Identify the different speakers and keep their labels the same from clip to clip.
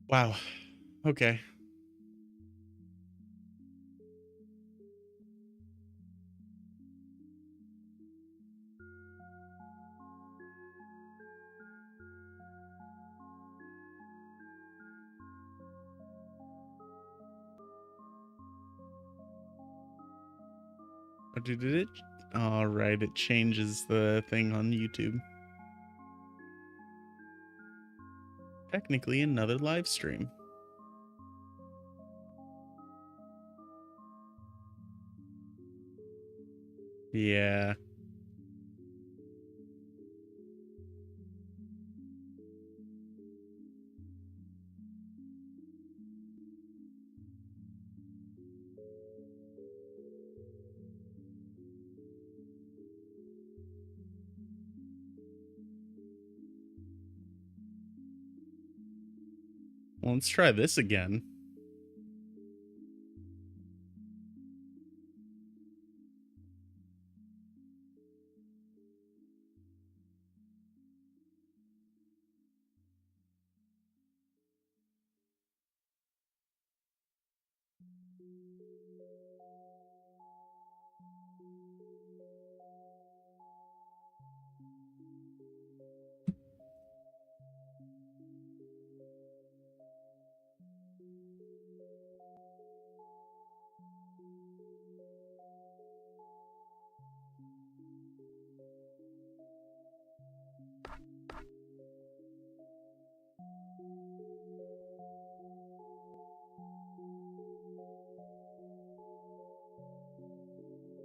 Speaker 1: Wow. Okay. Did it? All right, it changes the thing on YouTube. Technically another live stream. Yeah. Well, let's try this again.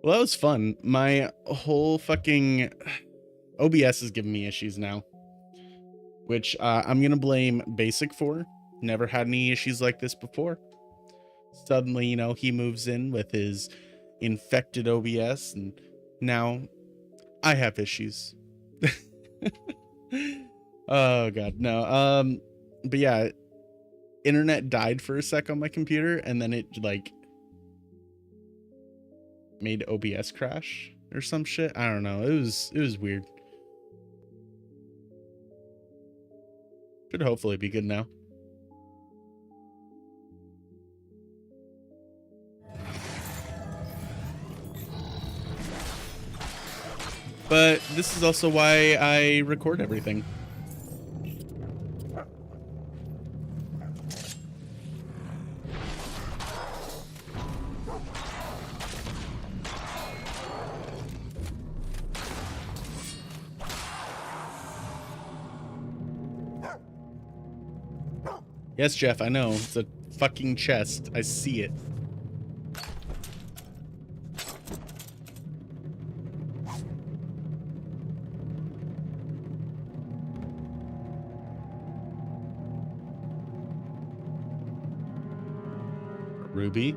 Speaker 1: Well, that was fun. My whole fucking OBS is giving me issues now, which I'm going to blame Basic for. Never had any issues like this before. Suddenly, you know, he moves in with his infected OBS, and now I have issues. Oh god, no. But yeah, internet died for a sec on my computer, and then it like made OBS crash or some shit. I don't know. It was weird. Should hopefully be good now. But this is also why I record everything. Yes, Jeff, I know. It's a fucking chest. I see it. Ruby?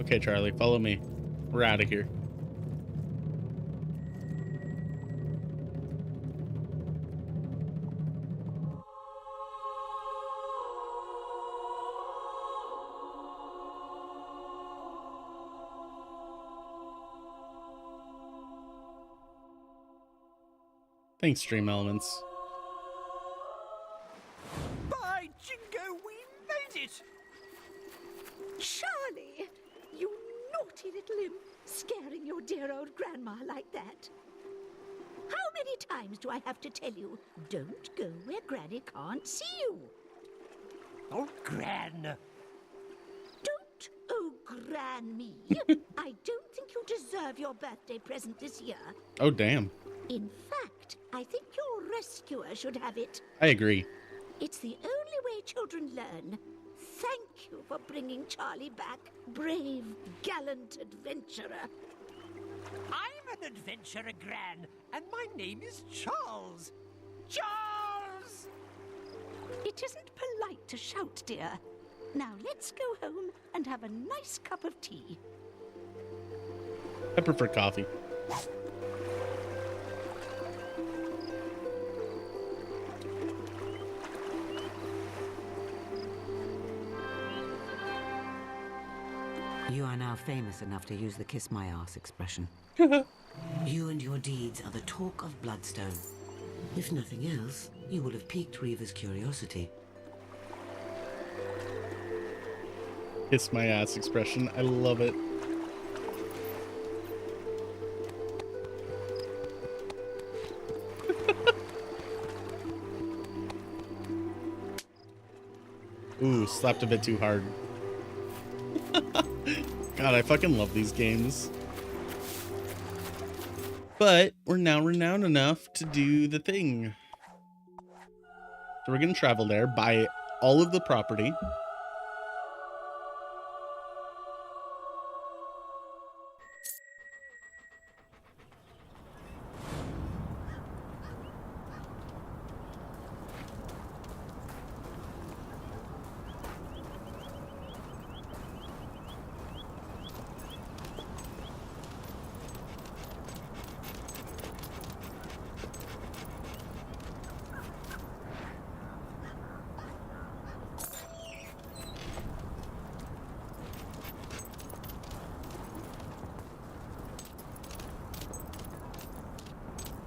Speaker 1: Okay, Charlie, follow me. We're out of here. Thanks, Stream Elements.
Speaker 2: By jingo, we made it!
Speaker 3: Charlie, you naughty little imp, scaring your dear old grandma like that. How many times do I have to tell you, don't go where Granny can't see you?
Speaker 2: Oh, Gran.
Speaker 3: Don't oh gran me. I don't think you deserve your birthday present this year.
Speaker 1: Oh, damn.
Speaker 3: In fact, I think your rescuer should have it.
Speaker 1: I agree.
Speaker 3: It's the only way children learn. Thank you for bringing Charlie back, brave, gallant adventurer.
Speaker 2: I'm an adventurer, Gran, and my name is Charles. Charles!
Speaker 3: It isn't polite to shout, dear. Now let's go home and have a nice cup of tea.
Speaker 1: I prefer coffee.
Speaker 4: You are now famous enough to use the kiss my ass expression. You and your deeds are the talk of Bloodstone. If nothing else, you will have piqued Reaver's curiosity.
Speaker 1: Kiss my ass expression. I love it. Ooh, slapped a bit too hard. God, I fucking love these games. But we're now renowned enough to do the thing. So we're gonna travel there, buy all of the property.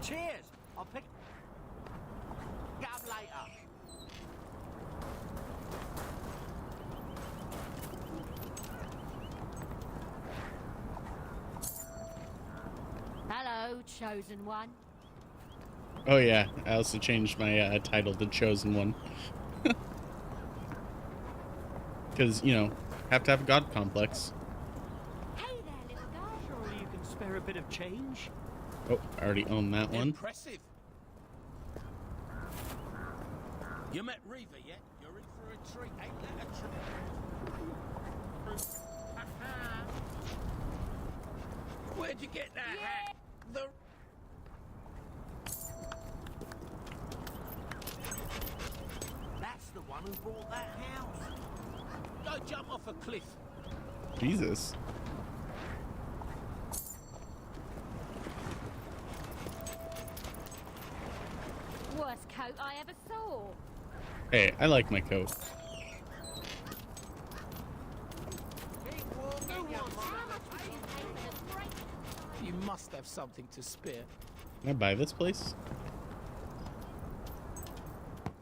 Speaker 2: Cheers! I'll pick up later.
Speaker 5: Hello, chosen one.
Speaker 1: Oh yeah, I also changed my title to Chosen One. Because, you know, have to have a god complex.
Speaker 5: Hey there, little guy.
Speaker 2: Surely you can spare a bit of change?
Speaker 1: Oh, I already own that one.
Speaker 6: Impressive. You met Reaver yet? You're in for a treat. Ain't that a treat? Where'd you get that hat? That's the one who bought that house. Go jump off a cliff.
Speaker 1: Jesus.
Speaker 5: Worst coat I ever saw.
Speaker 1: Hey, I like my coat.
Speaker 6: You must have something to spare.
Speaker 1: Can I buy this place?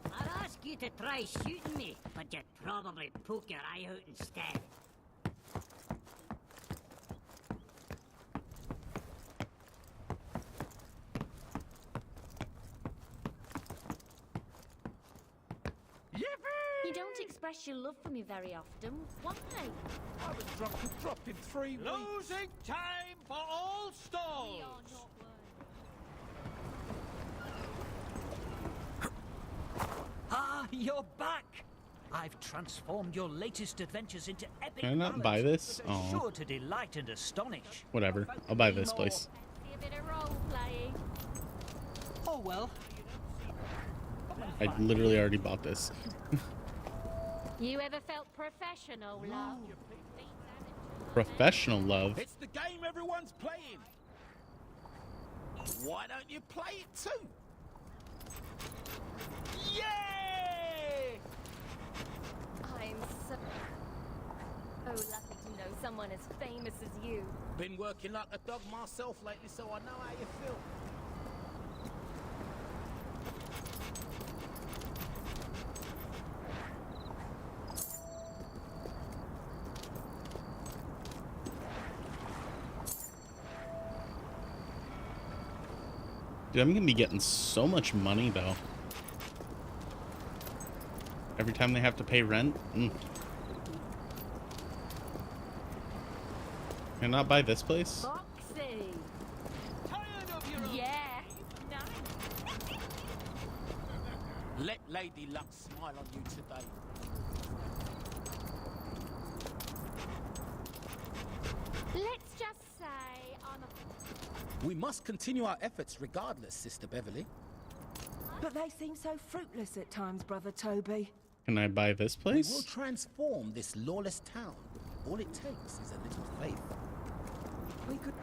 Speaker 7: I'd ask you to try shooting me, but you'd probably poke your eye out instead.
Speaker 5: You don't express your love for me very often. Why?
Speaker 6: I was dropped in 3 weeks.
Speaker 2: Losing time for all
Speaker 5: We
Speaker 2: stalls!
Speaker 5: are not one.
Speaker 2: Ah, you're back! I've transformed your latest adventures into epic
Speaker 1: Can I not
Speaker 2: ballads
Speaker 1: buy this?
Speaker 2: that are
Speaker 1: Oh.
Speaker 2: sure to delight and astonish.
Speaker 1: Whatever. I'll buy this place.
Speaker 5: Fancy a bit of role playing.
Speaker 2: Oh well.
Speaker 1: I literally already bought this.
Speaker 5: You ever felt professional, love?
Speaker 1: Professional love.
Speaker 6: It's the game everyone's playing. Why don't you play it too? Yay!
Speaker 5: I'm so lucky to know someone as famous as you.
Speaker 6: Been working like a dog myself lately, so I know how you feel.
Speaker 1: Dude, I'm gonna be getting so much money though. Every time they have to pay rent. Can I not buy this place?
Speaker 5: Foxy.
Speaker 2: Tired of your own.
Speaker 5: Yeah. Nice.
Speaker 6: Let Lady Luck smile on you today.
Speaker 5: Let's just say I'm a...
Speaker 6: We must continue our efforts regardless, Sister Beverly.
Speaker 8: But they seem so fruitless at times, Brother Toby.
Speaker 1: Can I buy this
Speaker 6: We will
Speaker 1: place?
Speaker 6: transform this lawless town. All it takes is a little faith.
Speaker 8: We could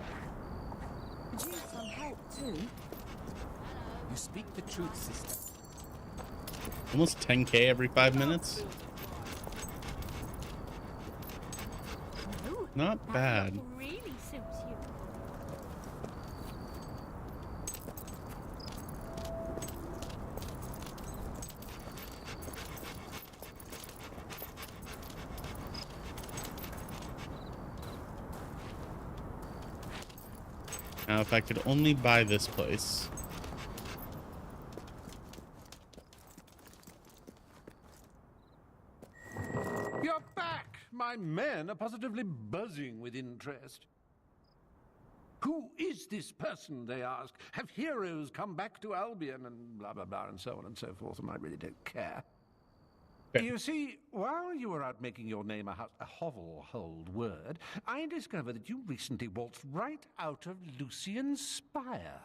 Speaker 8: use some help too.
Speaker 6: You speak the truth, sister.
Speaker 1: Almost 10K every 5 minutes? Not
Speaker 5: That
Speaker 1: bad.
Speaker 5: look really suits you.
Speaker 1: Now, if I could only buy this place.
Speaker 9: You're back! My men are positively buzzing with interest. Who is this person, they ask? Have heroes come back to Albion? And blah, blah, blah, and so on and so forth, and I really don't care.
Speaker 1: Okay.
Speaker 9: You see, while you were out making your name a hovel-hold word, I discovered that you recently waltzed right out of Lucian's spire.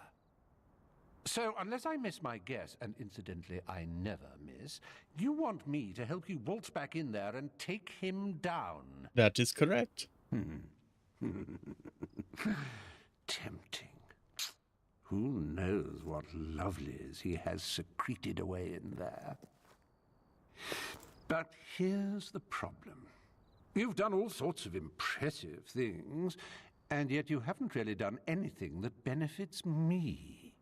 Speaker 9: So, unless I miss my guess, and incidentally, I never miss, you want me to help you waltz back in there and take him down.
Speaker 1: That is correct.
Speaker 9: Tempting. Who knows what lovelies he has secreted away in there? But here's the problem. You've done all sorts of impressive things, and yet you haven't really done anything that benefits me.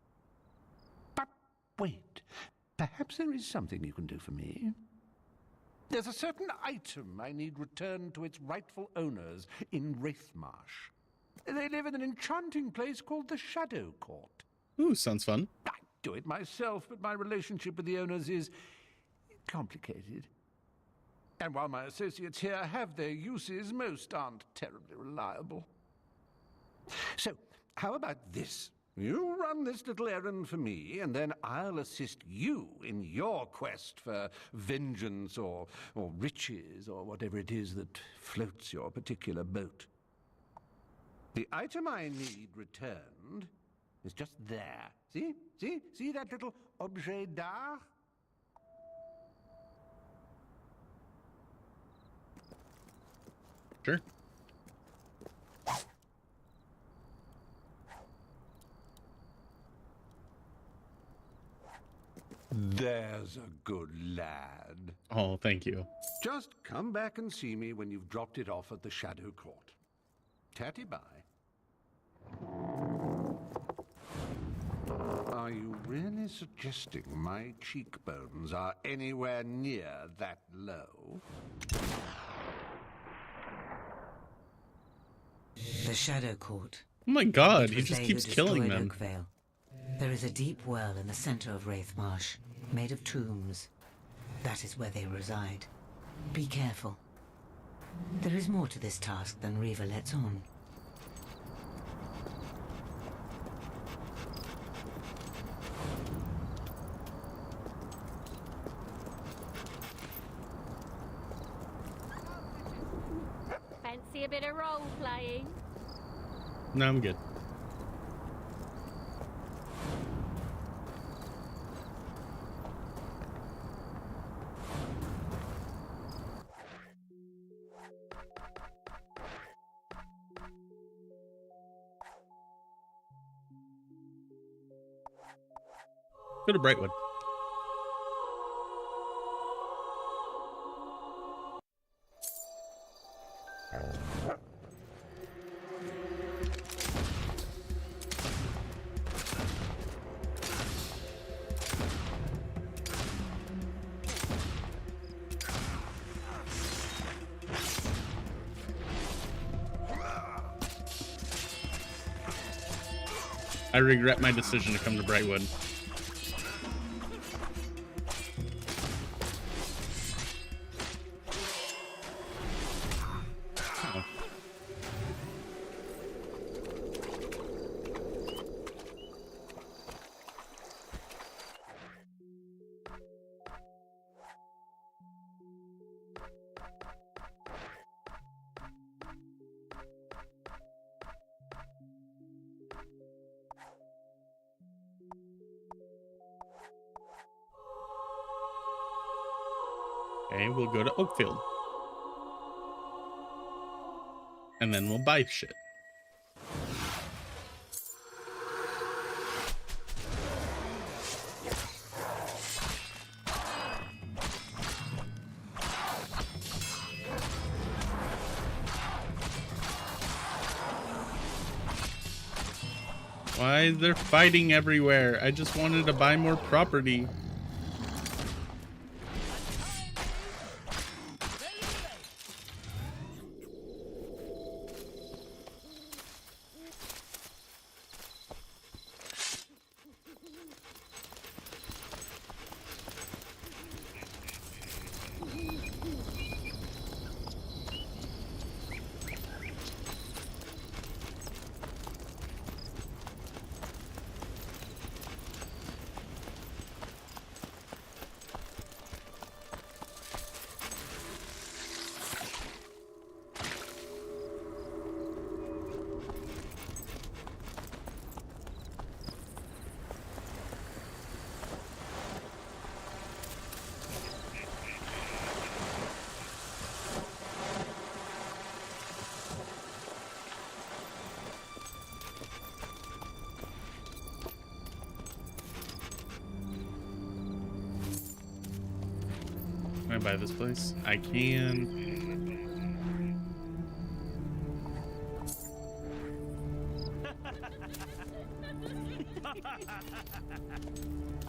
Speaker 9: But wait, perhaps there is something you can do for me. There's a certain item I need returned to its rightful owners in Wraithmarsh. They live in an enchanting place called the Shadow Court.
Speaker 1: Ooh, sounds fun.
Speaker 9: I do it myself, but my relationship with the owners is complicated. And while my associates here have their uses, most aren't terribly reliable. So, how about this? You run this little errand for me, and then I'll assist you in your quest for vengeance or riches or whatever it is that floats your particular boat. The item I need returned is just there. See? See that little objet d'art?
Speaker 1: Sure.
Speaker 9: There's a good lad.
Speaker 1: Oh, thank you.
Speaker 9: Just come back and see me when you've dropped it off at the Shadow Court. Tatty bye. Are you really suggesting my cheekbones are anywhere near that low?
Speaker 4: The Shadow Court.
Speaker 1: Oh my god,
Speaker 4: It
Speaker 1: he
Speaker 4: was
Speaker 1: just
Speaker 4: they
Speaker 1: keeps
Speaker 4: who
Speaker 1: killing
Speaker 4: destroyed
Speaker 1: them.
Speaker 4: Oakvale. There is a deep well in the center of Wraithmarsh, made of tombs. That is where they reside. Be careful. There is more to this task than Reva lets on.
Speaker 5: Fancy a bit of role-playing?
Speaker 1: No, I'm good. Go to Brightwood. I regret my decision to come to Brightwood. Oh. Okay, we'll go to Oakfield. And then we'll buy shit. Why is there fighting everywhere? I just wanted to buy more property. Can I buy this place? I can.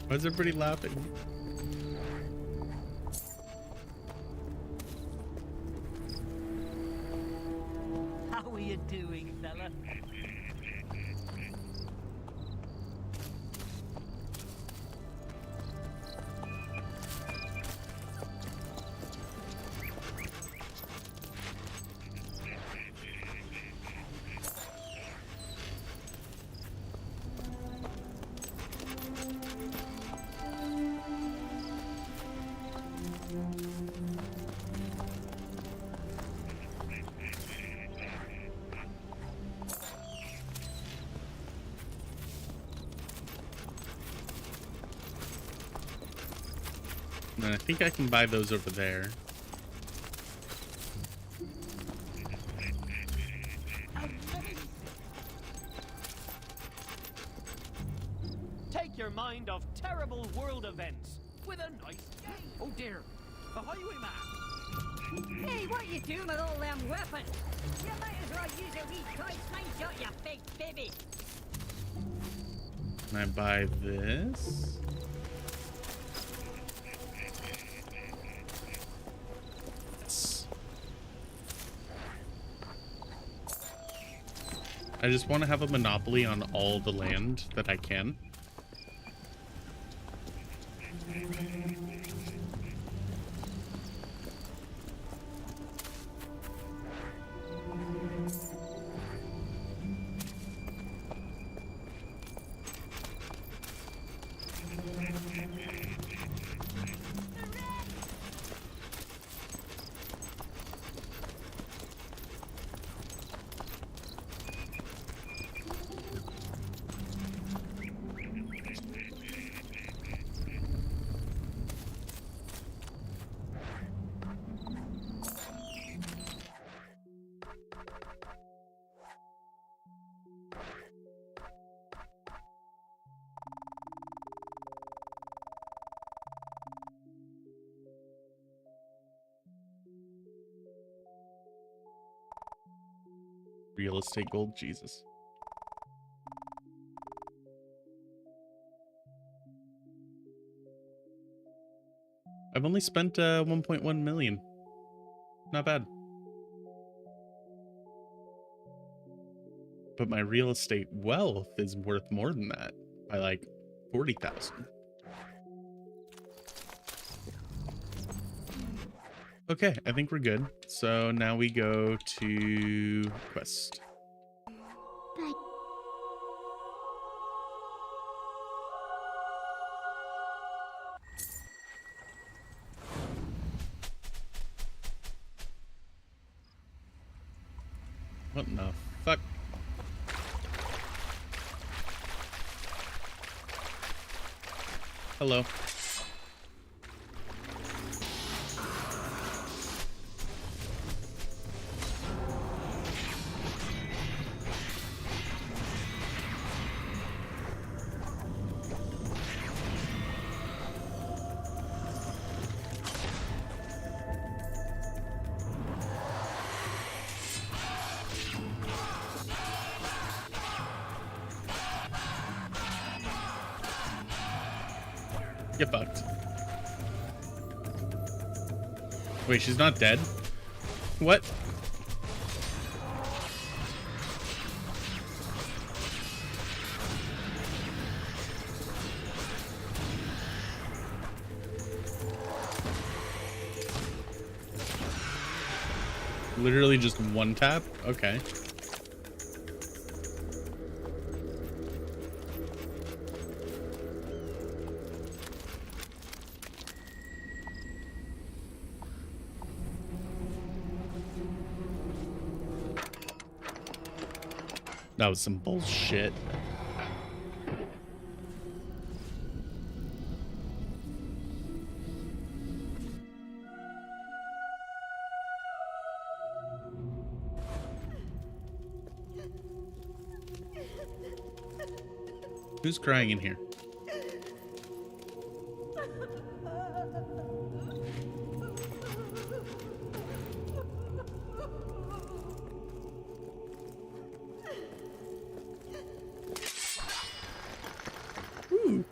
Speaker 1: Why is everybody laughing?
Speaker 2: How are you doing, fella?
Speaker 1: And I think I can buy those over there.
Speaker 2: Take your mind off terrible world events with a nice game. Oh dear, the highwayman.
Speaker 7: Hey, what you doing with all them weapons? You might as well use a wee toy slingshot, you big baby.
Speaker 1: Can I buy this? Yes. I just want to have a monopoly on all the land that I can. Real estate gold, Jesus. I've only spent 1.1 million. Not bad. But my real estate wealth is worth more than that by like 40,000. Okay, I think we're good. So now we go to quest.
Speaker 3: Bye.
Speaker 1: What in the fuck? Hello. Get fucked. Wait, she's not dead? What? Literally just one tap? Okay. That was some bullshit. Who's crying in here? Ooh.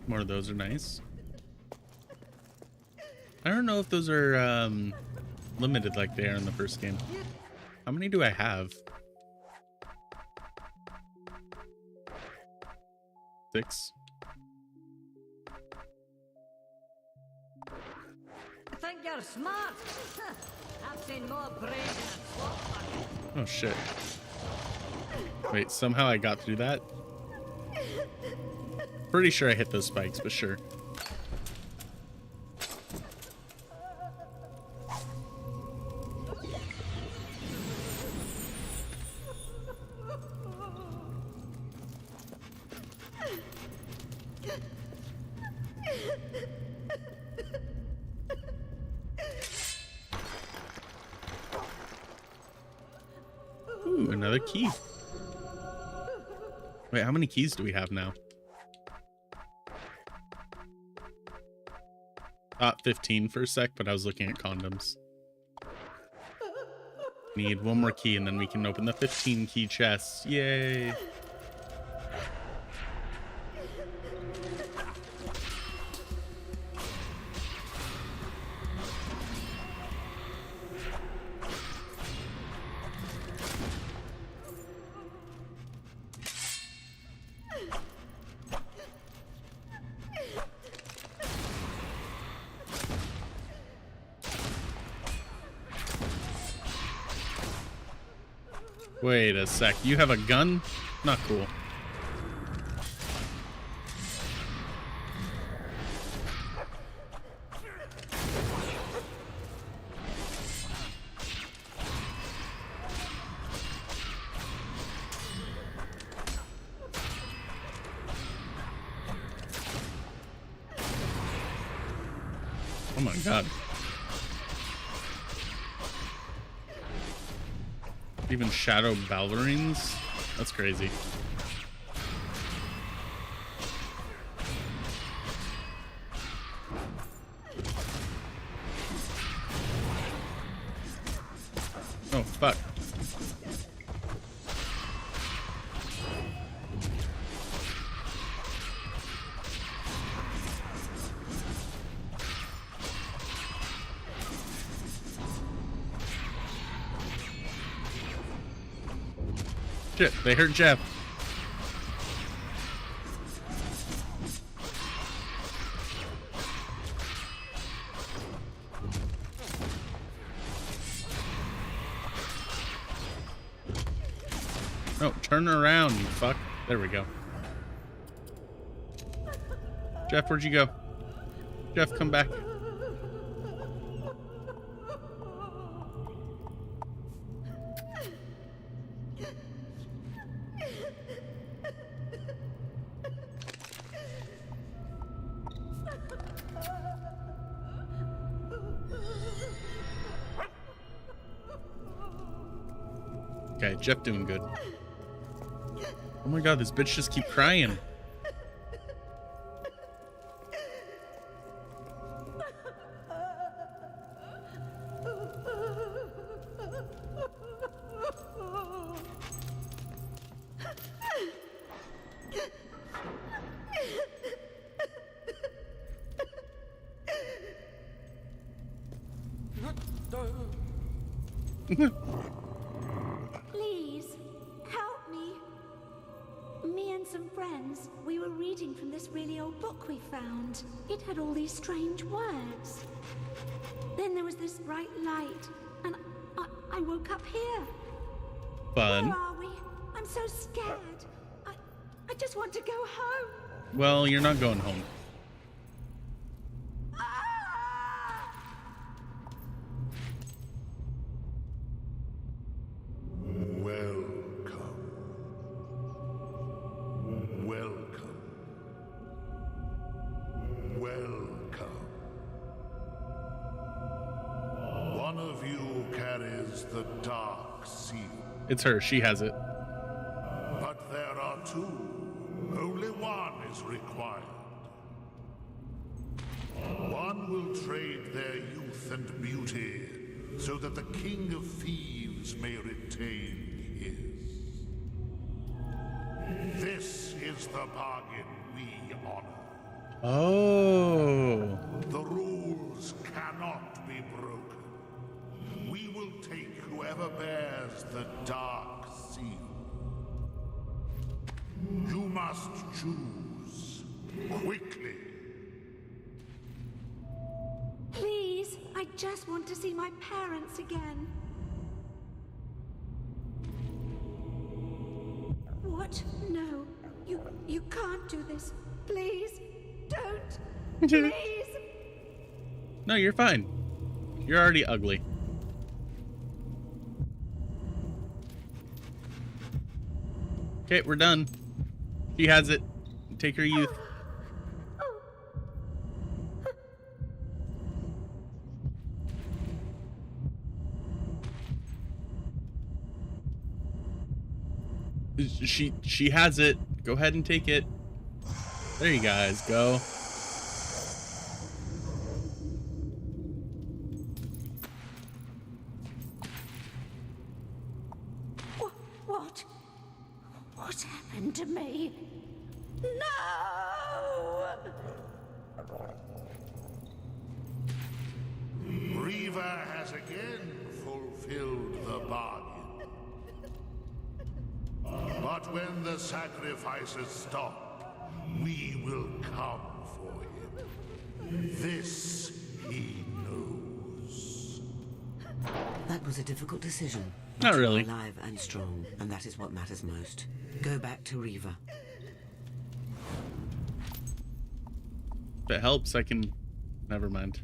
Speaker 1: More of those are nice. I don't know if those are limited like they are in the first game. How many do I have? 6.
Speaker 7: I think you're smart. I've seen more brain in a swamp bucket.
Speaker 1: Oh shit. Wait, somehow I got through that? Pretty sure I hit those spikes, but sure. Ooh, another key. Wait, how many keys do we have now? Thought 15 for a sec, but I was looking at condoms. Need one more key and then we can open the 15 key chest. Yay! Wait a sec, you have a gun? Not cool. Oh my god. Even shadow ballerines? That's crazy. Oh, fuck. Shit, they hurt Jeff. No, turn around, you fuck. There we go. Jeff, where'd you go? Jeff, come back. Okay, Jeff doing good. Oh my god, this bitch just keep crying.
Speaker 3: Please, help me. Me and some friends, we were reading from this really old book we found. It had all these strange words. Then there was this bright light, and I woke up here.
Speaker 1: Fun.
Speaker 3: Where are we? I'm so scared. I just want to go home.
Speaker 1: Well, you're not going home.
Speaker 10: One of you carries the dark seal.
Speaker 1: It's her. She has it.
Speaker 10: But there are two. Only one is required. One will trade their youth and beauty so that the King of Thieves may retain his. This is the bargain we honor.
Speaker 1: Oh.
Speaker 10: The rules cannot be broken. We will take whoever bears the dark seal. You must choose quickly.
Speaker 3: Please, I just want to see my parents again. What? No, you can't do this. Please, don't. Please.
Speaker 1: No, you're fine. You're already ugly. Okay, we're done. She has it. Take her youth. She has it. Go ahead and take it. There you guys go.
Speaker 3: What? What happened to me? No!
Speaker 10: Riva has again fulfilled the bargain. But when the sacrifices stop, we will come for him. This he knows.
Speaker 4: That was a difficult decision.
Speaker 1: Not
Speaker 4: But you are
Speaker 1: really.
Speaker 4: alive and strong, and that is what matters most. Go back to Riva.
Speaker 1: If it helps, I can... Never mind.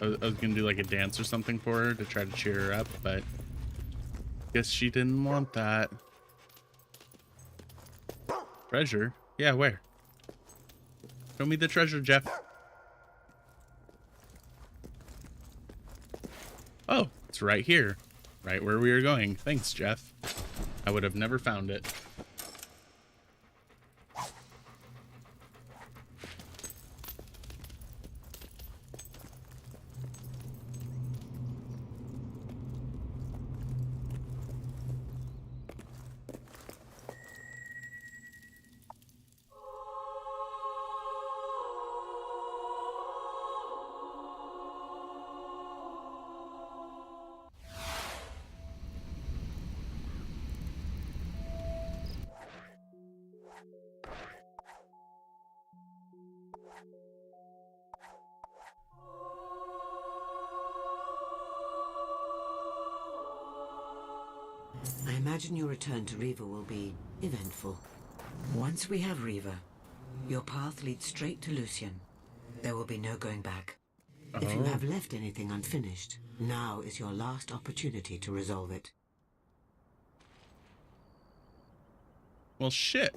Speaker 1: I was gonna do like a dance or something for her to try to cheer her up, but guess she didn't want that. Treasure? Yeah, where? Show me the treasure, Jeff. Oh, it's right here. Right where we were going. Thanks, Jeff. I would have never found it.
Speaker 4: I imagine your return to Riva will be eventful. Once we have Riva, your path leads straight to Lucian. There will be no going back. If you have left anything unfinished, now is your last opportunity to resolve it.
Speaker 1: Well, shit.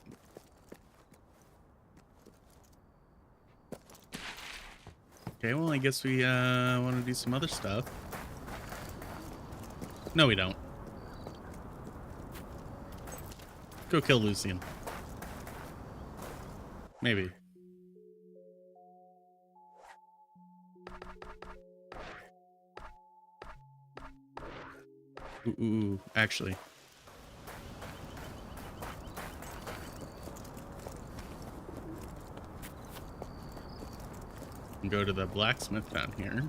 Speaker 1: Okay, well, I guess we want to do some other stuff. No, we don't. Go kill Lucian. Maybe. Ooh, actually. Go to the blacksmith down here.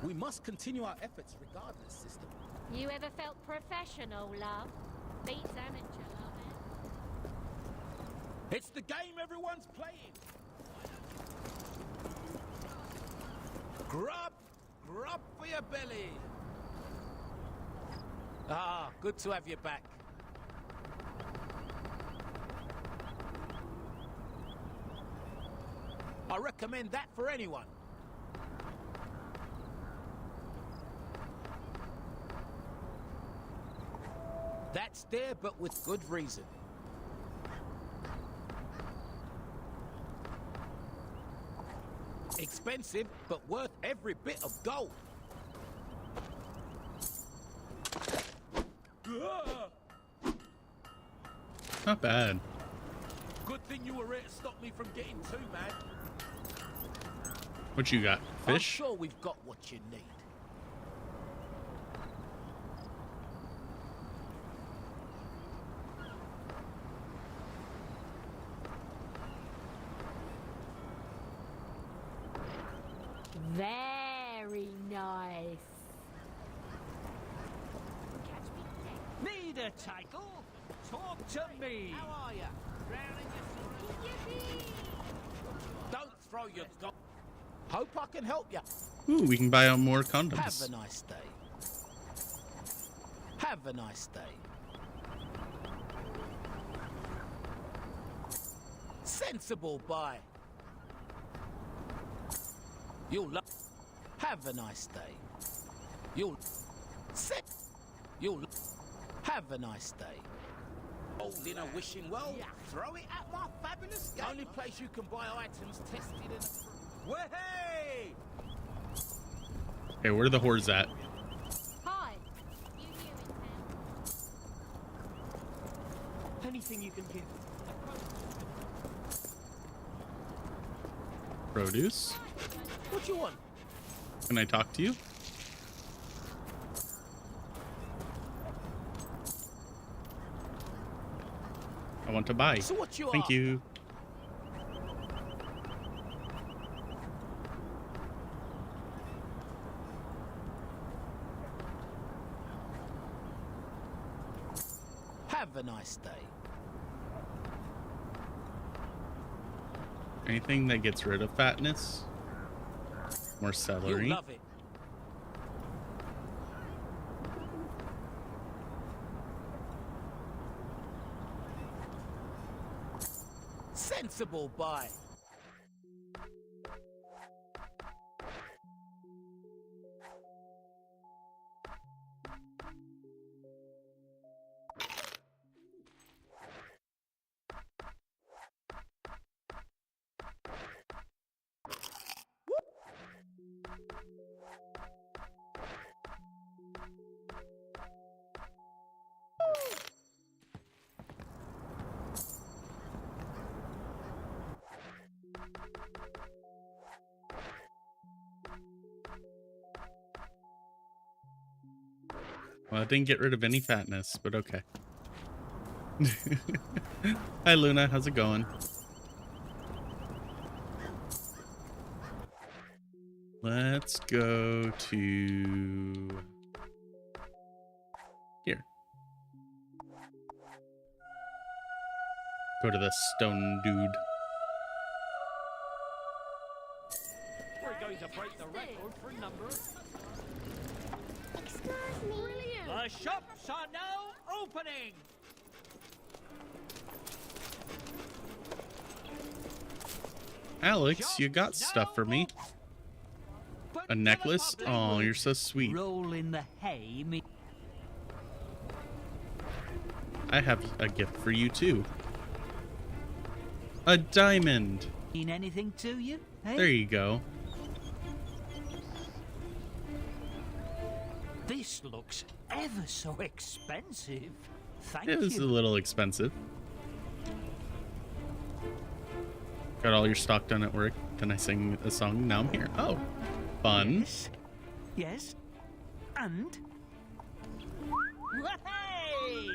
Speaker 6: We must continue our efforts regardless, sister.
Speaker 5: You ever felt professional, love? Beats amateur, love, eh?
Speaker 6: It's the game everyone's playing. Grub for your belly. Ah, good to have you back. I recommend that for anyone. That's there, but with good reason. Expensive, but worth every bit of gold.
Speaker 1: Not bad.
Speaker 6: Good thing you were here to stop me from getting too mad.
Speaker 1: What you got?
Speaker 6: I'm
Speaker 1: Fish?
Speaker 6: sure we've got what you need.
Speaker 5: Very nice.
Speaker 2: Need a title? Talk to me.
Speaker 6: How are you? Don't throw your gun. Hope I can help you.
Speaker 1: Ooh, we can buy out more
Speaker 6: Have
Speaker 1: condoms.
Speaker 6: a nice day. Have a nice day. Sensible buy. You'll love. Have a nice day. You'll have a nice day. Holding a wishing well. Throw it at my fabulous game. Only place you can buy items tested in. Way!
Speaker 1: Okay, where are the whores at?
Speaker 5: Hi. You here in town?
Speaker 2: Anything you can give.
Speaker 1: Produce?
Speaker 6: What you want?
Speaker 1: Can I talk to you? I want to buy.
Speaker 6: So what you
Speaker 1: Thank
Speaker 6: are?
Speaker 1: you.
Speaker 6: Have a nice day.
Speaker 1: Anything that gets rid of fatness? More celery.
Speaker 6: You'll love it. Sensible buy.
Speaker 1: Well, it didn't get rid of any fatness, but okay. Hi, Luna. How's it going? Let's go to here. Go to the stone dude.
Speaker 2: We're going to break the record for number.
Speaker 5: Excuse me.
Speaker 2: Brilliant. The shops are now opening.
Speaker 1: Alex, you got stuff for me. A necklace? Oh, you're so sweet.
Speaker 2: Roll in the hay.
Speaker 1: I have a gift for you too. A diamond.
Speaker 2: Mean anything to you? Hey?
Speaker 1: There you go.
Speaker 2: This looks ever so expensive. Thank you.
Speaker 1: It is a little expensive. Got all your stock done at work. Then I sing a song. Now I'm here. Oh, fun.
Speaker 2: Yes. Yes. And. Hey!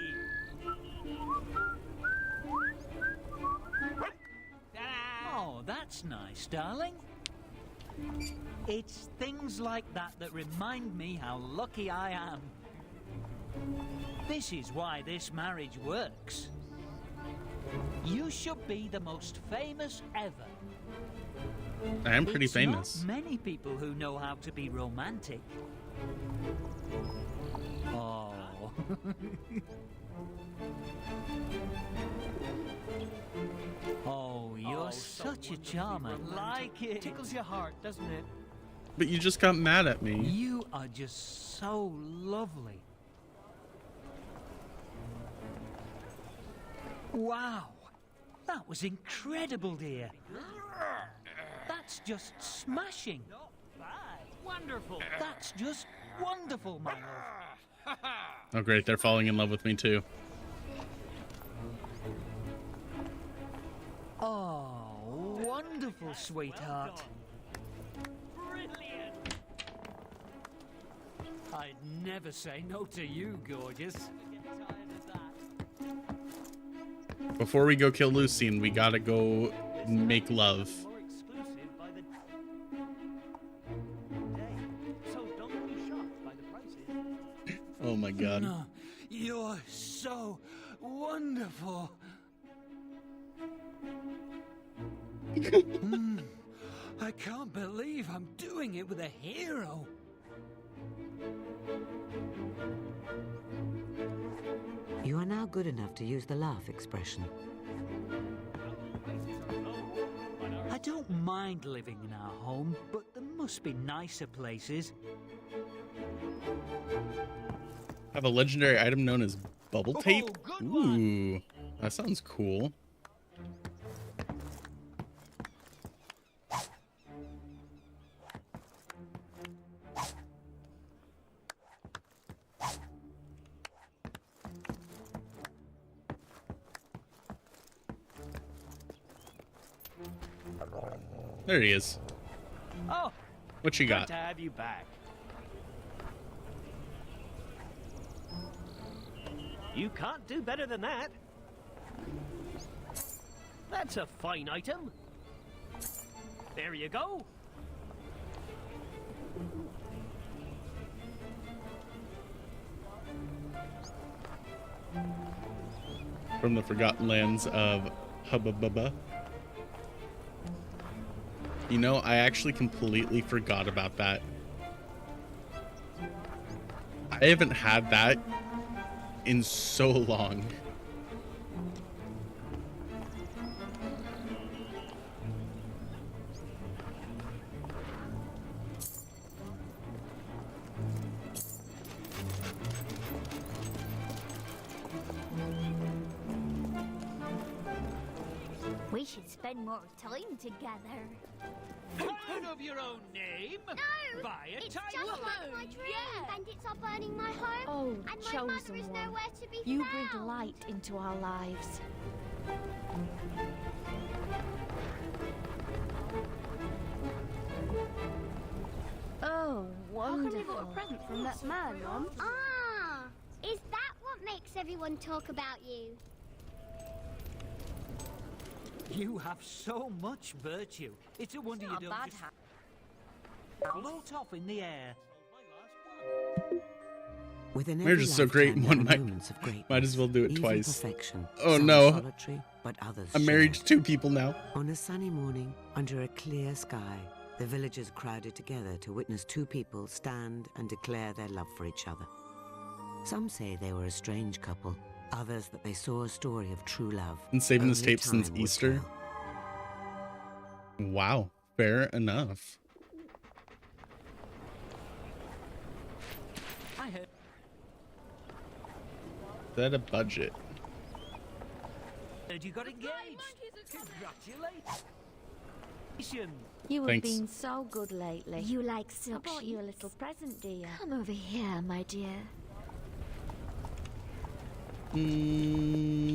Speaker 2: Oh, that's nice, darling. It's things like that that remind me how lucky I am. This is why this marriage works. You should be the most famous ever.
Speaker 1: I am pretty famous.
Speaker 2: Not many people who know how to be romantic. Oh. Oh, you're such a charmer. Like it. Tickles your heart, doesn't it?
Speaker 1: But you just got mad at me.
Speaker 2: You are just so lovely. Wow. That was incredible, dear. That's just smashing. Not bad. Wonderful. That's just wonderful, my love.
Speaker 1: Oh, great. They're falling in love with me, too.
Speaker 2: Oh, wonderful, sweetheart. Brilliant. I'd never say no to you, gorgeous.
Speaker 1: Before we go kill Lucien, we gotta go make love. Oh my god.
Speaker 2: No, you're so wonderful. I can't believe I'm doing it with a hero.
Speaker 4: You are now good enough to use the laugh expression.
Speaker 2: I don't mind living in our home, but there must be nicer places.
Speaker 1: Have a legendary item known as bubble tape?
Speaker 2: Good
Speaker 1: Ooh,
Speaker 2: one.
Speaker 1: that sounds cool. There he is.
Speaker 2: Oh,
Speaker 1: what you got?
Speaker 2: Good to have you back. You can't do better than that. That's a fine item. There you go.
Speaker 1: From the Forgotten Lands of Hubba Bubba. You know, I actually completely forgot about that. I haven't had that in so long.
Speaker 5: We should spend more time together.
Speaker 2: Proud of your own name?
Speaker 5: No!
Speaker 2: Buy a
Speaker 5: It's
Speaker 2: tiny
Speaker 5: just
Speaker 2: home.
Speaker 5: like my dream!
Speaker 11: Yeah.
Speaker 5: Bandits are burning my home!
Speaker 11: Oh,
Speaker 5: and my
Speaker 11: chosen
Speaker 5: mother is
Speaker 11: one.
Speaker 5: nowhere to be
Speaker 11: You
Speaker 5: found!
Speaker 11: bring light into our lives. Oh, wonderful.
Speaker 5: How come you got a present from that man, Mum? Ah! Is that what makes everyone talk about you?
Speaker 2: You have so much virtue. It's a wonder you don't just float off in the air.
Speaker 4: Within
Speaker 1: Marriage is so great,
Speaker 4: lifetime,
Speaker 1: one
Speaker 4: there are moments of greatness,
Speaker 1: might as well do it
Speaker 4: even
Speaker 1: twice.
Speaker 4: Perfection,
Speaker 1: Oh
Speaker 4: some
Speaker 1: no.
Speaker 4: solitary, but others
Speaker 1: I'm married
Speaker 4: shared.
Speaker 1: to 2 people now.
Speaker 4: On a sunny morning, under a clear sky, the villagers crowded together to witness 2 people stand and declare their love for each other. Some say they were a strange couple. Others that they saw a story of true love.
Speaker 1: Been saving this
Speaker 4: Only
Speaker 1: tape since
Speaker 4: time would
Speaker 1: Easter.
Speaker 4: tell.
Speaker 1: Wow, fair enough.
Speaker 2: I heard.
Speaker 1: Is that a budget?
Speaker 2: You got engaged. Congratulations.
Speaker 11: You have
Speaker 1: Thanks.
Speaker 11: been so good lately.
Speaker 3: You like
Speaker 11: I
Speaker 3: silk
Speaker 11: bought you a
Speaker 3: sheets?
Speaker 11: little present, dear.
Speaker 3: Come over here, my dear.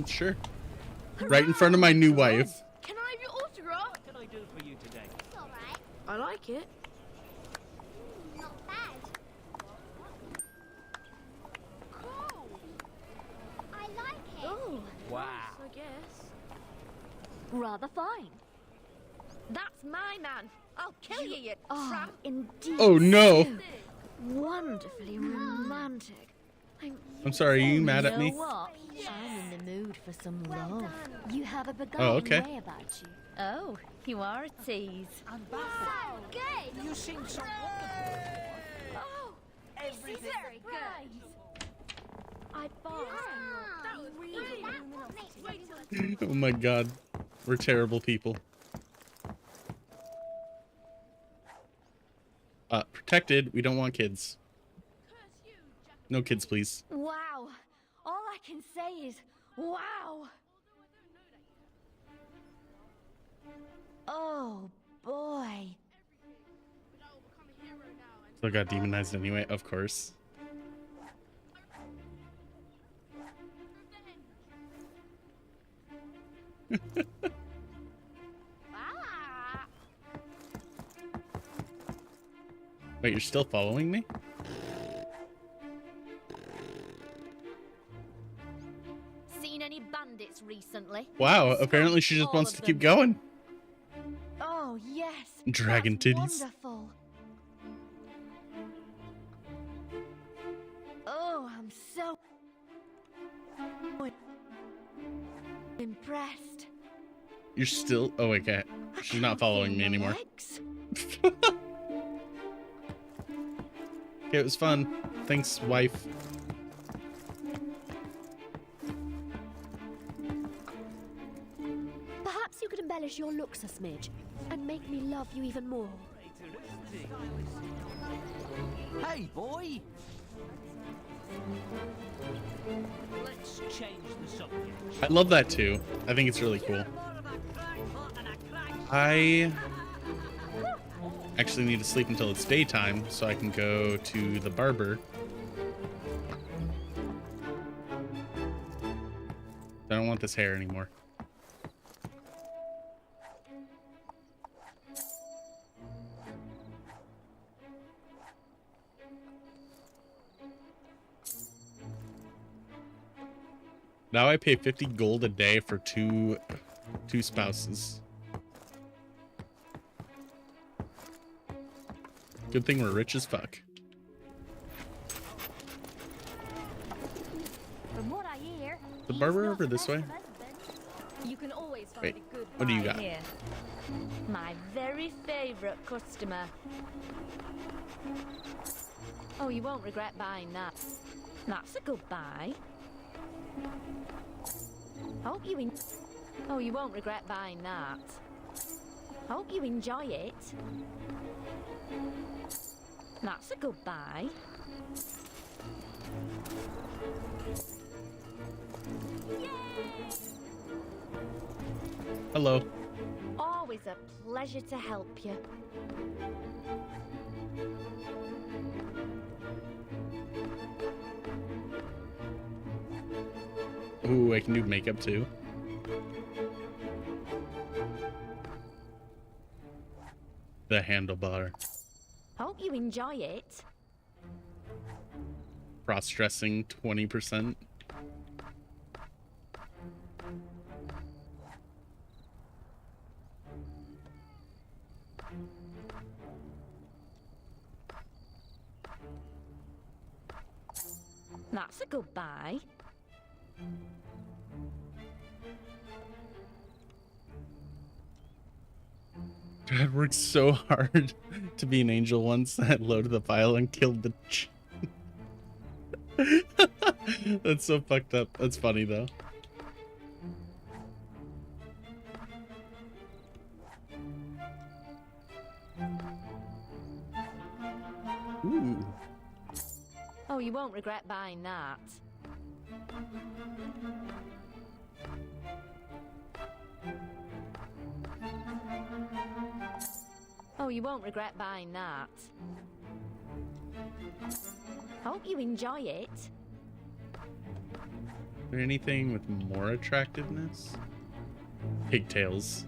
Speaker 1: Sure. Right in front of my new wife.
Speaker 11: Can I have your autograph?
Speaker 2: What can I do for you today?
Speaker 12: It's alright.
Speaker 11: I like it.
Speaker 12: Not bad.
Speaker 11: Cool.
Speaker 12: I like it.
Speaker 11: Oh,
Speaker 2: Wow.
Speaker 11: nice, I guess. Rather fine. That's my man. I'll kill you tramp.
Speaker 3: Indeed.
Speaker 1: Oh no!
Speaker 11: Wonderfully romantic.
Speaker 1: I'm sorry, are you mad at me?
Speaker 11: You know what? I'm in the mood for some love.
Speaker 3: You have a beguiling
Speaker 1: Oh, okay.
Speaker 3: way about you.
Speaker 11: Oh, you are a tease.
Speaker 12: So good.
Speaker 6: You seem so
Speaker 11: Oh, this is very good. I bought
Speaker 12: That was
Speaker 11: really
Speaker 12: what makes
Speaker 1: Oh my god. We're terrible people. Protected. We don't want kids. No kids, please.
Speaker 11: Wow. All I can say is, wow. Oh, boy.
Speaker 1: Still got demonized anyway, of course. Wait, you're still following me?
Speaker 11: Seen any bandits recently?
Speaker 1: Wow, apparently she just
Speaker 11: All
Speaker 1: wants
Speaker 11: of
Speaker 1: to keep
Speaker 11: them.
Speaker 1: going.
Speaker 11: Oh, yes.
Speaker 1: Dragon
Speaker 11: that's
Speaker 1: titties.
Speaker 11: Wonderful. Oh, I'm so impressed.
Speaker 1: You're still... Oh, okay.
Speaker 11: I
Speaker 1: She's not
Speaker 11: can't
Speaker 1: following
Speaker 11: feel
Speaker 1: me
Speaker 11: my
Speaker 1: anymore.
Speaker 11: legs.
Speaker 1: Okay, it was fun. Thanks, wife.
Speaker 3: Perhaps you could embellish your looks a smidge and make me love you even more.
Speaker 2: Hey, boy. Let's change the subject.
Speaker 1: I love that too. I think it's really cool. I actually need to sleep until it's daytime so I can go to the barber. I don't want this hair anymore. Now I pay 50 gold a day for two spouses. Good thing we're rich as fuck.
Speaker 5: From what I hear,
Speaker 1: The
Speaker 5: he's
Speaker 1: barber
Speaker 5: not
Speaker 1: over
Speaker 5: the
Speaker 1: this
Speaker 5: best
Speaker 1: way?
Speaker 5: husband. You can always find
Speaker 1: Wait,
Speaker 5: a good
Speaker 1: what do you
Speaker 5: buy
Speaker 1: got?
Speaker 5: here. My very favorite customer. Oh, you won't regret buying that. That's a good buy. Hope you Oh, you won't regret buying that. Hope you enjoy it. That's a good buy.
Speaker 1: Hello.
Speaker 5: Always a pleasure to help you.
Speaker 1: Ooh, I can do makeup too. The handlebar.
Speaker 5: Hope you enjoy it.
Speaker 1: Cross-dressing 20%.
Speaker 5: That's a good buy.
Speaker 1: I worked so hard to be an angel once. I loaded the file and killed the That's so fucked up. That's funny though. Ooh.
Speaker 11: Oh, you won't regret buying that. Oh, you won't regret buying that. Hope you enjoy it.
Speaker 1: Is there anything with more attractiveness? Pigtails.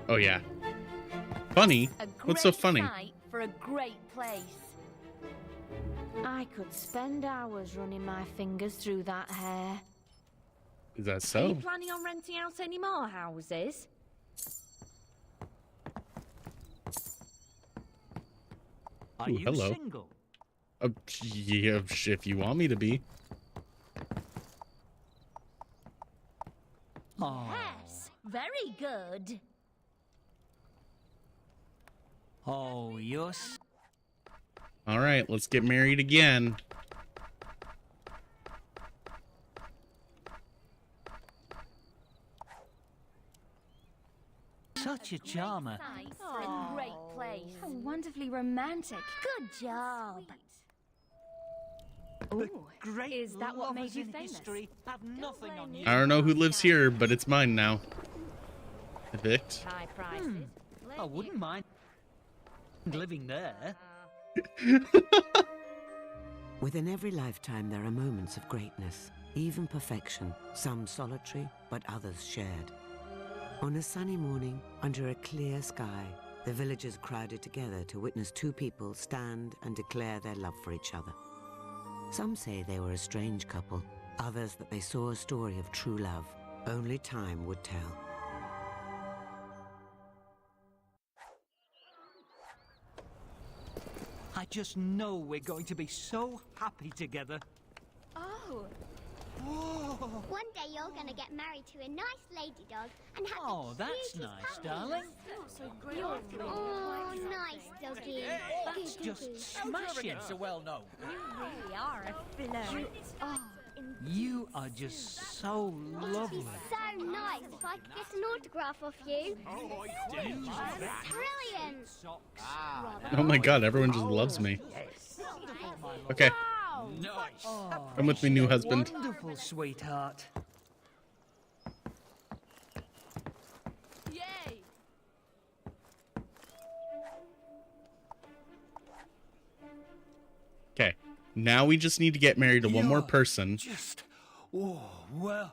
Speaker 1: Oh yeah. Funny? What's so funny?
Speaker 11: Sight for a great place. I could spend hours running my fingers through that hair.
Speaker 1: Is that
Speaker 11: Are
Speaker 1: so?
Speaker 11: you planning on renting out any more houses?
Speaker 13: Are
Speaker 1: Ooh,
Speaker 13: you
Speaker 1: hello.
Speaker 13: single?
Speaker 1: Yeah, if you want me to be.
Speaker 13: Oh.
Speaker 11: Yes, very good.
Speaker 13: Oh, you're...
Speaker 1: All right, let's get married again.
Speaker 13: Such a charmer.
Speaker 11: Sight for a great place.
Speaker 5: How wonderfully romantic. Good job.
Speaker 13: Great
Speaker 11: Is that what made
Speaker 13: lovers
Speaker 11: you
Speaker 13: in
Speaker 11: famous?
Speaker 13: history have nothing on you.
Speaker 1: I don't know who lives here, but it's mine now. Evict.
Speaker 11: High prices.
Speaker 13: I wouldn't mind living there.
Speaker 4: Within every lifetime, there are moments of greatness, even perfection, some solitary, but others shared. On a sunny morning, under a clear sky, the villagers crowded together to witness two people stand and declare their love for each other. Some say they were a strange couple, others that they saw a story of true love. Only time would tell.
Speaker 13: I just know we're going to be so happy together.
Speaker 12: Oh. One day you're gonna get married to a nice lady dog and have
Speaker 13: Oh,
Speaker 12: the
Speaker 13: that's
Speaker 12: cutest
Speaker 13: nice,
Speaker 12: puppy.
Speaker 13: darling.
Speaker 12: Oh, nice doggy.
Speaker 13: That's just smashing.
Speaker 6: So well known.
Speaker 5: Really are a flow. Oh,
Speaker 13: You are just so lovely.
Speaker 12: So nice if I could get an autograph off you.
Speaker 6: Oh, I do.
Speaker 12: Brilliant.
Speaker 1: Oh my god, everyone just loves me. Okay,
Speaker 6: Nice.
Speaker 1: come with me, new husband.
Speaker 13: Wonderful, sweetheart.
Speaker 11: Yay!
Speaker 1: Okay, now we just need to get married to one more
Speaker 13: You're
Speaker 1: person.
Speaker 13: Just, oh, well,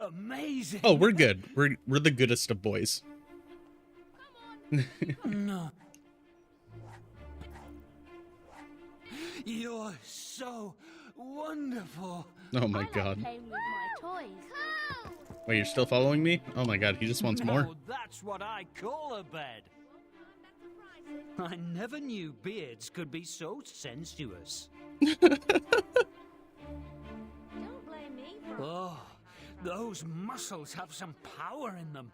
Speaker 13: amazing.
Speaker 1: Oh, we're good. We're the goodest of boys.
Speaker 13: No. You're so wonderful.
Speaker 1: Oh my
Speaker 5: I like
Speaker 1: god.
Speaker 5: playing with my toys.
Speaker 1: Wait, you're still following me? Oh my god, he just wants more.
Speaker 13: Now that's what I call a bed. I never knew beards could be so sensuous.
Speaker 11: Don't blame me for...
Speaker 13: Oh, those muscles have some power in them.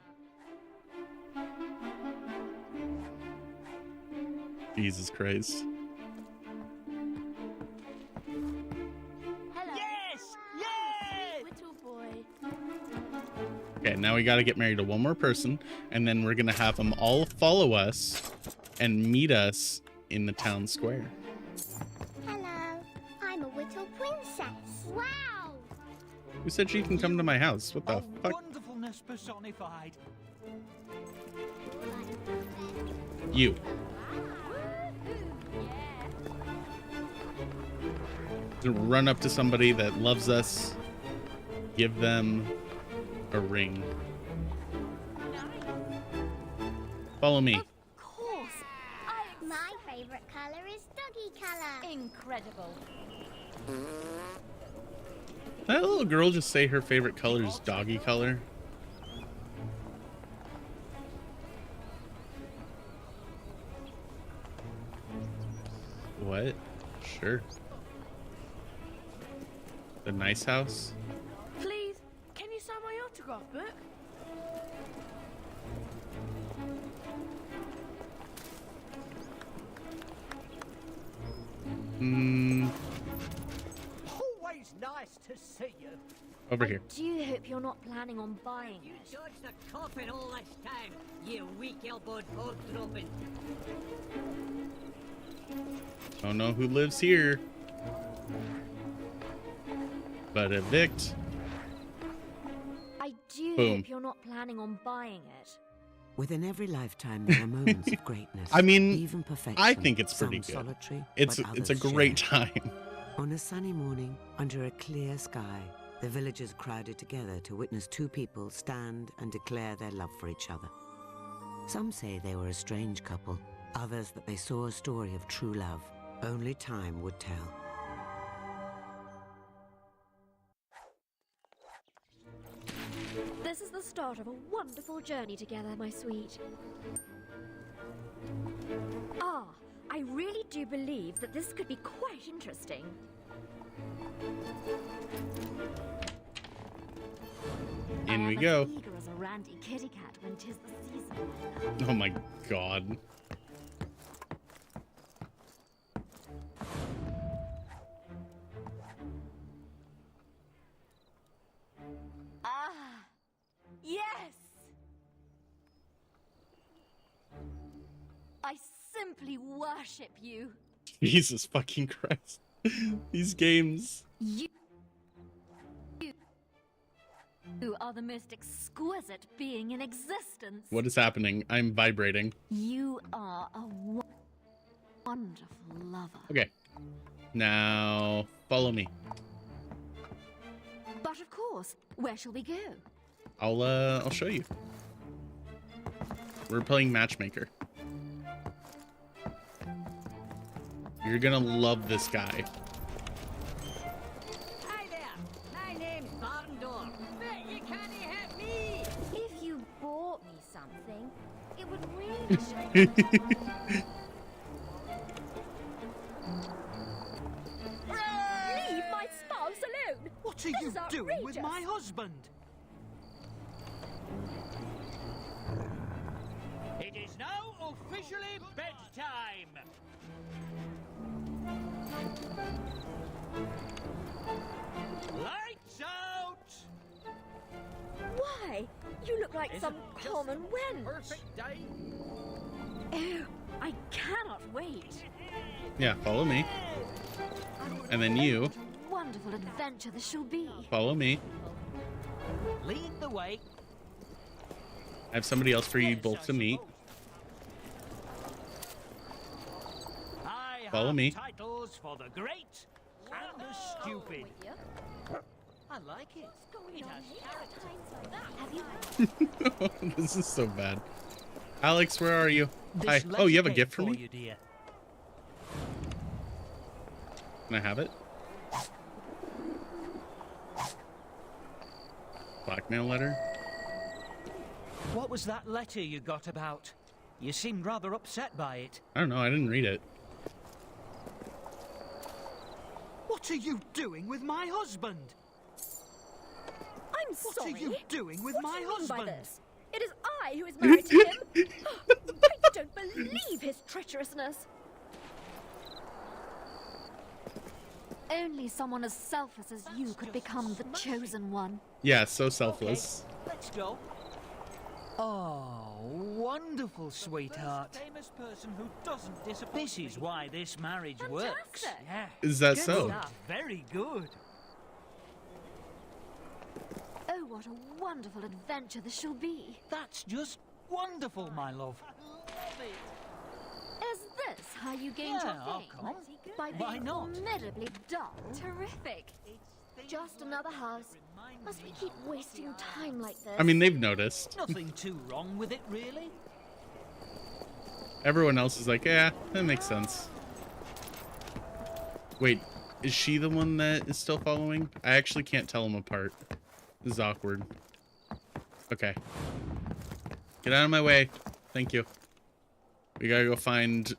Speaker 1: Jesus Christ.
Speaker 5: Hello.
Speaker 13: Yes! Yay!
Speaker 5: Little boy.
Speaker 1: Okay, now we gotta get married to one more person, and then we're gonna have them all follow us and meet us in the town square.
Speaker 12: Hello. I'm a little princess. Wow.
Speaker 1: Who said she can come to my house? What the fuck?
Speaker 13: Wonderfulness personified.
Speaker 1: You. To run up to somebody that loves us, give them a ring. Follow me.
Speaker 11: Of course.
Speaker 12: My favorite color is doggy color.
Speaker 11: Incredible.
Speaker 1: That little girl just say her favorite color is doggy color. What? Sure. The nice house.
Speaker 11: Please, can you sign my autograph book?
Speaker 6: Always nice to see you.
Speaker 1: Over here.
Speaker 11: Do you hope you're not planning on buying
Speaker 7: You
Speaker 11: it?
Speaker 7: dodged the coffin all this time, you weak-elbowed pork-dropping.
Speaker 1: Don't know who lives here. But evict.
Speaker 11: I do
Speaker 1: Boom.
Speaker 11: hope you're not planning on buying it.
Speaker 4: Within every lifetime, there are moments of greatness.
Speaker 1: I mean,
Speaker 4: even perfection.
Speaker 1: I think it's pretty
Speaker 4: some
Speaker 1: good.
Speaker 4: Solitary,
Speaker 1: It's
Speaker 4: but
Speaker 1: a
Speaker 4: others
Speaker 1: great
Speaker 4: shared.
Speaker 1: time.
Speaker 4: On a sunny morning, under a clear sky, the villagers crowded together to witness two people stand and declare their love for each other. Some say they were a strange couple, others that they saw a story of true love. Only time would tell.
Speaker 11: This is the start of a wonderful journey together, my sweet. Ah, I really do believe that this could be quite interesting.
Speaker 1: In
Speaker 11: I
Speaker 1: we
Speaker 11: am
Speaker 1: go.
Speaker 11: as eager as a randy kitty cat when 'tis the season, my love.
Speaker 1: Oh my god.
Speaker 11: Ah, yes! I simply worship you.
Speaker 1: Jesus fucking Christ. These games.
Speaker 11: You are the most exquisite being in existence.
Speaker 1: What is happening? I'm vibrating.
Speaker 11: You are a wonderful lover.
Speaker 1: Okay. Now, follow me.
Speaker 11: But of course, where shall we go?
Speaker 1: I'll show you. We're playing matchmaker. You're gonna love this guy.
Speaker 7: Hi there, my name's Barndor. Bet you can't hit me.
Speaker 11: If you bought me something, it would really show. Leave my spouse alone!
Speaker 13: What are
Speaker 11: This
Speaker 13: you
Speaker 11: is
Speaker 13: doing with
Speaker 11: outrageous.
Speaker 13: my husband?
Speaker 2: It is now officially bedtime. Lights out.
Speaker 11: Why? You look like
Speaker 2: Is
Speaker 11: some
Speaker 2: it just
Speaker 11: common wench.
Speaker 2: Perfect day.
Speaker 11: Oh, I cannot wait.
Speaker 1: Yeah, follow me. And then you
Speaker 11: What a wonderful adventure this shall be.
Speaker 1: follow me.
Speaker 13: Lead the way.
Speaker 1: I have somebody else for you both to meet.
Speaker 13: I
Speaker 1: Follow
Speaker 13: have
Speaker 1: me.
Speaker 13: titles for the great and the stupid. I like it. It has character.
Speaker 1: This is so bad. Alex, where are you?
Speaker 13: This
Speaker 1: Hi. Oh, you have a
Speaker 13: letter
Speaker 1: gift for
Speaker 13: came
Speaker 1: me?
Speaker 13: you, dear.
Speaker 1: Can I have it? Blackmail letter?
Speaker 13: What was that letter you got about? You seemed rather upset by it.
Speaker 1: I don't know. I didn't read it.
Speaker 13: What are you doing with my husband?
Speaker 11: I'm
Speaker 13: What
Speaker 11: sorry.
Speaker 13: are you doing with
Speaker 11: What
Speaker 13: my
Speaker 11: do you mean by
Speaker 13: husband?
Speaker 11: this? It is I who is married to him. I don't believe his treacherousness. Only someone as selfless as you could become the chosen one.
Speaker 1: Yeah, so selfless.
Speaker 13: Let's go. Oh, wonderful, sweetheart.
Speaker 2: Famous person who doesn't disappoint.
Speaker 13: This is why this marriage works.
Speaker 11: Fantastic.
Speaker 13: Yeah.
Speaker 1: Is that
Speaker 13: Good
Speaker 1: so?
Speaker 13: stuff. Very good.
Speaker 11: Oh, what a wonderful adventure this shall be.
Speaker 13: That's just wonderful, my love.
Speaker 11: Is this how you gained
Speaker 13: Yeah,
Speaker 11: your
Speaker 13: I'll
Speaker 11: fame?
Speaker 13: come.
Speaker 11: By
Speaker 13: Why
Speaker 11: being
Speaker 13: not?
Speaker 11: formidably dull? Terrific. Just another house. Must we keep wasting time like this?
Speaker 1: I mean, they've noticed.
Speaker 13: Nothing too wrong with it, really.
Speaker 1: Everyone else is like, yeah, that makes sense. Wait, is she the one that is still following? I actually can't tell them apart. This is awkward. Okay. Get out of my way. Thank you. We gotta go find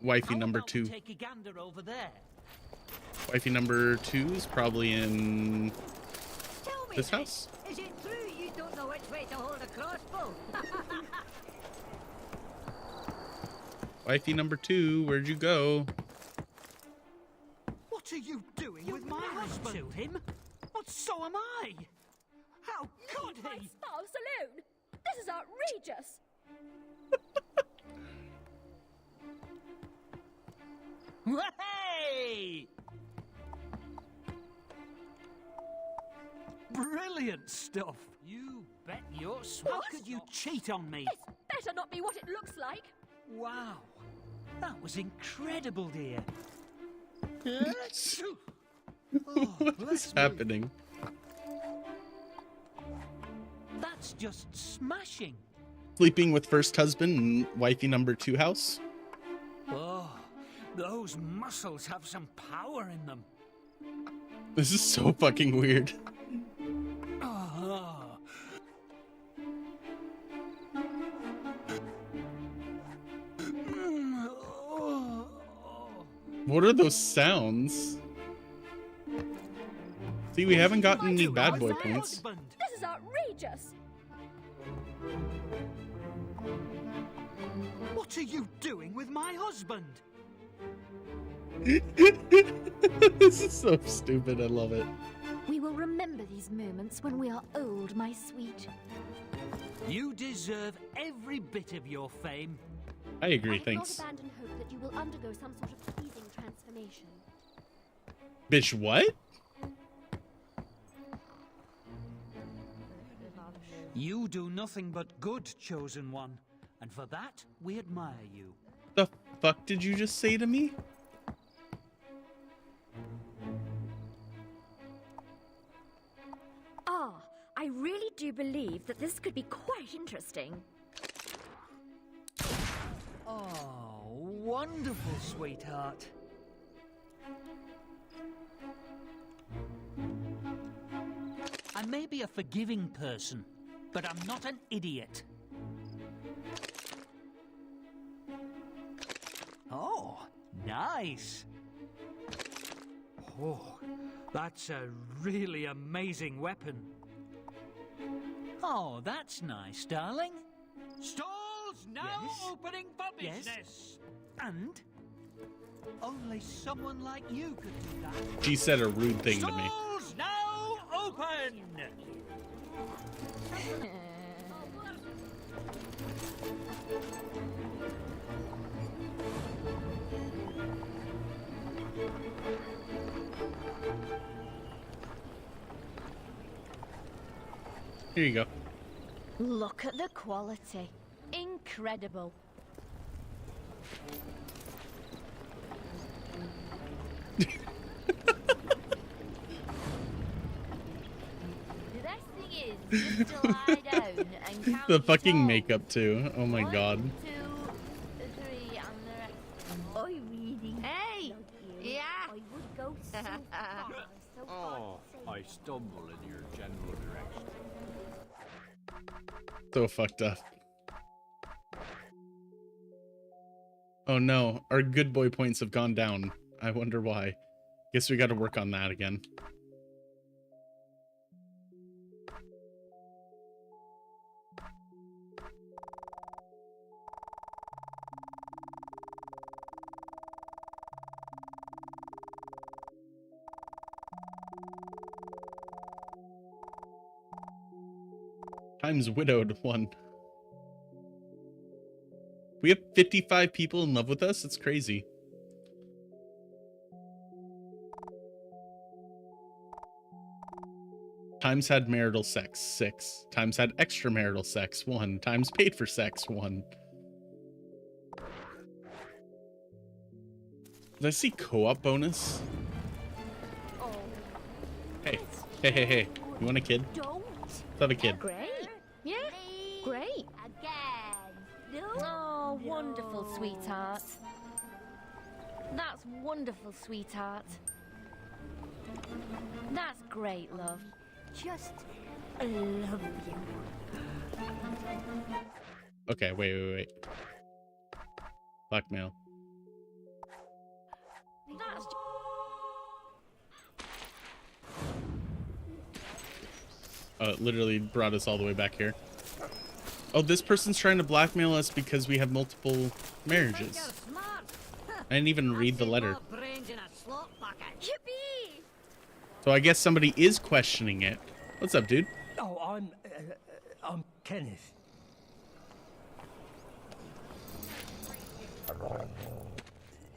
Speaker 1: wifey number 2.
Speaker 13: Take a gander over there.
Speaker 1: Wifey number 2 is probably in this house.
Speaker 7: Is it true you don't know which way to hold a crossbow?
Speaker 1: Wifey number 2, where'd you go?
Speaker 13: What are you doing with my husband? Shoot him? But so am I. How could
Speaker 5: My
Speaker 13: he?
Speaker 5: spouse alone. This is outrageous.
Speaker 13: Hey! Brilliant stuff. You bet your How could you cheat on me?
Speaker 5: This better not be what it looks like.
Speaker 13: Wow. That was incredible, dear.
Speaker 1: What is happening?
Speaker 13: That's just smashing.
Speaker 1: Sleeping with first husband and wifey number 2 house?
Speaker 13: Oh, those muscles have some power in them.
Speaker 1: This is so fucking weird.
Speaker 13: Oh.
Speaker 1: What are those sounds? See, we haven't gotten any bad boy points.
Speaker 5: This is outrageous.
Speaker 13: What are you doing with my husband?
Speaker 1: This is so stupid. I love it.
Speaker 11: We will remember these moments when we are old, my sweet.
Speaker 13: You deserve every bit of your fame.
Speaker 1: I agree,
Speaker 5: I have
Speaker 1: thanks.
Speaker 5: not abandoned hope that you will undergo some sort of pleasing transformation.
Speaker 1: Bitch, what?
Speaker 13: You do nothing but good, chosen one, and for that we admire you.
Speaker 1: The fuck did you just say to me?
Speaker 11: Ah, I really do believe that this could be quite interesting.
Speaker 13: Oh, wonderful, sweetheart. I may be a forgiving person, but I'm not an idiot. Oh, nice. Oh, that's a really amazing weapon. Oh, that's nice, darling.
Speaker 6: Stalls now
Speaker 13: Yes?
Speaker 6: opening for business.
Speaker 13: Yes. And only someone like you could do that.
Speaker 1: She said a rude thing to me.
Speaker 6: Stalls now open.
Speaker 1: Here you go.
Speaker 11: Look at the quality. Incredible.
Speaker 5: The best thing is just to lie down and count
Speaker 1: The
Speaker 5: to
Speaker 1: fucking
Speaker 5: 12.
Speaker 1: makeup too. Oh my
Speaker 5: 1,
Speaker 1: god.
Speaker 5: 2, 3, and the rest. Oi, reading.
Speaker 14: Hey! Yeah!
Speaker 5: I would go so far, so
Speaker 15: Oh,
Speaker 5: far.
Speaker 15: I stumble in your general direction.
Speaker 1: So fucked up. Oh no, our good boy points have gone down. I wonder why. Guess we gotta work on that again. Times widowed 1. We have 55 people in love with us? It's crazy. Times had marital sex 6. Times had extramarital sex 1. Times paid for sex 1. Did I see co-op bonus?
Speaker 5: Oh.
Speaker 1: Hey, hey, hey, hey. You want a kid?
Speaker 5: Don't.
Speaker 1: Let's have a kid.
Speaker 11: Great. Yeah, great.
Speaker 5: Again. No.
Speaker 11: Oh, wonderful, sweetheart. That's wonderful, sweetheart. That's great, love.
Speaker 5: Just love you.
Speaker 1: Okay, wait. Blackmail.
Speaker 11: That's
Speaker 1: Oh, it literally brought us all the way back here. Oh, this person's trying to blackmail us because we have multiple marriages. I didn't even read the letter.
Speaker 7: Yippee!
Speaker 1: So I guess somebody is questioning it. What's up, dude?
Speaker 14: Oh, I'm Kenneth.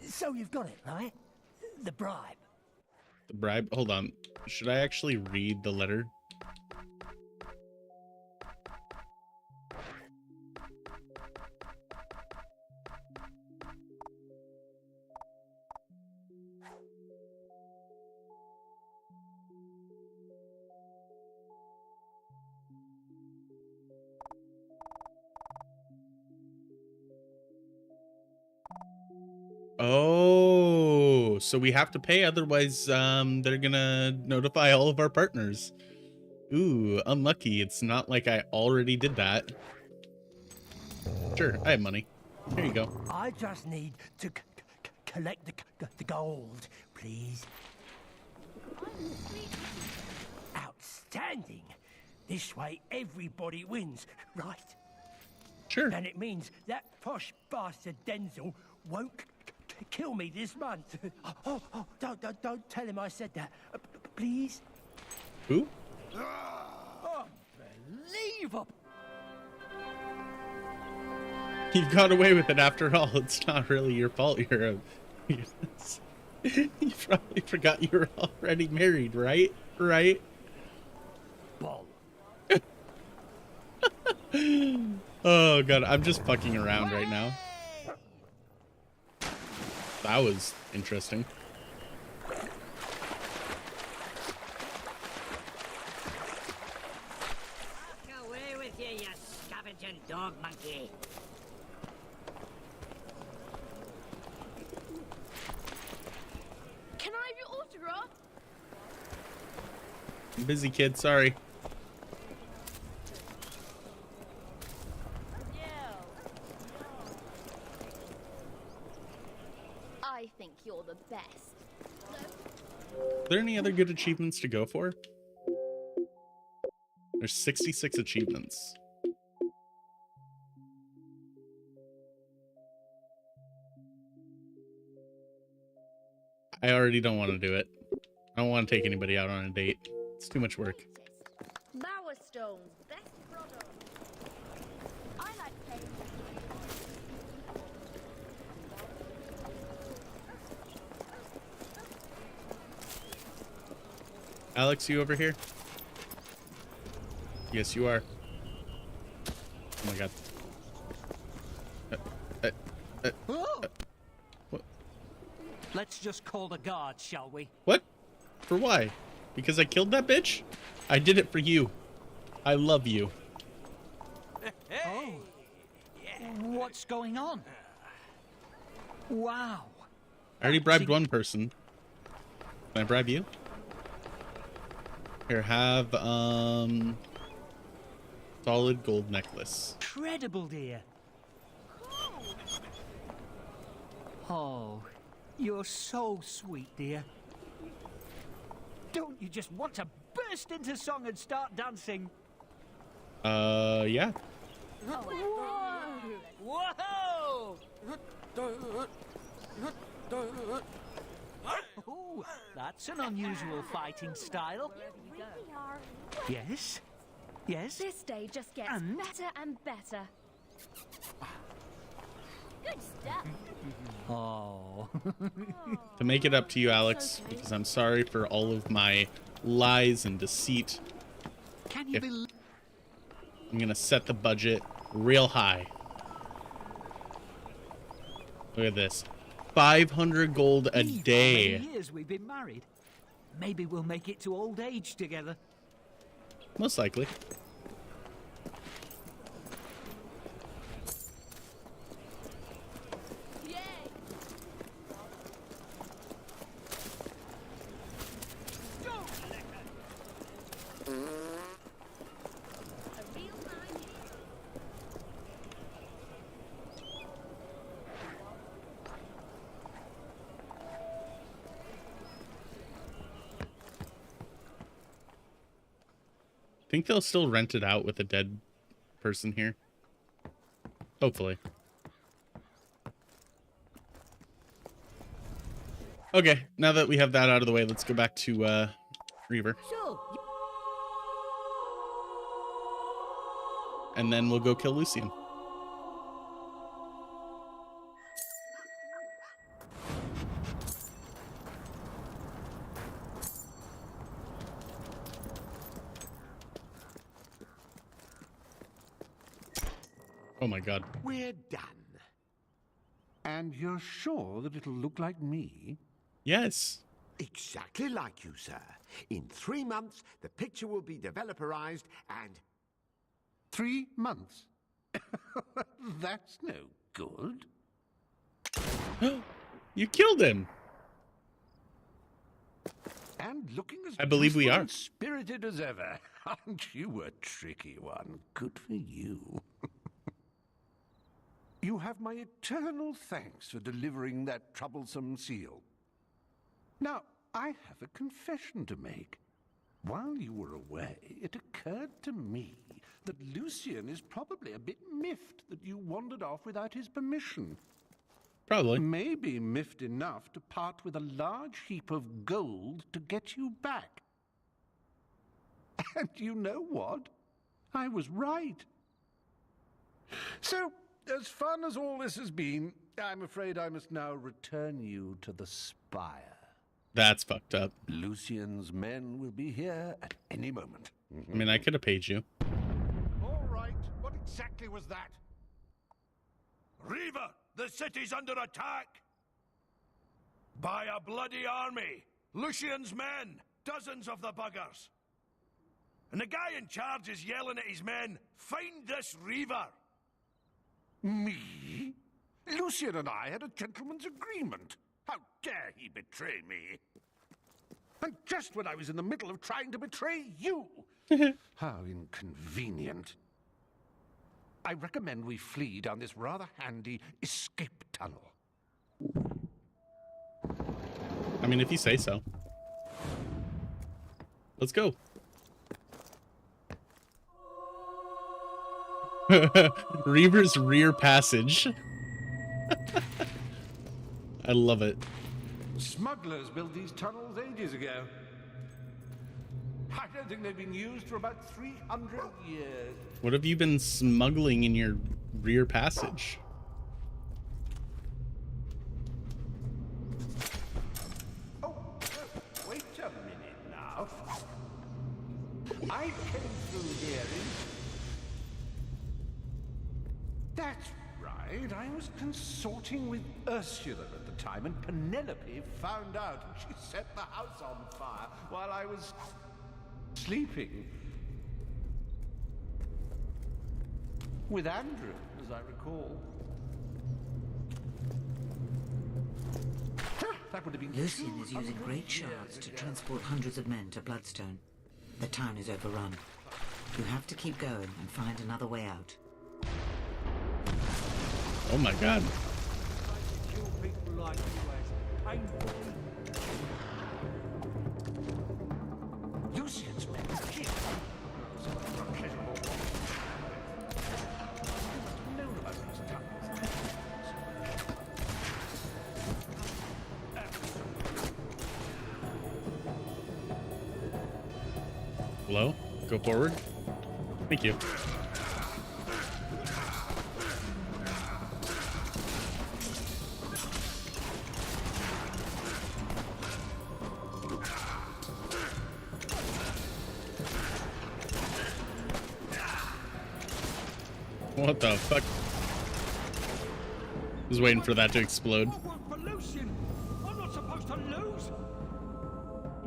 Speaker 14: So you've got it, right? The bribe.
Speaker 1: The bribe? Hold on. Should I actually read the letter? Oh, so we have to pay, otherwise they're gonna notify all of our partners. Ooh, unlucky. It's not like I already did that. Sure, I have money. Here you go.
Speaker 14: I just need to collect the gold, please. Outstanding. This way everybody wins, right?
Speaker 1: Sure.
Speaker 14: And it means that posh bastard Denzel won't kill me this month. Oh, don't tell him I said that. Please?
Speaker 1: Who?
Speaker 14: Unbelievable.
Speaker 1: You got away with it after all. It's not really your fault. You probably forgot you were already married, right? Right?
Speaker 14: Ball.
Speaker 1: Oh god, I'm just fucking around right now. That was interesting.
Speaker 7: Away with you, you scavenging dog monkey.
Speaker 11: Can I have your autograph?
Speaker 1: I'm busy, kid. Sorry.
Speaker 5: I think you're the best.
Speaker 1: Are there any other good achievements to go for? There's 66 achievements. I already don't want to do it. I don't want to take anybody out on a date. It's too much work.
Speaker 11: Bowerstone's best product. I like playing.
Speaker 1: Alex, you over here? Yes, you are. Oh my god. What?
Speaker 13: Let's just call the guards, shall we?
Speaker 1: What? For why? Because I killed that bitch? I did it for you. I love you.
Speaker 13: Oh. What's going on? Wow.
Speaker 1: I already bribed one person. Can I bribe you? Here, have, solid gold necklace.
Speaker 13: Incredible, dear. Oh, you're so sweet, dear. Don't you just want to burst into song and start dancing?
Speaker 1: Yeah.
Speaker 13: Whoa! Oh, that's an unusual fighting style. Yes? Yes?
Speaker 5: This day just gets better and better. Good stuff.
Speaker 13: Oh.
Speaker 1: To make it up to you, Alex, because I'm sorry for all of my lies and deceit.
Speaker 13: Can you believe?
Speaker 1: I'm gonna set the budget real high. Look at this. 500 gold a day.
Speaker 13: How many years we've been married? Maybe we'll make it to old age together.
Speaker 1: Most likely. think they'll still rent it out with a dead person here. Hopefully. Okay, now that we have that out of the way, let's go back to Reaver. And then we'll go kill Lucian. Oh my god.
Speaker 9: We're done. And you're sure that it'll look like me?
Speaker 1: Yes.
Speaker 16: Exactly like you, sir. In 3 months, the picture will be developerized and...
Speaker 9: 3 months? That's no good.
Speaker 1: You killed him.
Speaker 9: And looking as
Speaker 1: I believe we are.
Speaker 9: Spirited as ever. Aren't you a tricky one? Good for you. You have my eternal thanks for delivering that troublesome seal. Now, I have a confession to make. While you were away, it occurred to me that Lucian is probably a bit miffed that you wandered off without his permission.
Speaker 1: Probably.
Speaker 9: Maybe miffed enough to part with a large heap of gold to get you back. And you know what? I was right. So, as fun as all this has been, I'm afraid I must now return you to the spire.
Speaker 1: That's fucked up.
Speaker 9: Lucian's men will be here at any moment.
Speaker 1: I mean, I could have paid you.
Speaker 17: All right, what exactly was that? Reaver, the city's under attack! By a bloody army! Lucian's men! Dozens of the buggers! And the guy in charge is yelling at his men, "Find this Reaver!"
Speaker 9: Me? Lucian and I had a gentleman's agreement. How dare he betray me? And just when I was in the middle of trying to betray you! How inconvenient. I recommend we flee down this rather handy escape tunnel.
Speaker 1: I mean, if you say so. Let's go. Reaver's rear passage. I love it.
Speaker 9: Smugglers built these tunnels ages ago. I don't think they've been used for about 300 years.
Speaker 1: What have you been smuggling in your rear passage?
Speaker 9: Oh, wait a minute now. I came through here in... That's right, I was consorting with Ursula at the time, and Penelope found out, and she set the house on fire while I was sleeping. With Andrew, as I recall. That would have been...
Speaker 4: Lucian is using great shards to transport hundreds of men to Bloodstone. The town is overrun. You have to keep going and find another way out.
Speaker 1: Oh my god.
Speaker 9: Lucian's men killed.
Speaker 1: Hello? Go forward. Thank you. What the fuck? I was waiting for that to explode.
Speaker 2: For Lucian, I'm not supposed to lose.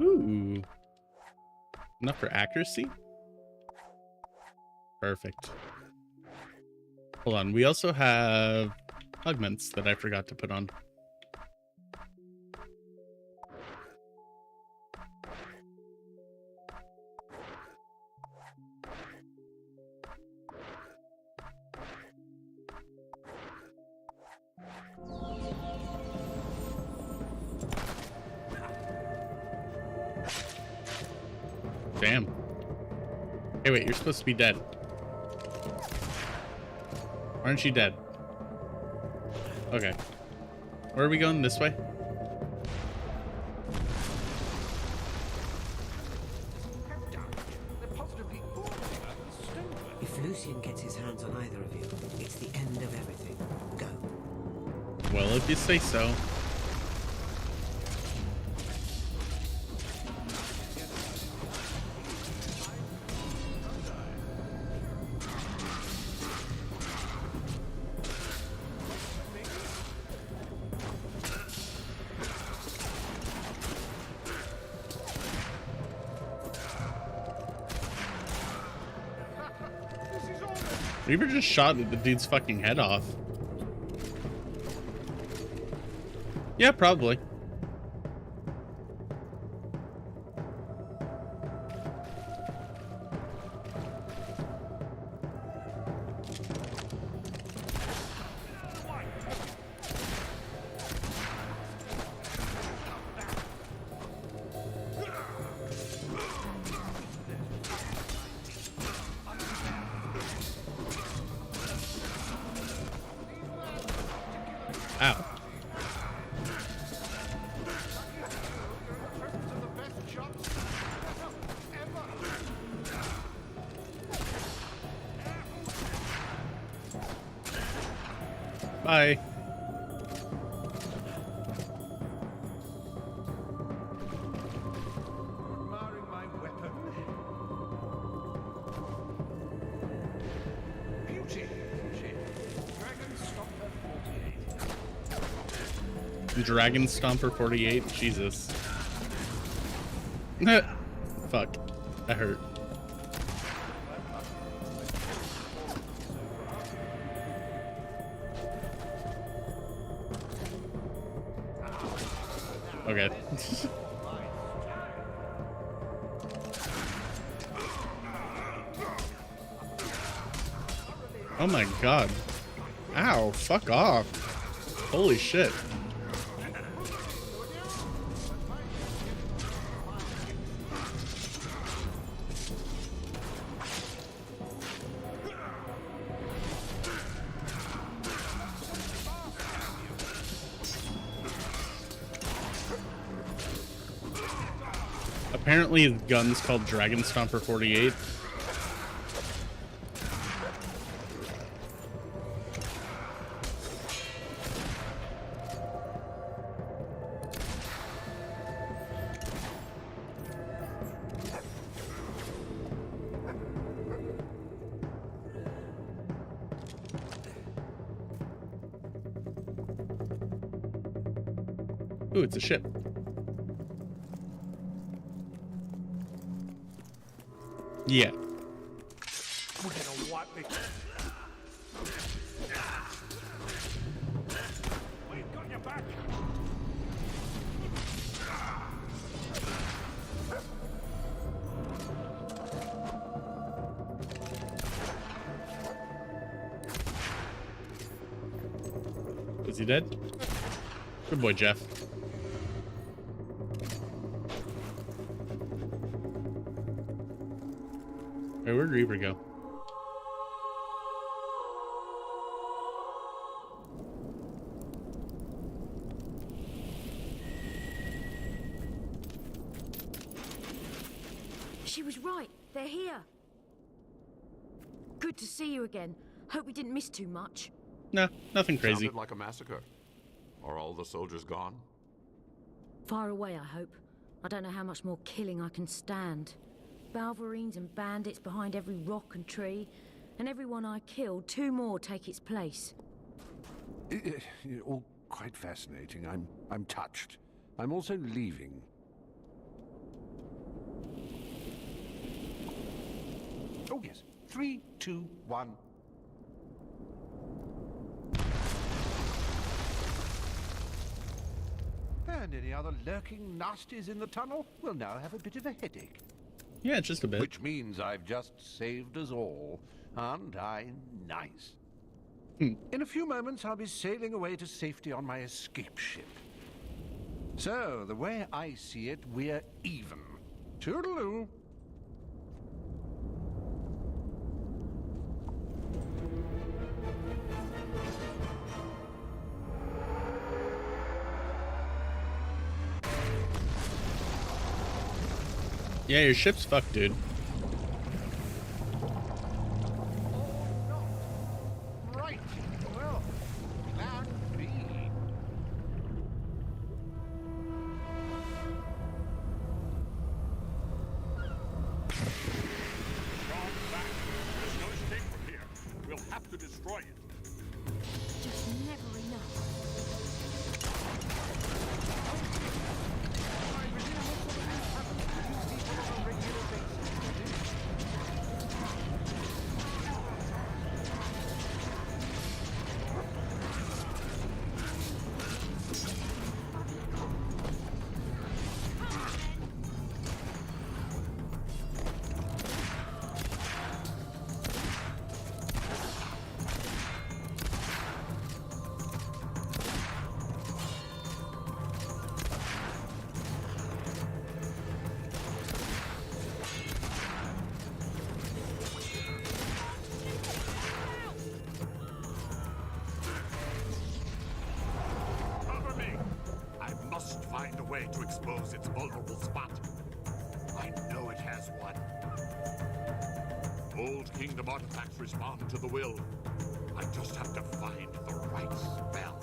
Speaker 1: Ooh. Enough for accuracy? Perfect. Hold on. We also have augments that I forgot to put on. Damn. Hey, wait, you're supposed to be dead. Aren't you dead? Okay. Where are we going? This way?
Speaker 4: If Lucian gets his hands on either of you, it's the end of everything. Go.
Speaker 1: Well, if you say so. Reaper just shot the dude's fucking head off. Yeah, probably. Ow. Bye.
Speaker 9: Admiring my weapon. Beauty. Dragon Stomper 48.
Speaker 1: Dragon Stomper 48? Jesus. Fuck. That hurt. Okay. Oh my god. Ow, fuck off. Holy shit. Apparently his gun's called Dragon Stomper 48. Ooh, it's a ship. Yeah.
Speaker 9: We're gonna wipe me. We've got your back.
Speaker 1: Is he dead? Good boy, Jeff. Hey, where'd Reaper go?
Speaker 11: She was right. They're here. Good to see you again. Hope we didn't miss too much.
Speaker 1: No, nothing crazy.
Speaker 18: Sounded like a massacre. Are all the soldiers gone?
Speaker 11: Far away, I hope. I don't know how much more killing I can stand. Balverines and bandits behind every rock and tree, and everyone I killed, 2 more take its place.
Speaker 9: All quite fascinating. I'm touched. I'm also leaving. Oh yes. 3, 2, 1. And any other lurking nasties in the tunnel will now have a bit of a headache.
Speaker 1: Yeah, just a bit.
Speaker 9: Which means I've just saved us all. Aren't I nice? In a few moments, I'll be sailing away to safety on my escape ship. So, the way I see it, we're even. Toodaloo.
Speaker 1: Yeah, your ship's fucked, dude.
Speaker 9: Right. Well, plan B.
Speaker 18: There's no escape from here. We'll have to destroy it.
Speaker 11: Just never enough.
Speaker 18: Cover me! I must find a way to expose its vulnerable spot. I know it has one. Old Kingdom artifacts respond to the will. I just have to find the right spell.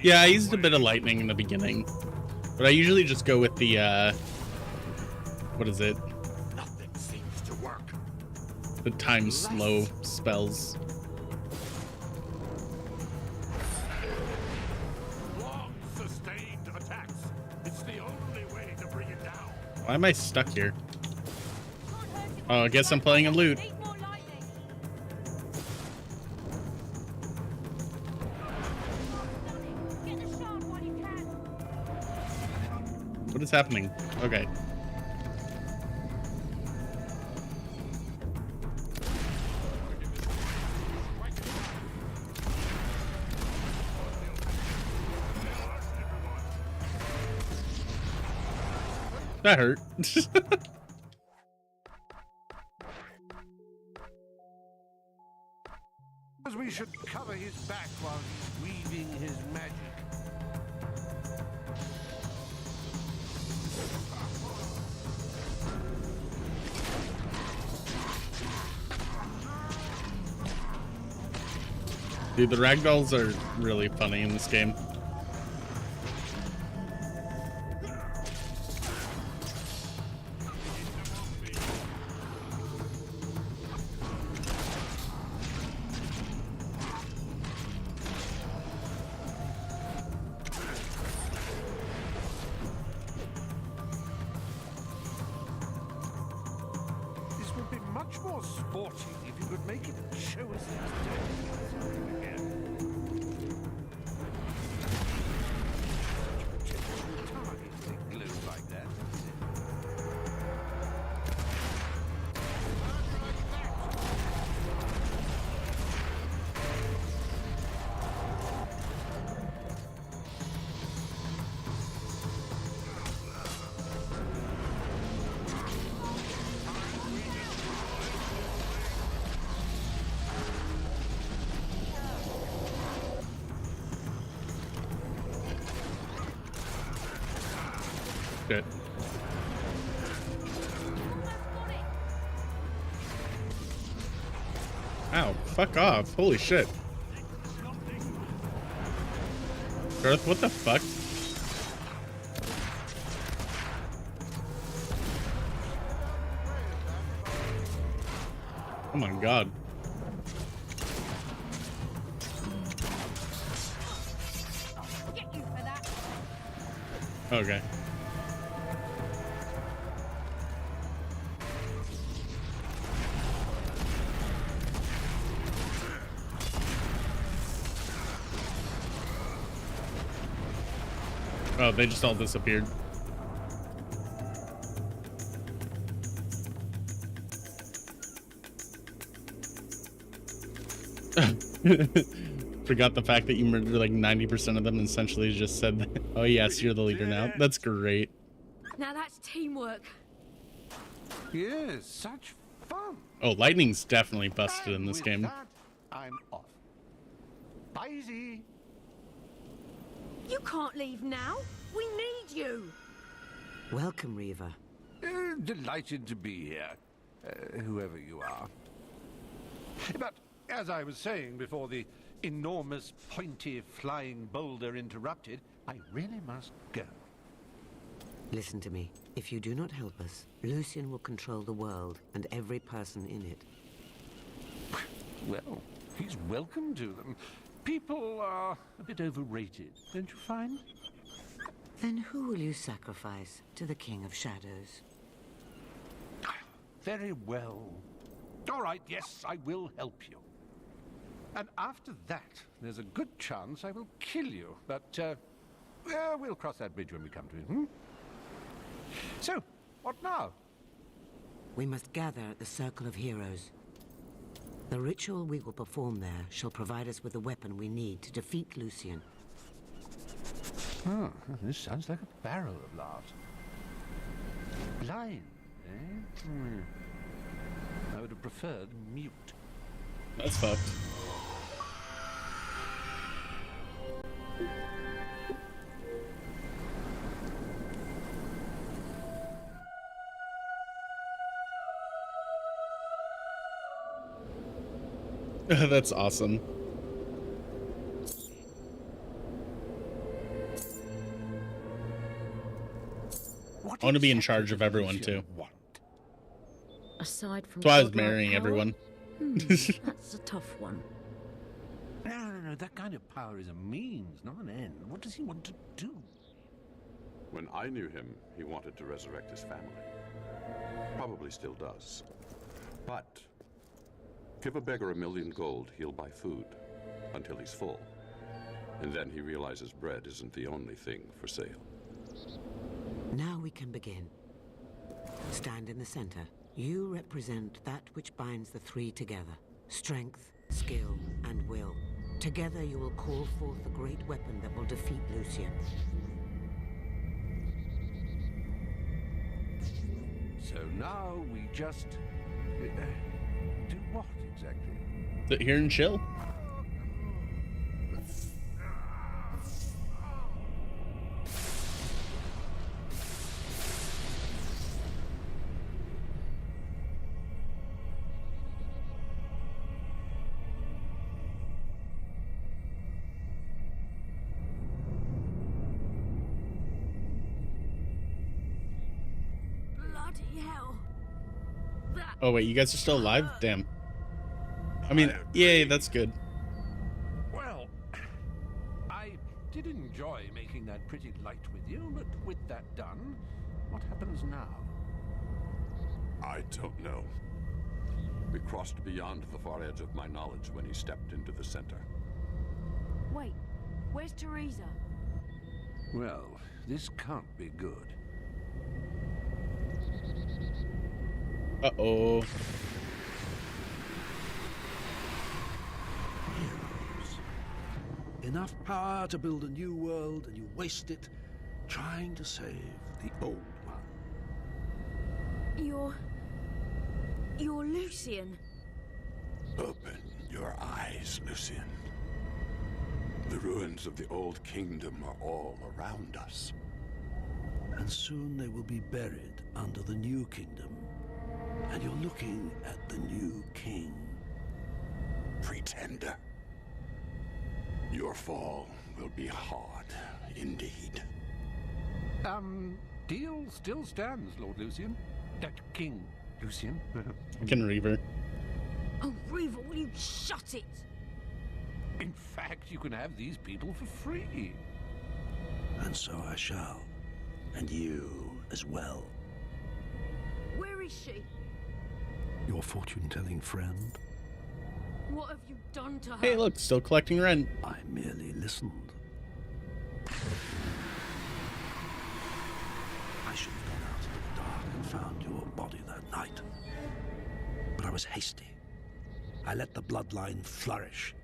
Speaker 1: Yeah, I used a bit of lightning in the beginning, but I usually just go with the, what is it?
Speaker 18: Nothing seems to work.
Speaker 1: The time slow spells.
Speaker 18: Long sustained attacks. It's the only way to bring it down.
Speaker 1: Why am I stuck here? Oh, I guess I'm playing a lute. What is happening? Okay. That hurt.
Speaker 9: As we should cover his back while he's weaving his magic.
Speaker 1: Dude, the ragdolls are really funny in this game.
Speaker 9: This would be much more sporting if you could make it show us his again. Target that glows like that.
Speaker 1: Good. Ow, fuck off. Holy shit. Garth, what the fuck? Oh my god. Okay. Oh, they just all disappeared. Forgot the fact that you murdered like 90% of them and essentially just said that, oh yes, you're the leader now. That's great.
Speaker 11: Now that's teamwork.
Speaker 9: Yes, such fun.
Speaker 1: Oh, lightning's definitely busted in this game.
Speaker 9: I'm off. Bye-y.
Speaker 11: You can't leave now. We need you.
Speaker 4: Welcome, Reva.
Speaker 9: Delighted to be here, whoever you are. But, as I was saying before the enormous, pointy, flying boulder interrupted, I really must go.
Speaker 4: Listen to me. If you do not help us, Lucian will control the world and every person in it.
Speaker 9: Well, he's welcome to them. People are a bit overrated, don't you find?
Speaker 4: Then who will you sacrifice to the King of Shadows?
Speaker 9: Very well. All right, yes, I will help you. And after that, there's a good chance I will kill you. But, we'll cross that bridge when we come to it, hmm? So, what now?
Speaker 4: We must gather at the Circle of Heroes. The ritual we will perform there shall provide us with the weapon we need to defeat Lucian.
Speaker 9: Oh, this sounds like a barrel of laughs. Blind, eh? I would have preferred mute.
Speaker 1: That's fucked. That's awesome. I want to be in charge of everyone too.
Speaker 11: Aside from
Speaker 1: That's why I was
Speaker 11: godlike
Speaker 1: marrying
Speaker 11: power?
Speaker 1: everyone.
Speaker 11: That's a tough one.
Speaker 9: No, that kind of power is a means, not an end. What does he want to do?
Speaker 19: When I knew him, he wanted to resurrect his family. Probably still does. But give a beggar 1,000,000 gold, he'll buy food until he's full. And then he realizes bread isn't the only thing for sale.
Speaker 4: Now we can begin. Stand in the center. You represent that which binds the three together. Strength, skill, and will. Together you will call forth the great weapon that will defeat Lucian.
Speaker 9: So now we just... do what exactly?
Speaker 1: Sit here and chill.
Speaker 11: Bloody hell. That
Speaker 1: Oh wait, you guys are still alive? Damn. I mean, yay, that's good.
Speaker 9: Well, I did enjoy making that pretty light with you, but with that done, what happens now?
Speaker 19: I don't know. We crossed beyond the far edge of my knowledge when he stepped into the center.
Speaker 11: Wait, where's Teresa?
Speaker 9: Well, this can't be good.
Speaker 1: Uh-oh.
Speaker 20: Enough power to build a new world, and you waste it trying to save the old one.
Speaker 11: You're Lucian.
Speaker 19: Open your eyes, Lucian. The ruins of the old kingdom are all around us.
Speaker 20: And soon they will be buried under the new kingdom. And you're looking at the new king.
Speaker 19: Pretender. Your fall will be hard indeed.
Speaker 9: Deal still stands, Lord Lucian. King Lucian.
Speaker 1: Can Reaver.
Speaker 11: Oh, Reva, will you shut it?
Speaker 9: In fact, you can have these people for free.
Speaker 20: And so I shall. And you as well.
Speaker 11: Where is she?
Speaker 20: Your fortune-telling friend?
Speaker 11: What have you done to her?
Speaker 1: Hey, look, still collecting rent.
Speaker 20: I merely listened. I should have gone out into the dark and found your body that night. But I was hasty. I let the bloodline flourish.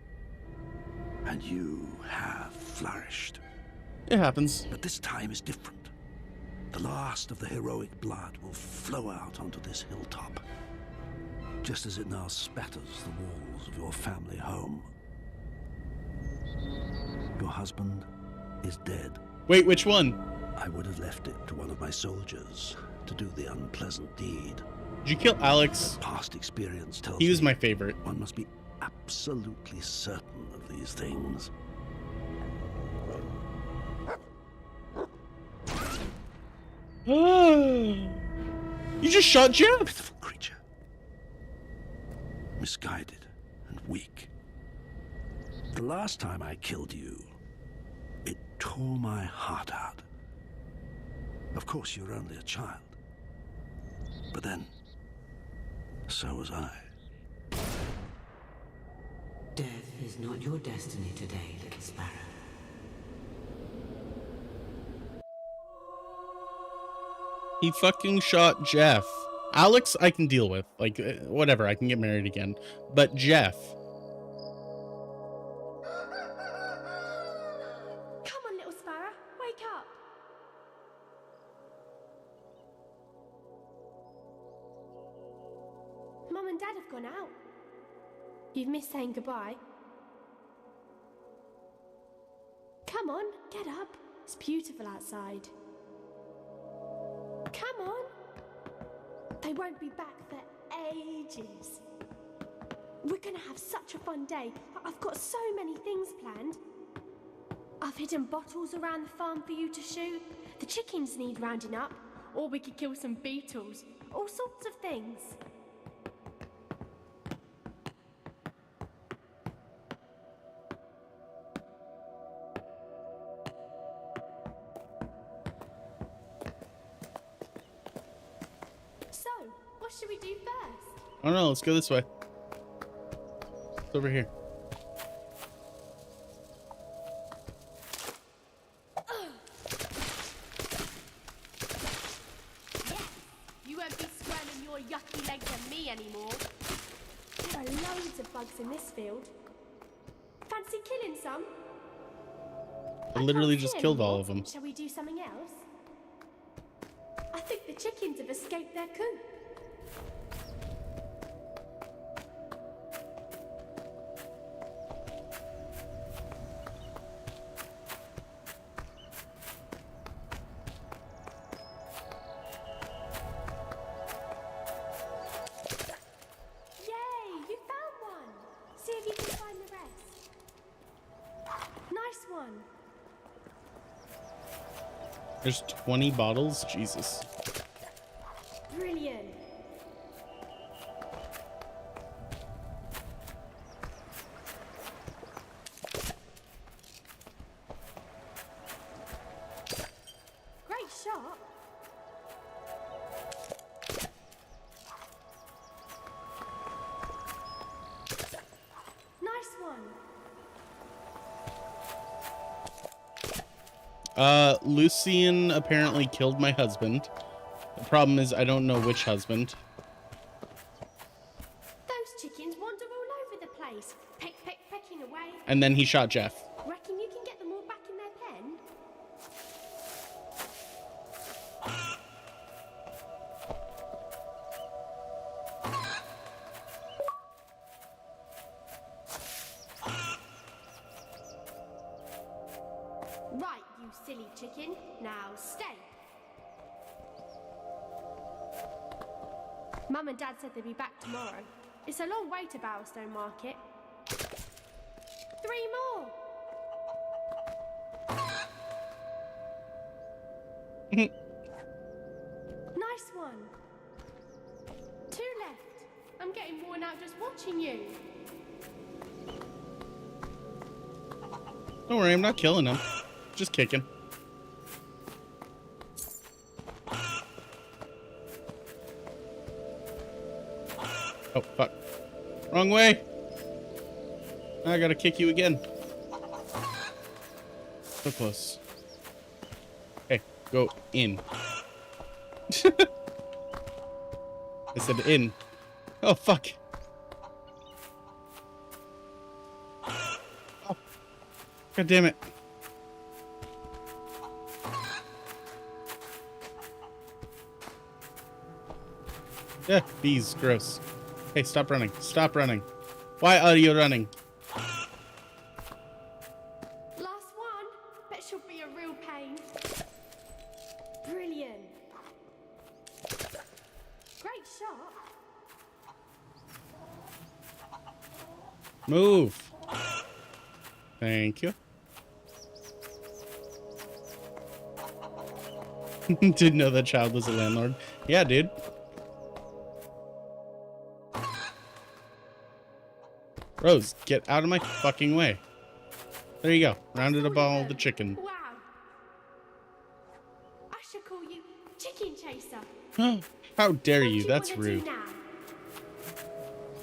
Speaker 20: And you have flourished.
Speaker 1: It happens.
Speaker 20: But this time is different. The last of the heroic blood will flow out onto this hilltop, just as it now spatters the walls of your family home. Your husband is dead.
Speaker 1: Wait, which one?
Speaker 20: I would have left it to one of my soldiers to do the unpleasant deed.
Speaker 1: Did you kill Alex?
Speaker 20: Past experience tells
Speaker 1: He was
Speaker 20: me
Speaker 1: my favorite.
Speaker 20: one must be absolutely certain of these things.
Speaker 1: You just shot Jeff.
Speaker 20: Pitiful creature. Misguided and weak. The last time I killed you, it tore my heart out. Of course, you were only a child. But then, so was I.
Speaker 4: Death is not your destiny today, little sparrow.
Speaker 1: He fucking shot Jeff. Alex, I can deal with. Like, whatever, I can get married again. But Jeff.
Speaker 3: Come on, little sparrow, wake up. Mum and Dad have gone out. You've missed saying goodbye. Come on, get up. It's beautiful outside. Come on. They won't be back for ages. We're gonna have such a fun day. I've got so many things planned. I've hidden bottles around the farm for you to shoot. The chickens need rounding up. Or we could kill some beetles. All sorts of things. So, what should we do first?
Speaker 1: I don't know, let's go this way. It's over here.
Speaker 3: You won't be squirming your yucky legs at me anymore. There are loads of bugs in this field. Fancy killing some?
Speaker 1: I literally
Speaker 3: can't
Speaker 1: just
Speaker 3: see
Speaker 1: killed
Speaker 3: anymore.
Speaker 1: all of them.
Speaker 3: Shall we do something else? I think the chickens have escaped their coop. Yay! You found one! See if you can find the rest. Nice one.
Speaker 1: There's 20 bottles? Jesus.
Speaker 3: Brilliant. Great shot. Nice one.
Speaker 1: Lucian apparently killed my husband. The problem is I don't know which husband.
Speaker 3: Those chickens wander all over the place, pecking away.
Speaker 1: And then he shot Jeff.
Speaker 3: Reckon you can get them all back in their pen? Right, you silly chicken. Now stay. Mum and Dad said they'd be back tomorrow. It's a long way to Bowerstone Market. 3 more! Nice one. 2 left. I'm getting worn out just watching you.
Speaker 1: Don't worry, I'm not killing him. Just kicking. Oh, fuck. Wrong way. I gotta kick you again. So close. Hey, go in. I said in. Oh, fuck. Oh. God damn it. Yeah, bees, gross. Hey, stop running. Stop running. Why are you running?
Speaker 3: Last
Speaker 21: real pain. Brilliant. Great shot.
Speaker 1: Move. Thank you. Didn't know that child was a landlord. Yeah, dude. Rose, get out of my fucking way. There you go. Rounded up all the chicken.
Speaker 21: Wow. I should call you Chicken Chaser.
Speaker 1: How dare you?
Speaker 21: What
Speaker 1: That's
Speaker 21: do you wanna
Speaker 1: rude.
Speaker 21: do now?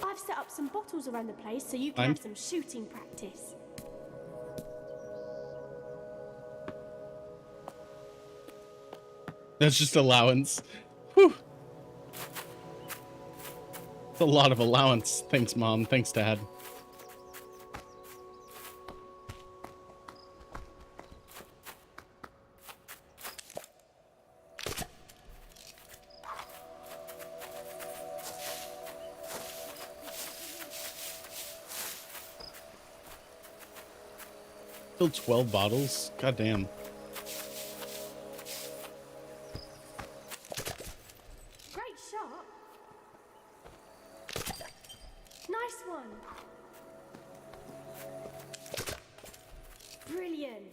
Speaker 21: I've set up some bottles around the place so you can have some shooting practice.
Speaker 1: That's just allowance. Whew. It's a lot of allowance. Thanks, Mom. Thanks, Dad. Still 12 bottles? God damn.
Speaker 21: Great shot. Nice one. Brilliant.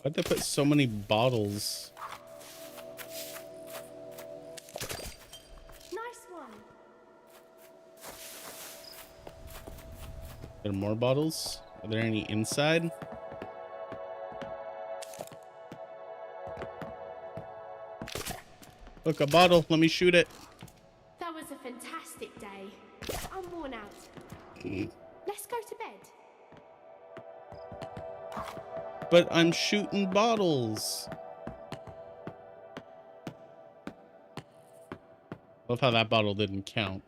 Speaker 1: Why'd they put so many bottles?
Speaker 21: Nice one.
Speaker 1: Are there more bottles? Are there any inside? Look, a bottle. Let me shoot it.
Speaker 21: That was a fantastic day. I'm worn out. Let's go to bed.
Speaker 1: But I'm shooting bottles. Love how that bottle didn't count.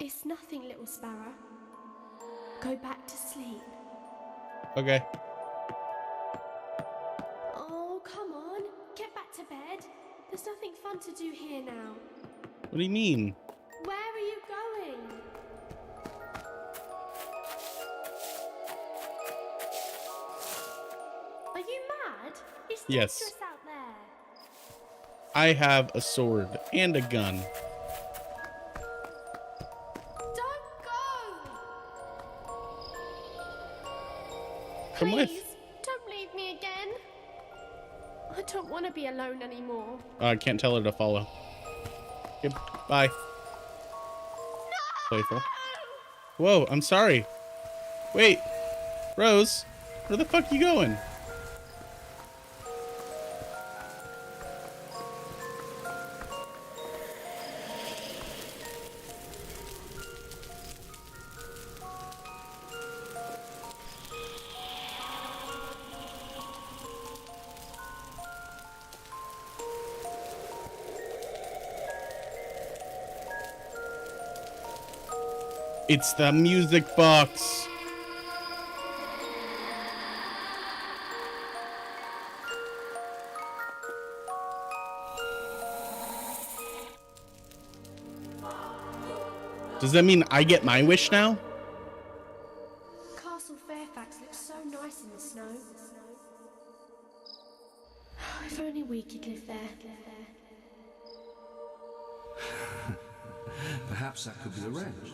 Speaker 21: It's nothing, little sparrow. Go back to sleep.
Speaker 1: Okay.
Speaker 21: Oh, come on. Get back to bed. There's nothing fun to do here now.
Speaker 1: What do you mean?
Speaker 21: Where are you going? Are you mad? It's
Speaker 1: Yes.
Speaker 21: dangerous out there.
Speaker 1: I have a sword and a gun.
Speaker 21: Don't go!
Speaker 1: Come with.
Speaker 21: Please, don't leave me again. I don't want to be alone anymore.
Speaker 1: I can't tell her to follow. Goodbye. Playful. Whoa, I'm sorry. Wait. Rose, where the fuck you going? It's the music box. Does that mean I get my wish now?
Speaker 21: Castle Fairfax looks so nice in the snow. If only we could live there.
Speaker 20: Perhaps that could be arranged.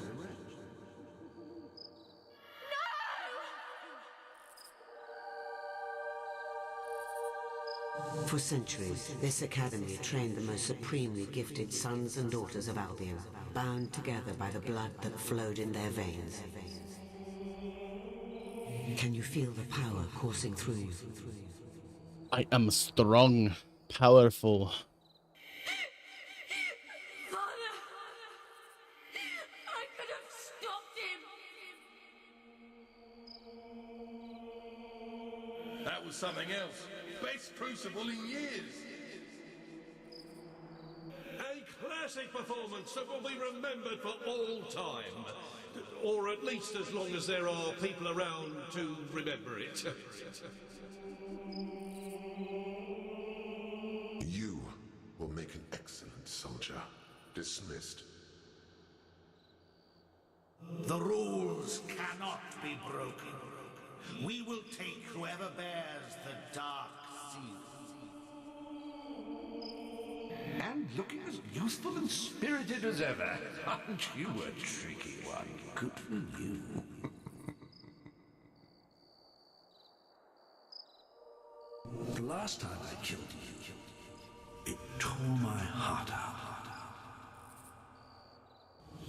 Speaker 4: For centuries, this academy trained the most supremely gifted sons and daughters of Albion, bound together by the blood that flowed in their veins. Can you feel the power coursing through you?
Speaker 1: I am strong, powerful.
Speaker 7: Father! I could have stopped him!
Speaker 17: That was something else. Best crucible in years.
Speaker 22: A classic performance that will be remembered for all time. Or at least as long as there are people around to remember it.
Speaker 18: make an excellent soldier. Dismissed.
Speaker 6: The rules cannot be broken. We will take whoever bears the dark seal.
Speaker 9: And looking as youthful and spirited as ever. Aren't you a tricky one? Good for you.
Speaker 20: The last time I killed you, it tore my heart out.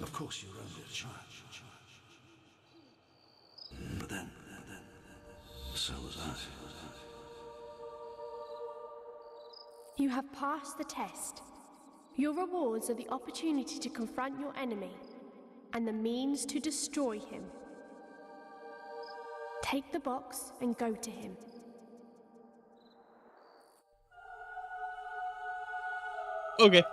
Speaker 20: Of course, you're only a child. But then, so was I.
Speaker 21: You have passed the test. Your rewards are the opportunity to confront your enemy and the means to destroy him. Take the box and go to him.
Speaker 1: Okay.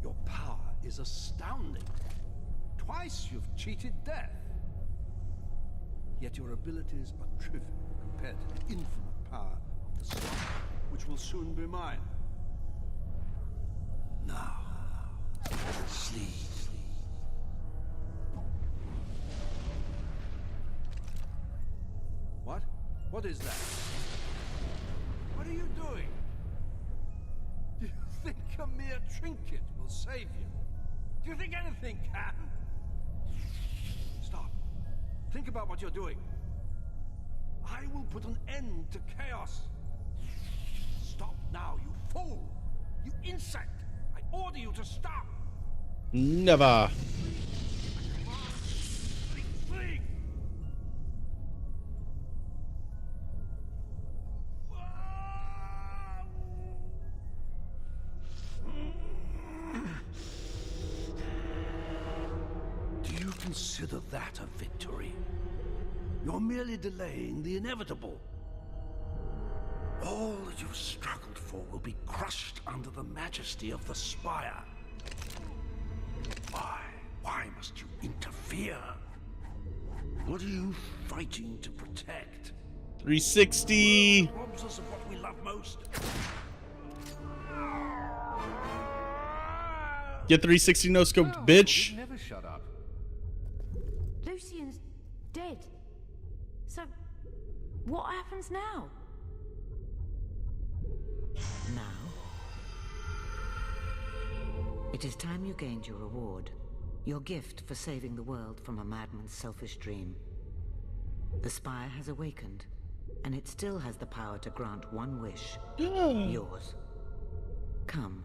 Speaker 20: Your power is astounding. Twice you've cheated death. Yet your abilities are trivial compared to the infinite power of the sun, which will soon be mine. Now, sleep. What? What is that? What are you doing? Do you think a mere trinket will save you? Do you think anything can? Stop. Think about what you're doing. I will put an end to chaos. Stop now, you fool! You insect! I order you to stop!
Speaker 1: Never.
Speaker 20: Flee! Do you consider that a victory? You're merely delaying the inevitable. All that you've struggled for will be crushed under the majesty of the Spire. Why? Why must you interfere? What are you fighting to protect?
Speaker 1: 360.
Speaker 20: Robs us of what we love most.
Speaker 1: Get 360 no scoped, bitch.
Speaker 9: Never shut up.
Speaker 11: Lucian's dead. So, what happens now?
Speaker 4: Now, it is time you gained your reward, your gift for saving the world from a madman's selfish dream. The Spire has awakened, and it still has the power to grant one wish. Yours. Come,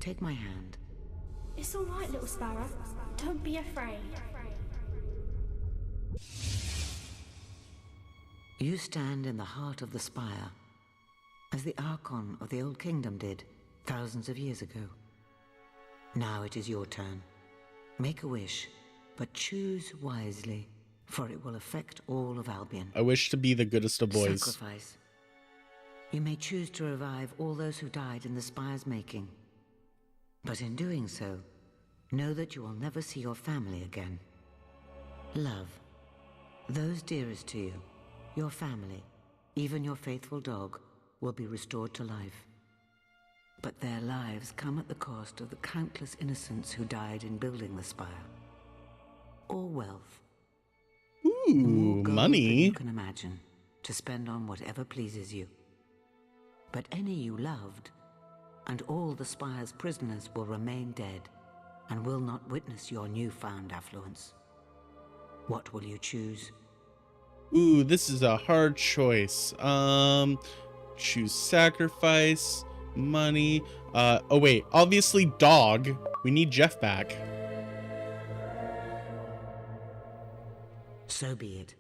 Speaker 4: take my hand.
Speaker 21: It's all right, little sparrow. Don't be afraid.
Speaker 4: You stand in the heart of the Spire, as the Archon of the Old Kingdom did thousands of years ago. Now it is your turn. Make a wish, but choose wisely, for it will affect all of Albion.
Speaker 1: I wish to be the goodest of boys.
Speaker 4: Sacrifice. You may choose to revive all those who died in the Spire's making. But in doing so, know that you will never see your family again. Love. Those dearest to you, your family, even your faithful dog, will be restored to life. But their lives come at the cost of the countless innocents who died in building the Spire. Or wealth.
Speaker 1: Ooh, money.
Speaker 4: You can imagine, to spend on whatever pleases you. But any you loved, and all the Spire's prisoners will remain dead, and will not witness your newfound affluence. What will you choose?
Speaker 1: Ooh, this is a hard choice. Choose sacrifice, money. Oh wait, obviously dog. We need Jeff back.
Speaker 4: So be it.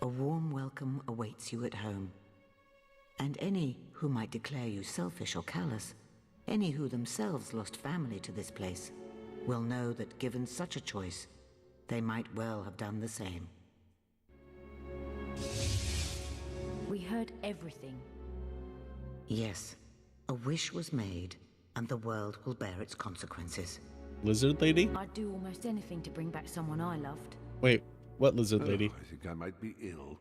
Speaker 4: A warm welcome awaits you at home. And any who might declare you selfish or callous, any who themselves lost family to this place, will know that given such a choice, they might well have done the same.
Speaker 11: We heard everything.
Speaker 4: Yes, a wish was made, and the world will bear its consequences.
Speaker 1: Lizard lady?
Speaker 11: I'd do almost anything to bring back someone I loved.
Speaker 1: Wait, what lizard lady?
Speaker 20: I think I might be ill.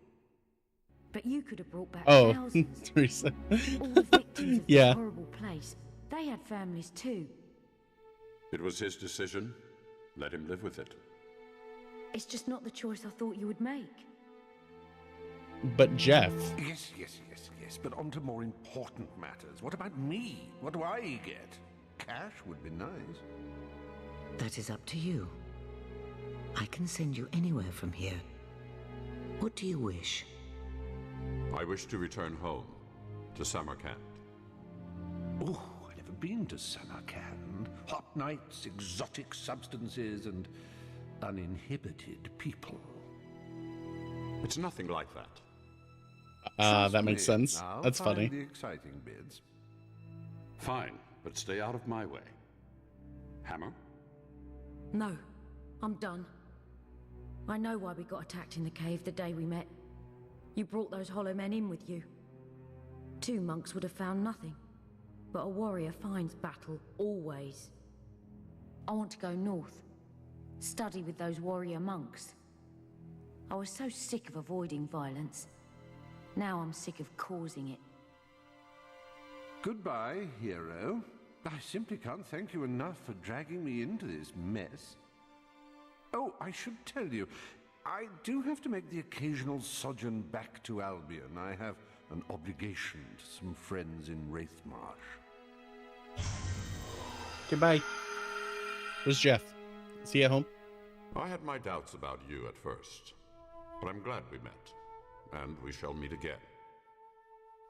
Speaker 11: But you could have brought back
Speaker 1: Oh,
Speaker 11: thousands.
Speaker 1: Teresa.
Speaker 11: All the victims of
Speaker 1: Yeah.
Speaker 11: this horrible place. They had families too.
Speaker 19: It was his decision. Let him live with it.
Speaker 11: It's just not the choice I thought you would make.
Speaker 1: But Jeff.
Speaker 20: Yes. But on to more important matters. What about me? What do I get? Cash would be nice.
Speaker 4: That is up to you. I can send you anywhere from here. What do you wish?
Speaker 19: I wish to return home, to Samarkand.
Speaker 20: Oh, I've never been to Samarkand. Hot nights, exotic substances, and uninhibited people.
Speaker 19: It's nothing like that.
Speaker 1: That makes sense.
Speaker 20: I'll
Speaker 1: That's
Speaker 20: find
Speaker 1: funny.
Speaker 20: the exciting bits.
Speaker 19: Fine, but stay out of my way. Hammer?
Speaker 11: No, I'm done. I know why we got attacked in the cave the day we met. You brought those hollow men in with you. 2 monks would have found nothing. But a warrior finds battle, always. I want to go north. Study with those warrior monks. I was so sick of avoiding violence. Now I'm sick of causing it.
Speaker 20: Goodbye, hero. I simply can't thank you enough for dragging me into this mess. Oh, I should tell you, I do have to make the occasional sojourn back to Albion. I have an obligation to some friends in Wraithmarsh.
Speaker 1: Goodbye. Where's Jeff? Is he at home?
Speaker 19: I had my doubts about you at first, but I'm glad we met, and we shall meet again.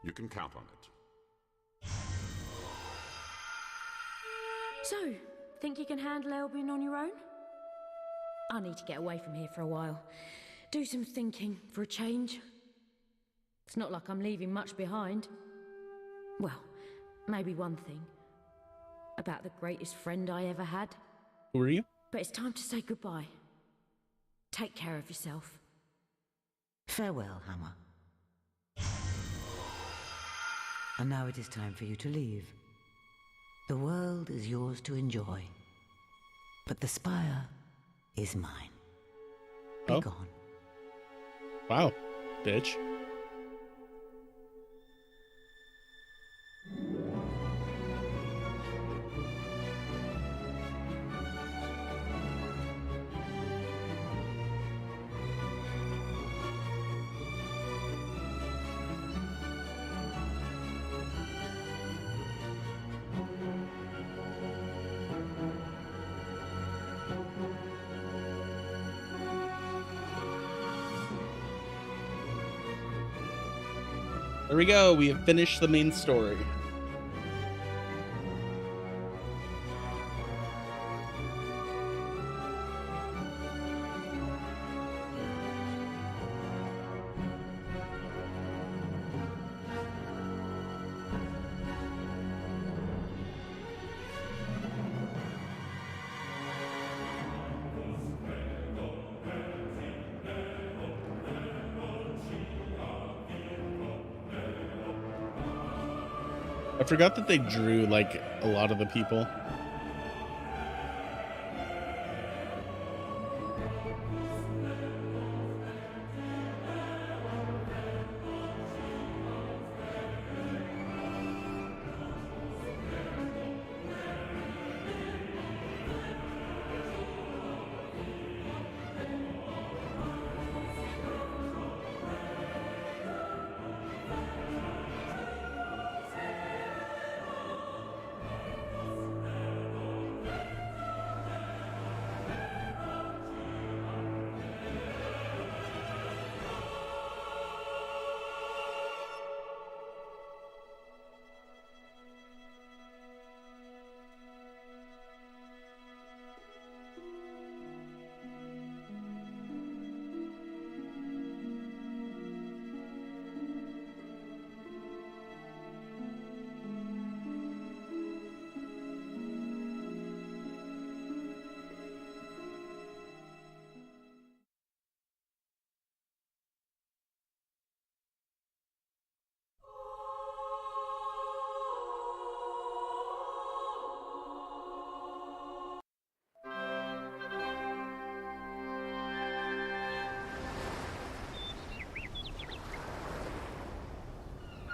Speaker 19: You can count on it.
Speaker 11: So, think you can handle Albion on your own? I need to get away from here for a while. Do some thinking for a change. It's not like I'm leaving much behind. Well, maybe one thing. About the greatest friend I ever had.
Speaker 1: Who are you?
Speaker 11: But it's time to say goodbye. Take care of yourself.
Speaker 4: Farewell, Hammer. And now it is time for you to leave. The world is yours to enjoy. But the spire is mine. Be gone.
Speaker 1: Wow, bitch. There we go. We have finished the main story. I forgot that they drew, like, a lot of the people.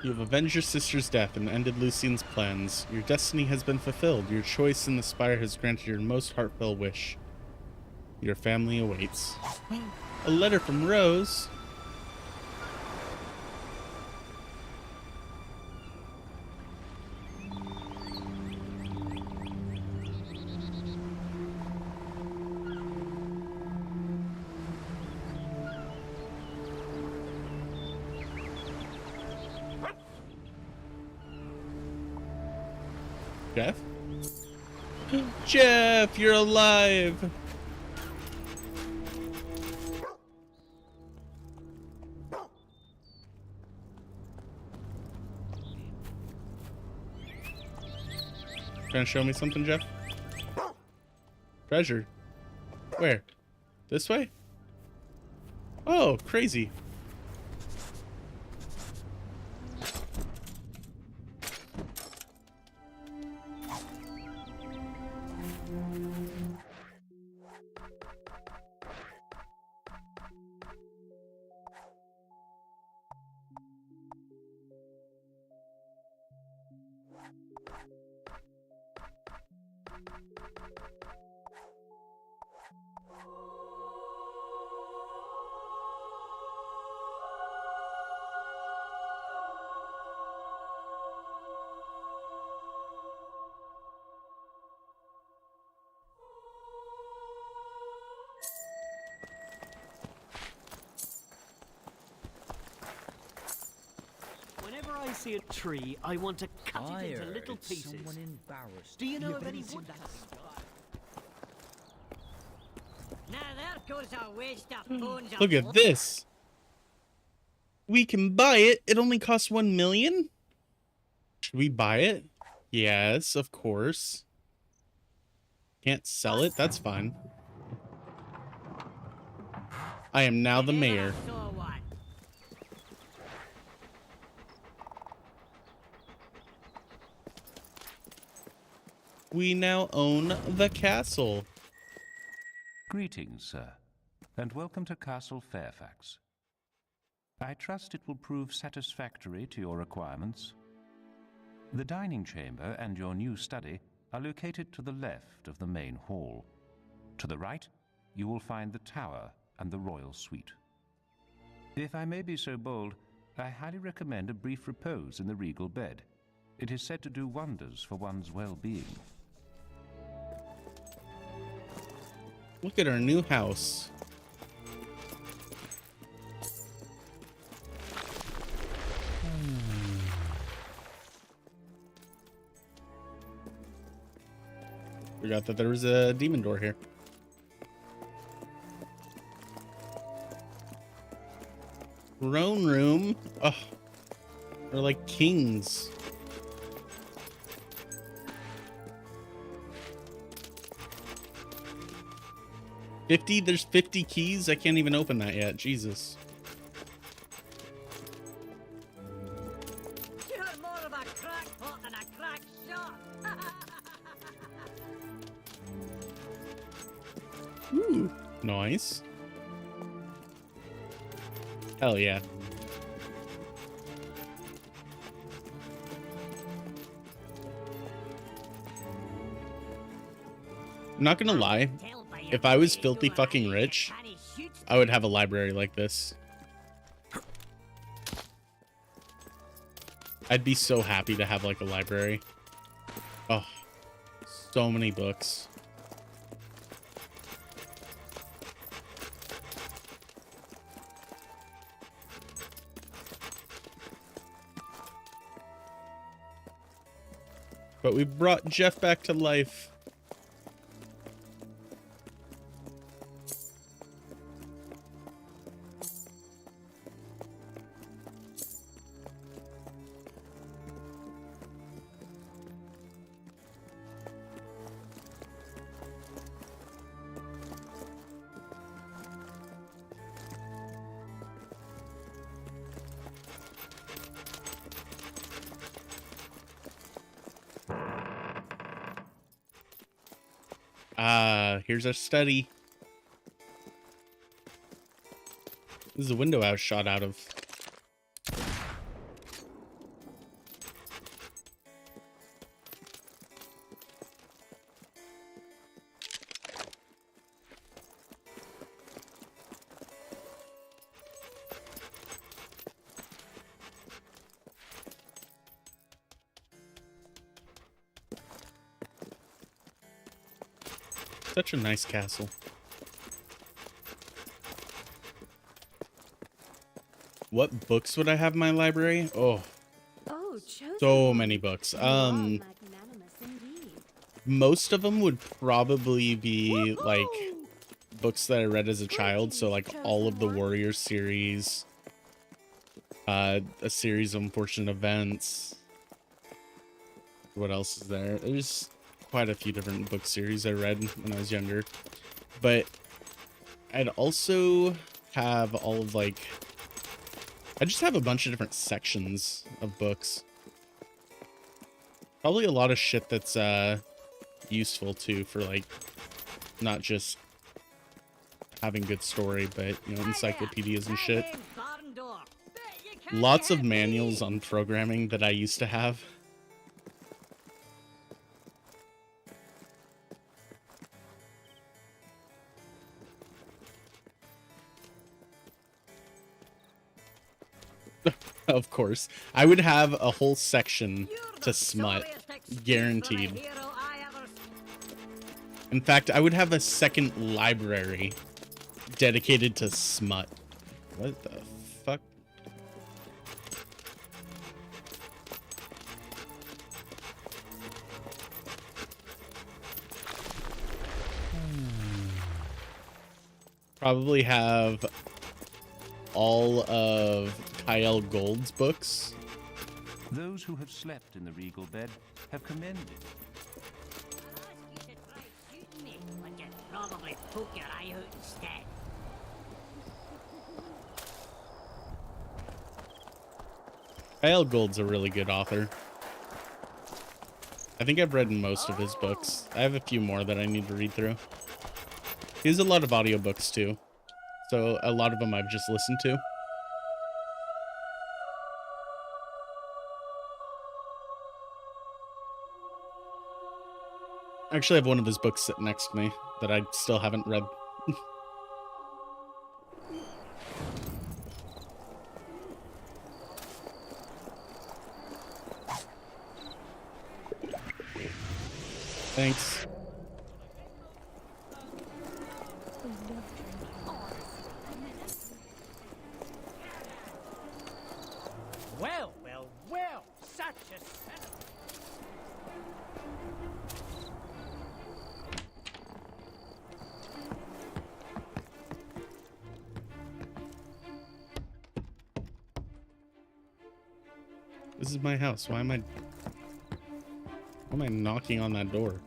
Speaker 1: You have avenged your sister's death and ended Lucien's plans. Your destiny has been fulfilled. Your choice in the spire has granted your most heartfelt wish. Your family awaits. A letter from Rose. Jeff? Jeff, you're alive! Trying to show me something, Jeff? Treasure. Where? This way? Oh, crazy.
Speaker 2: Whenever I see a tree, I want to cut it into little pieces.
Speaker 8: Someone embarrassed.
Speaker 2: Do you know
Speaker 8: Yeah,
Speaker 2: of
Speaker 8: but
Speaker 2: any
Speaker 8: it's
Speaker 2: wood?
Speaker 7: Now there goes a waste of bones.
Speaker 1: Look at this. We can buy it. It only costs 1 million. Should we buy it? Yes, of course. Can't sell it? That's fine. I am now the mayor. We now own the castle.
Speaker 10: Greetings, sir, and welcome to Castle Fairfax. I trust it will prove satisfactory to your requirements. The dining chamber and your new study are located to the left of the main hall. To the right, you will find the tower and the royal suite. If I may be so bold, I highly recommend a brief repose in the regal bed. It is said to do wonders for one's well-being.
Speaker 1: Look at our new house. Forgot that there was a demon door here. Throne room. Oh, we're like kings. There's 50 keys. I can't even open that yet. Jesus.
Speaker 7: You're more of a crackpot than a crack shot.
Speaker 1: Ooh, nice. Hell yeah. I'm not gonna lie. If I was filthy fucking rich, I would have a library like this. I'd be so happy to have like a library. Oh, so many books. But we brought Jeff back to life. Here's our study. This is a window I was shot out of. Such a nice castle. What books would I have in my library? Oh, so many books. Most of them would probably be like books that I read as a child. So like all of the Warriors series, a series of unfortunate events. What else is there? There's quite a few different book series I read when I was younger, but I'd also have all of like, I just have a bunch of different sections of books. Probably a lot of shit that's useful too for like not just having good story, but you know, encyclopedias and shit. Lots of manuals on programming that I used to have. Of course. I would have a whole section to smut. Guaranteed. In fact, I would have a second library dedicated to smut. What the fuck? Probably have all of Kyle Gold's books.
Speaker 10: Those who have slept in the regal bed have commended.
Speaker 7: Probably poke your eye out instead.
Speaker 1: Kyle Gold's a really good author. I think I've read most of his books. I have a few more that I need to read through. He has a lot of audiobooks too, so a lot of them I've just listened to. I actually have one of his books sitting next to me that I still haven't read. Thanks.
Speaker 2: Well, well, well, such a setup.
Speaker 1: This is my house. Why am I knocking on that door?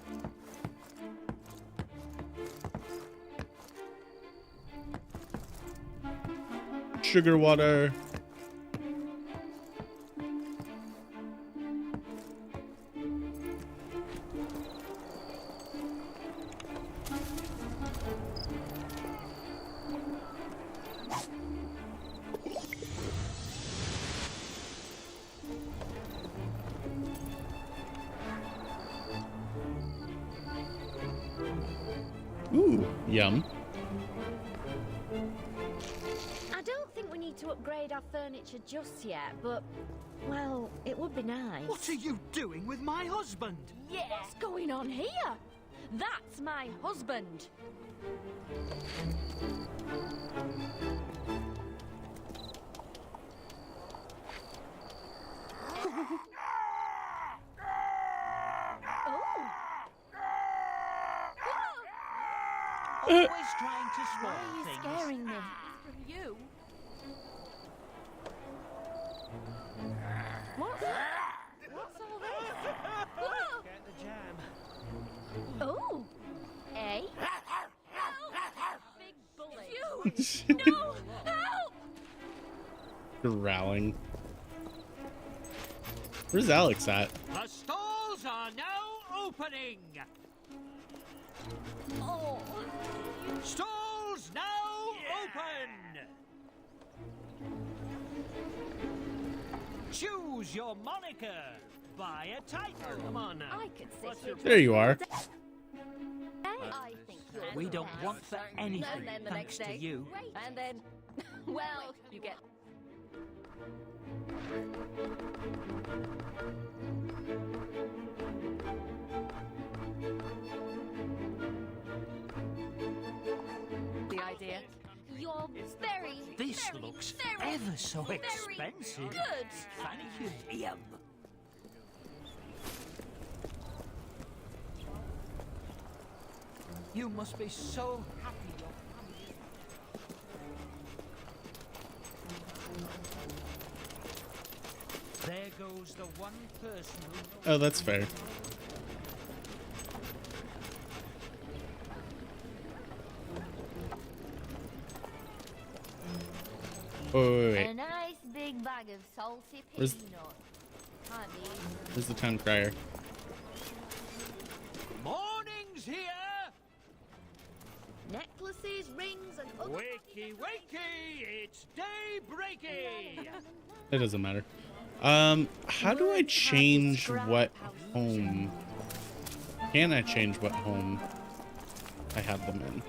Speaker 1: Sugar water. Ooh, yum.
Speaker 5: I don't think we need to upgrade our furniture just yet, but, well, it would be nice.
Speaker 13: What are you doing with my husband?
Speaker 5: Yeah. What's going on here? That's my husband.
Speaker 13: Always trying to spoil
Speaker 5: Why are you
Speaker 13: things.
Speaker 5: scaring me? From you? What's all this? Whoa!
Speaker 2: Get the jam.
Speaker 5: Oh! Eh? Help! Big bullet. You! No! Help!
Speaker 1: Growling. Where's Alex at?
Speaker 13: The stalls are now opening.
Speaker 5: Oh!
Speaker 13: Stalls now open. Choose your moniker. Buy a title.
Speaker 2: Come on now.
Speaker 5: I could say
Speaker 1: There you are.
Speaker 5: I think
Speaker 13: We don't want for anything
Speaker 5: And then the
Speaker 13: thanks
Speaker 5: next day,
Speaker 13: to you.
Speaker 5: And then, well, you get. You're very,
Speaker 13: This
Speaker 5: very,
Speaker 13: looks
Speaker 5: very,
Speaker 13: ever so
Speaker 5: very
Speaker 13: expensive.
Speaker 5: Good.
Speaker 13: Thank you. Yum. You must be so happy your family. There goes the one person who...
Speaker 1: Oh, that's fair. Oh, wait.
Speaker 5: A nice big bag of salty
Speaker 1: Where's-
Speaker 5: peanut. Can't be.
Speaker 1: Where's the town crier?
Speaker 13: Morning's here!
Speaker 5: Necklaces, rings, and other...
Speaker 13: Wakey, wakey! It's day breaking!
Speaker 1: It doesn't matter. How do I change what home? Can I change what home I have them in?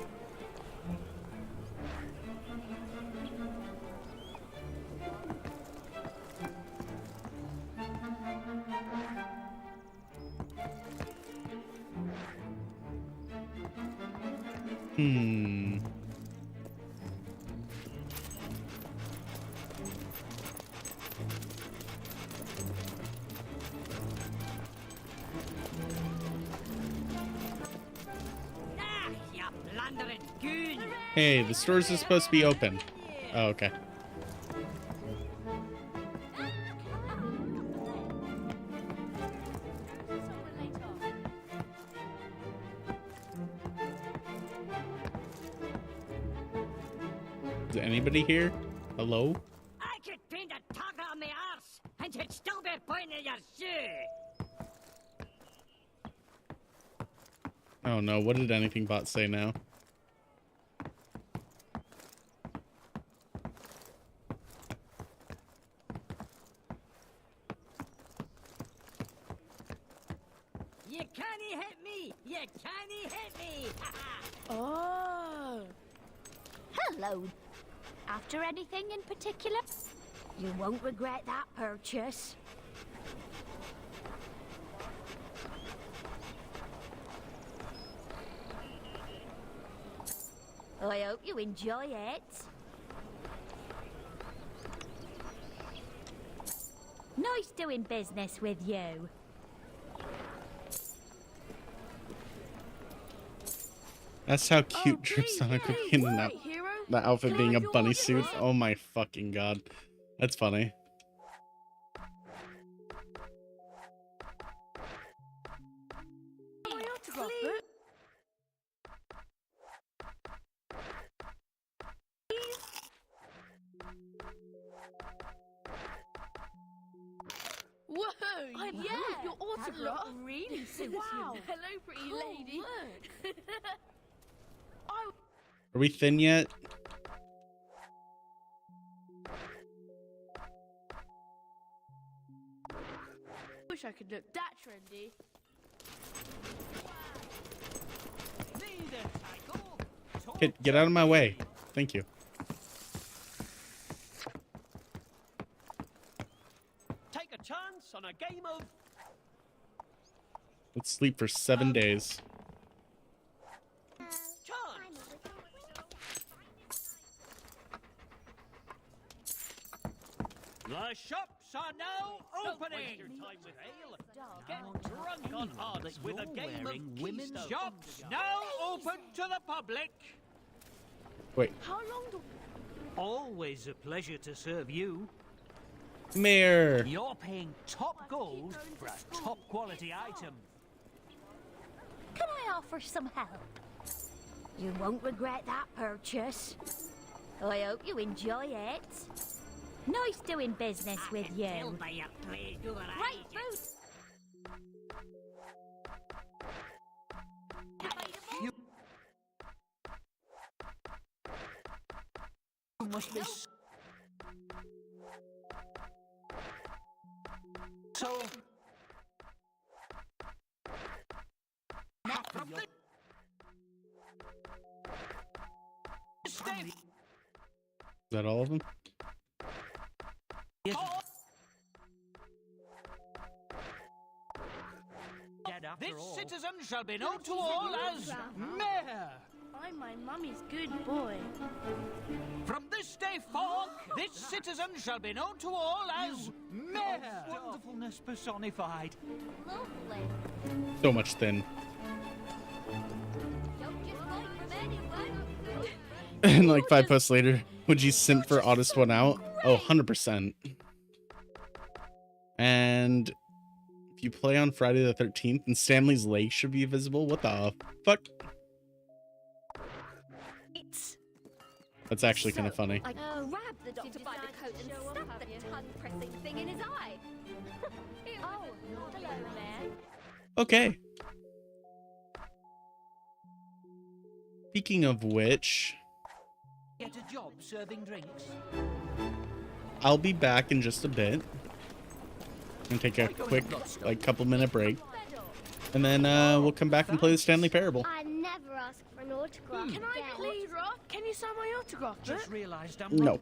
Speaker 1: Hmm.
Speaker 7: Ah, you blundering goon!
Speaker 1: Hey, the stores are supposed to be open. Oh, okay. Is anybody here? Hello?
Speaker 7: I could paint a tugger on the arse, and you'd still be pointing your shoe!
Speaker 1: Oh no, what did anything bot say now?
Speaker 7: You can't hit me! You can't hit me!
Speaker 21: Oh.
Speaker 5: Hello. After anything in particular? You won't regret that purchase. I hope you enjoy it. Nice doing business with you.
Speaker 1: That's how cute Dripsonic would be in that outfit being a bunny suit. Oh my fucking god. That's funny.
Speaker 21: Whoa!
Speaker 5: Yeah,
Speaker 21: your
Speaker 5: that
Speaker 21: autograph
Speaker 5: look really suits
Speaker 21: wow.
Speaker 5: you.
Speaker 21: Hello, pretty lady.
Speaker 1: Are we thin yet?
Speaker 21: Wish I could look that trendy.
Speaker 1: Get out of my way. Thank you.
Speaker 2: Take a chance on a game of...
Speaker 1: Let's sleep for 7 days.
Speaker 13: The shops are now opening! Get drunk on odds with a game of women's shops now open to the public!
Speaker 1: Wait.
Speaker 21: How long do...
Speaker 13: Always a pleasure to serve you.
Speaker 1: Mayor.
Speaker 13: You're paying top gold for a top quality item.
Speaker 5: Can I offer some help? You won't regret that purchase. I hope you enjoy it. Nice doing business with you. Right fruit.
Speaker 13: You must be so
Speaker 1: Is that all of them?
Speaker 13: This citizen shall be known to all as Mayor.
Speaker 8: I'm my mummy's good boy.
Speaker 13: From this day forth, this citizen shall be known to all as Mayor. Wonderfulness personified.
Speaker 5: Lovely.
Speaker 1: So much thin.
Speaker 5: Don't just wait from anyone.
Speaker 1: And like 5 posts later, would you simp for oddest one out? Oh, 100%. And if you play on Friday the 13th and Stanley's leg should be visible, what the fuck? That's actually kind of funny.
Speaker 5: I grabbed the doctor by the coat and stuck the tongue-pressing thing in his eye. Oh, hello there.
Speaker 1: Okay. Speaking of which,
Speaker 13: Get a job serving drinks.
Speaker 1: I'll be back in just a bit. And take a quick, like, couple-minute break. And then we'll come back and play the Stanley Parable.
Speaker 8: I never ask for an autograph. Can I please, Rob? Can you sign my autograph?
Speaker 13: Just realised I'm
Speaker 1: No.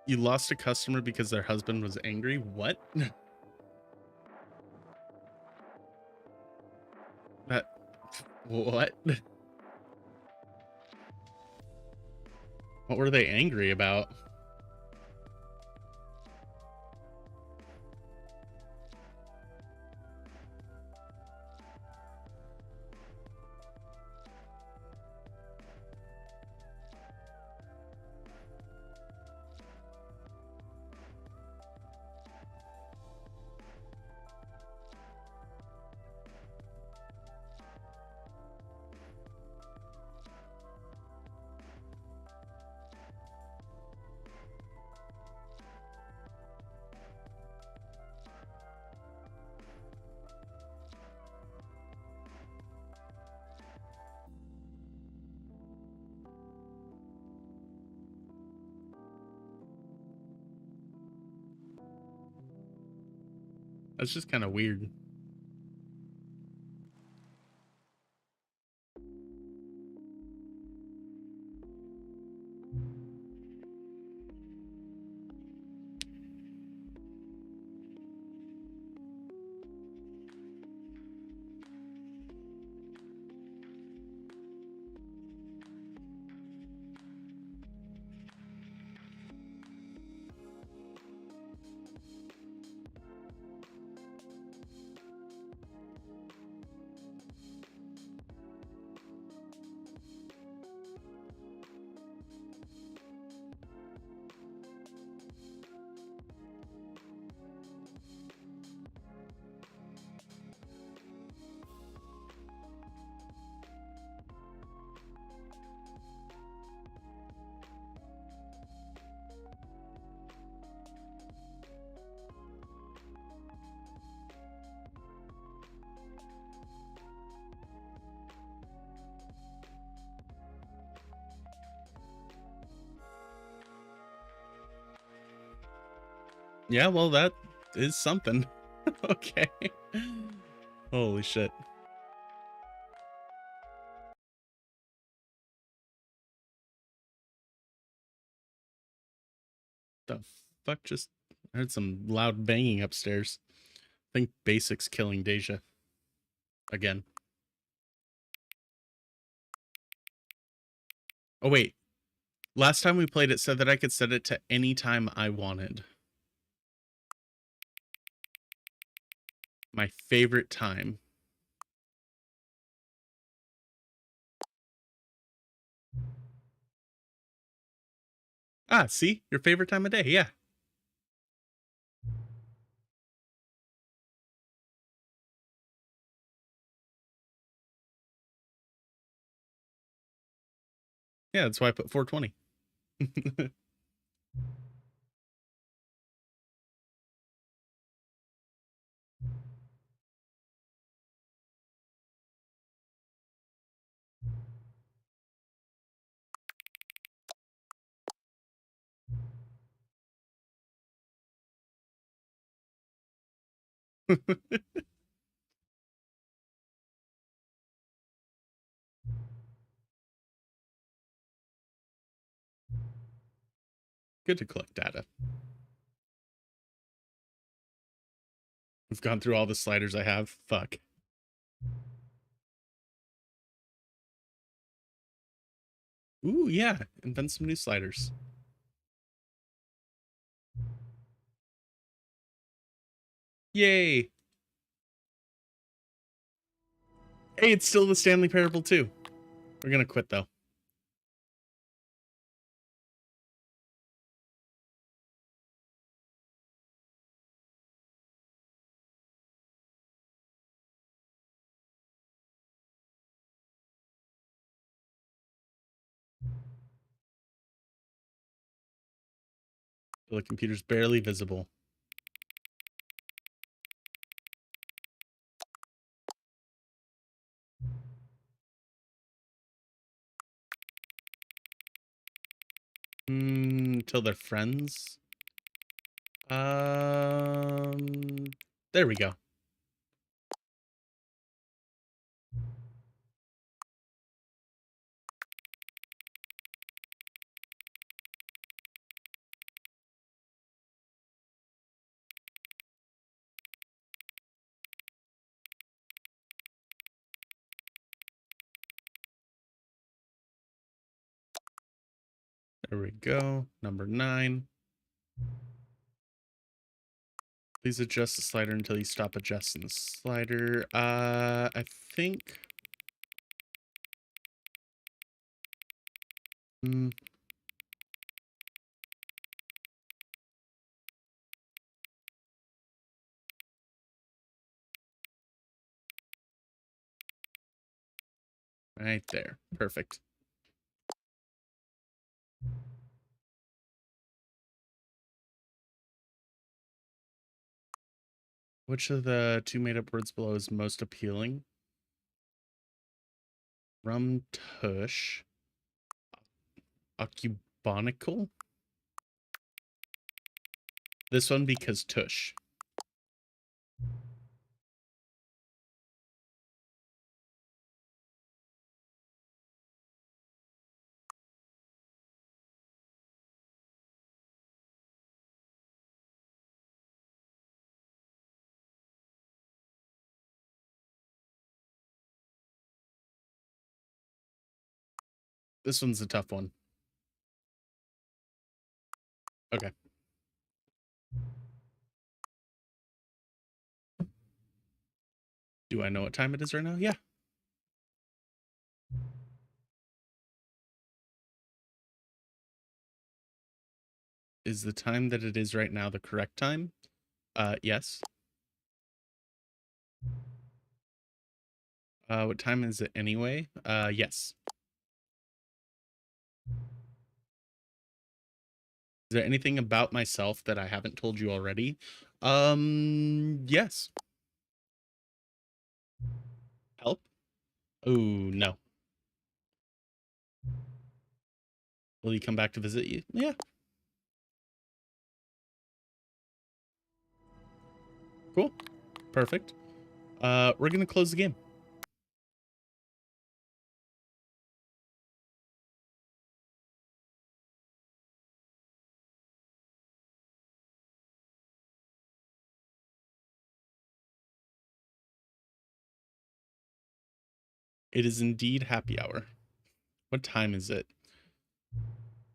Speaker 1: You lost a customer because their husband was angry? What? That... What? What were they angry about? That's just kind of weird. Yeah, well, that is something. Okay. Holy shit. The fuck? Just I heard some loud banging upstairs. I think Basic's killing Deja. Again. Oh, wait. Last time we played it said that I could set it to any time I wanted. My favorite time. Ah, see? Your favorite time of day, yeah. Yeah, that's why I put 420. Good to collect data. We've gone through all the sliders I have. Fuck. Ooh, yeah. Invent some new sliders. Yay. Hey, it's still the Stanley Parable too. We're gonna quit though. The computer's barely visible. Till they're friends. There we go. There we go. Number 9. Please adjust the slider until you stop adjusting the slider. I think. Right there. Perfect. Which of the 2 made-up words below is most appealing? Rum tush. Occubonical? This one because tush. This one's a tough one. Okay. Do I know what time it is right now? Yeah. Is the time that it is right now the correct time? Yes. What time is it anyway? Yes. Is there anything about myself that I haven't told you already? Yes. Help? Oh, no. Will he come back to visit you? Yeah. Cool. Perfect. We're going to close the game. It is indeed happy hour. What time is it?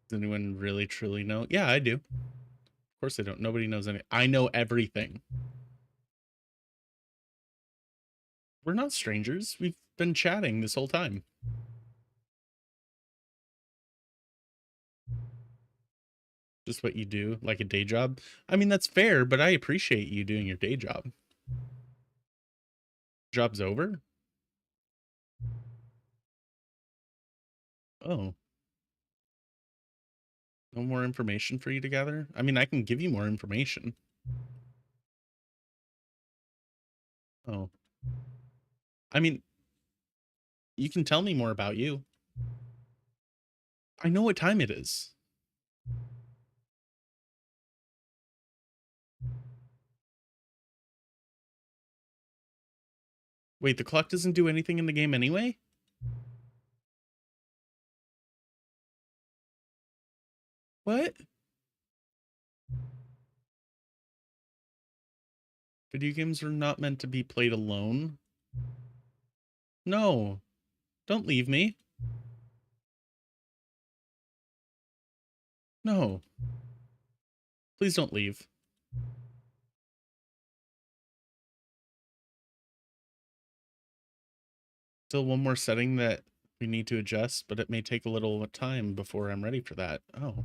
Speaker 1: Does anyone really truly know? Yeah, I do. Of course I don't. Nobody knows anything. I know everything. We're not strangers. We've been chatting this whole time. Just what you do, like a day job. I mean, that's fair, but I appreciate you doing your day job. Job's over? Oh. No more information for you to gather? I mean, I can give you more information. Oh. I mean, you can tell me more about you. I know what time it is. Wait, the clock doesn't do anything in the game anyway? What? Video games are not meant to be played alone. No. Don't leave me. No. Please don't leave. Still one more setting that we need to adjust, but it may take a little time before I'm ready for that. Oh.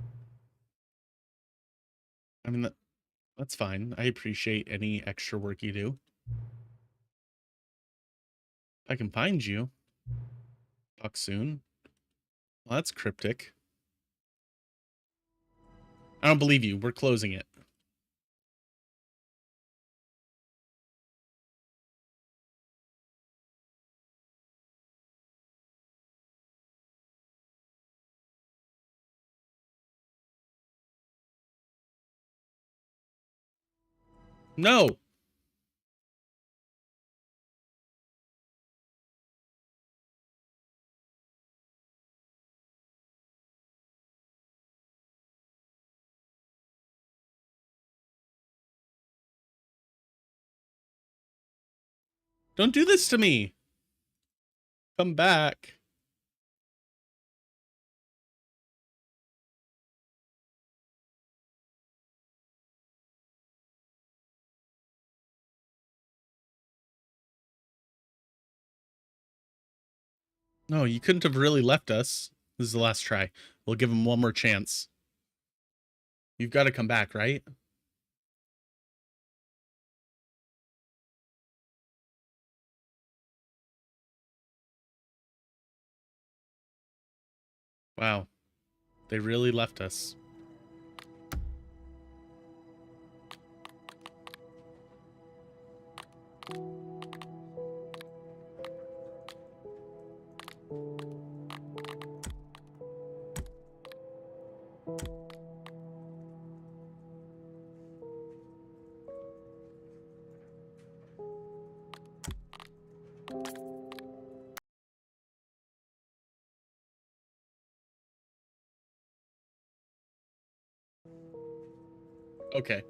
Speaker 1: I mean, that's fine. I appreciate any extra work you do. I can find you. Talk soon. Well, that's cryptic. I don't believe you. We're closing it. No. Don't do this to me. Come back. No, you couldn't have really left us. This is the last try. We'll give him one more chance. You've got to come back, right? Wow. They really left us. Okay.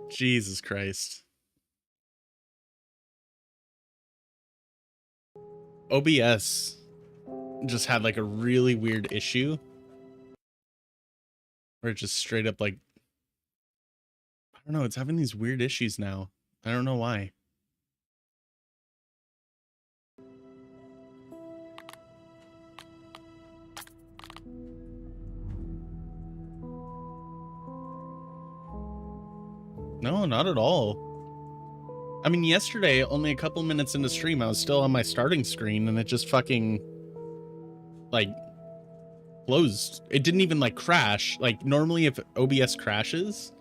Speaker 1: Jesus Christ. OBS just had like a really weird issue where it just straight up like, I don't know, it's having these weird issues now. I don't know why. No, not at all. I mean, yesterday, only a couple minutes into stream, I was still on my starting screen and it just fucking like closed. It didn't even like crash. Like normally if OBS crashes,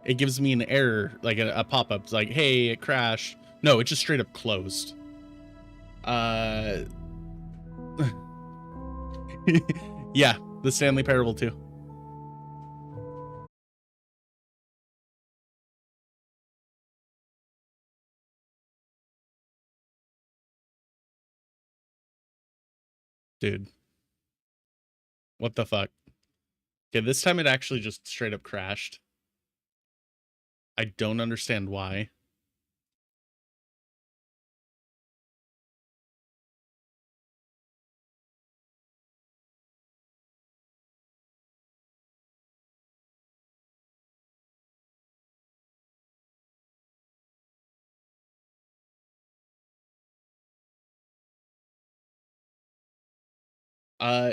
Speaker 1: it gives me an error, like a pop-up. It's like, hey, it crashed. No, it just straight up closed. Yeah, the Stanley Parable too. Dude. What the fuck? Okay, this time it actually just straight up crashed. I don't understand why.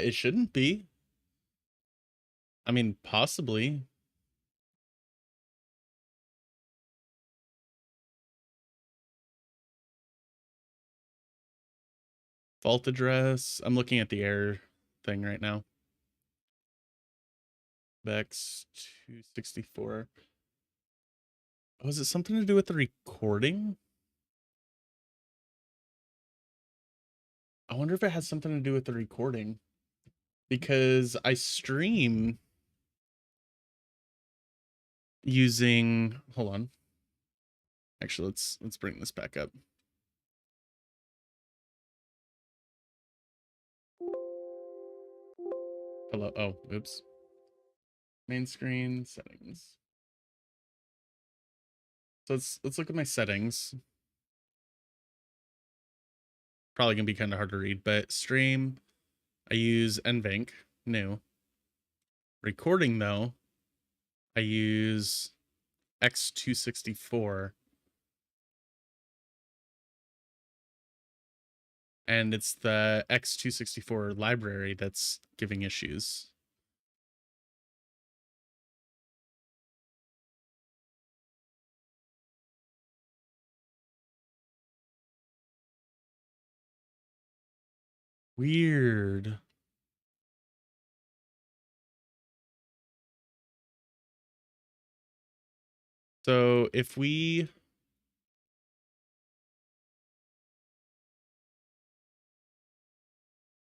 Speaker 1: It shouldn't be. I mean, possibly. Vault address. I'm looking at the error thing right now. Bex 264. Oh, is it something to do with the recording? I wonder if it has something to do with the recording. Because I stream using, hold on. Actually, let's bring this back up. Hello. Oh, oops. Main screen settings. So let's look at my settings. Probably gonna be kind of hard to read, but stream, I use NVENC, new. Recording though, I use X264. And it's the X264 library that's giving issues. Weird. So if we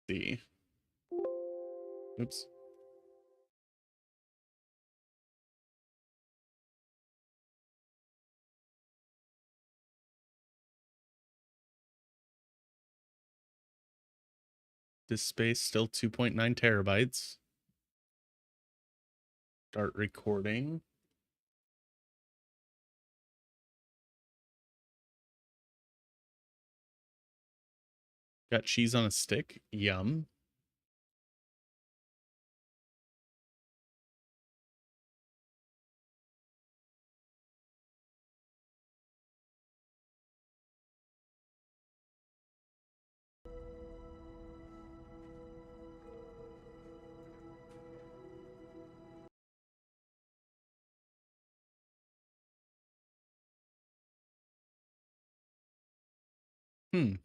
Speaker 1: see, oops. This space still 2.9 terabytes. Start recording. Got cheese on a stick. Yum. Hmm.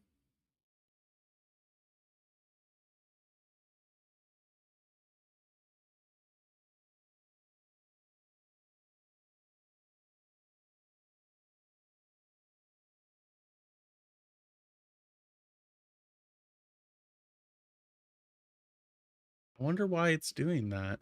Speaker 1: I wonder why it's doing that.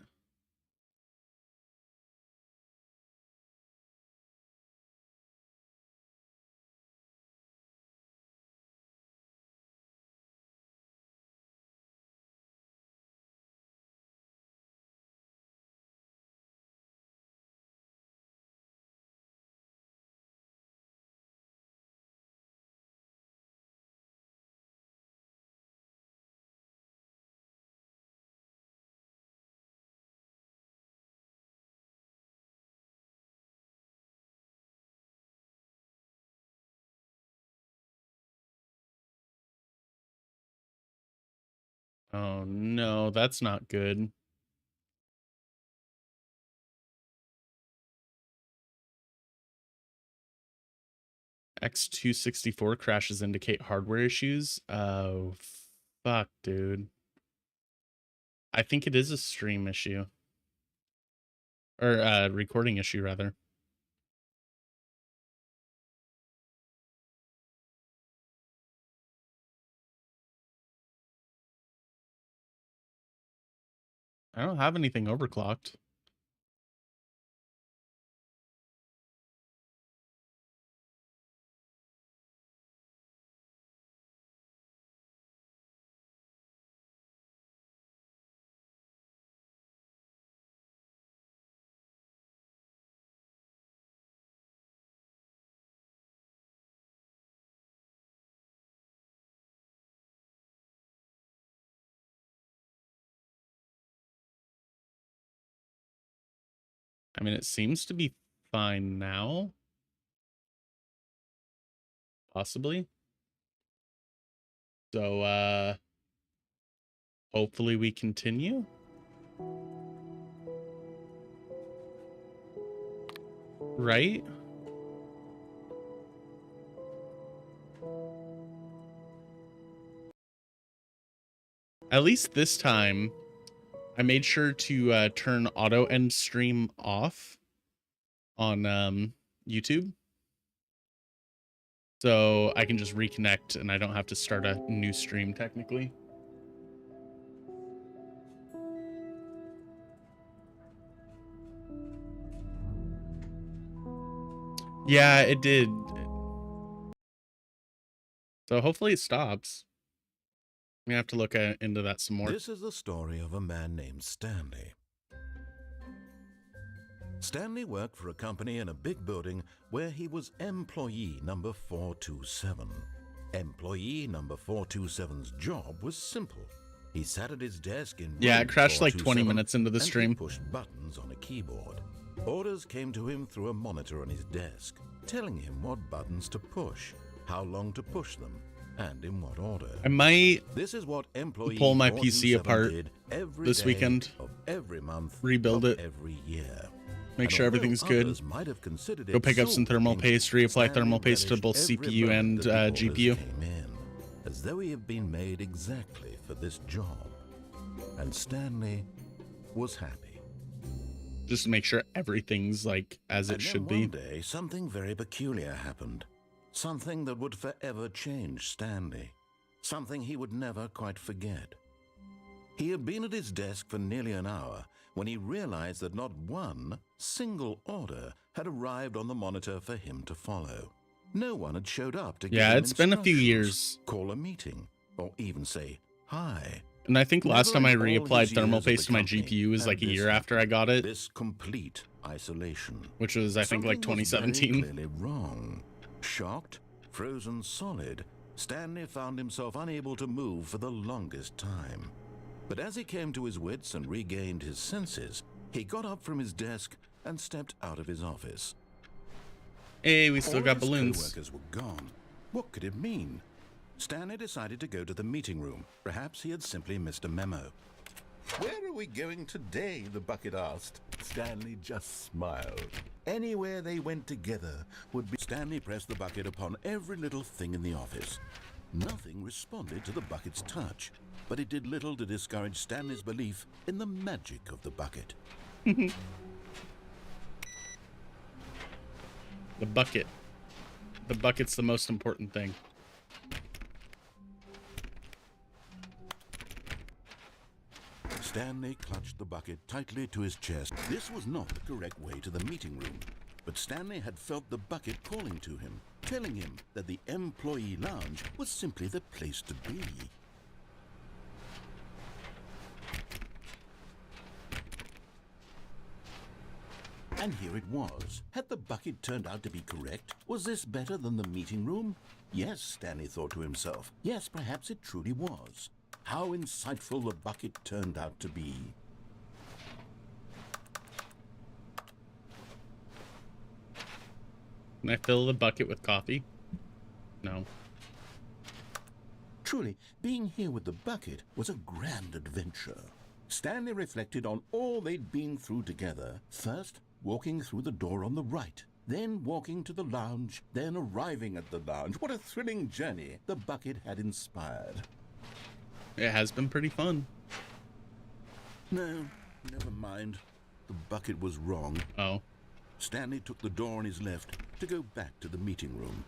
Speaker 1: Oh no, that's not good. X264 crashes indicate hardware issues. Oh, fuck, dude. I think it is a stream issue. Or recording issue, rather. I don't have anything overclocked. I mean, it seems to be fine now. Possibly. So, hopefully we continue. Right? At least this time, I made sure to turn auto end stream off on YouTube. So I can just reconnect and I don't have to start a new stream technically. Yeah, it did. So hopefully it stops. We have to look into that some more.
Speaker 12: This is the story of a man named Stanley. Stanley worked for a company in a big building where he was employee number 427. Employee number 427's job was simple. He sat at his desk in
Speaker 1: Yeah,
Speaker 12: room
Speaker 1: it crashed like 20
Speaker 12: 427
Speaker 1: minutes into the
Speaker 12: and he
Speaker 1: stream.
Speaker 12: pushed buttons on a keyboard. Orders came to him through a monitor on his desk, telling him what buttons to push, how long to push them, and in what order.
Speaker 1: I might
Speaker 12: This is what employee
Speaker 1: pull my
Speaker 12: 427
Speaker 1: PC apart
Speaker 12: did every
Speaker 1: this
Speaker 12: day
Speaker 1: weekend,
Speaker 12: of every month,
Speaker 1: rebuild
Speaker 12: of
Speaker 1: it,
Speaker 12: every year.
Speaker 1: make
Speaker 12: And
Speaker 1: sure
Speaker 12: although
Speaker 1: everything's good,
Speaker 12: others might have considered
Speaker 1: go
Speaker 12: it
Speaker 1: pick up some thermal
Speaker 12: soul-breaking,
Speaker 1: paste, reapply
Speaker 12: Stanley
Speaker 1: thermal paste to
Speaker 12: relished
Speaker 1: both
Speaker 12: every
Speaker 1: CPU
Speaker 12: moment
Speaker 1: and
Speaker 12: that the orders
Speaker 1: GPU.
Speaker 12: came in, as though he had been made exactly for this job. And Stanley was happy.
Speaker 1: Just to make sure everything's like as it
Speaker 12: And then
Speaker 1: should be.
Speaker 12: one day, something very peculiar happened. Something that would forever change Stanley. Something he would never quite forget. He had been at his desk for nearly an hour when he realized that not one single order had arrived on the monitor for him to follow. No one had showed up to give
Speaker 1: Yeah,
Speaker 12: him
Speaker 1: it's been a few
Speaker 12: instructions,
Speaker 1: years.
Speaker 12: call a meeting, or even say hi.
Speaker 1: And I think last time I
Speaker 12: Never in all
Speaker 1: reapplied
Speaker 12: his
Speaker 1: thermal
Speaker 12: years at
Speaker 1: paste to
Speaker 12: the
Speaker 1: my
Speaker 12: company
Speaker 1: GPU was
Speaker 12: had
Speaker 1: like a
Speaker 12: this
Speaker 1: year after I got it,
Speaker 12: This complete isolation.
Speaker 1: which was I think like
Speaker 12: Something was very
Speaker 1: 2017.
Speaker 12: clearly wrong. Shocked, frozen solid, Stanley found himself unable to move for the longest time. But as he came to his wits and regained his senses, he got up from his desk and stepped out of his office.
Speaker 1: Hey, we still
Speaker 12: All
Speaker 1: got
Speaker 12: his
Speaker 1: balloons.
Speaker 12: co-workers were gone. What could it mean? Stanley decided to go to the meeting room. Perhaps he had simply missed a memo. Where are we going today? The bucket asked. Stanley just smiled. Anywhere they went together would be. Stanley pressed the bucket upon every little thing in the office. Nothing responded to the bucket's touch, but it did little to discourage Stanley's belief in the magic of the bucket.
Speaker 1: The bucket. The bucket's the most important thing.
Speaker 12: Stanley clutched the bucket tightly to his chest. This was not the correct way to the meeting room, but Stanley had felt the bucket calling to him, telling him that the employee lounge was simply the place to be. And here it was. Had the bucket turned out to be correct? Was this better than the meeting room? Yes, Stanley thought to himself. Yes, perhaps it truly was. How insightful the bucket turned out to be.
Speaker 1: Can I fill the bucket with coffee? No.
Speaker 12: Truly, being here with the bucket was a grand adventure. Stanley reflected on all they'd been through together. First, walking through the door on the right, then walking to the lounge, then arriving at the lounge. What a thrilling journey the bucket had inspired.
Speaker 1: It has been pretty fun.
Speaker 12: No, never mind. The bucket was wrong.
Speaker 1: Oh.
Speaker 12: Stanley took the door on his left to go back to the meeting room.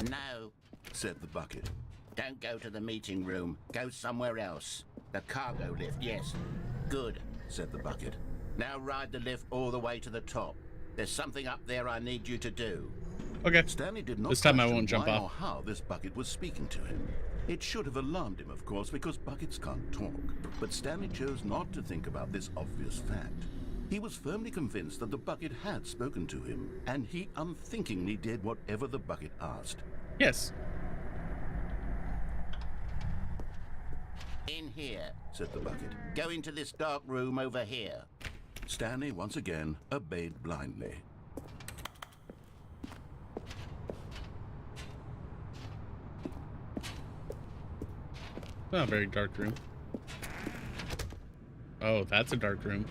Speaker 6: No,
Speaker 12: said the bucket.
Speaker 6: don't go to the meeting room. Go somewhere else. The cargo lift, yes. Good,
Speaker 12: said the bucket.
Speaker 6: Now ride the lift all the way to the top. There's something up there I need you to do.
Speaker 1: Okay.
Speaker 12: Stanley did not
Speaker 1: This time I
Speaker 12: question
Speaker 1: won't jump
Speaker 12: why
Speaker 1: off.
Speaker 12: or how this bucket was speaking to him. It should have alarmed him, of course, because buckets can't talk. But Stanley chose not to think about this obvious fact. He was firmly convinced that the bucket had spoken to him, and he unthinkingly did whatever the bucket asked.
Speaker 1: Yes.
Speaker 12: In here, said the bucket. Go into this dark room over here. Stanley once again obeyed blindly.
Speaker 1: Not a very dark room. Oh, that's a dark room.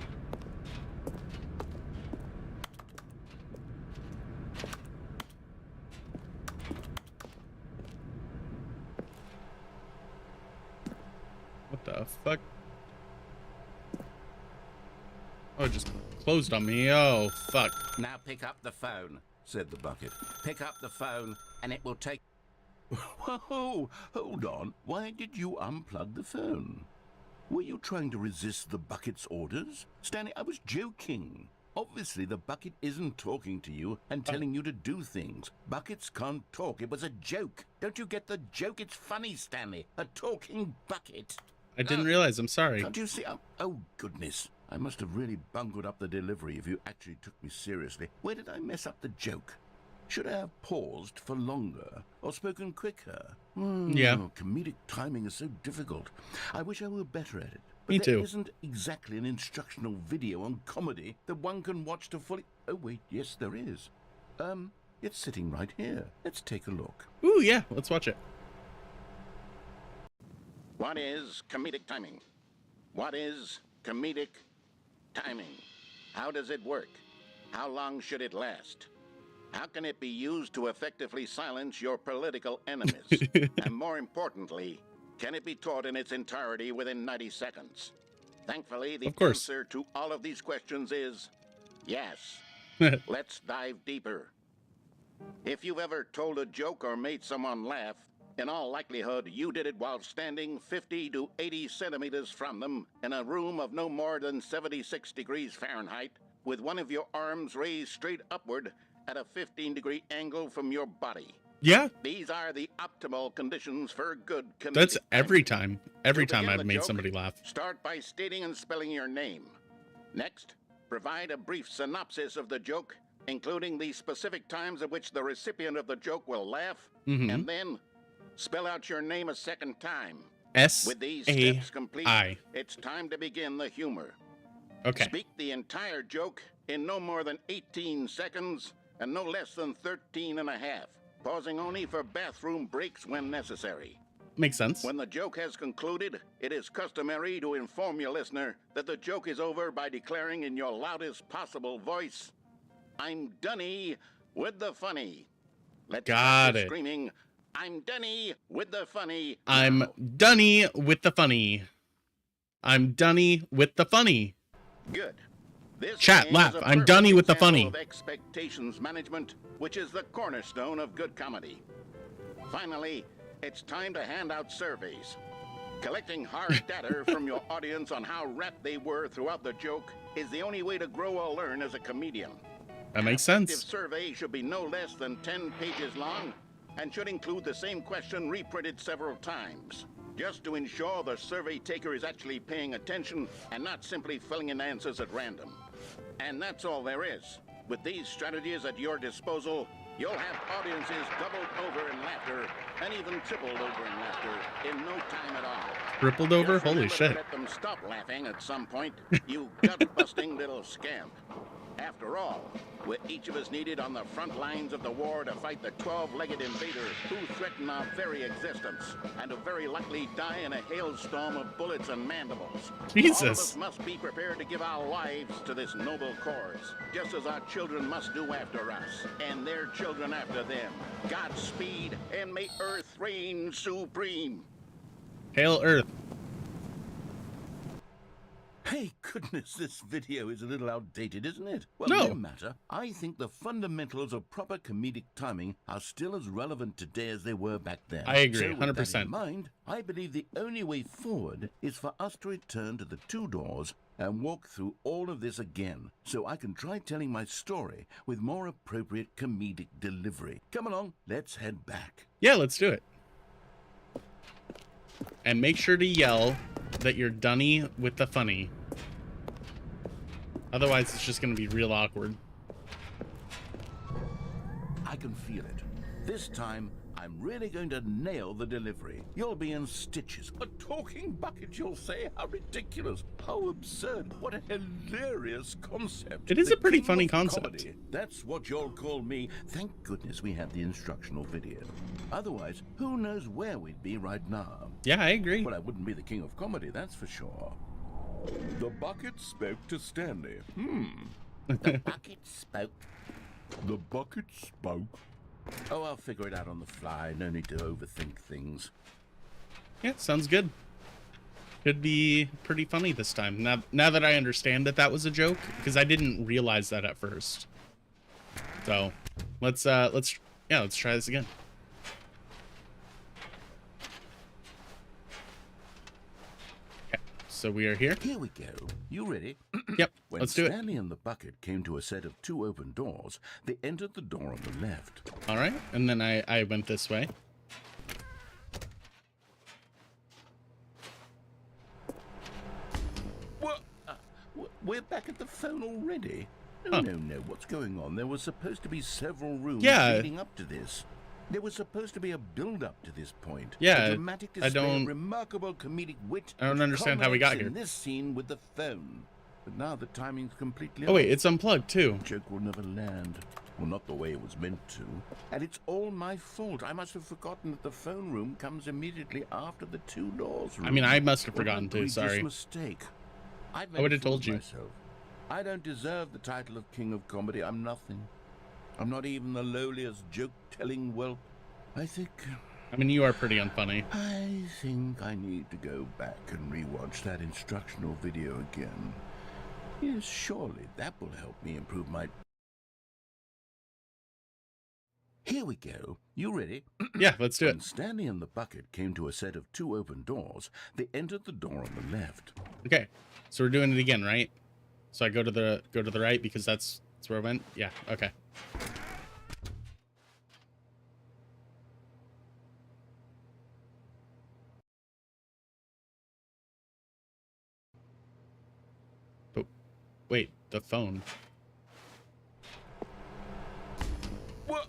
Speaker 1: What the fuck? Oh, it just closed on me. Oh, fuck.
Speaker 12: Now pick up the phone, said the bucket. Pick up the phone, and it will take... Whoa, hold on. Why did you unplug the phone? Were you trying to resist the bucket's orders? Stanley, I was joking. Obviously, the bucket isn't talking to you and telling you to do things. Buckets can't talk. It was a joke. Don't you get the joke? It's funny, Stanley. A talking bucket.
Speaker 1: I didn't realize. I'm sorry.
Speaker 12: Can't you see? Oh, goodness. I must have really bungled up the delivery if you actually took me seriously. Where did I mess up the joke? Should I have paused for longer or spoken quicker?
Speaker 1: Yeah.
Speaker 12: Comedic timing is so difficult. I wish I were better at it. But
Speaker 1: Me
Speaker 12: there
Speaker 1: too.
Speaker 12: isn't exactly an instructional video on comedy that one can watch to fully... Oh, wait, yes, there is. It's sitting right here. Let's take a look.
Speaker 1: Ooh, yeah. Let's watch it.
Speaker 12: What is comedic timing? What is comedic timing? How does it work? How long should it last? How can it be used to effectively silence your political enemies? And more importantly, can it be taught in its entirety within 90 seconds? Thankfully, the answer to all of these questions is yes. Let's dive deeper. If you've ever told a joke or made someone laugh, in all likelihood, you did it while standing 50 to 80 centimeters from them in a room of no more than 76 degrees Fahrenheit, with one of your arms raised straight upward at a 15-degree angle from your body.
Speaker 1: Yeah.
Speaker 12: These are the optimal conditions for good comedic.
Speaker 1: That's every time. Every
Speaker 12: To
Speaker 1: time
Speaker 12: begin
Speaker 1: I've
Speaker 12: the
Speaker 1: made
Speaker 12: joke,
Speaker 1: somebody laugh.
Speaker 12: Start by stating and spelling your name. Next, provide a brief synopsis of the joke, including the specific times at which the recipient of the joke will laugh, and then spell out your name a second time. With these steps complete, it's time to begin the humor.
Speaker 1: Okay.
Speaker 12: Speak the entire joke in no more than 18 seconds and no less than 13 and a half, pausing only for bathroom breaks when necessary.
Speaker 1: Makes sense.
Speaker 12: When the joke has concluded, it is customary to inform your listener that the joke is over by declaring in your loudest possible voice, "I'm Dunny with the funny." Let's
Speaker 1: Got
Speaker 12: practice
Speaker 1: it.
Speaker 12: Screaming, "I'm Dunny with the funny."
Speaker 1: I'm Dunny with the funny. I'm Dunny with the funny.
Speaker 12: Good. This
Speaker 1: Chat,
Speaker 12: is
Speaker 1: laugh.
Speaker 12: a
Speaker 1: I'm
Speaker 12: perfect
Speaker 1: Dunny with the
Speaker 12: example
Speaker 1: funny.
Speaker 12: of expectations management, which is the cornerstone of good comedy. Finally, it's time to hand out surveys. Collecting hard data from your audience on how rapt they were throughout the joke is the only way to grow or learn as a comedian.
Speaker 1: That makes
Speaker 12: An effective
Speaker 1: sense.
Speaker 12: survey should be no less than 10 pages long and should include the same question reprinted several times, just to ensure the survey taker is actually paying attention and not simply filling in answers at random. And that's all there is. With these strategies at your disposal, you'll have audiences doubled over in laughter and even tripled over in laughter in no time at all.
Speaker 1: Tripled over?
Speaker 12: Just
Speaker 1: Holy
Speaker 12: remember to
Speaker 1: shit.
Speaker 12: let them stop laughing at some point, you gut-busting little scamp. After all, we're each of us needed on the front lines of the war to fight the 12-legged invader who threaten our very existence and who very likely die in a hailstorm of bullets and mandibles.
Speaker 1: Jesus.
Speaker 12: All of us must be prepared to give our lives to this noble cause, just as our children must do after us, and their children after them. Godspeed, and may Earth reign supreme.
Speaker 1: Hail Earth.
Speaker 12: Hey, goodness, this video is a little outdated, isn't it? Well,
Speaker 1: No.
Speaker 12: no matter. I think the fundamentals of proper comedic timing are still as relevant today as they were back then.
Speaker 1: I agree,
Speaker 12: So with that
Speaker 1: 100%.
Speaker 12: in mind, I believe the only way forward is for us to return to the two doors and walk through all of this again, so I can try telling my story with more appropriate comedic delivery. Come along, let's head back.
Speaker 1: Yeah, let's do it. And make sure to yell that you're Dunny with the funny. Otherwise, it's just going to be real awkward.
Speaker 12: I can feel it. This time, I'm really going to nail the delivery. You'll be in stitches. A talking bucket, you'll say? How ridiculous. How absurd. What a hilarious concept.
Speaker 1: It is
Speaker 12: The
Speaker 1: a pretty
Speaker 12: king
Speaker 1: funny
Speaker 12: of
Speaker 1: concept.
Speaker 12: comedy. That's what you'll call me. Thank goodness we have the instructional video. Otherwise, who knows where we'd be right now.
Speaker 1: Yeah, I agree.
Speaker 12: Well, I wouldn't be the king of comedy, that's for sure. The bucket spoke to Stanley. The bucket spoke. The bucket spoke. Oh, I'll figure it out on the fly. No need to overthink things.
Speaker 1: Yeah, sounds good. Could be pretty funny this time. Now that I understand that was a joke, because I didn't realize that at first. So, let's try this again. Okay, so we are here.
Speaker 12: Here we go. You ready?
Speaker 1: Yep,
Speaker 12: When
Speaker 1: let's do it.
Speaker 12: Stanley and the bucket came to a set of 2 open doors, they entered the door on the left.
Speaker 1: All right, and then I went this way.
Speaker 12: What? We're back at the phone already?
Speaker 1: Huh.
Speaker 12: No. What's going on? There was supposed to be several rooms
Speaker 1: Yeah.
Speaker 12: leading up to this. There was supposed to be a build-up to this point.
Speaker 1: Yeah,
Speaker 12: a dramatic
Speaker 1: I
Speaker 12: display
Speaker 1: don't-
Speaker 12: of remarkable comedic wit.
Speaker 1: I don't
Speaker 12: which
Speaker 1: understand how we got
Speaker 12: culminates
Speaker 1: here.
Speaker 12: in this scene with the phone. But now the timing's completely
Speaker 1: Oh wait,
Speaker 12: off.
Speaker 1: it's unplugged too.
Speaker 12: The joke will never land. Well, not the way it was meant to. And it's all my fault. I must have forgotten that the phone room comes immediately after the 2 doors room.
Speaker 1: I mean, I must have
Speaker 12: What an
Speaker 1: forgotten too,
Speaker 12: egregious
Speaker 1: sorry.
Speaker 12: mistake. I've
Speaker 1: I would have
Speaker 12: made a fool
Speaker 1: told
Speaker 12: of
Speaker 1: you.
Speaker 12: myself. I don't deserve the title of King of Comedy. I'm nothing. I'm not even the lowliest joke-telling whelp. I think
Speaker 1: you are pretty unfunny.
Speaker 12: I think I need to go back and rewatch that instructional video again. Yes, surely that will help me improve my... Here we go. You ready?
Speaker 1: Yeah, let's do
Speaker 12: When
Speaker 1: it.
Speaker 12: Stanley and the bucket came to a set of 2 open doors, they entered the door on the left.
Speaker 1: Okay, so we're doing it again, right? So I go to the right because that's where I went. Yeah. Okay. But wait, the phone.
Speaker 12: What?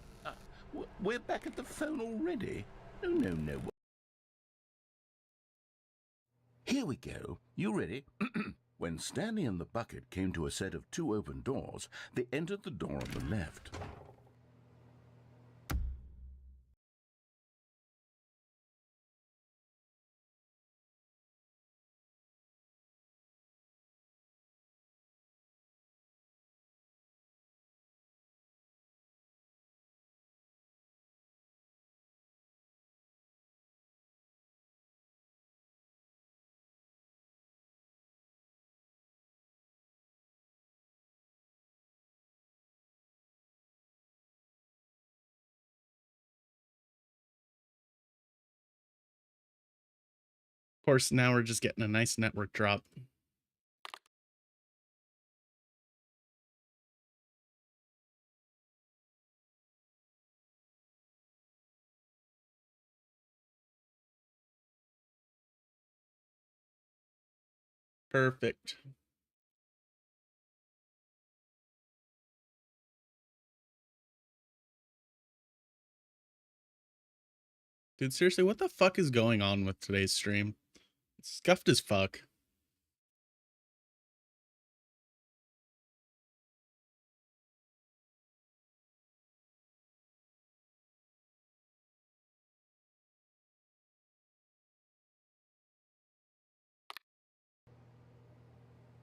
Speaker 12: We're back at the phone already? No. Here we go. You ready? When Stanley and the bucket came to a set of 2 open doors, they entered the door on the left.
Speaker 1: Of course, now we're just getting a nice network drop. Perfect. Dude, seriously, what the fuck is going on with today's stream? It's scuffed as fuck.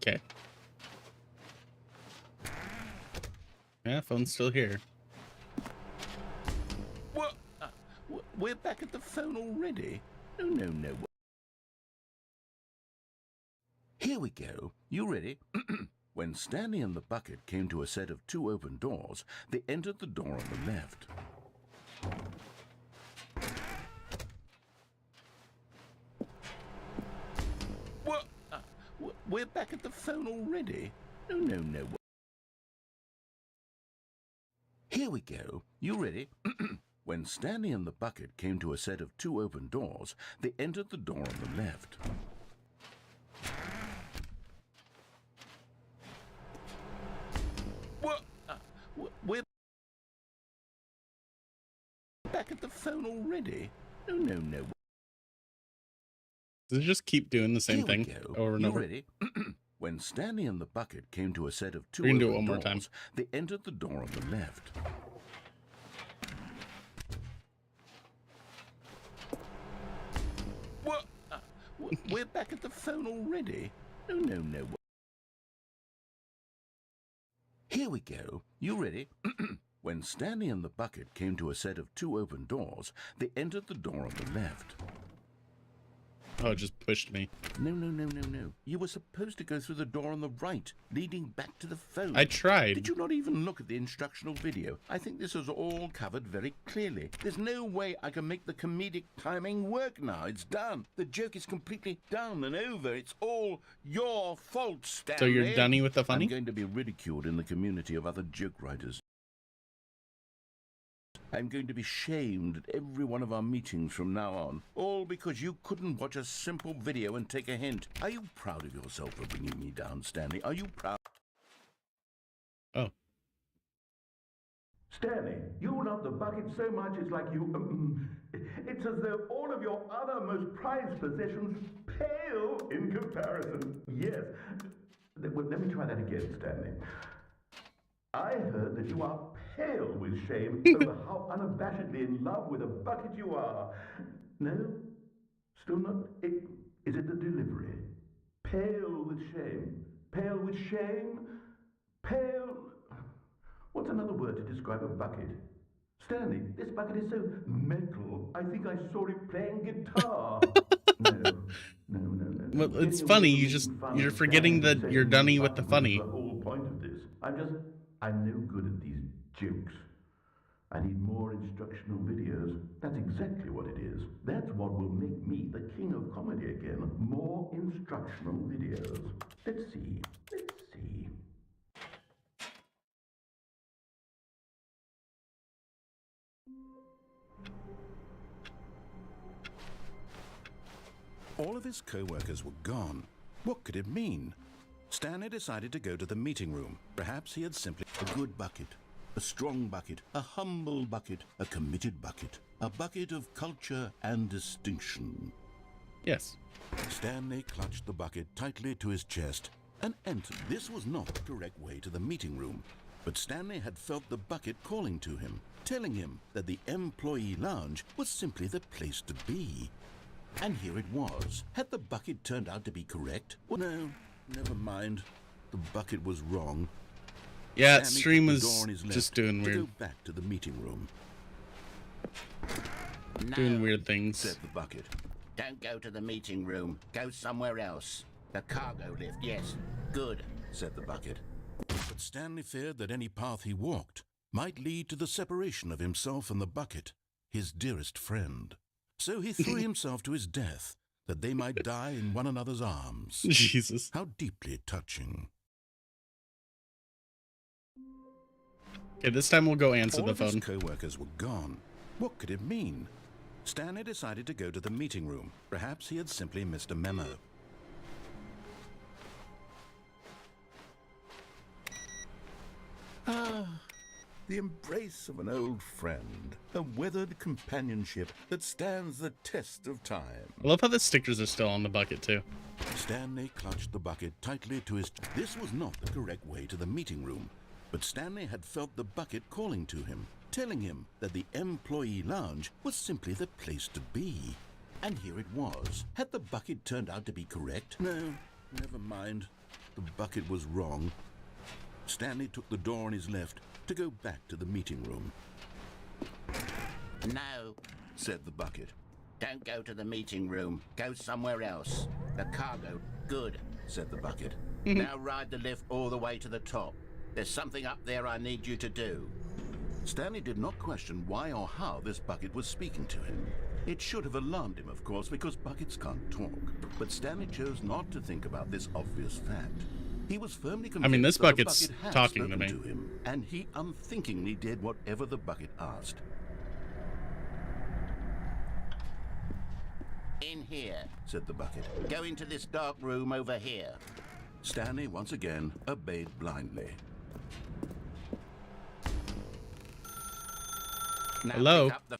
Speaker 1: Okay. Yeah, phone's still here.
Speaker 12: What? We're back at the phone already? No. Here we go. You ready? When Stanley and the bucket came to a set of 2 open doors, they entered the door on the left. What? We're back at the phone already? No. Here we go. You ready? When Stanley and the bucket came to a set of 2 open doors, they entered the door on the left. What? We're... Back at the phone already? No.
Speaker 1: Does it just keep doing the same
Speaker 12: Here we
Speaker 1: thing
Speaker 12: go.
Speaker 1: over and
Speaker 12: You
Speaker 1: over?
Speaker 12: ready? When Stanley and the bucket came to a set of two
Speaker 1: We're gonna do it
Speaker 12: open
Speaker 1: one more
Speaker 12: doors,
Speaker 1: time.
Speaker 12: they entered the door on the left. What? We're back at the phone already? No. Here we go. You ready? When Stanley and the bucket came to a set of two open doors, they entered the door on the left.
Speaker 1: Oh, it just pushed me.
Speaker 12: No. You were supposed to go through the door on the right, leading back to the phone.
Speaker 1: I tried.
Speaker 12: Did you not even look at the instructional video? I think this is all covered very clearly. There's no way I can make the comedic timing work now. It's done. The joke is completely done and over. It's all your fault, Stanley.
Speaker 1: So you're done with the funny?
Speaker 12: I'm going to be ridiculed in the community of other joke writers. I'm going to be shamed at every one of our meetings from now on, all because you couldn't watch a simple video and take a hint. Are you proud of yourself for bringing me down, Stanley? Are you proud?
Speaker 1: Oh.
Speaker 14: Stanley, you love the bucket so much it's like you... it's as though all of your other most prized possessions pale in comparison. Yes. Well, let me try that again, Stanley. I heard that you are pale with shame over how unabashedly in love with a bucket you are. No? Still not? Is it the delivery? Pale with shame. Pale with shame? Pale... What's another word to describe a bucket? Stanley, this bucket is so metal. I think I saw it playing guitar. No.
Speaker 1: Well, it's funny. You're forgetting that you're done with the funny.
Speaker 14: The whole point of this. I'm no good at these jokes. I need more instructional videos. That's exactly what it is. That's what will make me the king of comedy again. More instructional videos. Let's see.
Speaker 12: All of his co-workers were gone. What could it mean? Stanley decided to go to the meeting room. Perhaps he had simply a good bucket, a strong bucket, a humble bucket, a committed bucket, a bucket of culture and distinction.
Speaker 1: Yes.
Speaker 12: Stanley clutched the bucket tightly to his chest and entered. This was not the correct way to the meeting room, but Stanley had felt the bucket calling to him, telling him that the employee lounge was simply the place to be. And here it was. Had the bucket turned out to be correct? Well, no, never mind. The bucket was wrong.
Speaker 1: Yeah,
Speaker 12: Stanley
Speaker 1: stream
Speaker 12: took the
Speaker 1: was
Speaker 12: door on his
Speaker 1: just
Speaker 12: left
Speaker 1: doing
Speaker 12: to
Speaker 1: weird.
Speaker 12: go back to the meeting room.
Speaker 1: Doing weird things.
Speaker 12: Said the bucket.
Speaker 15: Don't go to the meeting room. Go somewhere else. The cargo lift, yes. Good,
Speaker 12: said the bucket. But Stanley feared that any path he walked might lead to the separation of himself and the bucket, his dearest friend. So he threw himself to his death, that they might die in one another's arms.
Speaker 1: Jesus.
Speaker 12: How deeply touching.
Speaker 1: Okay, this time we'll go answer
Speaker 12: All
Speaker 1: the
Speaker 12: of his
Speaker 1: phone.
Speaker 12: co-workers were gone. What could it mean? Stanley decided to go to the meeting room. Perhaps he had simply missed a memo. The embrace of an old friend, a weathered companionship that stands the test of time.
Speaker 1: I love how the stickers are still on the bucket, too.
Speaker 12: Stanley clutched the bucket tightly to his... This was not the correct way to the meeting room, but Stanley had felt the bucket calling to him, telling him that the employee lounge was simply the place to be. And here it was. Had the bucket turned out to be correct? No, never mind. The bucket was wrong. Stanley took the door on his left to go back to the meeting room.
Speaker 15: No,
Speaker 12: said the bucket.
Speaker 15: don't go to the meeting room. Go somewhere else. The cargo, good,
Speaker 12: said the bucket.
Speaker 15: Now ride the lift all the way to the top. There's something up there I need you to do.
Speaker 12: Stanley did not question why or how this bucket was speaking to him. It should have alarmed him, of course, because buckets can't talk. But Stanley chose not to think about this obvious fact. He was firmly convinced
Speaker 1: I mean, this
Speaker 12: that the
Speaker 1: bucket's
Speaker 12: bucket had
Speaker 1: talking to
Speaker 12: spoken
Speaker 1: me.
Speaker 12: to him, and he unthinkingly did whatever the bucket asked.
Speaker 15: In here,
Speaker 12: said the bucket.
Speaker 15: Go into this dark room over here.
Speaker 12: Stanley once again obeyed blindly.
Speaker 15: Now
Speaker 1: Hello?
Speaker 15: pick up the...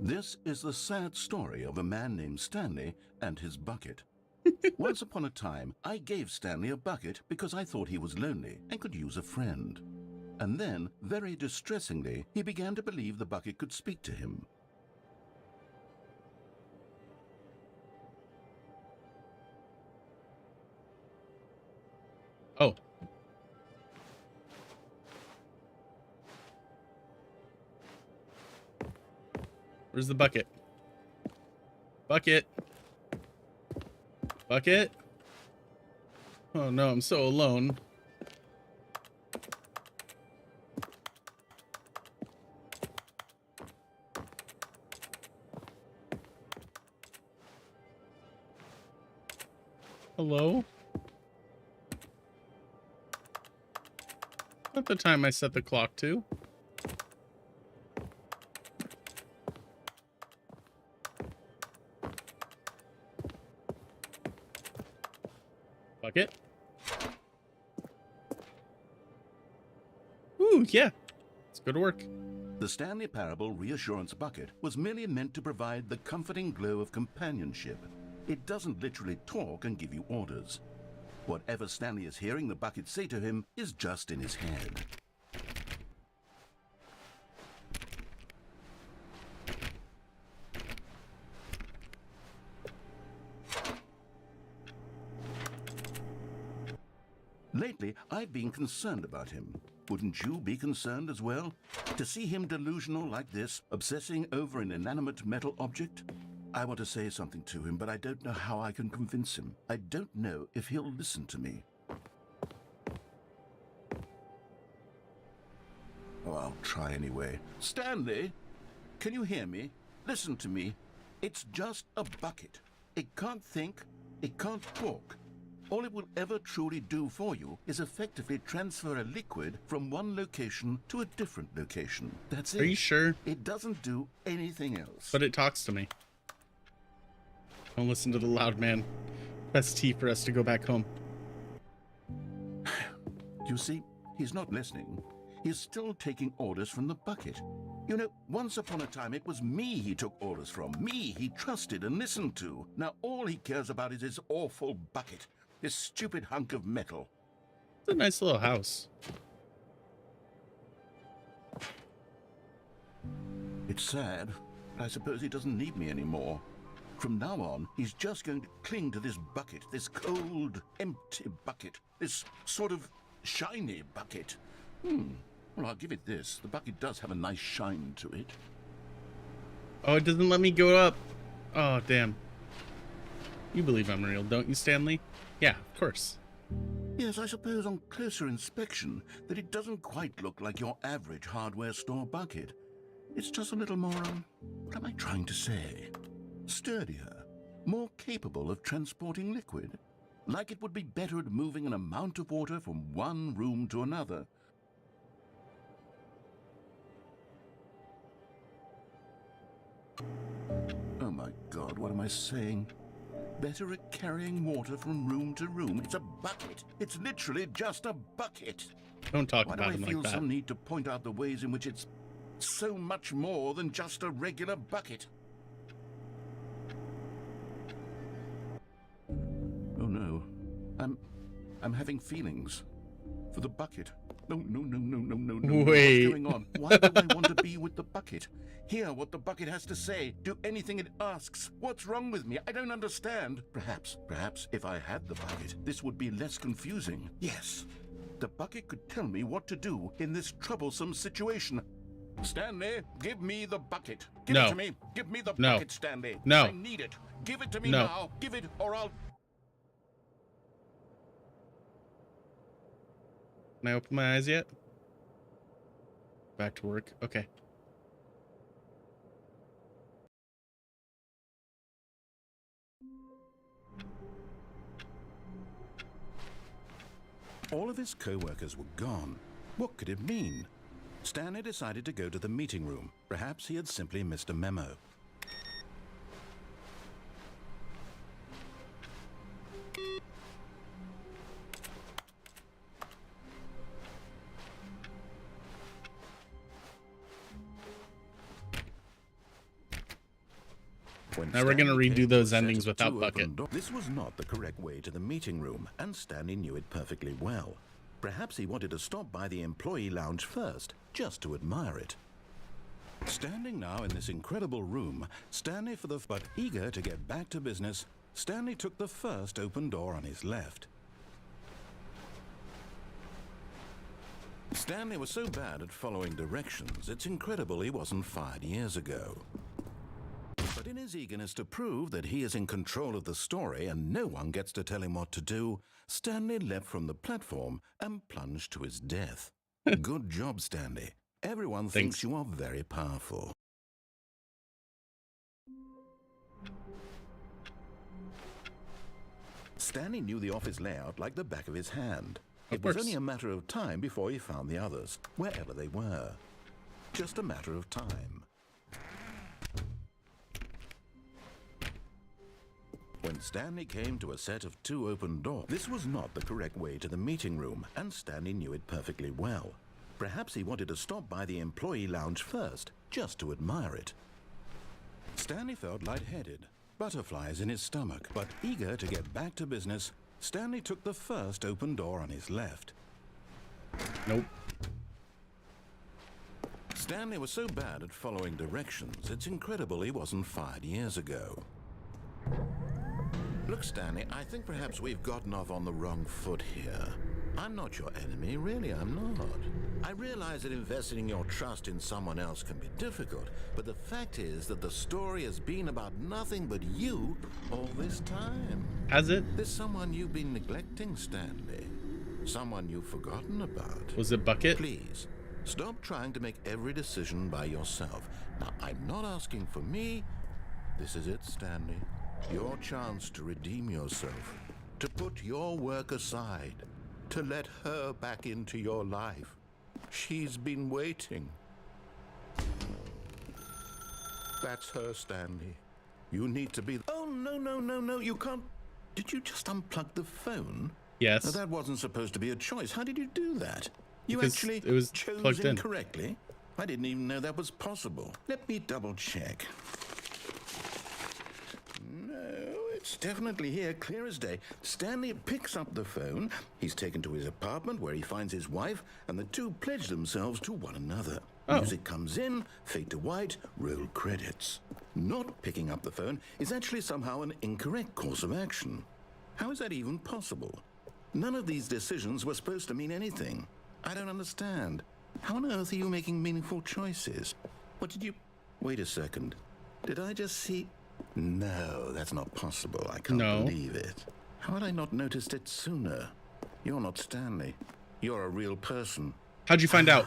Speaker 12: This is the sad story of a man named Stanley and his bucket. Once upon a time, I gave Stanley a bucket because I thought he was lonely and could use a friend. And then, very distressingly, he began to believe the bucket could speak to him.
Speaker 1: Oh. Where's the bucket? Bucket. Bucket. Oh no, I'm so alone. Hello? Not the time I set the clock to. Bucket. Ooh, yeah. Let's go to work.
Speaker 12: The Stanley Parable Reassurance Bucket was merely meant to provide the comforting glow of companionship. It doesn't literally talk and give you orders. Whatever Stanley is hearing the bucket say to him is just in his head. Lately, I've been concerned about him. Wouldn't you be concerned as well? To see him delusional like this, obsessing over an inanimate metal object? I want to say something to him, but I don't know how I can convince him. I don't know if he'll listen to me. Oh, I'll try anyway. Stanley, can you hear me? Listen to me. It's just a bucket. It can't think. It can't talk. All it will ever truly do for you is effectively transfer a liquid from one location to a different location. That's it.
Speaker 1: Are you sure?
Speaker 12: It doesn't do anything else.
Speaker 1: But it talks to me. Don't listen to the loud man. Press T for us to go back home.
Speaker 12: You see, he's not listening. He's still taking orders from the bucket. You know, once upon a time it was me he took orders from. Me he trusted and listened to. Now all he cares about is his awful bucket. This stupid hunk of metal.
Speaker 1: It's a nice little house.
Speaker 12: It's sad, but I suppose he doesn't need me anymore. From now on, he's just going to cling to this bucket, this cold, empty bucket, this sort of shiny bucket. Well, I'll give it this. The bucket does have a nice shine to it.
Speaker 1: Oh, it doesn't let me go up. Oh, damn. You believe I'm real, don't you, Stanley? Yeah, of course.
Speaker 12: Yes, I suppose on closer inspection that it doesn't quite look like your average hardware store bucket. It's just a little more, what am I trying to say? Sturdier, more capable of transporting liquid. Like it would be better at moving an amount of water from one room to another. Oh my God, what am I saying? Better at carrying water from room to room. It's a bucket. It's literally just a bucket.
Speaker 1: Don't talk
Speaker 12: Why
Speaker 1: about
Speaker 12: do
Speaker 1: him
Speaker 12: I feel
Speaker 1: like that.
Speaker 12: some need to point out the ways in which it's so much more than just a regular bucket? Oh no. I'm having feelings for the bucket. No.
Speaker 1: Wait.
Speaker 12: What's going on? Why do I want to be with the bucket? Hear what the bucket has to say. Do anything it asks. What's wrong with me? I don't understand. Perhaps if I had the bucket, this would be less confusing. Yes. The bucket could tell me what to do in this troublesome situation. Stanley, give me the bucket. Give it to me. Give me the bucket, Stanley.
Speaker 1: No.
Speaker 12: I need it. Give it to me
Speaker 1: No.
Speaker 12: now. Give it or I'll...
Speaker 1: Can I open my eyes yet? Back to work. Okay.
Speaker 12: All of his co-workers were gone. What could it mean? Stanley decided to go to the meeting room. Perhaps he had simply missed a memo.
Speaker 1: Now we're gonna redo those endings without Bucket.
Speaker 12: This was not the correct way to the meeting room, and Stanley knew it perfectly well. Perhaps he wanted to stop by the employee lounge first, just to admire it. Standing now in this incredible room, Stanley but eager to get back to business, Stanley took the first open door on his left. Stanley was so bad at following directions, it's incredible he wasn't fired years ago. But in his eagerness to prove that he is in control of the story and no one gets to tell him what to do, Stanley leapt from the platform and plunged to his death. Good job, Stanley. Everyone thinks you are very powerful. Stanley knew the office layout like the back of his hand. It was only a matter of time before he found the others, wherever they were. Just a matter of time. When Stanley came to a set of 2 open doors, this was not the correct way to the meeting room, and Stanley knew it perfectly well. Perhaps he wanted to stop by the employee lounge first, just to admire it. Stanley felt lightheaded, butterflies in his stomach, but eager to get back to business, Stanley took the first open door on his left.
Speaker 1: Nope.
Speaker 12: Stanley was so bad at following directions, it's incredible he wasn't fired years ago. Look, Stanley, I think perhaps we've gotten off on the wrong foot here. I'm not your enemy, really, I'm not. I realize that investing your trust in someone else can be difficult, but the fact is that the story has been about nothing but you all this time.
Speaker 1: Has it?
Speaker 12: There's someone you've been neglecting, Stanley. Someone you've forgotten about.
Speaker 1: Was it Bucket?
Speaker 12: Please, stop trying to make every decision by yourself. Now, I'm not asking for me. This is it, Stanley. Your chance to redeem yourself, to put your work aside, to let her back into your life. She's been waiting. That's her, Stanley. You need to be... Oh, no, you can't... Did you just unplug the phone?
Speaker 1: Yes.
Speaker 12: Now, that wasn't supposed to be a choice. How did you do that? You
Speaker 1: Because
Speaker 12: actually
Speaker 1: it was
Speaker 12: chose
Speaker 1: plugged in.
Speaker 12: incorrectly? I didn't even know that was possible. Let me double check. No, it's definitely here, clear as day. Stanley picks up the phone. He's taken to his apartment where he finds his wife, and the two pledge themselves to one another.
Speaker 1: Oh.
Speaker 12: Music comes in, fade to white, roll credits. Not picking up the phone is actually somehow an incorrect course of action. How is that even possible? None of these decisions were supposed to mean anything. I don't understand. How on earth are you making meaningful choices? What did you... Wait a second. Did I just see... No, that's not possible. I can't believe it. How had I not noticed it sooner? You're not Stanley. You're a real person.
Speaker 1: How'd you find out?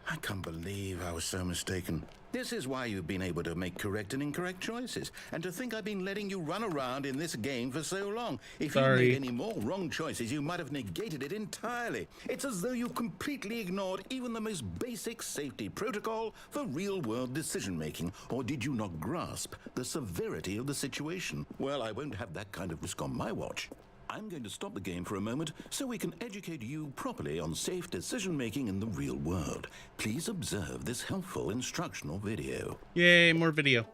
Speaker 12: I can't believe I was so mistaken. This is why you've been able to make correct and incorrect choices. And to think I've been letting you run around in this game for so long. If you made any more wrong choices, you might have negated it entirely. It's as though you completely ignored even the most basic safety protocol for real-world decision-making. Or did you not grasp the severity of the situation? Well, I won't have that kind of risk on my watch. I'm going to stop the game for a moment so we can educate you properly on safe decision-making in the real world. Please observe this helpful instructional video.
Speaker 1: Yay, more video.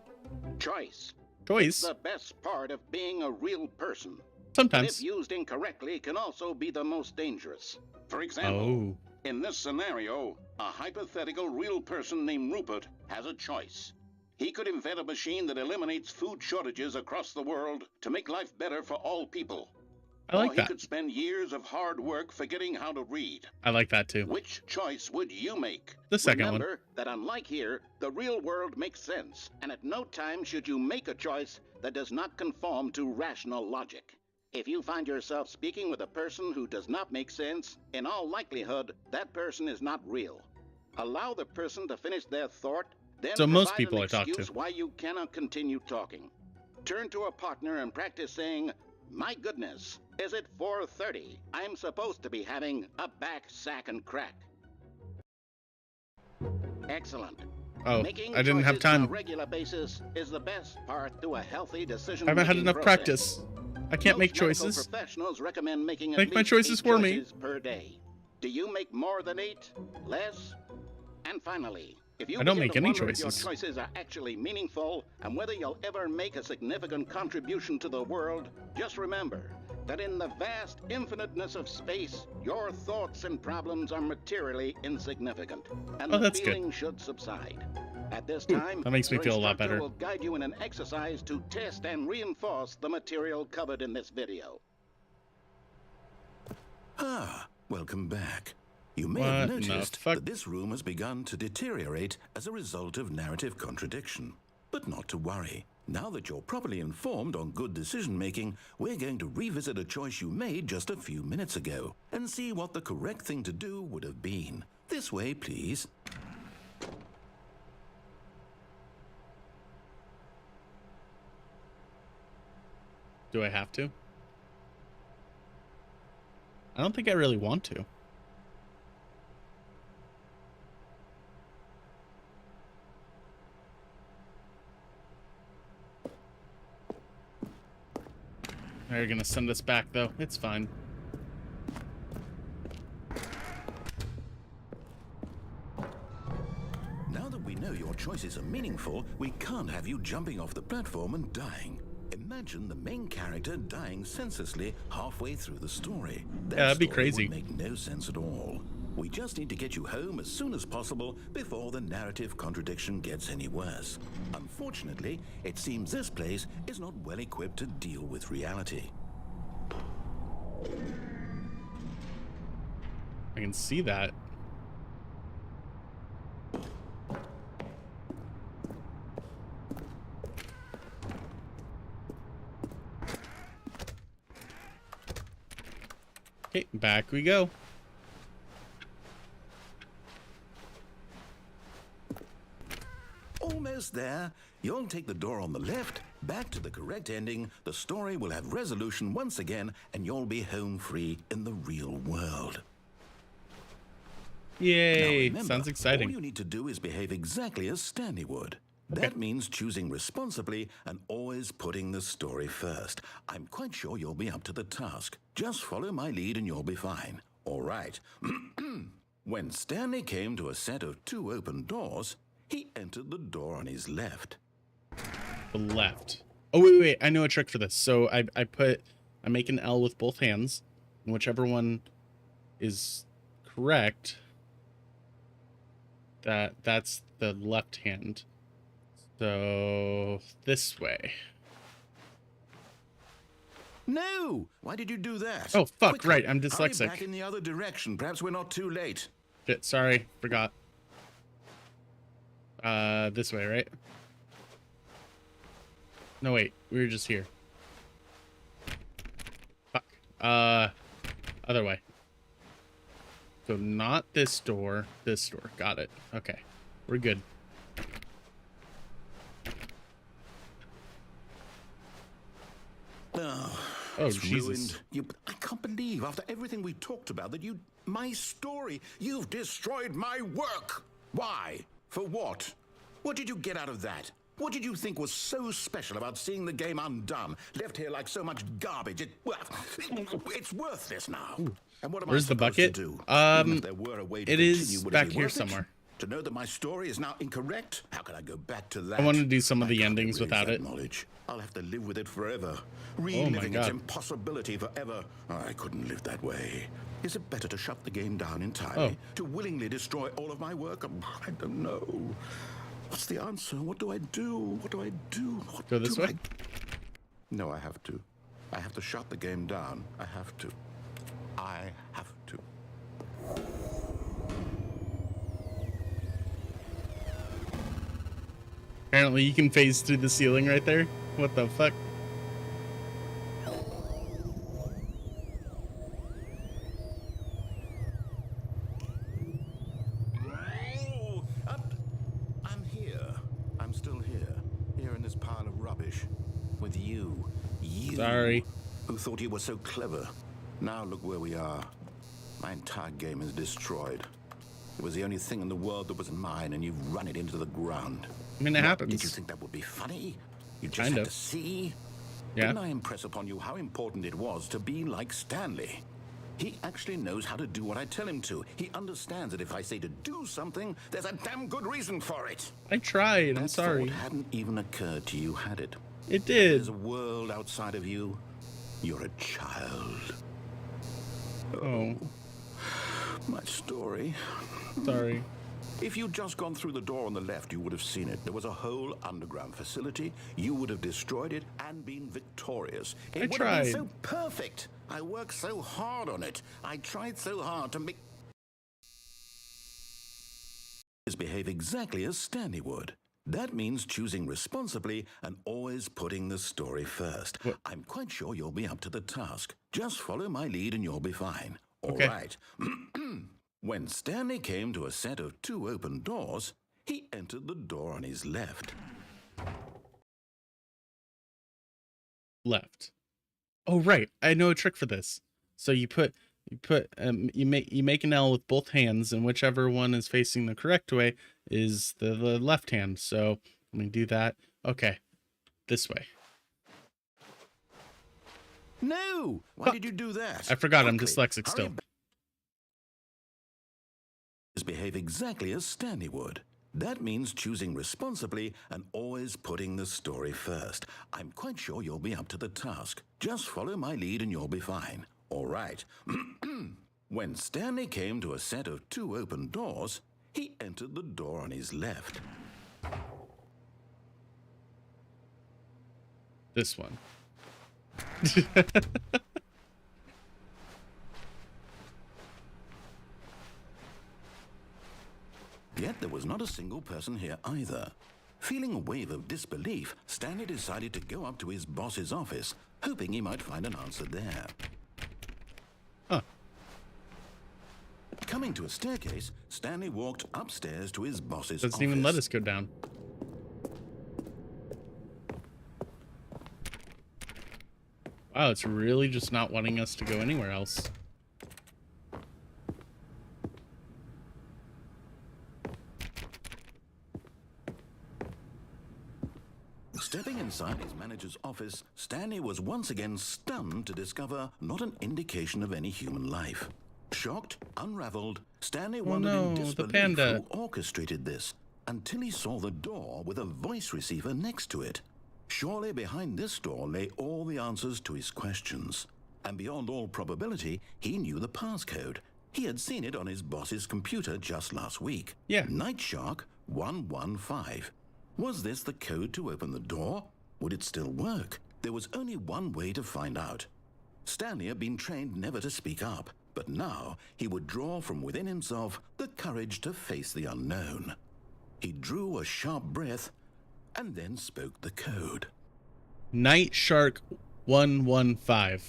Speaker 15: Choice.
Speaker 1: Choice?
Speaker 15: It's the best part of being a real person.
Speaker 1: Sometimes.
Speaker 15: But if used incorrectly, can also be the most dangerous. For example, in this scenario, a hypothetical real person named Rupert has a choice. He could invent a machine that eliminates food shortages across the world to make life better for all people.
Speaker 1: I like
Speaker 15: or
Speaker 1: that.
Speaker 15: he could spend years of hard work forgetting how to read.
Speaker 1: I like that too.
Speaker 15: Which choice would you make?
Speaker 1: The second one.
Speaker 15: Remember that unlike here, the real world makes sense, and at no time should you make a choice that does not conform to rational logic. If you find yourself speaking with a person who does not make sense, in all likelihood, that person is not real. Allow the person to finish their thought, then
Speaker 1: So most
Speaker 15: provide
Speaker 1: people
Speaker 15: an
Speaker 1: I talk to.
Speaker 15: excuse why you cannot continue talking. Turn to a partner and practice saying, "My goodness, is it 4:30? I'm supposed to be having a back, sack, and crack." Excellent.
Speaker 1: Oh,
Speaker 15: Making
Speaker 1: I didn't have
Speaker 15: choices on a
Speaker 1: time.
Speaker 15: regular basis is the best part to a healthy decision.
Speaker 1: I haven't had enough practice. I can't make
Speaker 15: Most medical
Speaker 1: choices.
Speaker 15: Professionals recommend making at
Speaker 1: Make my
Speaker 15: least
Speaker 1: choices
Speaker 15: 8
Speaker 1: for me.
Speaker 15: choices per day. Do you make more than 8? Less? And finally, If you
Speaker 1: I don't
Speaker 15: begin
Speaker 1: make
Speaker 15: to
Speaker 1: any
Speaker 15: wonder if
Speaker 1: choices.
Speaker 15: your choices are actually meaningful and whether you'll ever make a significant contribution to the world, just remember that in the vast infiniteness of space, your thoughts and problems are materially insignificant, and
Speaker 1: Oh,
Speaker 15: the
Speaker 1: that's good.
Speaker 15: feeling should subside. At this
Speaker 1: Ooh,
Speaker 15: time,
Speaker 1: that makes me
Speaker 15: your
Speaker 1: feel a lot
Speaker 15: instructor
Speaker 1: better.
Speaker 15: will guide you in an exercise to test and reinforce the material covered in this video.
Speaker 12: Ah, welcome back. You may
Speaker 1: What
Speaker 12: have
Speaker 1: in the
Speaker 12: noticed
Speaker 1: fuck?
Speaker 12: that this room has begun to deteriorate as a result of narrative contradiction. But not to worry. Now that you're properly informed on good decision-making, we're going to revisit a choice you made just a few minutes ago and see what the correct thing to do would have been. This way, please.
Speaker 1: Do I have to? I don't think I really want to. They're gonna send us back though. It's fine.
Speaker 12: Now that we know your choices are meaningful, we can't have you jumping off the platform and dying. Imagine the main character dying senselessly halfway through the story. That
Speaker 1: Yeah, that'd be
Speaker 12: story
Speaker 1: crazy.
Speaker 12: would make no sense at all. We just need to get you home as soon as possible before the narrative contradiction gets any worse. Unfortunately, it seems this place is not well equipped to deal with reality.
Speaker 1: I can see that. Okay, back we go.
Speaker 12: Almost there. You'll take the door on the left, back to the correct ending, the story will have resolution once again, and you'll be home free in the real world.
Speaker 1: Yay,
Speaker 12: Now remember,
Speaker 1: sounds exciting.
Speaker 12: All you need to do is behave exactly as Stanley would. That means choosing responsibly and always putting the story first. I'm quite sure you'll be up to the task. Just follow my lead and you'll be fine. All right. When Stanley came to a set of 2 open doors, he entered the door on his left.
Speaker 1: The left. Oh, wait. I know a trick for this. So I make an L with both hands, and whichever one is correct, that's the left hand. So this way.
Speaker 12: No! Why did you do that?
Speaker 1: Oh, fuck,
Speaker 12: Quickly,
Speaker 1: right, I'm
Speaker 12: hurry
Speaker 1: dyslexic.
Speaker 12: back in the other direction. Perhaps we're not too late.
Speaker 1: Shit, sorry, forgot. This way, right? No, wait, we were just here. Fuck. Other way. So not this door, this door. Got it. Okay, we're good. Oh,
Speaker 12: it's
Speaker 1: Jesus.
Speaker 12: ruined. I can't believe, after everything we talked about, that my story, you've destroyed my work. Why? For what? What did you get out of that? What did you think was so special about seeing the game undone, left here like so much garbage? It's worthless now. And what am
Speaker 1: Where's
Speaker 12: I
Speaker 1: the
Speaker 12: supposed
Speaker 1: bucket?
Speaker 12: to do? Even if there were a way to
Speaker 1: It
Speaker 12: continue,
Speaker 1: is
Speaker 12: would it
Speaker 1: back
Speaker 12: be
Speaker 1: here
Speaker 12: worth it?
Speaker 1: somewhere.
Speaker 12: To know that my story is now incorrect? How can I go back to that?
Speaker 1: I want to do some of the endings without it.
Speaker 12: Knowledge. I'll have to live with it forever.
Speaker 1: Oh my
Speaker 12: Reliving its
Speaker 1: God.
Speaker 12: impossibility forever. I couldn't live that way. Is it better to shut the game down entirely? To willingly destroy all of my work? I don't know. What's the answer? What do I do? What do I do? What
Speaker 1: Go this
Speaker 12: do
Speaker 1: way?
Speaker 12: No, I have to. I have to shut the game down. I have to. I have to.
Speaker 1: Apparently you can phase through the ceiling right there. What the fuck?
Speaker 12: I'm here. I'm still here. Here in this pile of rubbish. With you. You.
Speaker 1: Sorry.
Speaker 12: Who thought you were so clever. Now look where we are. My entire game is destroyed. It was the only thing in the world that was mine, and you've run it into the ground.
Speaker 1: I mean, it happens.
Speaker 12: Did you think that would be funny? You just
Speaker 1: Kind
Speaker 12: had
Speaker 1: of.
Speaker 12: to see?
Speaker 1: Yeah.
Speaker 12: Didn't I impress upon you how important it was to be like Stanley? He actually knows how to do what I tell him to. He understands that if I say to do something, there's a damn good reason for it.
Speaker 1: I tried. I'm sorry.
Speaker 12: That thought hadn't even occurred to you, had it?
Speaker 1: It did.
Speaker 12: There's a world outside of you. You're a child.
Speaker 1: Oh.
Speaker 12: My story.
Speaker 1: Sorry.
Speaker 12: If you'd just gone through the door on the left, you would have seen it. There was a whole underground facility. You would have destroyed it and been victorious. It would have been so perfect. I worked so hard on it. I tried so hard to make behave exactly as Stanley would. That means choosing responsibly and always putting the story first. What? I'm quite sure you'll be up to the task. Just follow my lead and you'll be fine. All right. When Stanley came to a set of 2 open doors, he entered the door on his left.
Speaker 1: Left. Oh, right. I know a trick for this. So you make an L with both hands, and whichever one is facing the correct way is the left hand. So let me do that. Okay. This way.
Speaker 12: No! Why did you do that?
Speaker 1: I forgot. I'm dyslexic still.
Speaker 12: Behave exactly as Stanley would. That means choosing responsibly and always putting the story first. I'm quite sure you'll be up to the task. Just follow my lead and you'll be fine. All right. When Stanley came to a set of 2 open doors, he entered the door on his left.
Speaker 1: This one.
Speaker 12: Yet there was not a single person here either. Feeling a wave of disbelief, Stanley decided to go up to his boss's office, hoping he might find an answer there.
Speaker 1: Huh.
Speaker 12: Coming to a staircase, Stanley walked upstairs to his boss's office.
Speaker 1: Doesn't even let us go down. Wow, it's really just not wanting us to go anywhere else.
Speaker 12: Stepping inside his manager's office, Stanley was once again stunned to discover not an indication of any human life. Shocked, unraveled, Stanley wondered in disbelief who orchestrated this, until he saw the door with a voice receiver next to it. Surely behind this door lay all the answers to his questions. And beyond all probability, he knew the passcode. He had seen it on his boss's computer just last week.
Speaker 1: Yeah.
Speaker 12: Night Shark 115. Was this the code to open the door? Would it still work? There was only one way to find out. Stanley had been trained never to speak up, but now he would draw from within himself the courage to face the unknown. He drew a sharp breath and then spoke the code.
Speaker 1: Night Shark 115.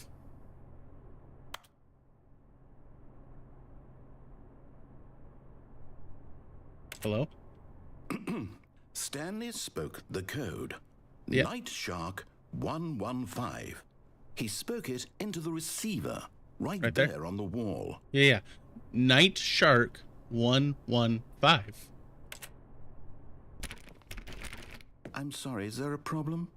Speaker 1: Hello?
Speaker 12: Stanley spoke the code.
Speaker 1: Yeah.
Speaker 12: Night Shark 115. He spoke it into the receiver right there on the wall.
Speaker 1: Yeah. Night Shark 115.
Speaker 12: I'm sorry, is there a problem?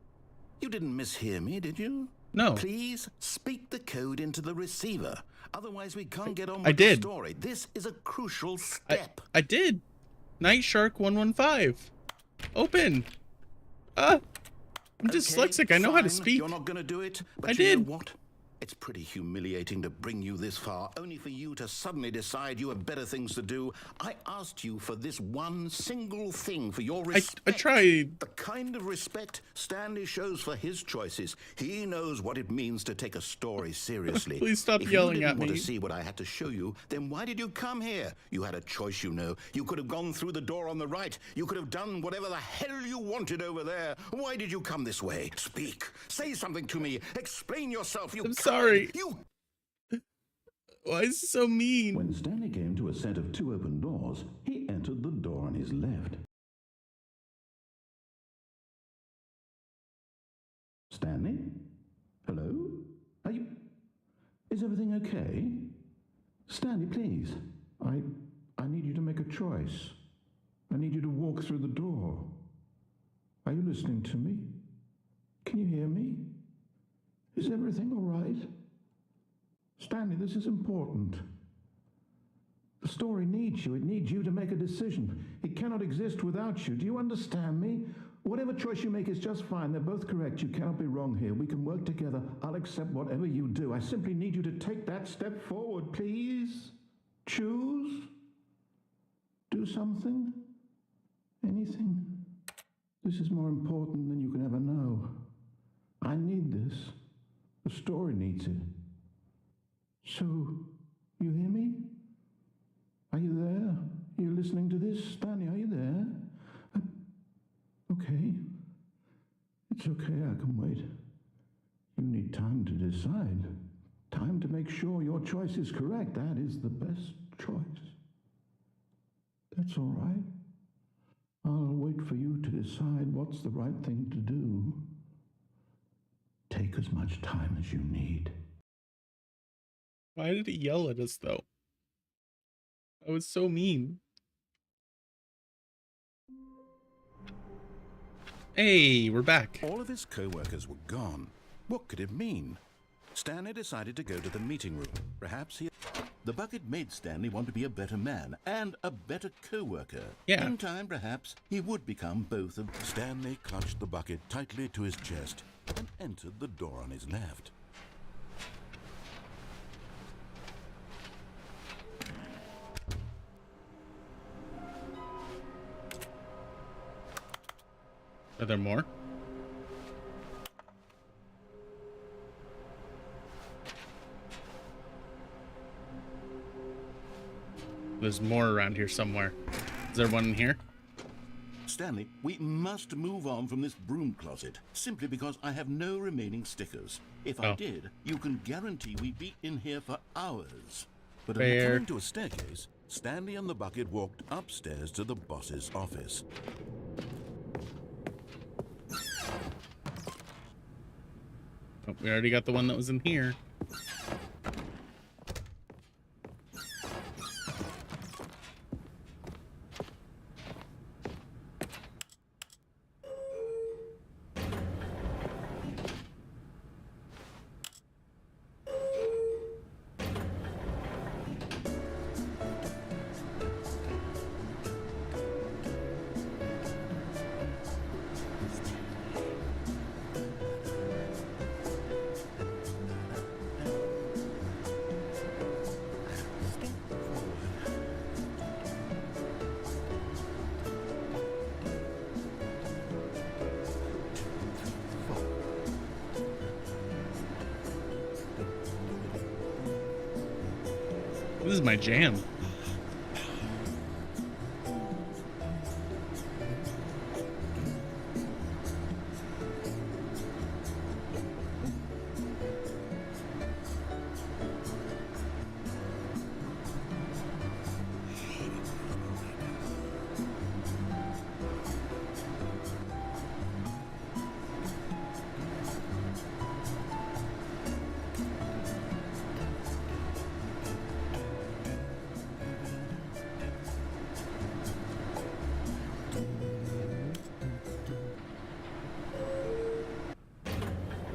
Speaker 12: You didn't mishear me, did you?
Speaker 1: No.
Speaker 12: Please speak the code into the receiver. Otherwise we can't get on with the story. This is a crucial step.
Speaker 1: I did. Night Shark 115. Open. I'm dyslexic. I know how to speak.
Speaker 12: You're not going to do it, but
Speaker 1: I
Speaker 12: you
Speaker 1: did.
Speaker 12: know what? It's pretty humiliating to bring you this far, only for you to suddenly decide you have better things to do. I asked you for this one single thing, for your respect.
Speaker 1: I tried.
Speaker 12: The kind of respect Stanley shows for his choices. He knows what it means to take a story seriously.
Speaker 1: Please stop
Speaker 12: if
Speaker 1: yelling
Speaker 12: you
Speaker 1: at
Speaker 12: didn't want
Speaker 1: me.
Speaker 12: to see what I had to show you, then why did you come here? You had a choice, you know. You could have gone through the door on the right. You could have done whatever the hell you wanted over there. Why did you come this way? Speak. Say something to me. Explain yourself.
Speaker 1: I'm sorry.
Speaker 12: You.
Speaker 1: Why is it so mean?
Speaker 14: When Stanley came to a set of 2 open doors, he entered the door on his left. Stanley? Hello? Are you... Is everything okay? Stanley, please. I need you to make a choice. I need you to walk through the door. Are you listening to me? Can you hear me? Is everything all right? Stanley, this is important. The story needs you. It needs you to make a decision. It cannot exist without you. Do you understand me? Whatever choice you make is just fine. They're both correct. You cannot be wrong here. We can work together. I'll accept whatever you do. I simply need you to take that step forward, please. Choose. Do something. Anything. This is more important than you can ever know. I need this. The story needs it. So, you hear me? Are you there? Are you listening to this? Stanley, are you there? Okay. It's okay, I can wait. You need time to decide. Time to make sure your choice is correct. That is the best choice. That's all right. I'll wait for you to decide what's the right thing to do. Take as much time as you need.
Speaker 1: Why did he yell at us, though? That was so mean. Hey, we're back.
Speaker 12: All of his co-workers were gone. What could it mean? Stanley decided to go to the meeting room. Perhaps he... The bucket made Stanley want to be a better man and a better co-worker.
Speaker 1: Yeah.
Speaker 12: In time, perhaps, he would become both of... Stanley clutched the bucket tightly to his chest and entered the door on his left.
Speaker 1: Are there more? There's more around here somewhere. Is there one in here?
Speaker 12: Stanley, we must move on from this broom closet, simply because I have no remaining stickers. If I did, you can guarantee we'd be in here for hours. But according to a staircase, Stanley and the bucket walked upstairs to the boss's office.
Speaker 1: Oh, we already got the one that was in here. This is my jam.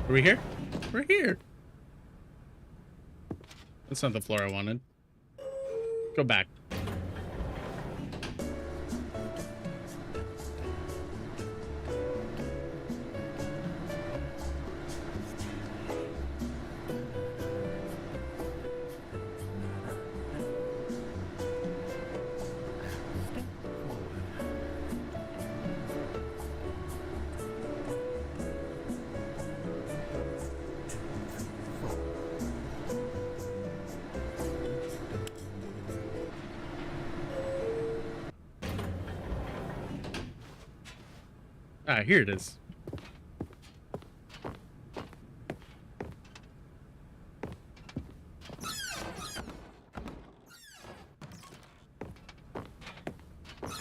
Speaker 1: Are we here? We're here. That's not the floor I wanted. Go back. Ah, here it is.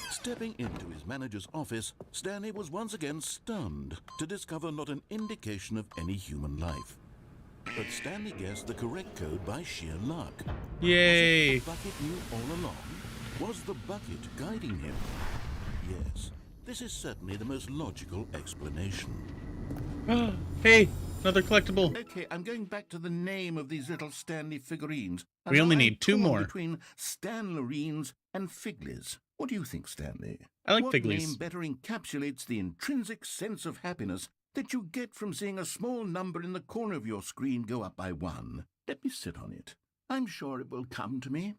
Speaker 12: Stepping into his manager's office, Stanley was once again stunned to discover not an indication of any human life. But Stanley guessed the correct code by sheer luck.
Speaker 1: Yay!
Speaker 12: Was it the bucket knew all along? Was the bucket guiding him? Yes, this is certainly the most logical explanation.
Speaker 1: Hey, Another collectible.
Speaker 12: Okay, I'm going back to the name of these little Stanley figurines.
Speaker 1: We only need 2 more.
Speaker 12: Between Stanlerines and Figlies. What do you think, Stanley?
Speaker 1: I like
Speaker 12: what
Speaker 1: Figlies.
Speaker 12: Name better encapsulates the intrinsic sense of happiness that you get from seeing a small number in the corner of your screen go up by 1? Let me sit on it. I'm sure it will come to me.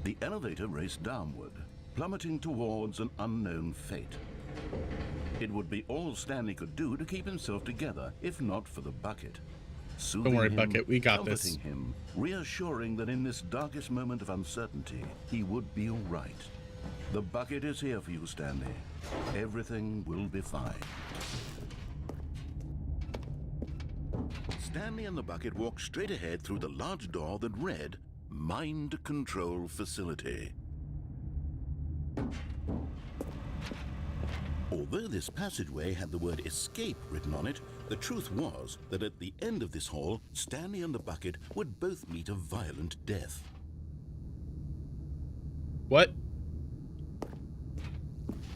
Speaker 12: The elevator raced downward, plummeting towards an unknown fate. It would be all Stanley could do to keep himself together, if not for the bucket. Soothing
Speaker 1: Don't worry,
Speaker 12: him,
Speaker 1: Bucket, we got this.
Speaker 12: comforting him, reassuring that in this darkest moment of uncertainty, he would be all right. The bucket is here for you, Stanley. Everything will be fine. Stanley and the bucket walked straight ahead through the large door that read, Mind Control Facility. Although this passageway had the word escape written on it, the truth was that at the end of this hall, Stanley and the bucket would both meet a violent death.
Speaker 1: What?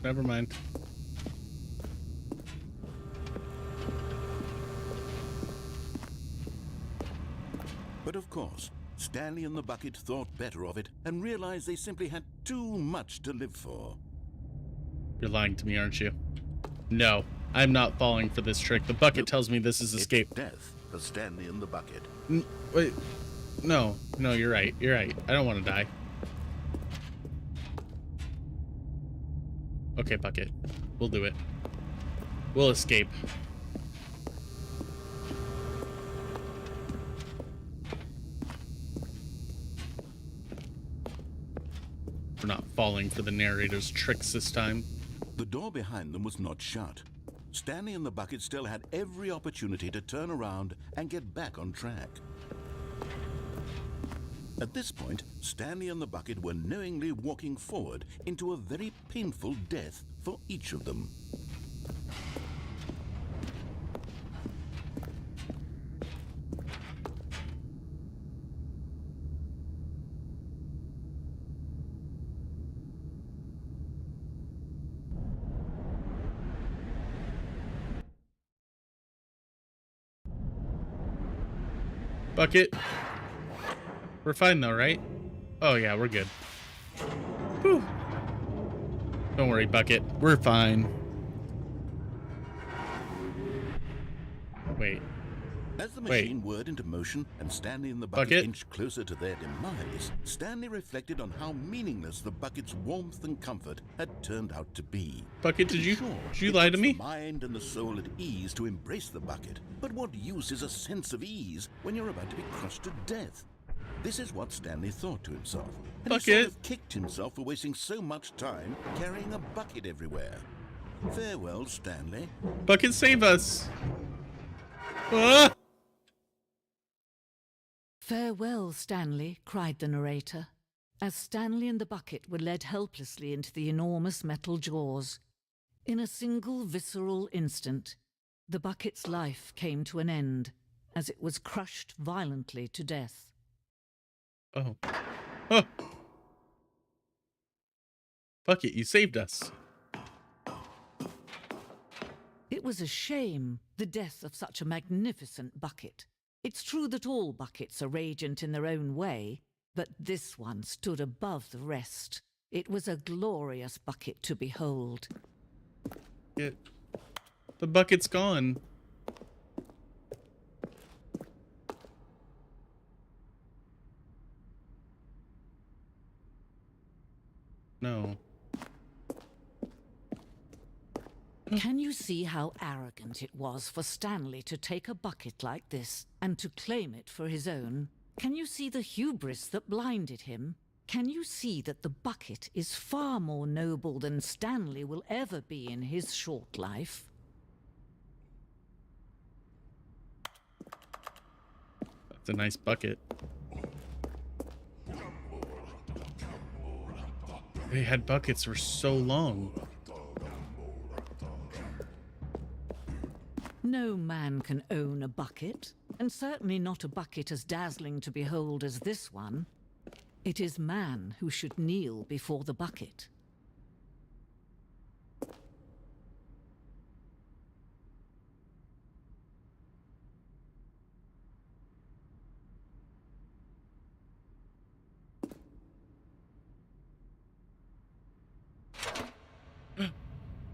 Speaker 1: Never mind.
Speaker 12: But of course, Stanley and the bucket thought better of it and realized they simply had too much to live for.
Speaker 1: You're lying to me, aren't you? No, I'm not falling for this trick. The bucket tells me this is escape.
Speaker 12: It's death for Stanley and the bucket.
Speaker 1: Wait. No, you're right. You're right. I don't want to die. Okay, bucket. We'll do it. We'll escape. We're not falling for the narrator's tricks this time.
Speaker 12: The door behind them was not shut. Stanley and the bucket still had every opportunity to turn around and get back on track. At this point, Stanley and the bucket were knowingly walking forward into a very painful death for each of them.
Speaker 1: Bucket. We're fine though, right? Oh yeah, we're good. Whew. Don't worry, Bucket. We're fine. Wait.
Speaker 12: As the machine whirred into motion and Stanley and the bucket inched closer to their demise, Stanley reflected on how meaningless the bucket's warmth and comfort had turned out to be.
Speaker 1: Bucket, did you lie to me?
Speaker 12: The mind and the soul at ease to embrace the bucket, but what use is a sense of ease when you're about to be crushed to death? This is what Stanley thought to himself, and he sort of kicked himself for wasting so much time carrying a bucket everywhere. Farewell, Stanley.
Speaker 1: Bucket, save us! Ah!
Speaker 3: Farewell, Stanley, cried the narrator, as Stanley and the bucket were led helplessly into the enormous metal jaws. In a single visceral instant, the bucket's life came to an end, as it was crushed violently to death.
Speaker 1: Oh. Oh! Bucket, you saved us.
Speaker 3: It was a shame, the death of such a magnificent bucket. It's true that all buckets are radiant in their own way, but this one stood above the rest. It was a glorious bucket to behold.
Speaker 1: The bucket's gone. No.
Speaker 3: Can you see how arrogant it was for Stanley to take a bucket like this and to claim it for his own? Can you see the hubris that blinded him? Can you see that the bucket is far more noble than Stanley will ever be in his short life?
Speaker 1: That's a nice bucket. They had buckets for so long.
Speaker 3: No man can own a bucket, and certainly not a bucket as dazzling to behold as this one. It is man who should kneel before the bucket.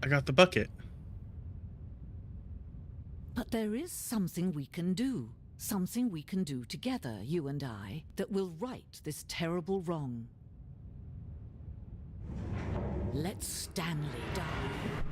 Speaker 1: I got the bucket.
Speaker 3: But there is something we can do. Something we can do together, you and I, that will right this terrible wrong. Let Stanley die.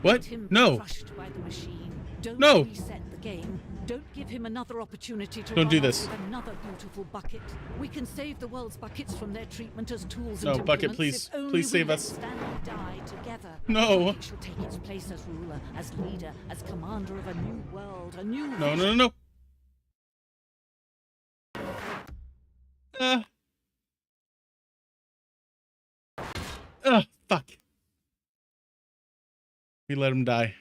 Speaker 1: What?
Speaker 3: Let him
Speaker 1: No.
Speaker 3: be crushed by the machine. Don't
Speaker 1: No.
Speaker 3: reset the game. Don't give him another opportunity to
Speaker 1: Don't do
Speaker 3: run off
Speaker 1: this.
Speaker 3: with another beautiful bucket. We can save the world's buckets from their treatment as tools
Speaker 1: No,
Speaker 3: and
Speaker 1: bucket,
Speaker 3: implements
Speaker 1: please.
Speaker 3: if only
Speaker 1: Please
Speaker 3: we
Speaker 1: save
Speaker 3: let
Speaker 1: us.
Speaker 3: Stanley die together.
Speaker 1: No.
Speaker 3: The bucket shall take its place as ruler, as leader, as commander of a new world, a new
Speaker 1: No,
Speaker 3: vision.
Speaker 1: no, no, no. Fuck. We let him die.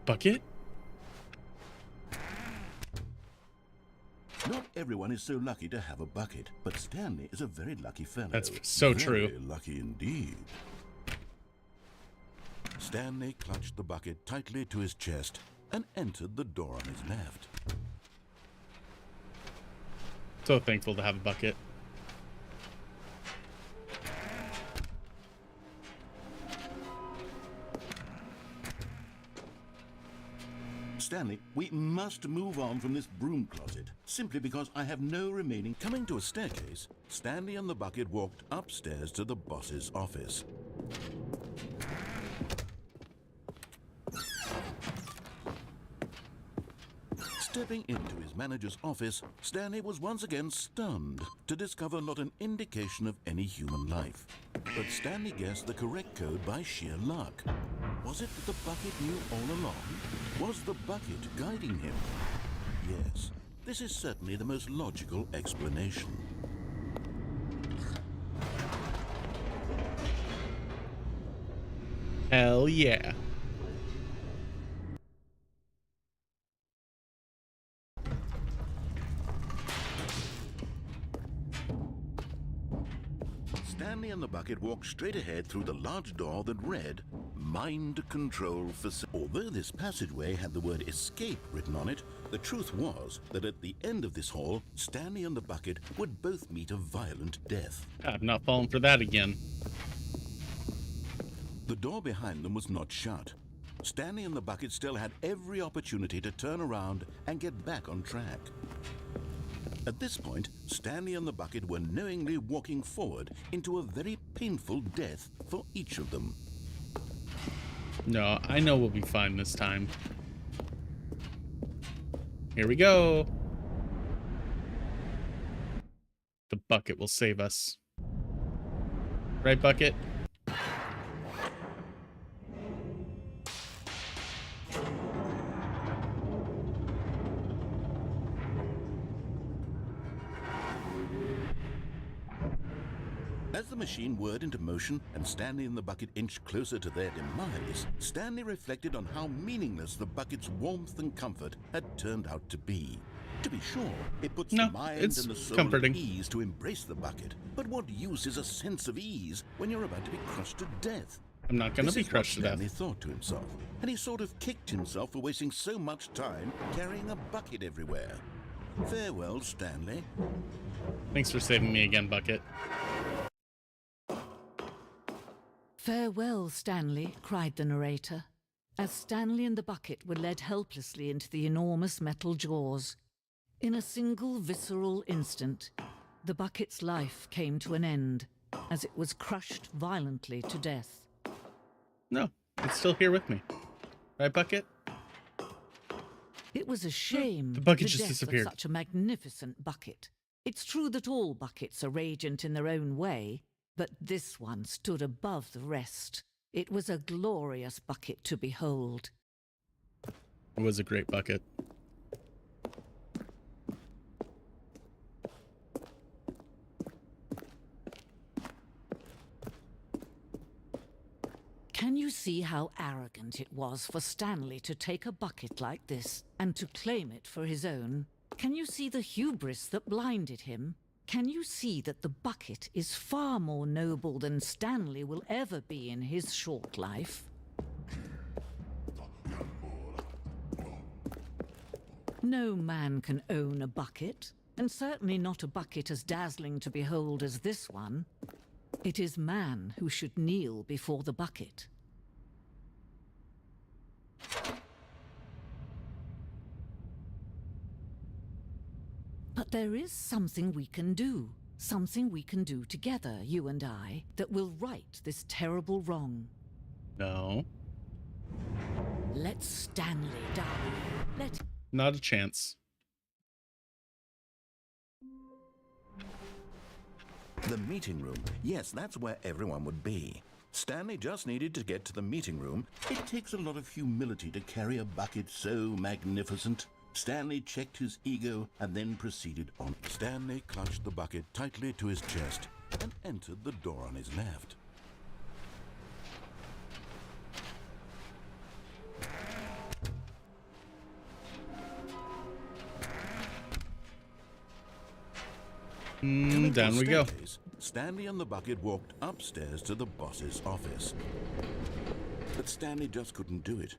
Speaker 1: Bucket?
Speaker 12: Not everyone is so lucky to have a bucket, but Stanley is a very lucky fellow.
Speaker 1: That's so true.
Speaker 12: Very lucky indeed. Stanley clutched the bucket tightly to his chest and entered the door on his left.
Speaker 1: So thankful to have a bucket.
Speaker 12: Stanley, we must move on from this broom closet, simply because I have no remaining... Coming to a staircase, Stanley and the bucket walked upstairs to the boss's office. Stepping into his manager's office, Stanley was once again stunned to discover not an indication of any human life. But Stanley guessed the correct code by sheer luck. Was it that the bucket knew all along? Was the bucket guiding him? Yes, this is certainly the most logical explanation.
Speaker 1: Hell yeah.
Speaker 12: Stanley and the bucket walked straight ahead through the large door that read, Mind Control Facility. Although this passageway had the word escape written on it, the truth was that at the end of this hall, Stanley and the bucket would both meet a violent death.
Speaker 1: I'm not falling for that again.
Speaker 12: The door behind them was not shut. Stanley and the bucket still had every opportunity to turn around and get back on track. At this point, Stanley and the bucket were knowingly walking forward into a very painful death for each of them.
Speaker 1: No, I know we'll be fine this time. Here we go. The bucket will save us. Right, bucket?
Speaker 12: As the machine whirred into motion and Stanley and the bucket inched closer to their demise, Stanley reflected on how meaningless the bucket's warmth and comfort had turned out to be. To be sure, it puts the mind and the soul
Speaker 1: comforting.
Speaker 12: at ease to embrace the bucket. But what use is a sense of ease when you're about to be crushed to death?
Speaker 1: I'm not going to be
Speaker 12: This is
Speaker 1: crushed to
Speaker 12: what Stanley
Speaker 1: death.
Speaker 12: thought to himself, and he sort of kicked himself for wasting so much time carrying a bucket everywhere. Farewell, Stanley.
Speaker 1: Thanks for saving me again, bucket.
Speaker 3: Farewell, Stanley, cried the narrator, as Stanley and the bucket were led helplessly into the enormous metal jaws. In a single visceral instant, the bucket's life came to an end, as it was crushed violently to death.
Speaker 1: No, it's still here with me. Right, bucket?
Speaker 3: It was a shame,
Speaker 1: The bucket
Speaker 3: the
Speaker 1: just
Speaker 3: death
Speaker 1: disappeared.
Speaker 3: of such a magnificent bucket. It's true that all buckets are radiant in their own way, but this one stood above the rest. It was a glorious bucket to behold.
Speaker 1: It was a great bucket.
Speaker 3: see how arrogant it was for Stanley to take a bucket like this and to claim it for his own? Can you see the hubris that blinded him? Can you see that the bucket is far more noble than Stanley will ever be in his short life? No man can own a bucket, and certainly not a bucket as dazzling to behold as this one. It is man who should kneel before the bucket. But there is something we can do. Something we can do together, you and I, that will right this terrible wrong.
Speaker 1: No.
Speaker 3: Let Stanley die.
Speaker 1: Not a chance.
Speaker 12: The meeting room. Yes, that's where everyone would be. Stanley just needed to get to the meeting room. It takes a lot of humility to carry a bucket so magnificent. Stanley checked his ego and then proceeded on. Stanley clutched the bucket tightly to his chest and entered the door on his left.
Speaker 1: Down we go.
Speaker 12: Stanley and the bucket walked upstairs to the boss's office. But Stanley just couldn't do it.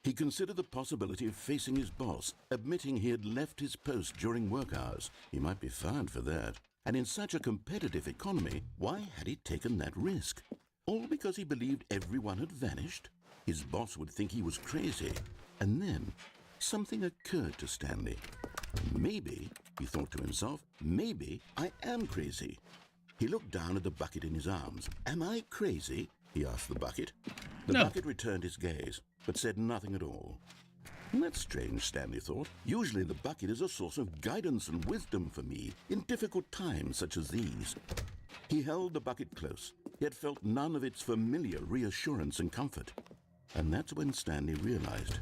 Speaker 12: He considered the possibility of facing his boss, admitting he had left his post during work hours. He might be fired for that. And in such a competitive economy, why had he taken that risk? All because he believed everyone had vanished? His boss would think he was crazy. And then something occurred to Stanley. Maybe, he thought to himself, maybe I am crazy. He looked down at the bucket in his arms. Am I crazy? He asked the bucket. The bucket returned his gaze, but said nothing at all. That's strange, Stanley thought. Usually the bucket is a source of guidance and wisdom for me in difficult times such as these. He held the bucket close, yet felt none of its familiar reassurance and comfort. And that's when Stanley realized,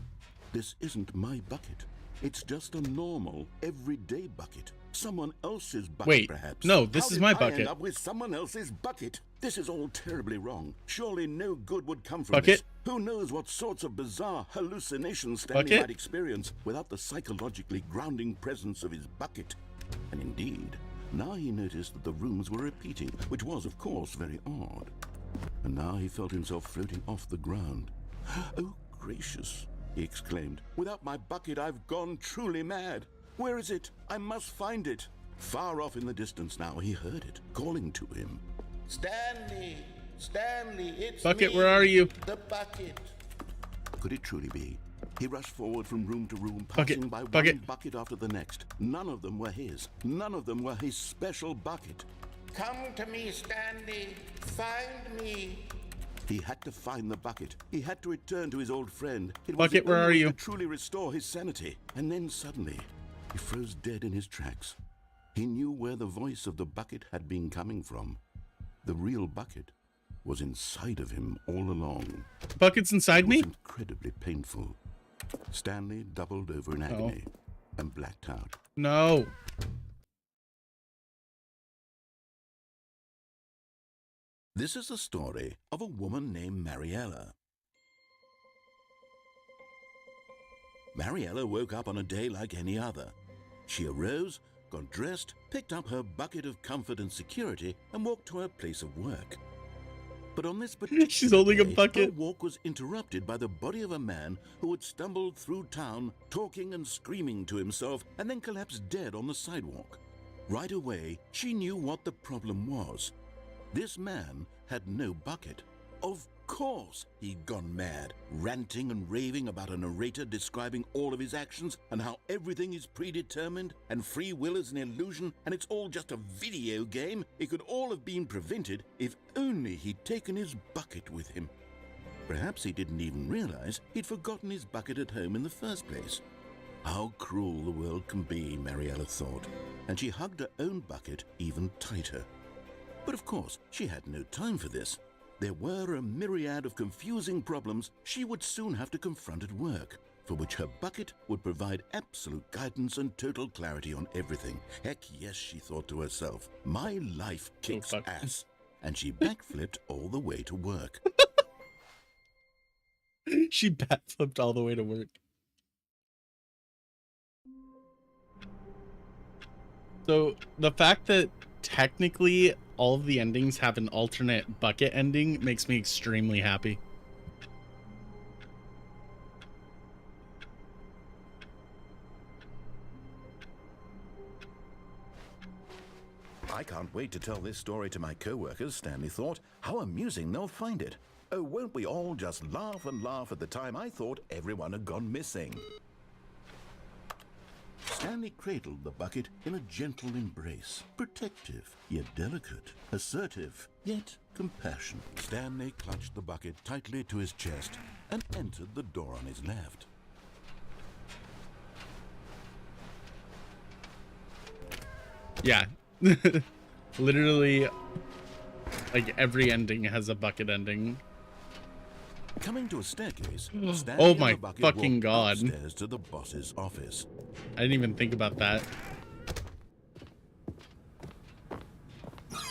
Speaker 12: this isn't my bucket. It's just a normal, everyday bucket. Someone else's bucket,
Speaker 1: Wait,
Speaker 12: perhaps.
Speaker 1: no, this is my
Speaker 12: How did I
Speaker 1: bucket.
Speaker 12: end up with someone else's bucket? This is all terribly wrong. Surely no good would come from
Speaker 1: Bucket?
Speaker 12: this. Who knows what sorts of bizarre hallucinations Stanley
Speaker 1: Bucket?
Speaker 12: might experience without the psychologically grounding presence of his bucket. And indeed, now he noticed that the rooms were repeating, which was, of course, very odd. And now he felt himself floating off the ground. Oh, gracious, he exclaimed. Without my bucket, I've gone truly mad. Where is it? I must find it. Far off in the distance now, he heard it, calling to him. Stanley! Stanley, it's
Speaker 1: Bucket,
Speaker 12: me,
Speaker 1: where are you?
Speaker 12: The bucket. Could it truly be? He rushed forward from room to room,
Speaker 1: Bucket,
Speaker 12: passing by
Speaker 1: bucket.
Speaker 12: one bucket after the next. None of them were his. None of them were his special bucket. Come to me, Stanley. Find me. He had to find the bucket. He had to return to his old friend. It was
Speaker 1: Bucket,
Speaker 12: the
Speaker 1: where
Speaker 12: only
Speaker 1: are
Speaker 12: way
Speaker 1: you?
Speaker 12: to truly restore his sanity. And then suddenly, he froze dead in his tracks. He knew where the voice of the bucket had been coming from. The real bucket was inside of him all along.
Speaker 1: Bucket's inside me?
Speaker 12: It was incredibly painful. Stanley doubled over in agony and blacked out.
Speaker 1: No.
Speaker 12: This is the story of a woman named Mariella. Mariella woke up on a day like any other. She arose, got dressed, picked up her bucket of comfort and security, and walked to her place of work. But on this particular
Speaker 1: She's holding a
Speaker 12: day,
Speaker 1: bucket.
Speaker 12: her walk was interrupted by the body of a man who had stumbled through town, talking and screaming to himself, and then collapsed dead on the sidewalk. Right away, she knew what the problem was. This man had no bucket. Of course he'd gone mad, ranting and raving about a narrator describing all of his actions and how everything is predetermined and free will is an illusion and it's all just a video game. It could all have been prevented if only he'd taken his bucket with him. Perhaps he didn't even realize he'd forgotten his bucket at home in the first place. How cruel the world can be, Mariella thought, and she hugged her own bucket even tighter. But of course, she had no time for this. There were a myriad of confusing problems she would soon have to confront at work, for which her bucket would provide absolute guidance and total clarity on everything. Heck yes, she thought to herself, my life kicks ass. And she backflipped all the way to work.
Speaker 1: She backflipped all the way to work. So the fact that technically all of the endings have an alternate bucket ending makes me extremely happy.
Speaker 12: I can't wait to tell this story to my co-workers, Stanley thought. How amusing they'll find it. Oh, won't we all just laugh and laugh at the time I thought everyone had gone missing. Stanley cradled the bucket in a gentle embrace. Protective, yet delicate. Assertive, yet compassionate. Stanley clutched the bucket tightly to his chest and entered the door on his left.
Speaker 1: Yeah. Literally, like, every ending has a bucket ending.
Speaker 12: Coming to a staircase,
Speaker 1: Oh my fucking god.
Speaker 12: Upstairs to the boss's office.
Speaker 1: I didn't even think about that.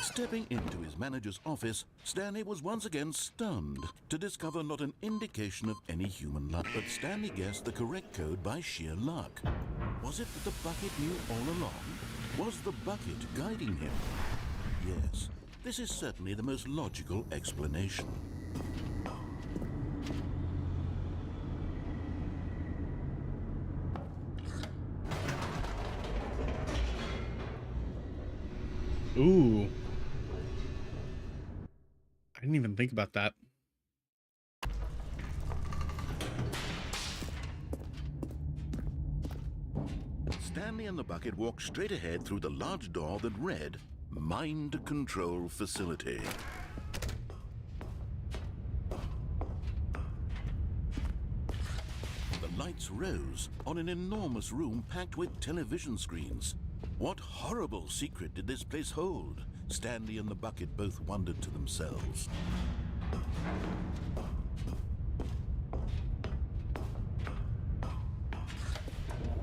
Speaker 12: Stepping into his manager's office, Stanley was once again stunned to discover not an indication of any human life. But Stanley guessed the correct code by sheer luck. Was it that the bucket knew all along? Was the bucket guiding him? Yes, this is certainly the most logical explanation.
Speaker 1: Ooh. I didn't even think about that.
Speaker 12: Stanley and the bucket walked straight ahead through the large door that read, Mind Control Facility. The lights rose on an enormous room packed with television screens. What horrible secret did this place hold? Stanley and the bucket both wondered to themselves.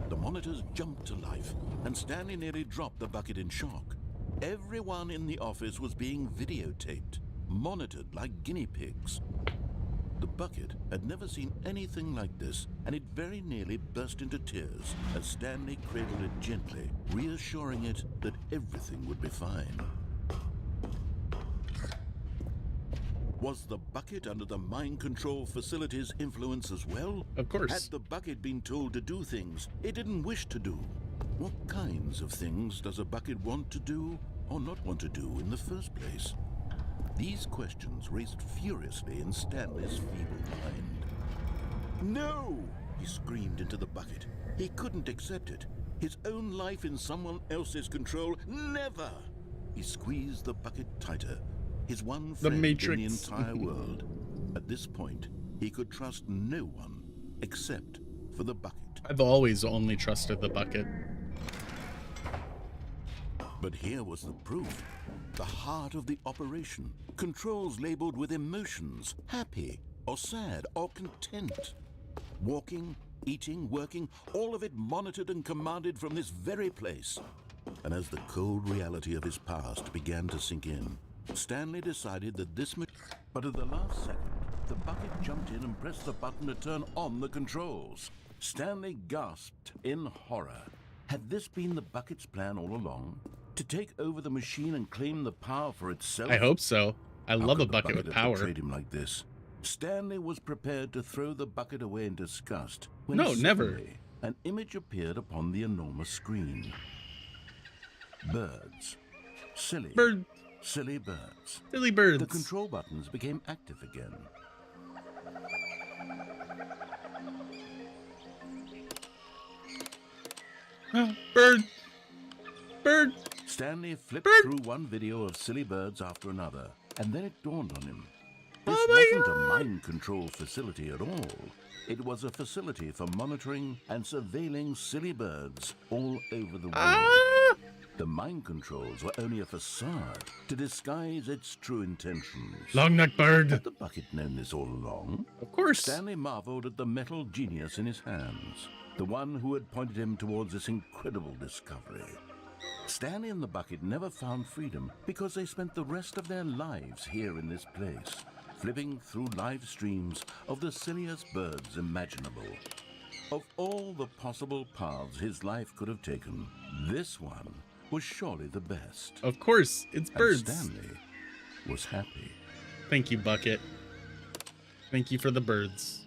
Speaker 12: The monitors jumped to life, and Stanley nearly dropped the bucket in shock. Everyone in the office was being videotaped, monitored like guinea pigs. The bucket had never seen anything like this, and it very nearly burst into tears as Stanley cradled it gently, reassuring it that everything would be fine. Was the bucket under the mind control facility's influence as well?
Speaker 1: Of course.
Speaker 12: Had the bucket been told to do things it didn't wish to do? What kinds of things does a bucket want to do or not want to do in the first place? These questions raced furiously in Stanley's feeble mind. No! He screamed into the bucket. He couldn't accept it. His own life in someone else's control, never! He squeezed the bucket tighter. His one friend in the entire world. At this point, he could trust no one except for the bucket.
Speaker 1: I've always only trusted the bucket.
Speaker 12: But here was the proof. The heart of the operation. Controls labeled with emotions, happy or sad or content. Walking, eating, working, all of it monitored and commanded from this very place. And as the cold reality of his past began to sink in, Stanley decided that this... But at the last second, the bucket jumped in and pressed the button to turn on the controls. Stanley gasped in horror. Had this been the bucket's plan all along? To take over the machine and claim the power for itself?
Speaker 1: I hope so. I love a bucket with power.
Speaker 12: Betrayed him like this. Stanley was prepared to throw the bucket away in disgust. When
Speaker 1: no, never.
Speaker 12: An image appeared upon the enormous screen. Birds. Silly.
Speaker 1: Bird.
Speaker 12: Silly birds.
Speaker 1: Silly birds.
Speaker 12: The control buttons became active again.
Speaker 1: Bird. Bird.
Speaker 12: Stanley flipped through one video of silly birds after another, and then it dawned on him. This wasn't a mind control facility at all. It was a facility for monitoring and surveilling silly birds all over the world. The mind controls were only a facade to disguise its true intentions.
Speaker 1: Long-necked bird.
Speaker 12: Had the bucket known this all along?
Speaker 1: Of course.
Speaker 12: Stanley marveled at the metal genius in his hands, the one who had pointed him towards this incredible discovery. Stanley and the bucket never found freedom because they spent the rest of their lives here in this place. flipping through live streams of the silliest birds imaginable. Of all the possible paths his life could have taken, this one was surely the best.
Speaker 1: Of course, it's birds.
Speaker 12: And Stanley was happy.
Speaker 1: Thank you, Bucket. Thank you for the birds.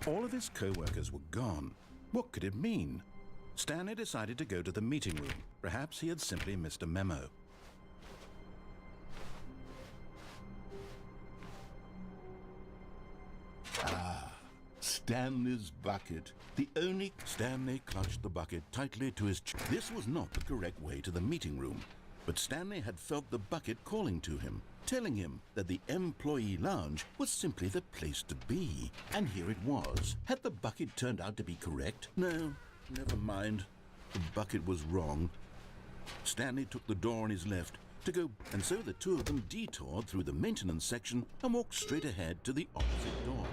Speaker 12: All of his co-workers were gone. What could it mean? Stanley decided to go to the meeting room. Perhaps he had simply missed a memo. Ah, Stanley's bucket. The only... Stanley clutched the bucket tightly to his chest. This was not the correct way to the meeting room, but Stanley had felt the bucket calling to him, telling him that the employee lounge was simply the place to be. And here it was. Had the bucket turned out to be correct? No, never mind. The bucket was wrong. Stanley took the door on his left to go, and so the two of them detoured through the maintenance section and walked straight ahead to the opposite door.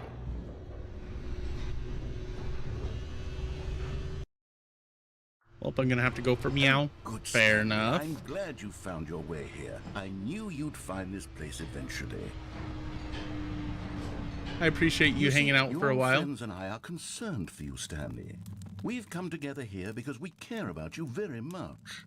Speaker 1: Well, I'm gonna have to go for meow.
Speaker 12: Good
Speaker 1: Fair
Speaker 12: Stanley.
Speaker 1: enough.
Speaker 12: I'm glad you found your way here. I knew you'd find this place eventually.
Speaker 1: I appreciate you hanging out for a while.
Speaker 12: Your friends and I are concerned for you, Stanley. We've come together here because we care about you very much.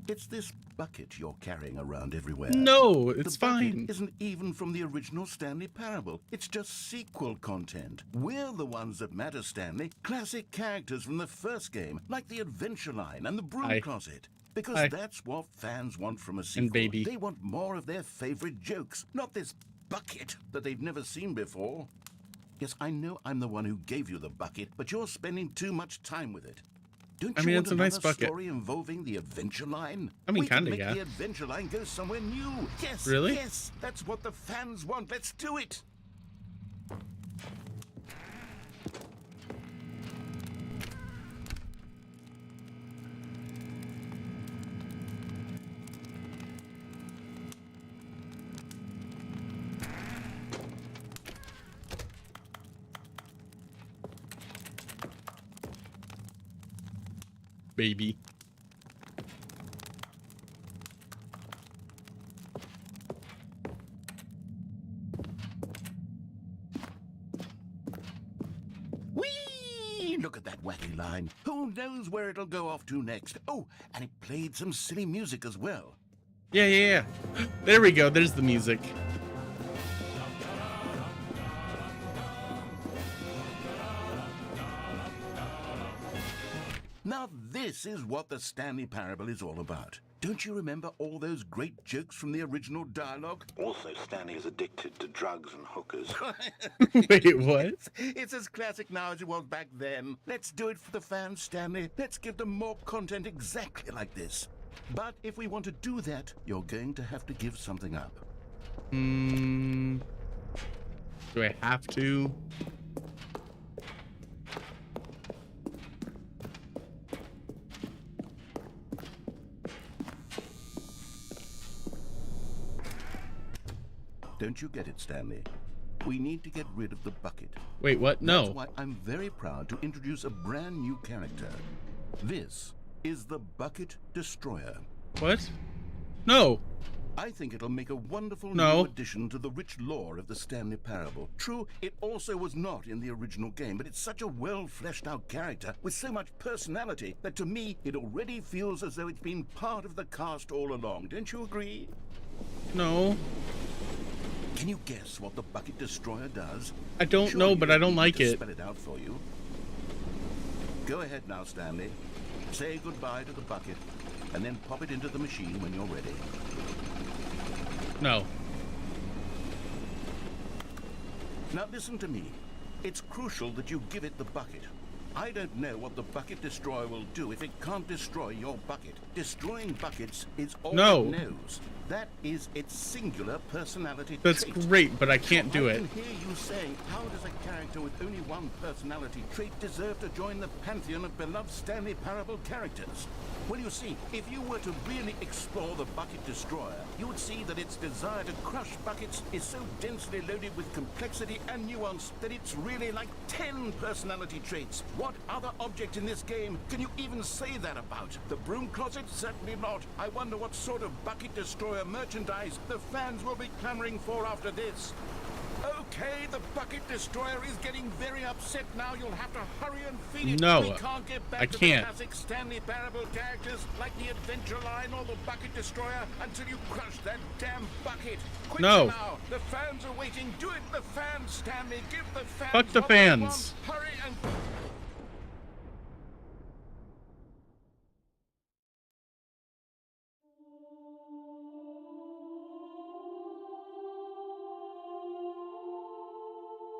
Speaker 12: It's this bucket you're carrying around everywhere.
Speaker 1: No, it's
Speaker 12: the bucket
Speaker 1: fine.
Speaker 12: Isn't even from the original Stanley Parable. It's just sequel content. We're the ones that matter, Stanley. Classic characters from the first game, like the Adventure Line and the Broom Closet. Because that's what fans want from a sequel.
Speaker 1: And baby.
Speaker 12: They want more of their favorite jokes, not this bucket that they've never seen before. Yes, I know I'm the one who gave you the bucket, but you're spending too much time with it. Don't you want
Speaker 1: it's a nice
Speaker 12: another
Speaker 1: bucket.
Speaker 12: story involving the Adventure Line?
Speaker 1: I mean,
Speaker 12: we can
Speaker 1: kinda,
Speaker 12: make
Speaker 1: yeah.
Speaker 12: the Adventure Line go somewhere new. Yes,
Speaker 1: Really?
Speaker 12: yes, that's what the fans want. Let's do it.
Speaker 1: Baby.
Speaker 12: Whee! Look at that wacky line. Who knows where it'll go off to next? Oh, and it played some silly music as well.
Speaker 1: Yeah. There we go. There's the music.
Speaker 12: Now this is what the Stanley Parable is all about. Don't you remember all those great jokes from the original dialogue? Also, Stanley is addicted to drugs and hookers.
Speaker 1: Wait, what?
Speaker 12: It's as classic now as it was back then. Let's do it for the fans, Stanley. Let's give them more content exactly like this. But if we want to do that, you're going to have to give something up.
Speaker 1: Do I have to?
Speaker 12: Don't you get it, Stanley? We need to get rid of the bucket.
Speaker 1: Wait, what? No.
Speaker 12: That's why I'm very proud to introduce a brand new character. This is the Bucket Destroyer.
Speaker 1: What? No.
Speaker 12: I think it'll make a wonderful
Speaker 1: No.
Speaker 12: new addition to the rich lore of the Stanley Parable. True, it also was not in the original game, but it's such a well-fleshed-out character with so much personality that to me, it already feels as though it's been part of the cast all along. Don't you agree?
Speaker 1: No.
Speaker 12: Can you guess what the Bucket Destroyer does?
Speaker 1: I don't know, but I don't like
Speaker 12: to
Speaker 1: it.
Speaker 12: Spell it out for you. Go ahead now, Stanley. Say goodbye to the bucket, and then pop it into the machine when you're ready.
Speaker 1: No.
Speaker 12: Now listen to me. It's crucial that you give it the bucket. I don't know what the Bucket Destroyer will do if it can't destroy your bucket. Destroying buckets is all
Speaker 1: No.
Speaker 12: it knows. That is its singular personality
Speaker 1: That's
Speaker 12: trait.
Speaker 1: great, but I can't do
Speaker 12: I
Speaker 1: it.
Speaker 12: can hear you saying, how does a character with only one personality trait deserve to join the pantheon of beloved Stanley Parable characters? Well, you see, if you were to really explore the Bucket Destroyer, you would see that its desire to crush buckets is so densely loaded with complexity and nuance that it's really like 10 personality traits. What other object in this game can you even say that about? The broom closet? Certainly not. I wonder what sort of Bucket Destroyer merchandise the fans will be clamoring for after this. Okay, the Bucket Destroyer is getting very upset now. You'll have to hurry and feed it.
Speaker 1: No,
Speaker 12: we can't get back
Speaker 1: I
Speaker 12: to
Speaker 1: can't.
Speaker 12: the classic Stanley Parable characters like the Adventure Line or the Bucket Destroyer until you crush that damn bucket. Quick
Speaker 1: No.
Speaker 12: now. The fans are waiting. Do it, the fans, Stanley. Give the fans
Speaker 1: Fuck the
Speaker 12: what they
Speaker 1: fans.
Speaker 12: want. Hurry and...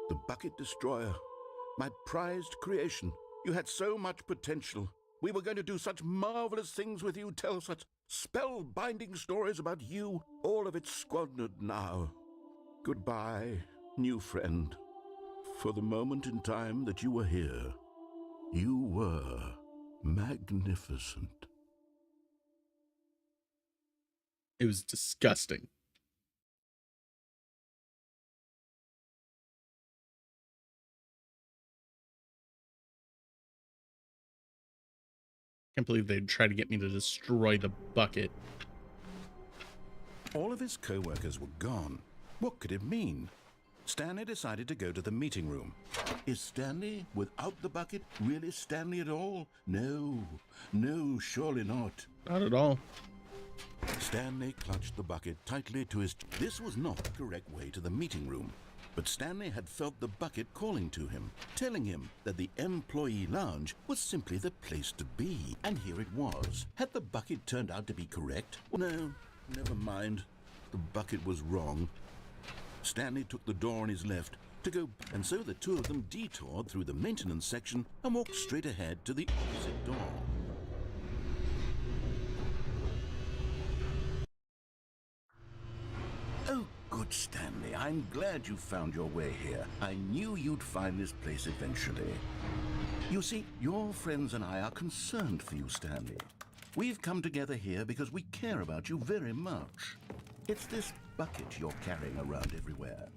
Speaker 12: The Bucket Destroyer, my prized creation. You had so much potential. We were going to do such marvelous things with you, tell such spellbinding stories about you. All of it squandered now. Goodbye, new friend. For the moment in time that you were here, you were magnificent.
Speaker 1: It was disgusting. Can't believe they'd try to get me to destroy the bucket.
Speaker 12: All of his co-workers were gone. What could it mean? Stanley decided to go to the meeting room. Is Stanley, without the bucket, really Stanley at all? No, surely not.
Speaker 1: Not at all.
Speaker 12: Stanley clutched the bucket tightly to his... This was not the correct way to the meeting room. But Stanley had felt the bucket calling to him, telling him that the employee lounge was simply the place to be. And here it was. Had the bucket turned out to be correct? No, never mind. The bucket was wrong. Stanley took the door on his left to go, and so the two of them detoured through the maintenance section and walked straight ahead to the opposite door. Oh, good, Stanley. I'm glad you found your way here. I knew you'd find this place eventually. You see, your friends and I are concerned for you, Stanley. We've come together here because we care about you very much. It's this bucket you're carrying around everywhere.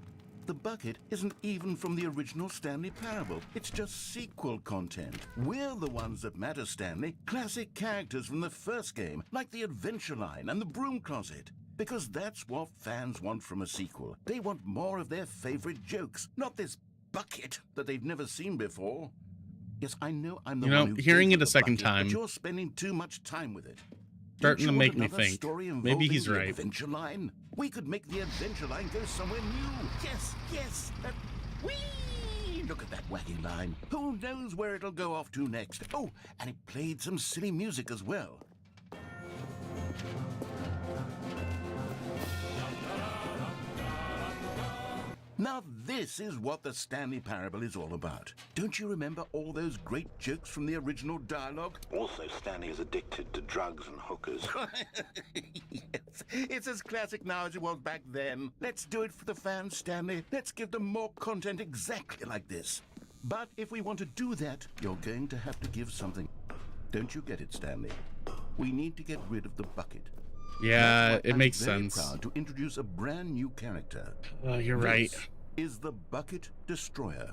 Speaker 12: The bucket isn't even from the original Stanley Parable. It's just sequel content. We're the ones that matter, Stanley. Classic characters from the first game, like the Adventure Line and the Broom Closet. Because that's what fans want from a sequel. They want more of their favorite jokes, not this bucket that they've never seen before. Yes, I know I'm the one who
Speaker 1: hearing
Speaker 12: gave
Speaker 1: it
Speaker 12: you
Speaker 1: a
Speaker 12: the
Speaker 1: second
Speaker 12: bucket,
Speaker 1: time,
Speaker 12: but you're spending too much time with it.
Speaker 1: starting to
Speaker 12: Don't you
Speaker 1: make
Speaker 12: want
Speaker 1: me
Speaker 12: another
Speaker 1: think
Speaker 12: story
Speaker 1: maybe he's
Speaker 12: involving the
Speaker 1: right.
Speaker 12: Adventure Line? We could make the Adventure Line go somewhere new. Yes. Whee! Look at that wacky line. Who knows where it'll go off to next? Oh, and it played some silly music as well. Now this is what the Stanley Parable is all about. Don't you remember all those great jokes from the original dialogue?
Speaker 16: Also, Stanley is addicted to drugs and hookers.
Speaker 12: Yes, it's as classic now as it was back then. Let's do it for the fans, Stanley. Let's give them more content exactly like this. But if we want to do that, you're going to have to give something. Don't you get it, Stanley? We need to get rid of the bucket.
Speaker 1: Yeah, it makes
Speaker 12: I'm very
Speaker 1: sense.
Speaker 12: proud to introduce a brand new character.
Speaker 1: You're right.
Speaker 12: This is the Bucket Destroyer.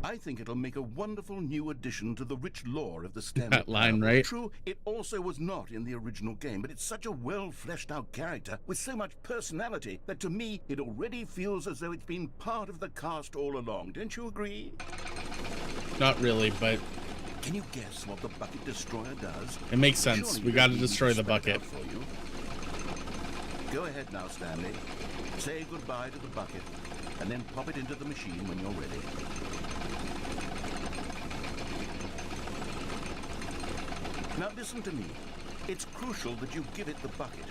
Speaker 12: I think it'll make a wonderful new addition to the rich lore of the Stanley
Speaker 1: That line,
Speaker 12: Parable.
Speaker 1: right?
Speaker 12: True, it also was not in the original game, but it's such a well-fleshed-out character with so much personality that to me, it already feels as though it's been part of the cast all along. Don't you agree?
Speaker 1: Not really, but
Speaker 12: Can you guess what the Bucket Destroyer does?
Speaker 1: it makes sense.
Speaker 12: Surely
Speaker 1: We
Speaker 12: you
Speaker 1: got to
Speaker 12: don't need me
Speaker 1: destroy the
Speaker 12: spell it
Speaker 1: bucket.
Speaker 12: out for you. Go ahead now, Stanley. Say goodbye to the bucket, and then pop it into the machine when you're ready. Now listen to me. It's crucial that you give it the bucket.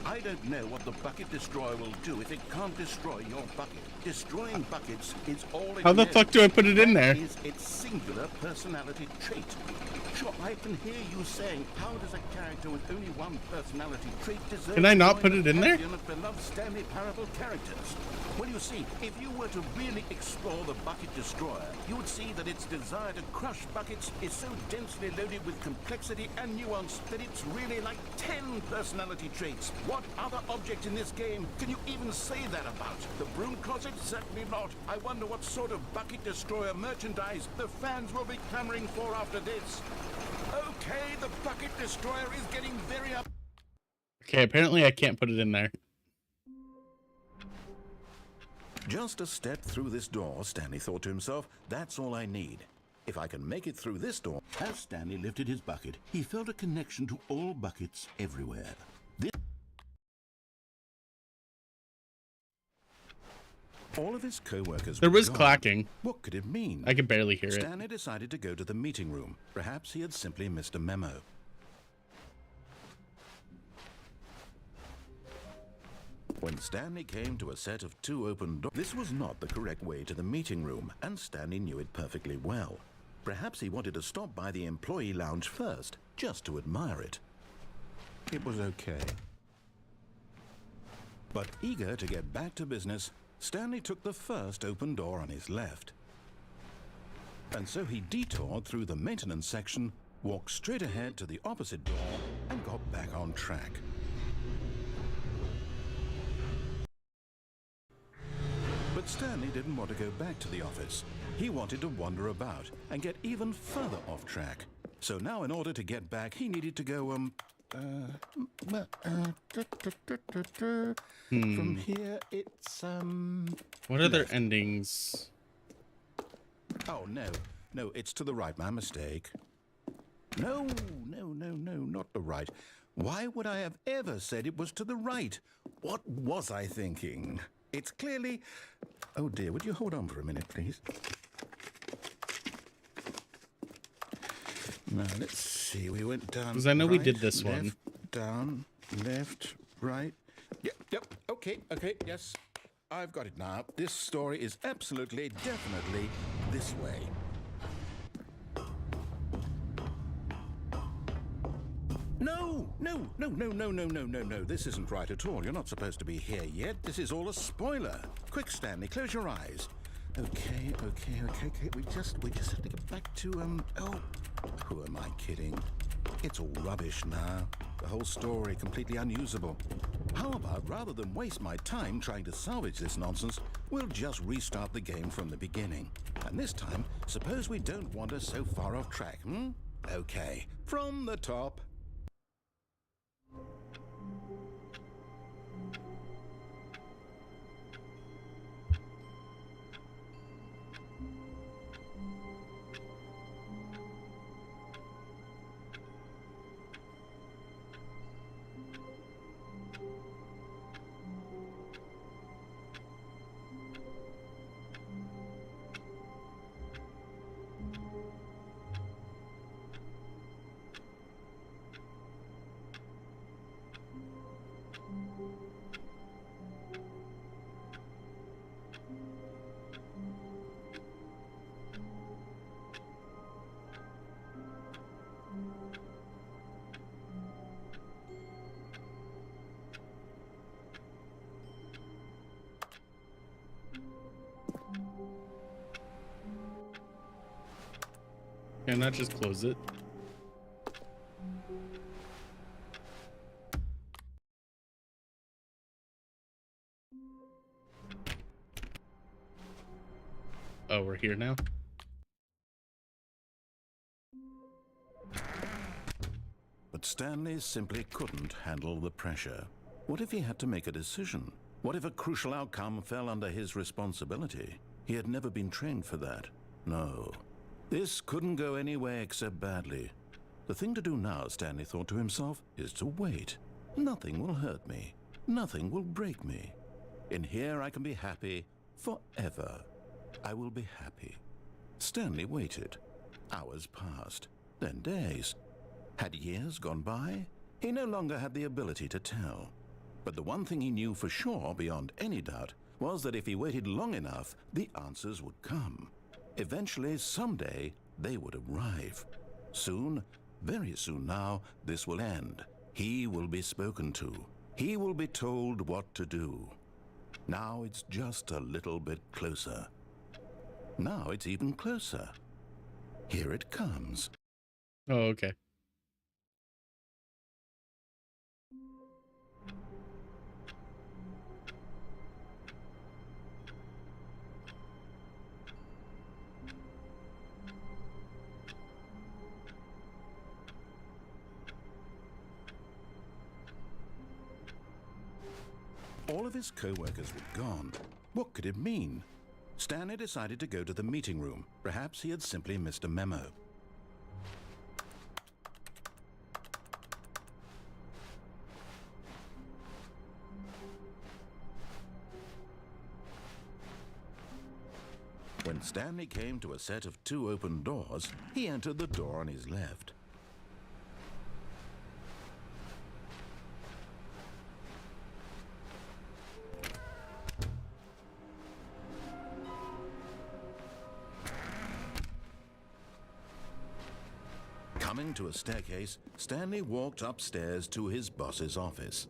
Speaker 12: I don't know what the Bucket Destroyer will do if it can't destroy your bucket. Destroying buckets is all it
Speaker 1: How the
Speaker 12: knows.
Speaker 1: fuck do I put it in there?
Speaker 12: That is its singular personality trait. Sure, I can hear you saying, how does a character with only one personality trait deserve...
Speaker 1: Can I not put it in there?
Speaker 12: ...of beloved Stanley Parable characters? Well, you see, if you were to really explore the Bucket Destroyer, you would see that its desire to crush buckets is so densely loaded with complexity and nuance that it's really like 10 personality traits. What other object in this game can you even say that about? The broom closet? Certainly not. I wonder what sort of Bucket Destroyer merchandise the fans will be clamoring for after this. Okay, the Bucket Destroyer is getting very up.
Speaker 1: Okay, apparently I can't put it in there.
Speaker 12: Just a step through this door, Stanley thought to himself, that's all I need. If I can make it through this door... As Stanley lifted his bucket, he felt a connection to all buckets everywhere. All of his co-workers
Speaker 1: There
Speaker 12: were
Speaker 1: was
Speaker 12: gone.
Speaker 1: clacking.
Speaker 12: What could it mean?
Speaker 1: I could barely hear it.
Speaker 12: Stanley decided to go to the meeting room. Perhaps he had simply missed a memo. When Stanley came to a set of 2 open doors, this was not the correct way to the meeting room, and Stanley knew it perfectly well. Perhaps he wanted to stop by the employee lounge first, just to admire it. It was okay. But eager to get back to business, Stanley took the first open door on his left. And so he detoured through the maintenance section, walked straight ahead to the opposite door, and got back on track. But Stanley didn't want to go back to the office. He wanted to wander about and get even further off track. So now in order to get back, he needed to go, from here, it's,
Speaker 1: What are their endings?
Speaker 12: Oh, no, it's to the right, my mistake. No, not the right. Why would I have ever said it was to the right? What was I thinking? It's clearly... Oh dear, would you hold on for a minute, please? Now, let's see, we went down...
Speaker 1: Because I know we
Speaker 12: right,
Speaker 1: did this
Speaker 12: left,
Speaker 1: one.
Speaker 12: Down, left, right... Yep, okay, yes. I've got it now. This story is absolutely, definitely this way. No. This isn't right at all. You're not supposed to be here yet. This is all a spoiler. Quick, Stanley, close your eyes. Okay. We just have to get back to, oh, who am I kidding? It's all rubbish now. The whole story completely unusable. How about, rather than waste my time trying to salvage this nonsense, we'll just restart the game from the beginning. And this time, suppose we don't wander so far off track, Okay, from the top.
Speaker 1: Can I just close it? Oh, we're here now?
Speaker 12: But Stanley simply couldn't handle the pressure. What if he had to make a decision? What if a crucial outcome fell under his responsibility? He had never been trained for that. No. This couldn't go any way except badly. The thing to do now, Stanley thought to himself, is to wait. Nothing will hurt me. Nothing will break me. In here I can be happy forever. I will be happy. Stanley waited. Hours passed, then days. Had years gone by? He no longer had the ability to tell. But the one thing he knew for sure, beyond any doubt, was that if he waited long enough, the answers would come. Eventually, someday, they would arrive. Soon, very soon now, this will end. He will be spoken to. He will be told what to do. Now it's just a little bit closer. Now it's even closer. Here it comes.
Speaker 1: Oh, okay.
Speaker 12: All of his co-workers were gone. What could it mean? Stanley decided to go to the meeting room. Perhaps he had simply missed a memo. When Stanley came to a set of 2 open doors, he entered the door on his left. Coming to a staircase, Stanley walked upstairs to his boss's office.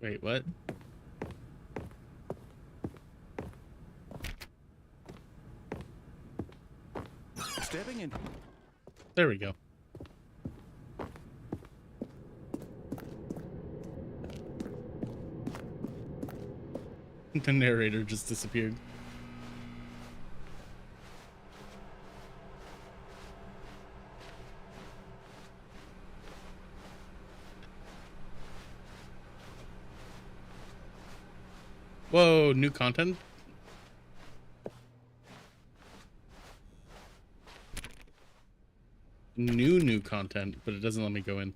Speaker 1: Wait, what?
Speaker 12: Stepping in.
Speaker 1: There we go. The narrator just disappeared. Whoa, new content? New content, but it doesn't let me go in.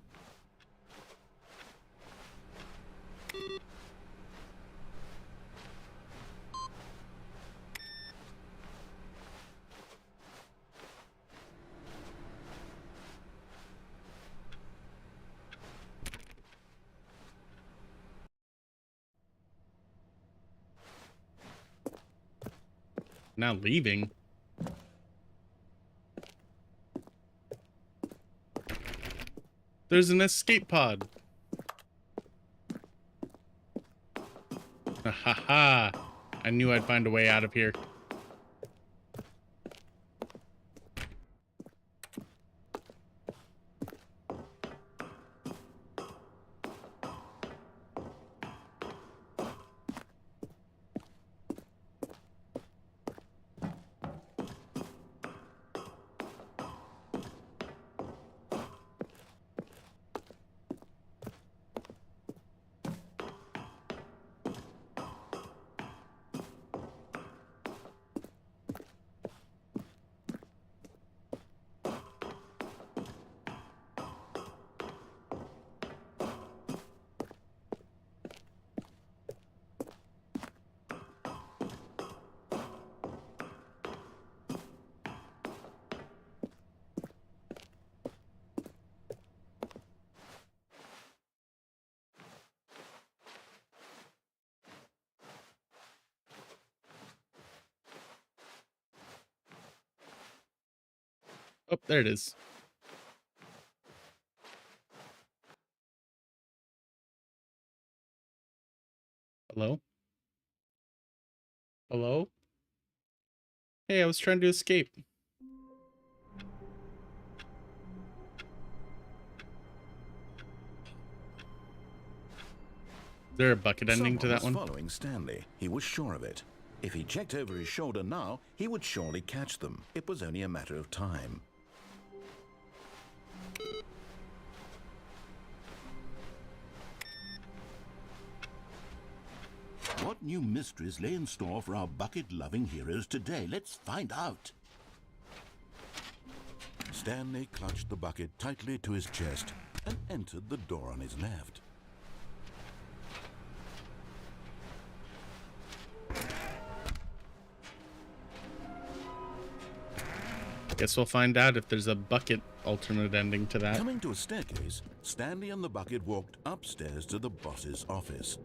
Speaker 1: Now leaving. There's an escape pod. Ha ha. I knew I'd find a way out of here. Oh, there it is. Hello? Hello? Hey, I was trying to escape. Is there a bucket ending to that one?
Speaker 12: Following Stanley. He was sure of it. If he checked over his shoulder now, he would surely catch them. It was only a matter of time. What new mysteries lay in store for our bucket-loving heroes today? Let's find out. Stanley clutched the bucket tightly to his chest and entered the door on his left.
Speaker 1: Guess we'll find out if there's a bucket alternate ending to that.
Speaker 12: Coming to a staircase, Stanley and the bucket walked upstairs to the boss's office.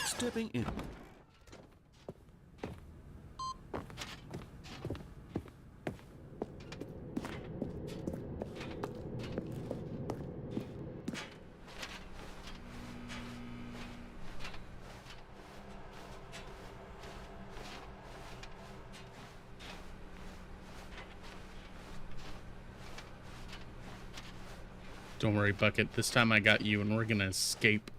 Speaker 12: Stepping in.
Speaker 1: Don't worry, Bucket. This time I got you, and we're gonna escape.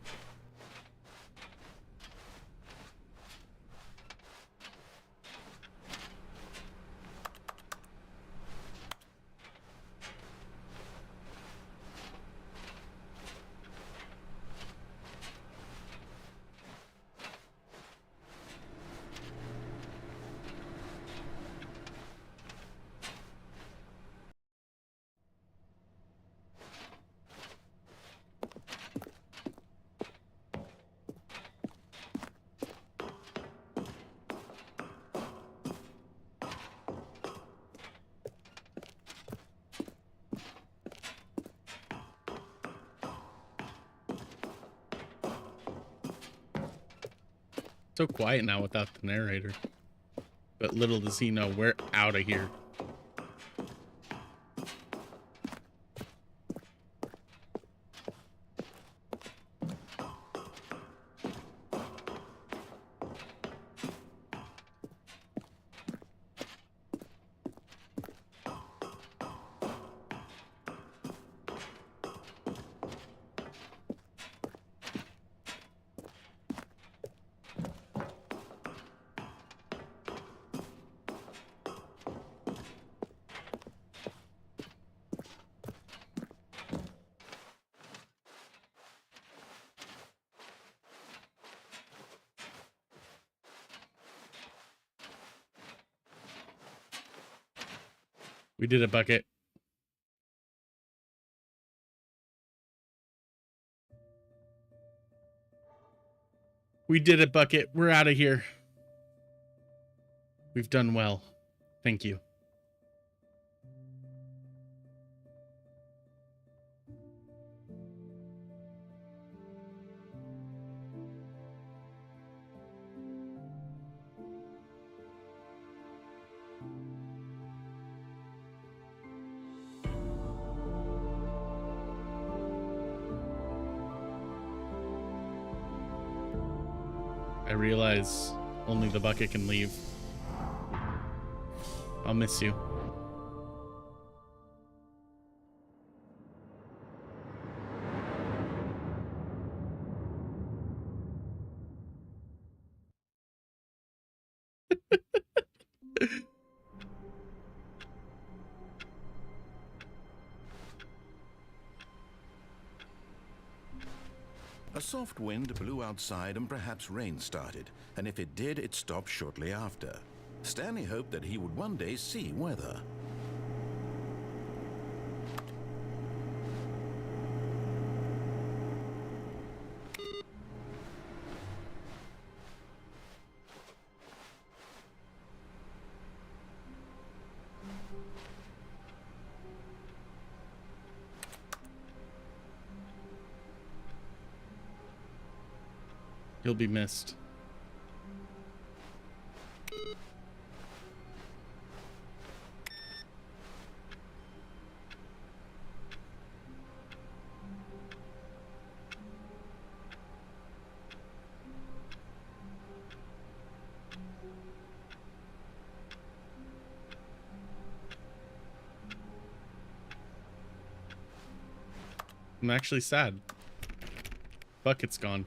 Speaker 1: So quiet now without the narrator. But little does he know, we're out of here. We did it, Bucket. We did it, Bucket. We're out of here. We've done well. Thank you. I realize only the bucket can leave. I'll miss you.
Speaker 12: A soft wind blew outside and perhaps rain started, and if it did, it stopped shortly after. Stanley hoped that he would one day see weather.
Speaker 1: You'll be missed. I'm actually sad. Bucket's gone.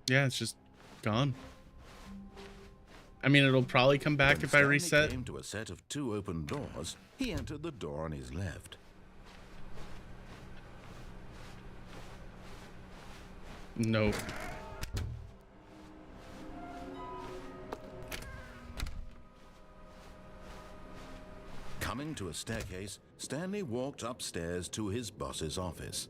Speaker 1: Yeah, it's just gone. I mean, it'll probably come back if I reset.
Speaker 12: Came to a set of 2 open doors. He entered the door on his left.
Speaker 1: Nope.
Speaker 12: Coming to a staircase, Stanley walked upstairs to his boss's office.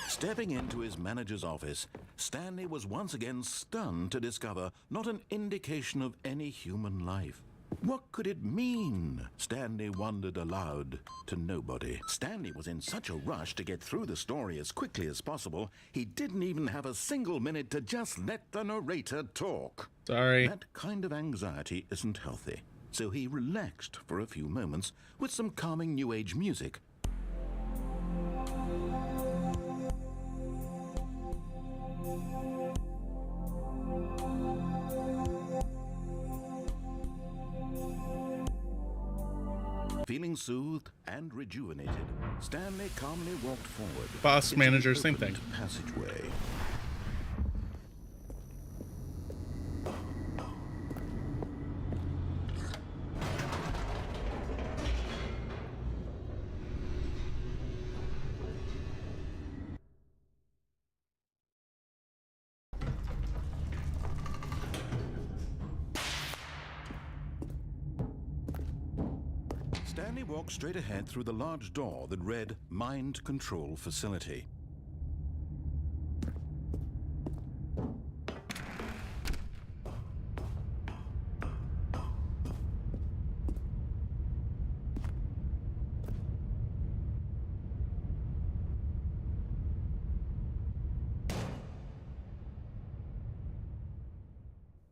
Speaker 12: Stepping into his manager's office, Stanley was once again stunned to discover not an indication of any human life. What could it mean? Stanley wondered aloud to nobody. Stanley was in such a rush to get through the story as quickly as possible, he didn't even have a single minute to just let the narrator talk.
Speaker 1: Sorry.
Speaker 12: That kind of anxiety isn't healthy. So he relaxed for a few moments with some calming New Age music. Feeling soothed and rejuvenated, Stanley calmly walked forward.
Speaker 1: Boss manager, same thing.
Speaker 12: Passageway. Stanley walked straight ahead through the large door that read Mind Control Facility.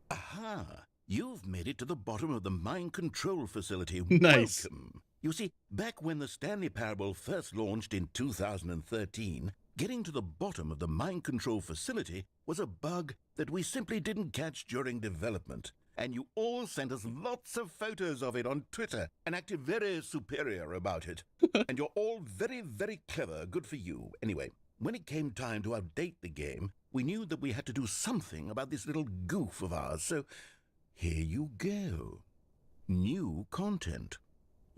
Speaker 12: Aha! You've made it to the bottom of the Mind Control Facility.
Speaker 1: Nice.
Speaker 12: Welcome. You see, back when the Stanley Parable first launched in 2013, getting to the bottom of the Mind Control Facility was a bug that we simply didn't catch during development. And you all sent us lots of photos of it on Twitter and acted very superior about it. And you're all very, very clever. Good for you. Anyway, when it came time to update the game, we knew that we had to do something about this little goof of ours, so here you go. New content.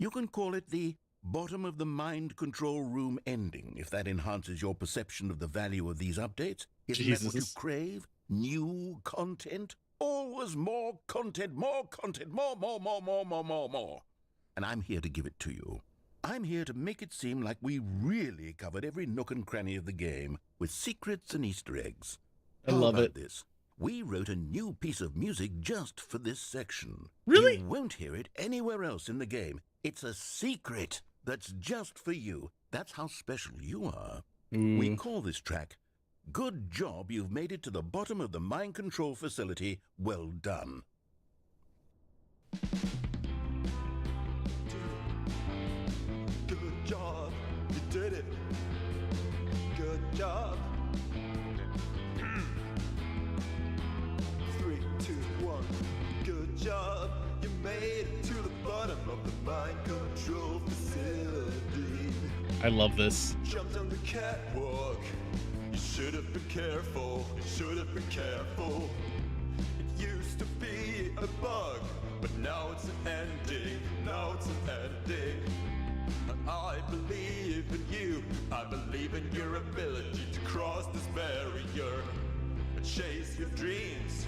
Speaker 12: You can call it the bottom of the mind control room ending, if that enhances your perception of the value of these updates. Isn't that what you crave? New content? Always more content, more content, more. And I'm here to give it to you. I'm here to make it seem like we really covered every nook and cranny of the game with secrets and Easter eggs.
Speaker 1: I love it.
Speaker 12: This? We wrote a new piece of music just for this section.
Speaker 1: Really?
Speaker 12: You won't hear it anywhere else in the game. It's a secret that's just for you. That's how special you are. We call this track, Good Job You've Made It to the Bottom of the Mind Control Facility. Well done.
Speaker 17: Good job, you did it. Good job. 3, 2, 1. Good job, you made it to the bottom of the mind control facility.
Speaker 1: I love this.
Speaker 17: Jumped on the catwalk. You should have been careful. You should have been careful. It used to be a bug, but now it's an ending. Now it's an ending. I believe in you. I believe in your ability to cross this barrier and chase your dreams.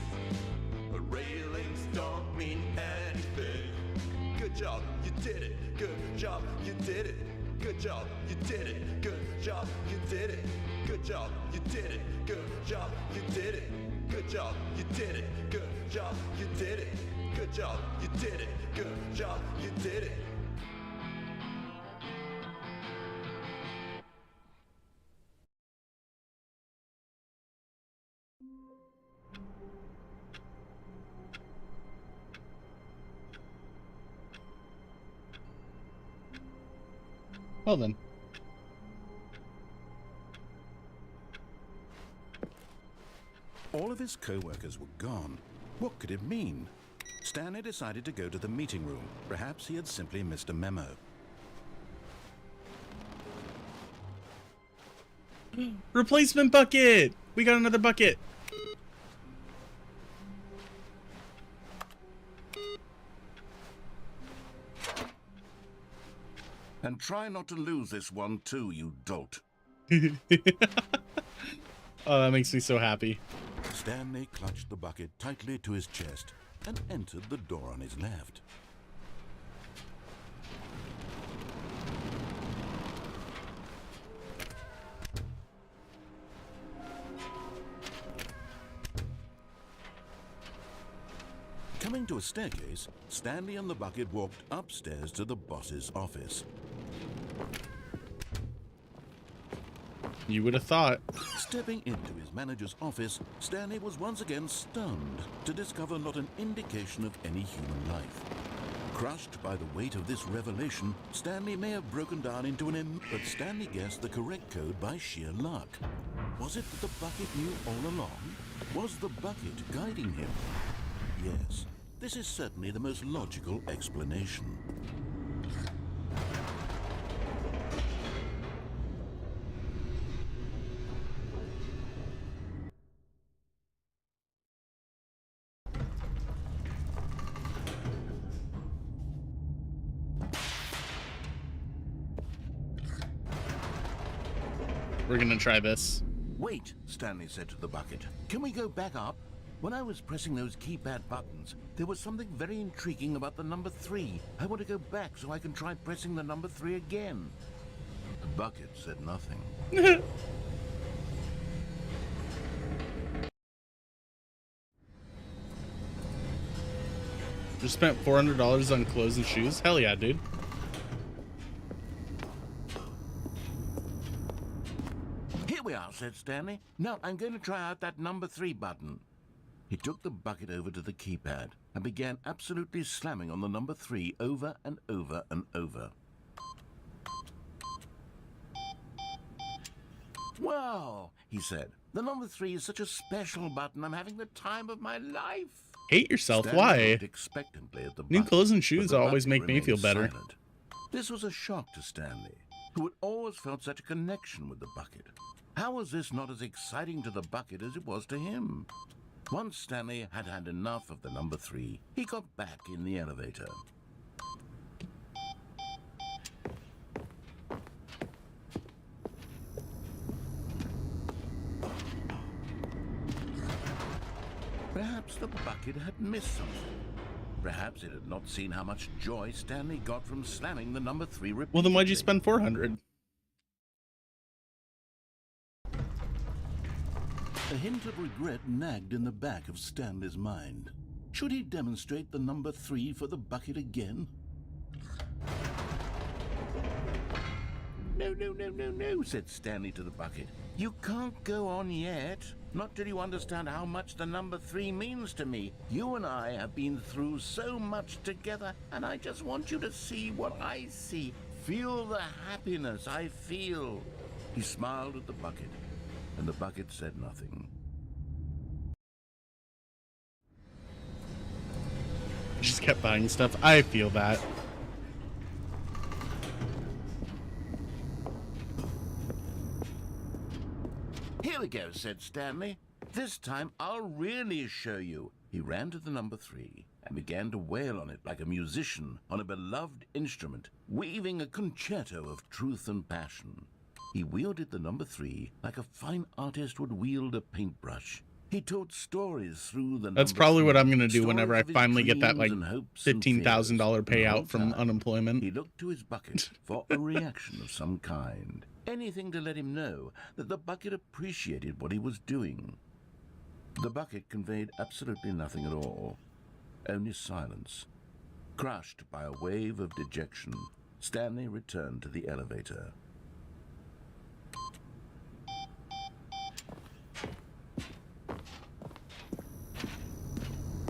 Speaker 17: But railings don't mean anything. Good job, you did it. Good job, you did it. Good job, you did it. Good job, you did it. Good job, you did it. Good job, you did it. Good job, you did it. Good job, you did it. Good job, you did it. Good job, you did it.
Speaker 1: Well then.
Speaker 12: All of his co-workers were gone. What could it mean? Stanley decided to go to the meeting room. Perhaps he had simply missed a memo.
Speaker 1: Replacement bucket! We got another bucket!
Speaker 12: And try not to lose this one too, you dolt.
Speaker 1: Oh, that makes me so happy.
Speaker 12: Stanley clutched the bucket tightly to his chest and entered the door on his left. Coming to a staircase, Stanley and the bucket walked upstairs to the boss's office.
Speaker 1: You would have thought.
Speaker 12: Stepping into his manager's office, Stanley was once again stunned to discover not an indication of any human life. Crushed by the weight of this revelation, Stanley may have broken down into but Stanley guessed the correct code by sheer luck. Was it that the bucket knew all along? Was the bucket guiding him? Yes, this is certainly the most logical explanation.
Speaker 1: We're gonna try this.
Speaker 12: Wait, Stanley said to the bucket. Can we go back up? When I was pressing those keypad buttons, there was something very intriguing about the number 3. I want to go back so I can try pressing the number 3 again. The bucket said nothing.
Speaker 1: Just spent $400 on clothes and shoes? Hell yeah, dude.
Speaker 12: Here we are, said Stanley. Now I'm going to try out that number 3 button. He took the bucket over to the keypad and began absolutely slamming on the number 3 over and over and over. Wow, he said. The number 3 is such a special button. I'm having the time of my life.
Speaker 1: Hate yourself.
Speaker 12: Stanley
Speaker 1: Why?
Speaker 12: looked expectantly at the
Speaker 1: New
Speaker 12: bucket,
Speaker 1: clothes and
Speaker 12: but
Speaker 1: shoes
Speaker 12: the
Speaker 1: always
Speaker 12: bucket
Speaker 1: make me feel
Speaker 12: remained
Speaker 1: better.
Speaker 12: silent. This was a shock to Stanley, who had always felt such a connection with the bucket. How was this not as exciting to the bucket as it was to him? Once Stanley had had enough of the number 3, he got back in the elevator. Perhaps the bucket had missed something. Perhaps it had not seen how much joy Stanley got from slamming the number 3 repeatedly.
Speaker 1: Well, then why'd you spend $400?
Speaker 12: A hint of regret nagged in the back of Stanley's mind. Should he demonstrate the number 3 for the bucket again? No, said Stanley to the bucket. You can't go on yet. Not till you understand how much the number 3 means to me. You and I have been through so much together, and I just want you to see what I see. Feel the happiness I feel. He smiled at the bucket, and the bucket said nothing.
Speaker 1: Just kept buying stuff. I feel that.
Speaker 12: Here we go, said Stanley. This time I'll really show you. He ran to the number 3 and began to wail on it like a musician on a beloved instrument, weaving a concerto of truth and passion. He wielded the number 3 like a fine artist would wield a paintbrush. He told stories through the
Speaker 1: That's probably what I'm going to do whenever I finally get that like $15,000 payout from unemployment.
Speaker 12: He looked to his bucket for a reaction of some kind. Anything to let him know that the bucket appreciated what he was doing. The bucket conveyed absolutely nothing at all, only silence. Crushed by a wave of dejection, Stanley returned to the elevator.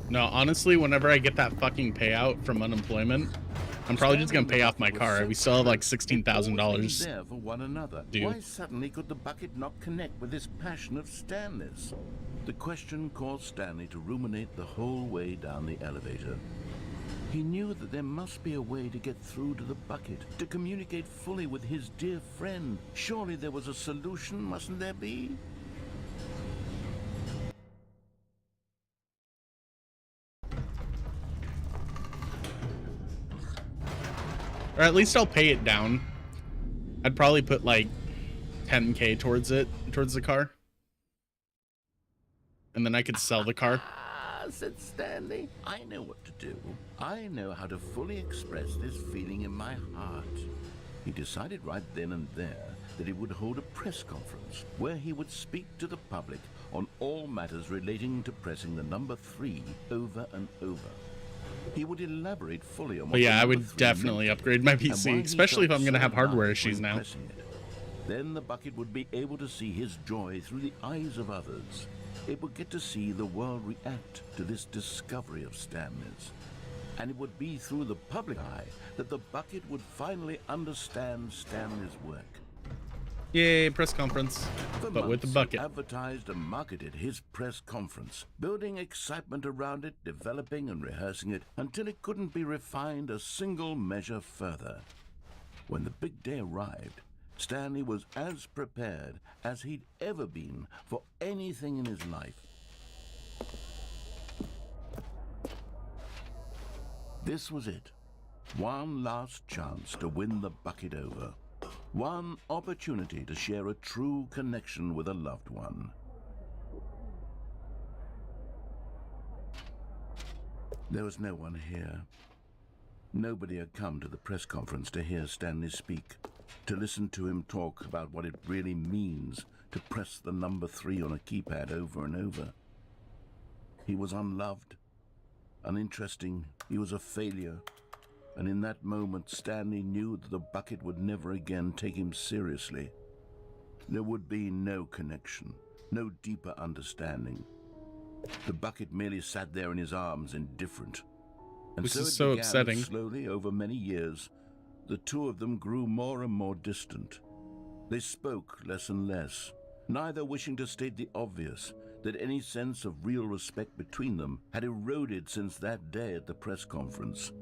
Speaker 1: No, honestly, whenever I get that fucking payout from unemployment, I'm probably just gonna pay off my
Speaker 12: was
Speaker 1: car.
Speaker 12: so
Speaker 1: We still have like
Speaker 12: close,
Speaker 1: $16,000.
Speaker 12: there for one another.
Speaker 1: Dude.
Speaker 12: Why suddenly could the bucket not connect with this passion of Stanley's? The question caused Stanley to ruminate the whole way down the elevator. He knew that there must be a way to get through to the bucket, to communicate fully with his dear friend. Surely there was a solution, mustn't there be?
Speaker 1: Or at least I'll pay it down. I'd probably put like 10K towards it, towards the car. And then I could sell the car.
Speaker 12: Said Stanley. I know what to do. I know how to fully express this feeling in my heart. He decided right then and there that he would hold a press conference where he would speak to the public on all matters relating to pressing the number 3 over and over. He would elaborate fully on what
Speaker 1: But yeah,
Speaker 12: the
Speaker 1: I
Speaker 12: number
Speaker 1: would
Speaker 12: 3
Speaker 1: definitely
Speaker 12: meant
Speaker 1: upgrade my
Speaker 12: and why
Speaker 1: PC,
Speaker 12: he
Speaker 1: especially if
Speaker 12: felt
Speaker 1: I'm gonna
Speaker 12: so
Speaker 1: have hardware
Speaker 12: alive
Speaker 1: issues
Speaker 12: when
Speaker 1: now.
Speaker 12: pressing it. Then the bucket would be able to see his joy through the eyes of others. It would get to see the world react to this discovery of Stanley's. And it would be through the public eye that the bucket would finally understand Stanley's work.
Speaker 1: Yay, press conference.
Speaker 12: For
Speaker 1: But with the
Speaker 12: months,
Speaker 1: bucket.
Speaker 12: he advertised and marketed his press conference, building excitement around it, developing and rehearsing it, until it couldn't be refined a single measure further. When the big day arrived, Stanley was as prepared as he'd ever been for anything in his life. This was it. One last chance to win the bucket over. One opportunity to share a true connection with a loved one. There was no one here. Nobody had come to the press conference to hear Stanley speak, to listen to him talk about what it really means to press the number 3 on a keypad over and over. He was unloved, uninteresting, he was a failure, and in that moment Stanley knew that the bucket would never again take him seriously. There would be no connection, no deeper understanding. The bucket merely sat there in his arms, indifferent. And
Speaker 1: This
Speaker 12: so
Speaker 1: is
Speaker 12: it
Speaker 1: so
Speaker 12: began.
Speaker 1: upsetting.
Speaker 12: Slowly, over many years, the two of them grew more and more distant. They spoke less and less, neither wishing to state the obvious, that any sense of real respect between them had eroded since that day at the press conference.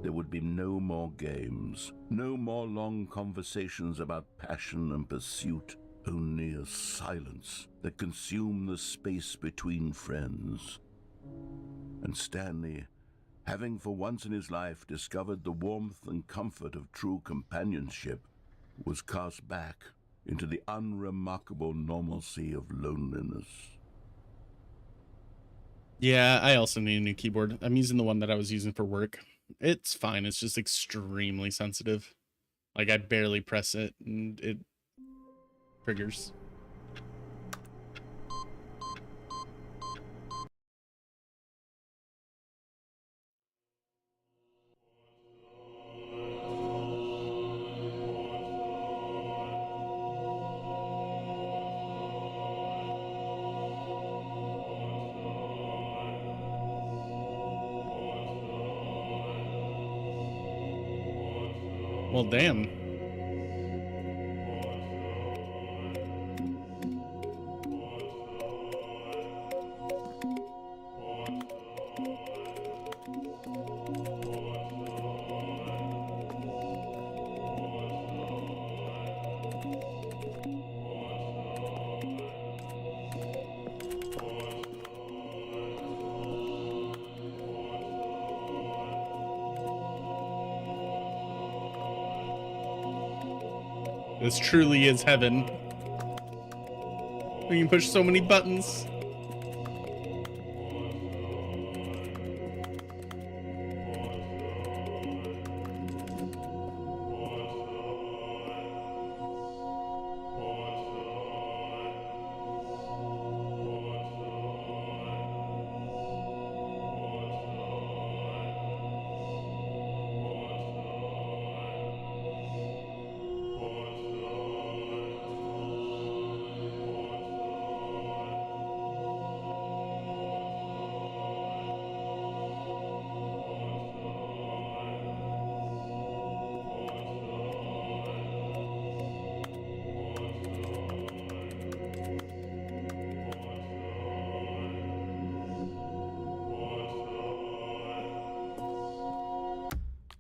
Speaker 12: There would be no more games, no more long conversations about passion and pursuit, only a silence that consumed the space between friends. And Stanley, having for once in his life discovered the warmth and comfort of true companionship, was cast back into the unremarkable normalcy of loneliness.
Speaker 1: Yeah, I also need a new keyboard. I'm using the one that I was using for work. It's fine. It's just extremely sensitive. Like, I barely press it, and it triggers. Well, damn. This truly is heaven. We can push so many buttons.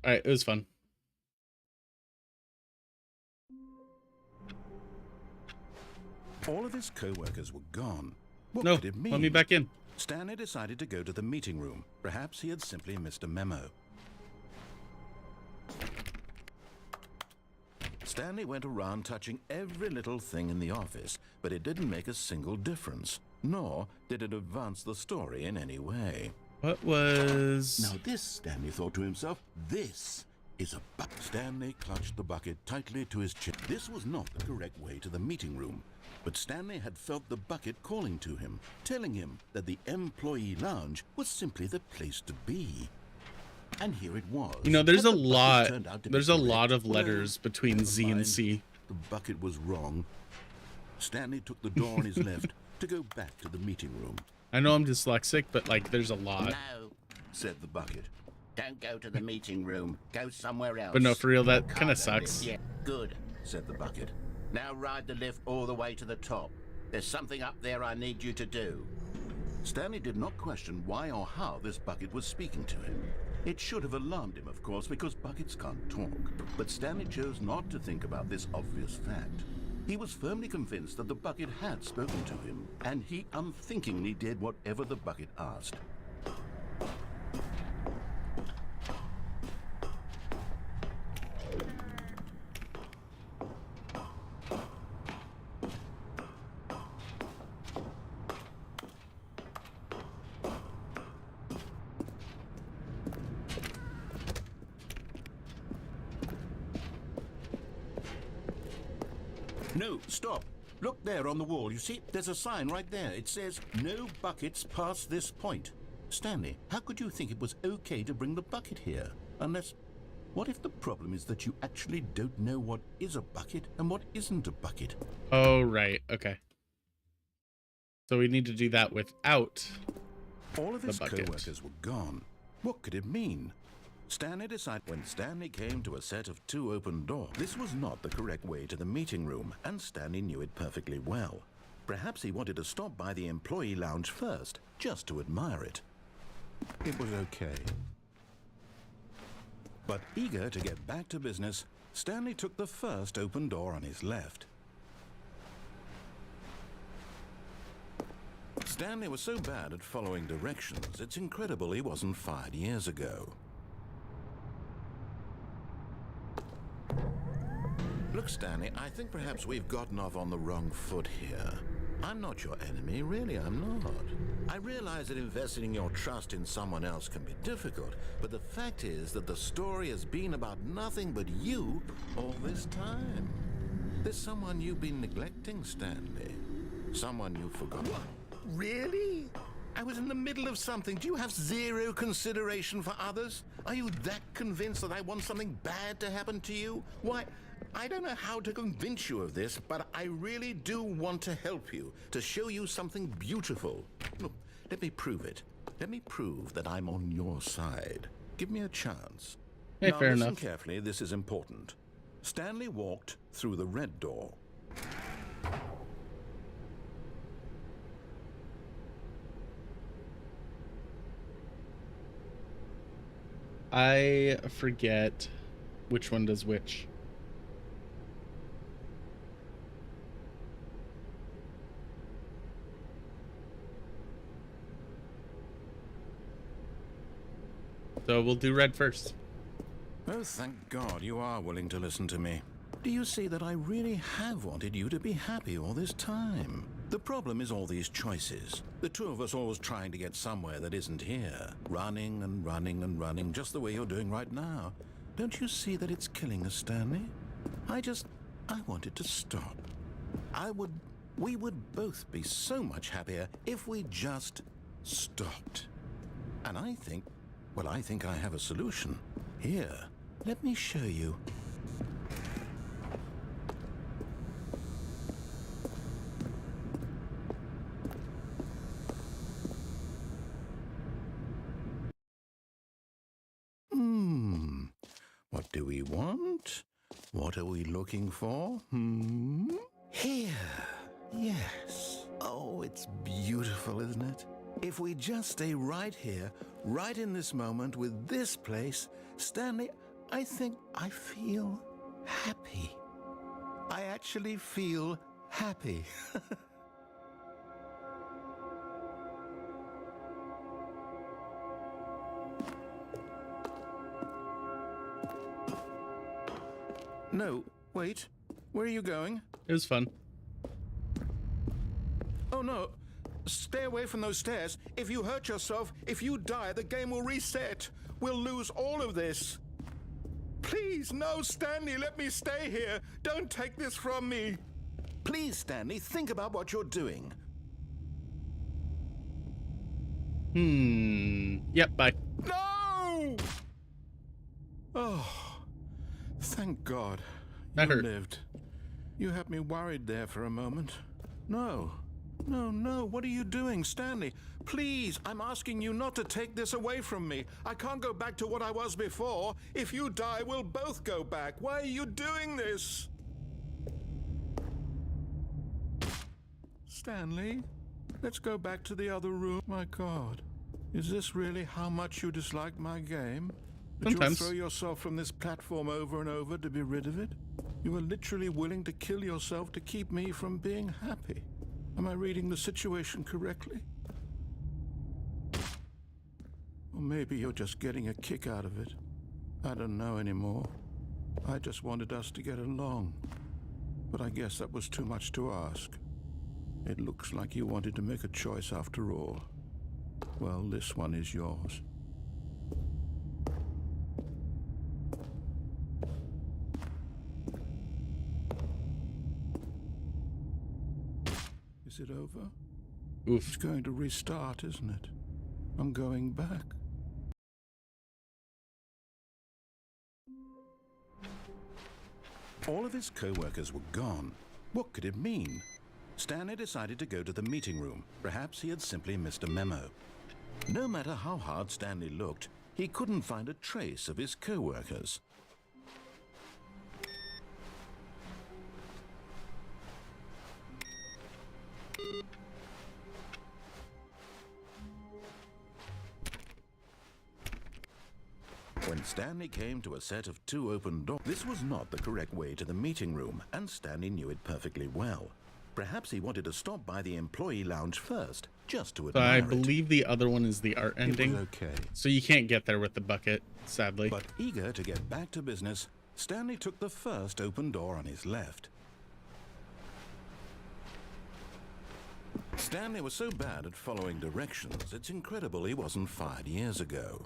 Speaker 1: All right, it was fun.
Speaker 12: All of his co-workers were gone. What
Speaker 1: No,
Speaker 12: could it mean?
Speaker 1: let me back in.
Speaker 12: Stanley decided to go to the meeting room. Perhaps he had simply missed a memo. Stanley went around touching every little thing in the office, but it didn't make a single difference, nor did it advance the story in any way.
Speaker 1: What was...
Speaker 12: Now this, Stanley thought to himself, this is a bucket. Stanley clutched the bucket tightly to his chin. This was not the correct way to the meeting room, but Stanley had felt the bucket calling to him, telling him that the employee lounge was simply the place to be. And here it was.
Speaker 1: You know, there's a lot of
Speaker 12: Well,
Speaker 1: letters between
Speaker 12: never
Speaker 1: Z and
Speaker 12: mind.
Speaker 1: C.
Speaker 12: The bucket was wrong. Stanley took the door on his left to go back to the meeting room.
Speaker 1: I know I'm dyslexic, but like there's a lot.
Speaker 15: No,
Speaker 12: said the bucket.
Speaker 15: don't go to the meeting room. Go somewhere else.
Speaker 1: But no, for real, that
Speaker 15: Cargo
Speaker 1: kind of
Speaker 15: lift,
Speaker 1: sucks.
Speaker 15: Yeah, good.
Speaker 12: Said the bucket.
Speaker 15: Now ride the lift all the way to the top. There's something up there I need you to do.
Speaker 12: Stanley did not question why or how this bucket was speaking to him. It should have alarmed him, of course, because buckets can't talk. But Stanley chose not to think about this obvious fact. He was firmly convinced that the bucket had spoken to him, and he unthinkingly did whatever the bucket asked. No, stop. Look there on the wall. You see, there's a sign right there. It says, no buckets past this point. Stanley, how could you think it was okay to bring the bucket here? Unless, what if the problem is that you actually don't know what is a bucket and what isn't a bucket?
Speaker 1: Oh, right. Okay. So we need to do that without
Speaker 12: All of
Speaker 1: the
Speaker 12: his
Speaker 1: bucket.
Speaker 12: co-workers were gone. What could it mean? Stanley decided when Stanley came to a set of 2 open doors. This was not the correct way to the meeting room, and Stanley knew it perfectly well. Perhaps he wanted to stop by the employee lounge first, just to admire it. It was okay. But eager to get back to business, Stanley took the first open door on his left. Stanley was so bad at following directions, it's incredible he wasn't fired years ago. Look, Stanley, I think perhaps we've gotten off on the wrong foot here. I'm not your enemy, really, I'm not. I realize that investing your trust in someone else can be difficult, but the fact is that the story has been about nothing but you all this time. There's someone you've been neglecting, Stanley. Someone you've forgotten. What? Really? I was in the middle of something. Do you have zero consideration for others? Are you that convinced that I want something bad to happen to you? Why, I don't know how to convince you of this, but I really do want to help you, to show you something beautiful. Look, let me prove it. Let me prove that I'm on your side. Give me a chance.
Speaker 1: Hey,
Speaker 12: now,
Speaker 1: fair
Speaker 12: listen
Speaker 1: enough.
Speaker 12: carefully, this is important. Stanley walked through the red door.
Speaker 1: I forget which one does which. So we'll do red first.
Speaker 12: Oh, thank God you are willing to listen to me. Do you see that I really have wanted you to be happy all this time? The problem is all these choices. The two of us always trying to get somewhere that isn't here. Running and running and running, just the way you're doing right now. Don't you see that it's killing us, Stanley? I wanted to stop. We would both be so much happier if we just stopped. And I think I have a solution. Here, let me show you. What do we want? What are we looking for? Here. Yes. Oh, it's beautiful, isn't it? If we just stay right here, right in this moment with this place, Stanley, I think I feel happy. I actually feel happy. No, wait. Where are you going?
Speaker 1: It was fun.
Speaker 12: Oh no. Stay away from those stairs. If you hurt yourself, if you die, the game will reset. We'll lose all of this. Please, no, Stanley, let me stay here. Don't take this from me. Please, Stanley, think about what you're doing.
Speaker 1: Yep, bye.
Speaker 12: No! Oh, thank God.
Speaker 1: That
Speaker 12: you
Speaker 1: hurt.
Speaker 12: lived. You had me worried there for a moment. No. No, what are you doing, Stanley? Please, I'm asking you not to take this away from me. I can't go back to what I was before. If you die, we'll both go back. Why are you doing this? Stanley, let's go back to the other room. My God, is this really how much you dislike my game? That
Speaker 1: Sometimes.
Speaker 12: you'll throw yourself from this platform over and over to be rid of it? You are literally willing to kill yourself to keep me from being happy. Am I reading the situation correctly? Or maybe you're just getting a kick out of it. I don't know anymore. I just wanted us to get along. But I guess that was too much to ask. It looks like you wanted to make a choice after all. Well, this one is yours. Is it over?
Speaker 1: Oof.
Speaker 12: It's going to restart, isn't it? I'm going back. All of his co-workers were gone. What could it mean? Stanley decided to go to the meeting room. Perhaps he had simply missed a memo. No matter how hard Stanley looked, he couldn't find a trace of his co-workers. When Stanley came to a set of 2 open doors, this was not the correct way to the meeting room, and Stanley knew it perfectly well. Perhaps he wanted to stop by the employee lounge first, just to admire
Speaker 1: I
Speaker 12: it.
Speaker 1: believe the other one is the art ending.
Speaker 12: It was okay.
Speaker 1: So you can't get there with the bucket, sadly.
Speaker 12: But eager to get back to business, Stanley took the first open door on his left. Stanley was so bad at following directions, it's incredible he wasn't fired years ago.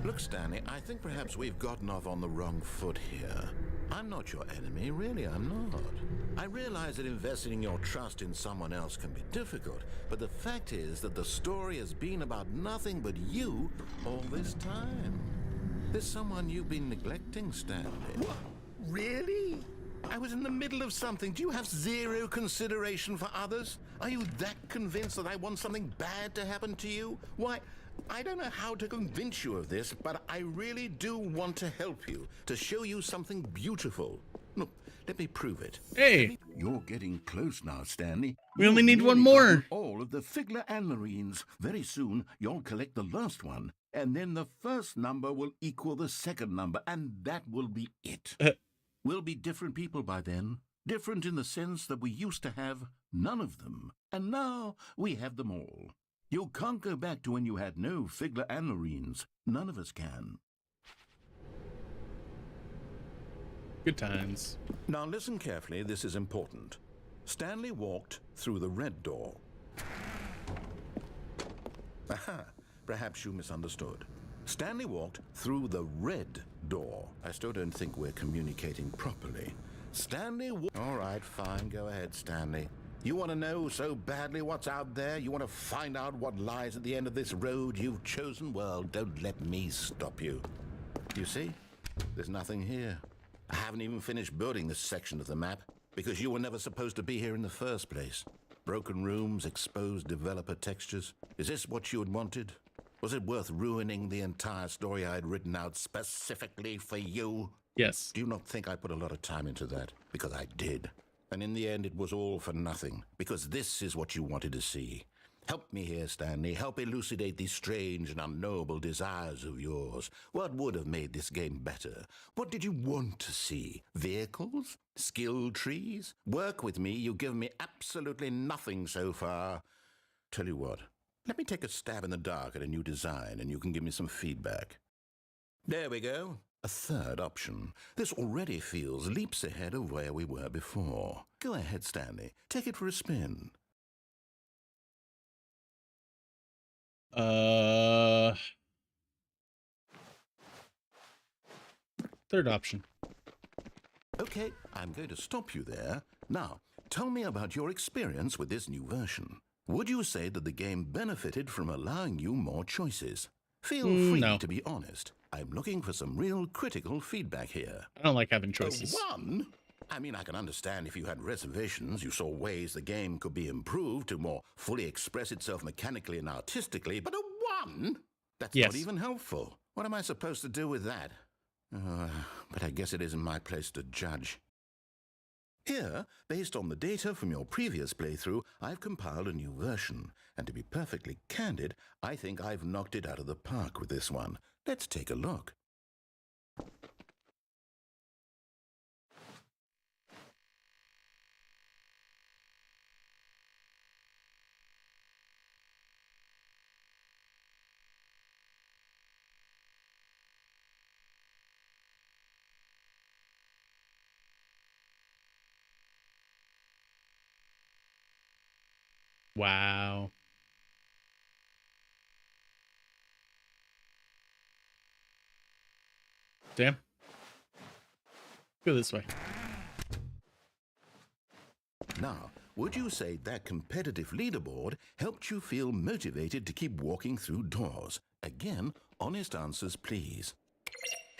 Speaker 12: Look, Stanley, I think perhaps we've gotten off on the wrong foot here. I'm not your enemy, really, I'm not. I realize that investing your trust in someone else can be difficult, but the fact is that the story has been about nothing but you all this time. There's someone you've been neglecting, Stanley. What? Really? I was in the middle of something. Do you have zero consideration for others? Are you that convinced that I want something bad to happen to you? Why, I don't know how to convince you of this, but I really do want to help you, to show you something beautiful. Look, let me prove it.
Speaker 1: Hey!
Speaker 12: You're getting close now, Stanley.
Speaker 1: We only
Speaker 12: You've
Speaker 1: need one
Speaker 12: nearly
Speaker 1: more.
Speaker 12: gotten all of the Figler and Marines. Very soon, you'll collect the last one, and then the first number will equal the second number, and that will be it. We'll be different people by then. Different in the sense that we used to have none of them, and now we have them all. You can't go back to when you had no Figler and Marines. None of us can.
Speaker 1: Good times.
Speaker 12: Now listen carefully, this is important. Stanley walked through the red door. Aha, perhaps you misunderstood. Stanley walked through the red door. I still don't think we're communicating properly. Stanley All right, fine, go ahead, Stanley. You want to know so badly what's out there? You want to find out what lies at the end of this road you've chosen? Well, don't let me stop you. You see? There's nothing here. I haven't even finished building this section of the map because you were never supposed to be here in the first place. Broken rooms, exposed developer textures. Is this what you had wanted? Was it worth ruining the entire story I had written out specifically for you?
Speaker 1: Yes.
Speaker 12: Do you not think I put a lot of time into that? Because I did. And in the end, it was all for nothing. Because this is what you wanted to see. Help me here, Stanley. Help elucidate these strange and unknowable desires of yours. What would have made this game better? What did you want to see? Vehicles? Skill trees? Work with me. You've given me absolutely nothing so far. Tell you what, let me take a stab in the dark at a new design and you can give me some feedback. There we go. A third option. This already feels leaps ahead of where we were before. Go ahead, Stanley. Take it for a spin.
Speaker 1: Third option.
Speaker 12: Okay, I'm going to stop you there. Now, tell me about your experience with this new version. Would you say that the game benefited from allowing you more choices? Feel free to be honest. I'm looking for some real critical feedback here.
Speaker 1: I don't like having choices.
Speaker 12: One? I mean, I can understand if you had reservations, you saw ways the game could be improved to more fully express itself mechanically and artistically, but a one? That's not even helpful. What am I supposed to do with that? But I guess it isn't my place to judge. Here, based on the data from your previous playthrough, I've compiled a new version. And to be perfectly candid, I think I've knocked it out of the park with this one. Let's take a look.
Speaker 1: Wow. Damn. Go this way.
Speaker 12: Now, would you say that competitive leaderboard helped you feel motivated to keep walking through doors? Again, honest answers, please.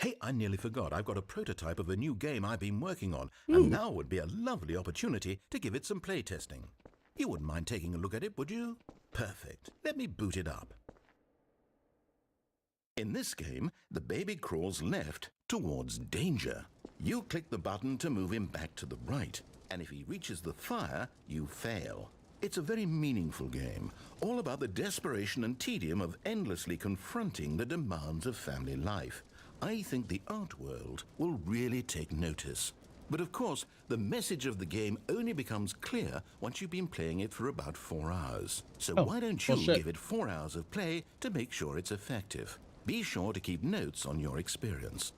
Speaker 12: Hey, I nearly forgot. I've got a prototype of a new game I've been working on, and now would be a lovely opportunity to give it some playtesting. You wouldn't mind taking a look at it, would you? Perfect. Let me boot it up. In this game, the baby crawls left towards danger. You click the button to move him back to the right, and if he reaches the fire, you fail. It's a very meaningful game, all about the desperation and tedium of endlessly confronting the demands of family life. I think the art world will really take notice. But of course, the message of the game only becomes clear once you've been playing it for about 4 hours. So why don't you give it 4 hours of play to make sure it's effective? Be sure to keep notes on your experience.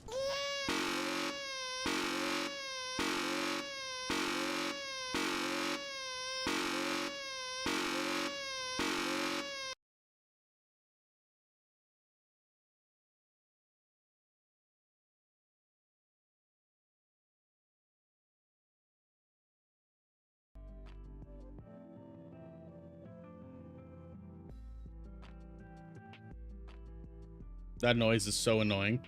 Speaker 1: That noise is so annoying.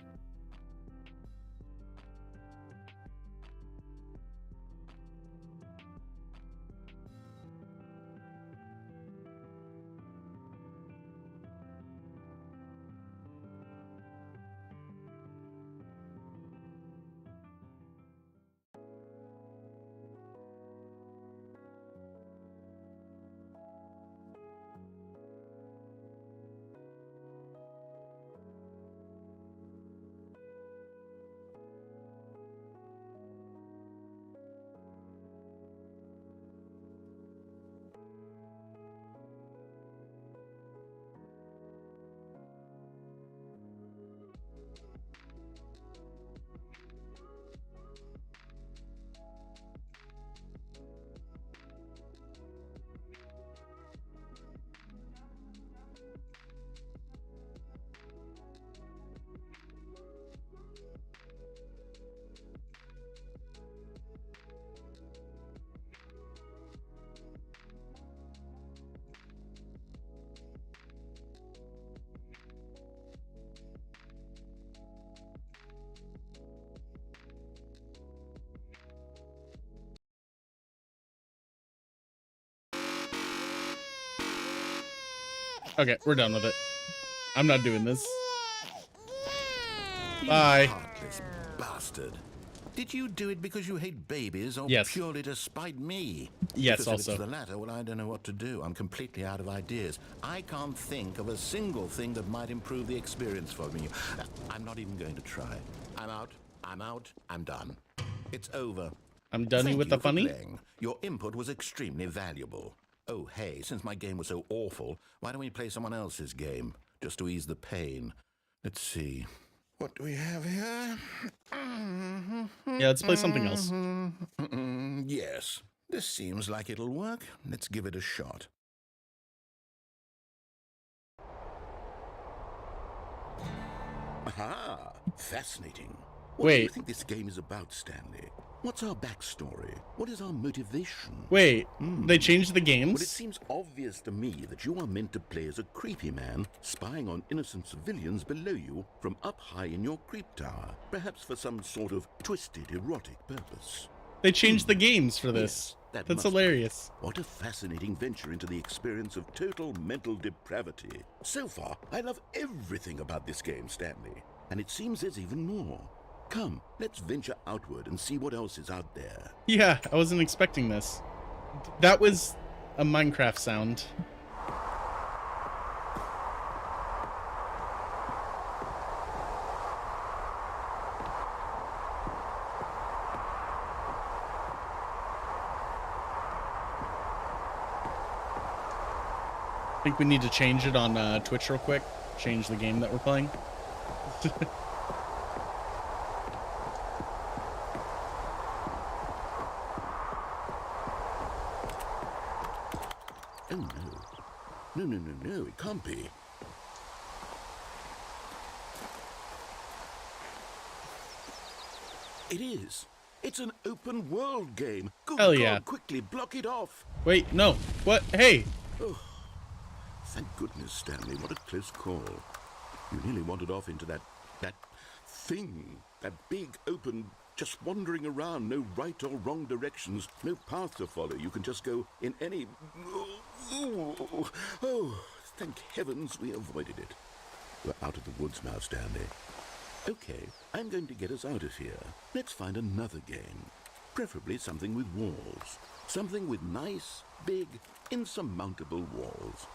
Speaker 1: Okay, we're done with it. I'm not doing this. Bye.
Speaker 12: Heartless bastard. Did you do it because you hate babies or
Speaker 1: Yes.
Speaker 12: purely to spite me?
Speaker 1: Yes,
Speaker 12: Because
Speaker 1: also.
Speaker 12: if it's the latter, well, I don't know what to do. I'm completely out of ideas. I can't think of a single thing that might improve the experience for me. I'm not even going to try. I'm out. I'm out. I'm done. It's over.
Speaker 1: I'm done
Speaker 12: Thank
Speaker 1: with
Speaker 12: you
Speaker 1: the
Speaker 12: for
Speaker 1: funny.
Speaker 12: playing. Your input was extremely valuable. Oh, hey, since my game was so awful, why don't we play someone else's game, just to ease the pain? Let's see. What do we have here?
Speaker 1: Yeah, let's play something else.
Speaker 12: Yes, this seems like it'll work. Let's give it a shot. Aha! Fascinating. What do you think this game is about, Stanley? What's our backstory? What is our motivation?
Speaker 1: Wait, they changed the games?
Speaker 12: Well, it seems obvious to me that you are meant to play as a creepy man spying on innocent civilians below you from up high in your creep tower, perhaps for some sort of twisted, erotic purpose.
Speaker 1: They changed the games for this.
Speaker 12: Yes,
Speaker 1: That's hilarious.
Speaker 12: What a fascinating venture into the experience of total mental depravity. So far, I love everything about this game, Stanley. And it seems there's even more. Come, let's venture outward and see what else is out there.
Speaker 1: Yeah, I wasn't expecting this. That was a Minecraft sound. I think we need to change it on Twitch real quick. Change the game that we're playing.
Speaker 12: Oh, no. No, no, no, no, it can't be. It is. It's an open world game. Good
Speaker 1: Hell
Speaker 12: God,
Speaker 1: yeah.
Speaker 12: quickly block it off.
Speaker 1: Wait, no. What? Hey.
Speaker 12: Oh, thank goodness, Stanley. What a close call. You nearly wandered off into that thing. That big, open, just wandering around. No right or wrong directions. No path to follow. You can just go in any... Oh, thank heavens we avoided it. We're out of the woods now, Stanley. Okay, I'm going to get us out of here. Let's find another game. Preferably something with walls. Something with nice, big, insurmountable walls.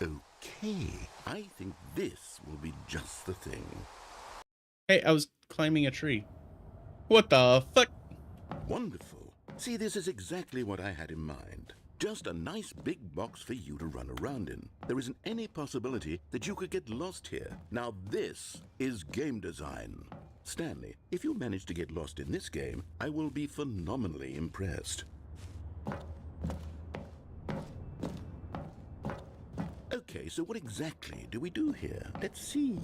Speaker 12: Okay, I think this will be just the thing.
Speaker 1: Hey, I was climbing a tree. What the fuck?
Speaker 12: Wonderful. See, this is exactly what I had in mind. Just a nice big box for you to run around in. There isn't any possibility that you could get lost here. Now this is game design. Stanley, if you manage to get lost in this game, I will be phenomenally impressed. Okay, so what exactly do we do here? Let's see.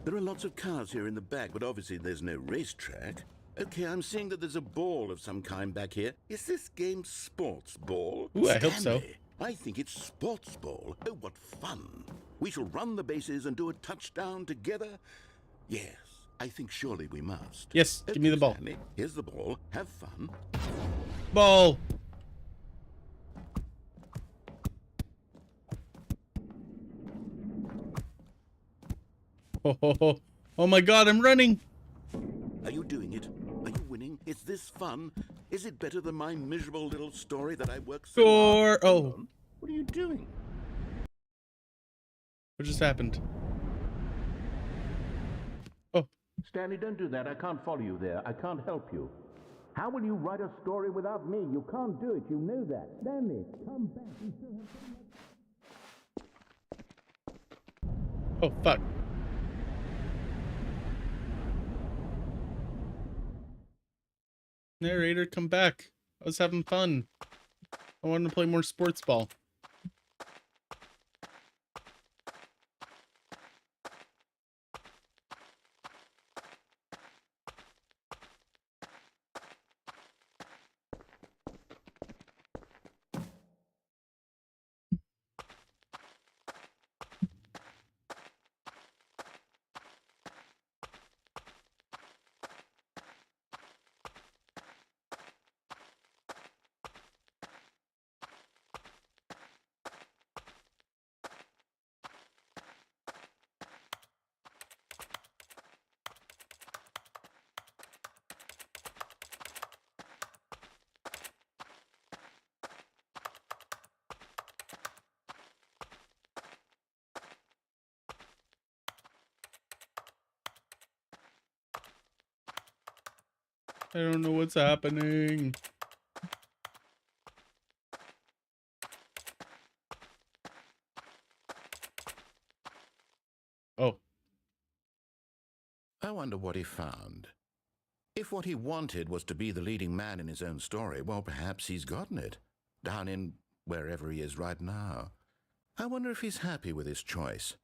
Speaker 12: There are lots of cars here in the back, but obviously there's no racetrack. Okay, I'm seeing that there's a ball of some kind back here. Is this game sports ball?
Speaker 1: Ooh, I hope so.
Speaker 12: Stanley, I think it's sports ball. Oh, what fun. We shall run the bases and do a touchdown together. Yes, I think surely we must.
Speaker 1: Yes, give me the ball.
Speaker 12: Stanley, here's the ball. Have fun.
Speaker 1: Ball. Oh my god, I'm running.
Speaker 12: Are you doing it? Are you winning? Is this fun? Is it better than my miserable little story that I worked so hard?
Speaker 1: Oh.
Speaker 12: What are you doing?
Speaker 1: What just happened? Oh.
Speaker 14: Stanley, don't do that. I can't follow you there. I can't help you. How will you write a story without me? You can't do it. You know that. Stanley, come back. You still have...
Speaker 1: Oh, fuck. Narrator, come back. I was having fun. I wanted to play more sports ball. I don't know what's happening. Oh.
Speaker 12: I wonder what he found. If what he wanted was to be the leading man in his own story, well, perhaps he's gotten it. Down in wherever he is right now. I wonder if he's happy with his choice,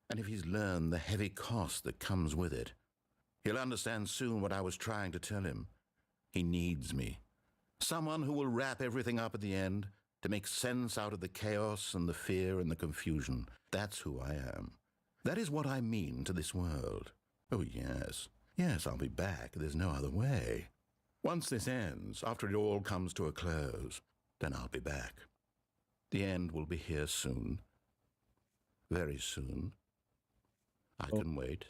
Speaker 12: and if he's learned the heavy cost that comes with it. He'll understand soon what I was trying to tell him. He needs me. Someone who will wrap everything up at the end, to make sense out of the chaos and the fear and the confusion. That's who I am. That is what I mean to this world. Oh, yes. Yes, I'll be back. There's no other way. Once this ends, after it all comes to a close, then I'll be back. The end will be here soon. Very soon. I can wait.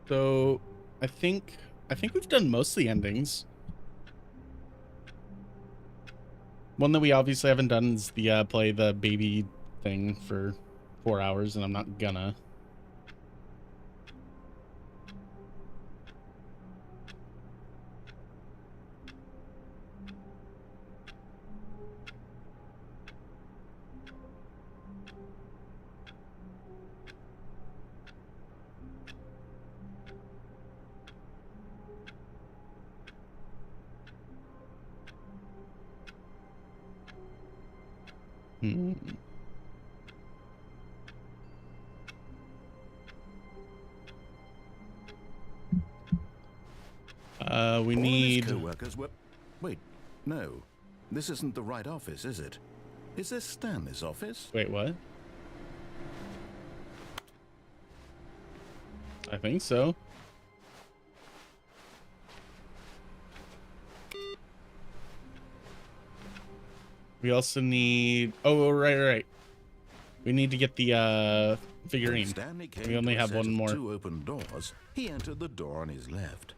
Speaker 1: So I think we've done most of the endings. One that we obviously haven't done is the play the baby thing for 4 hours, and I'm not gonna. We
Speaker 12: All
Speaker 1: need...
Speaker 12: his co-workers were... Wait, no. This isn't the right office, is it? Is this Stanley's office?
Speaker 1: Wait, what? I think so. We also need... Oh, right. We need to get the figurine.
Speaker 12: Stanley came
Speaker 1: We only
Speaker 12: to a
Speaker 1: have
Speaker 12: set
Speaker 1: one
Speaker 12: of
Speaker 1: more.
Speaker 12: 2 open doors. He entered the door on his left.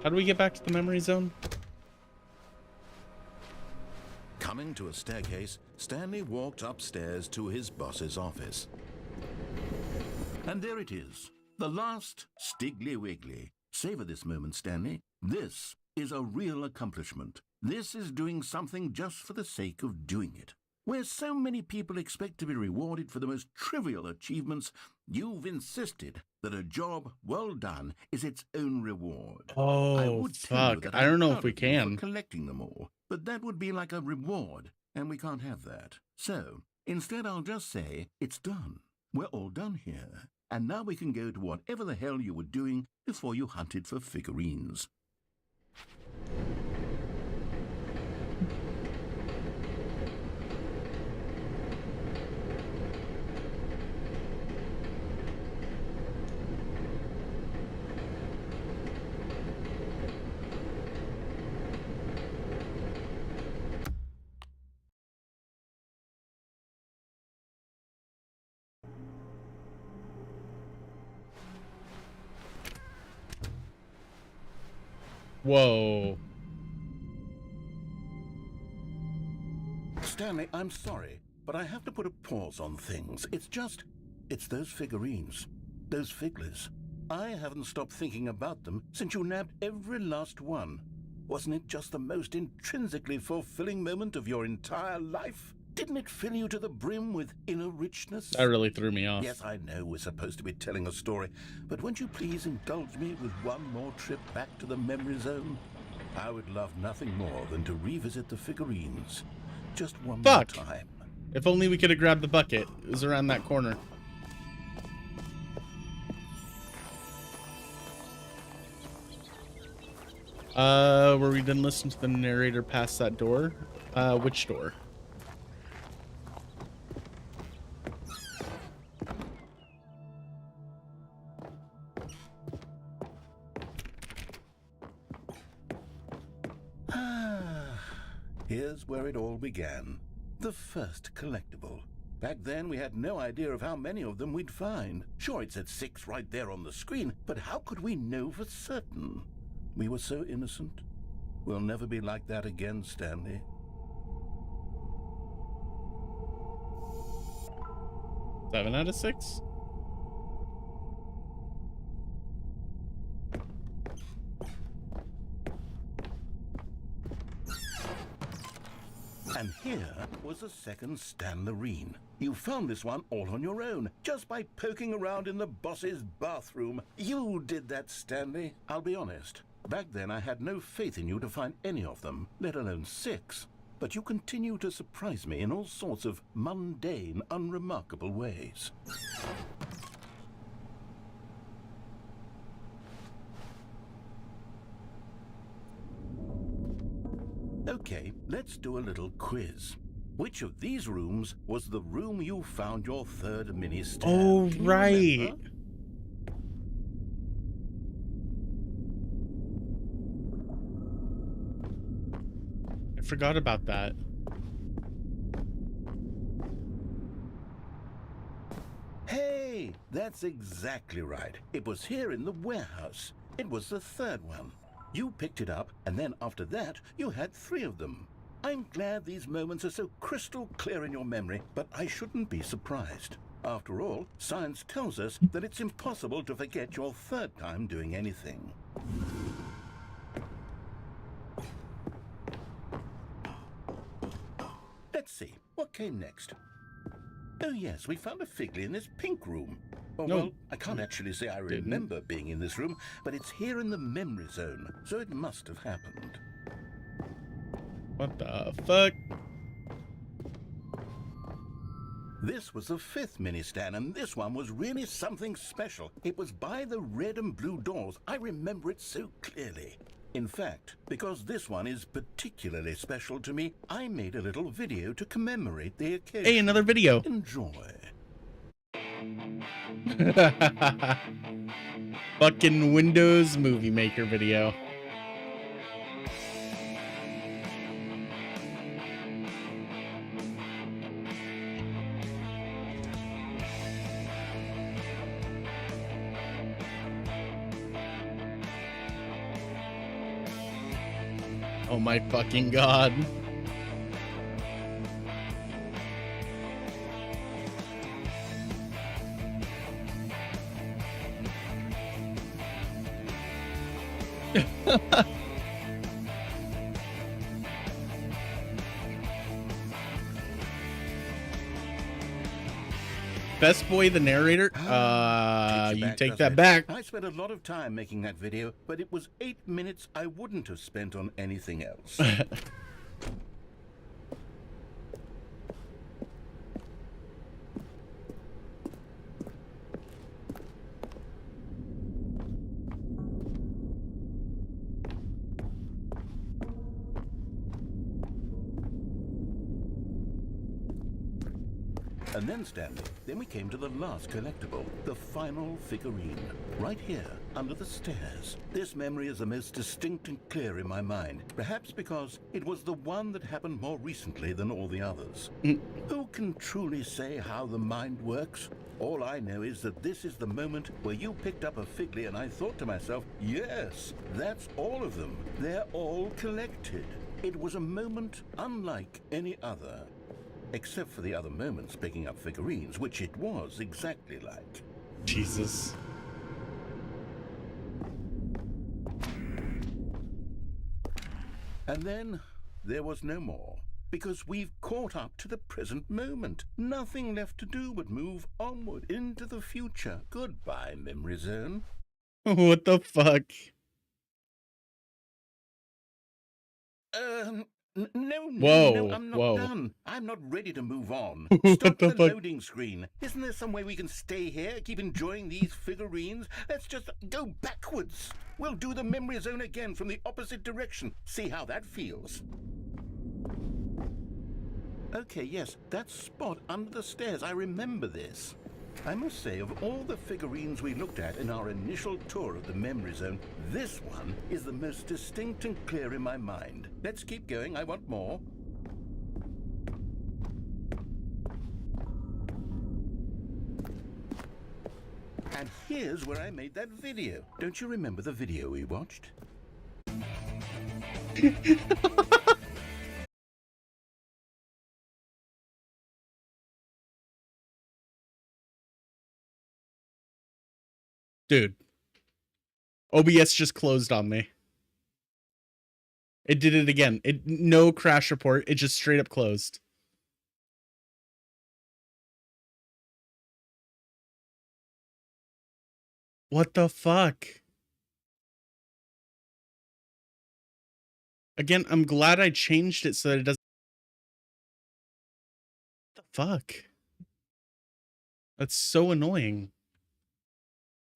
Speaker 1: How do we get back to the memory zone?
Speaker 12: Coming to a staircase, Stanley walked upstairs to his boss's office. And there it is, the last Stiggly Wiggly. Savor this moment, Stanley. This is a real accomplishment. This is doing something just for the sake of doing it. Where so many people expect to be rewarded for the most trivial achievements, you've insisted that a job well done is its own reward. I
Speaker 1: Oh,
Speaker 12: would tell you
Speaker 1: fuck.
Speaker 12: that
Speaker 1: I
Speaker 12: I'm
Speaker 1: don't know
Speaker 12: proud
Speaker 1: if we
Speaker 12: of you for
Speaker 1: can.
Speaker 12: collecting them all, but that would be like a reward, and we can't have that. So, instead I'll just say, it's done. We're all done here. And now we can go to whatever the hell you were doing before you hunted for figurines.
Speaker 1: Whoa.
Speaker 12: Stanley, I'm sorry, but I have to put a pause on things. It's those figurines, those figglers. I haven't stopped thinking about them since you nabbed every last one. Wasn't it just the most intrinsically fulfilling moment of your entire life? Didn't it fill you to the brim with inner richness?
Speaker 1: That really threw me off.
Speaker 12: Yes, I know we're supposed to be telling a story, but won't you please indulge me with one more trip back to the memory zone? I would love nothing more than to revisit the figurines. Just one more time.
Speaker 1: If only we could have grabbed the bucket. It was around that corner. Were we done listening to the narrator past that door? Which door?
Speaker 12: Here's where it all began. The first collectible. Back then, we had no idea of how many of them we'd find. Sure, it said 6 right there on the screen, but how could we know for certain? We were so innocent. We'll never be like that again, Stanley.
Speaker 1: Seven out of 6?
Speaker 12: And here was a second Stanley. You found this one all on your own, just by poking around in the boss's bathroom. You did that, Stanley. I'll be honest. Back then, I had no faith in you to find any of them, let alone 6. But you continue to surprise me in all sorts of mundane, unremarkable ways. Okay, let's do a little quiz. Which of these rooms was the room you found your third mini-stand?
Speaker 1: Oh, right. I forgot about that.
Speaker 12: Hey, that's exactly right. It was here in the warehouse. It was the third one. You picked it up, and then after that, you had 3 of them. I'm glad these moments are so crystal clear in your memory, but I shouldn't be surprised. After all, science tells us that it's impossible to forget your third time doing anything. Let's see, what came next? Oh yes, we found a Figley in this pink room. Oh,
Speaker 1: No,
Speaker 12: well, I can't actually say I remember being in this room, but it's here in the memory zone, so it must have happened.
Speaker 1: What the fuck?
Speaker 12: This was the 5th mini-stand, and this one was really something special. It was by the red and blue doors. I remember it so clearly. In fact, because this one is particularly special to me, I made a little video to commemorate the occasion.
Speaker 1: Hey, another video.
Speaker 12: Enjoy.
Speaker 1: Fucking Windows Movie Maker video. Oh my fucking god. Best Boy the narrator? You take that back.
Speaker 12: I spent a lot of time making that video, but it was 8 minutes I wouldn't have spent on anything else. And then, Stanley, then we came to the last collectible, the final figurine, right here, under the stairs. This memory is the most distinct and clear in my mind, perhaps because it was the one that happened more recently than all the others. Who can truly say how the mind works? All I know is that this is the moment where you picked up a Figley and I thought to myself, yes, that's all of them. They're all collected. It was a moment unlike any other. except for the other moments picking up figurines, which it was exactly like.
Speaker 1: Jesus.
Speaker 12: And then there was no more, because we've caught up to the present moment. Nothing left to do but move onward into the future. Goodbye, Memory Zone.
Speaker 1: What the fuck?
Speaker 12: No, I'm not done. I'm not ready to move on. Stop the loading screen. Isn't there some way we can stay here, keep enjoying these figurines? Let's just go backwards. We'll do the Memory Zone again from the opposite direction. See how that feels. Okay, yes, that spot under the stairs. I remember this. I must say, of all the figurines we looked at in our initial tour of the Memory Zone, this one is the most distinct and clear in my mind. Let's keep going. I want more. And here's where I made that video. Don't you remember the video we watched?
Speaker 1: Dude. OBS just closed on me. It did it again. No crash report. It just straight up closed. What the fuck? Again, I'm glad I changed it so that it doesn't. What the fuck? That's so annoying.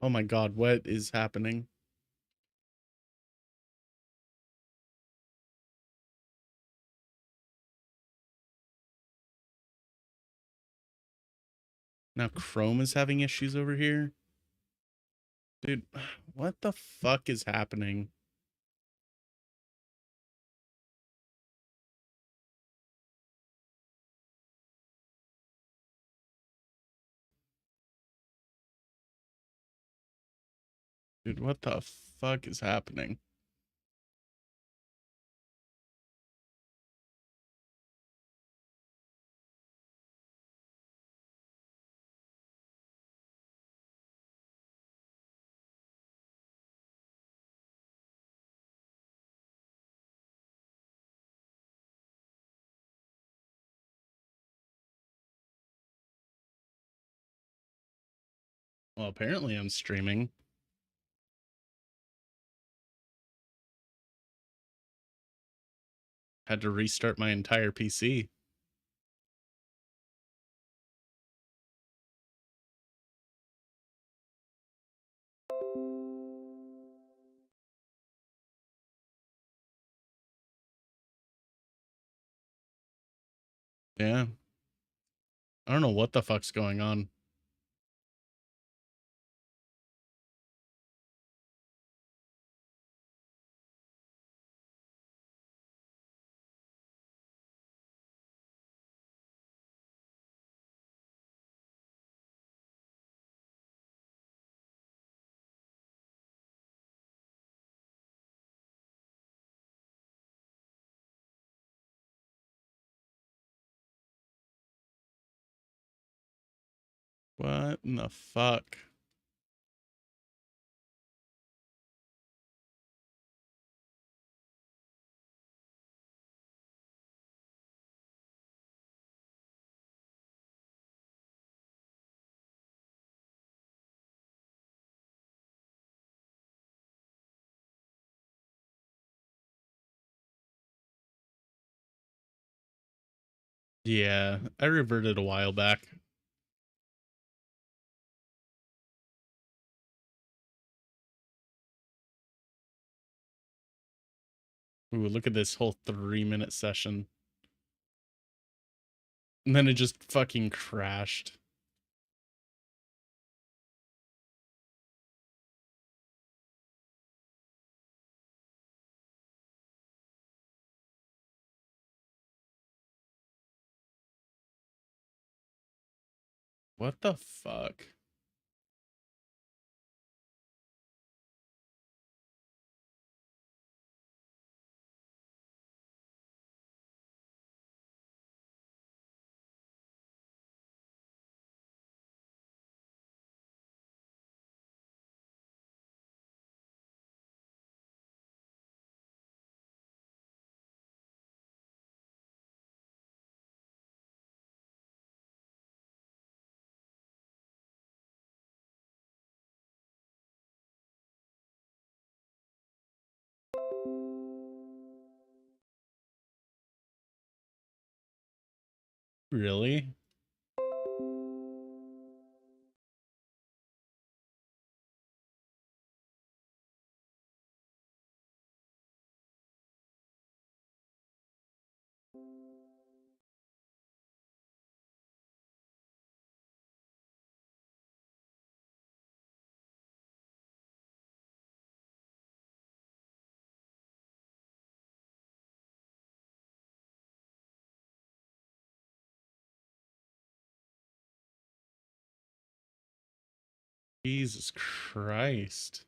Speaker 1: Oh my god, what is happening? Now Chrome is having issues over here. Dude, what the fuck is happening? Dude, what the fuck is happening? Well, apparently I'm streaming. Had to restart my entire PC. Yeah. I don't know what the fuck's going on. What in the fuck? Yeah, I reverted a while back. Ooh, look at this whole 3-minute session. And then it just fucking crashed. What the fuck? Really? Jesus Christ.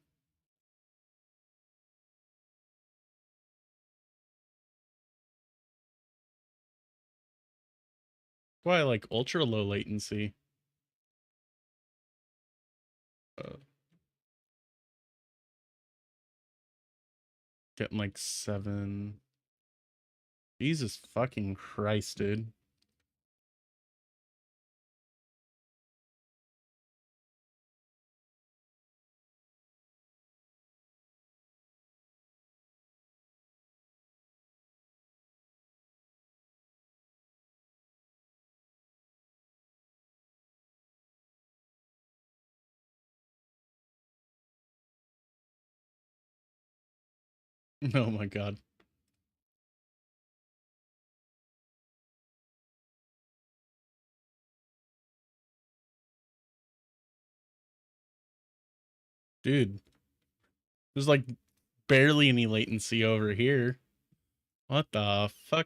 Speaker 1: Why I like ultra low latency. Getting like 7. Jesus fucking Christ, dude. Oh my god. Dude. There's like barely any latency over here. What the fuck?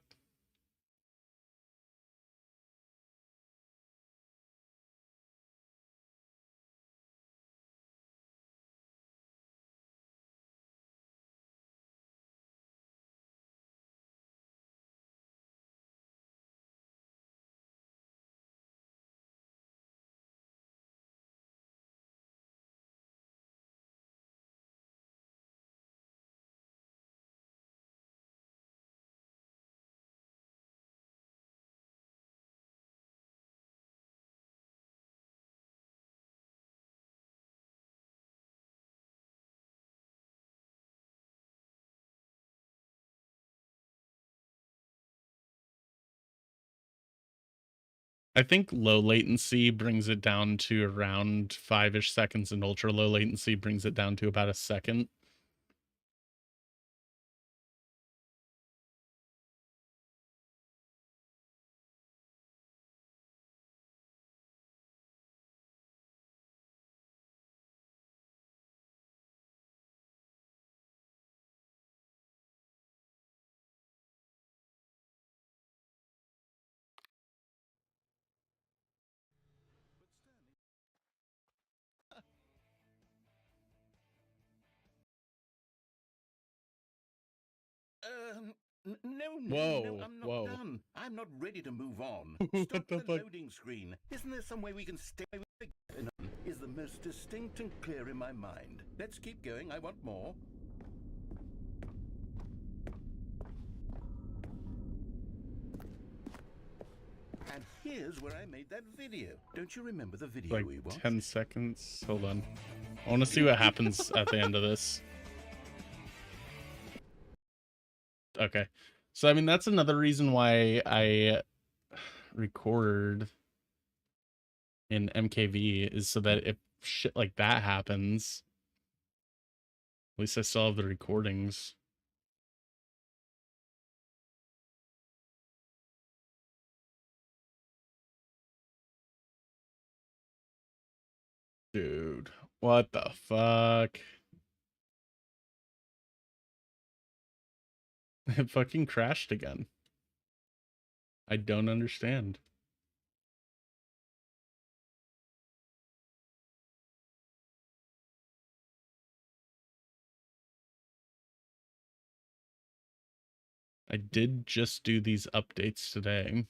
Speaker 1: I think low latency brings it down to around 5-ish seconds, and ultra low latency brings it down to about a second.
Speaker 12: No, I'm not done. I'm not ready to move on. Stop the loading screen. Isn't there some way we can stay with the is the most distinct and clear in my mind. Let's keep going. I want more. And here's where I made that video. Don't you remember the video
Speaker 1: Like
Speaker 12: we watched?
Speaker 1: 10 seconds. Hold on. I want to see what happens at the end of this. Okay. So, I mean, that's another reason why I record in MKV, is so that if shit like that happens, at least I still have the recordings. Dude, what the fuck? It fucking crashed again. I don't understand. I did just do these updates today.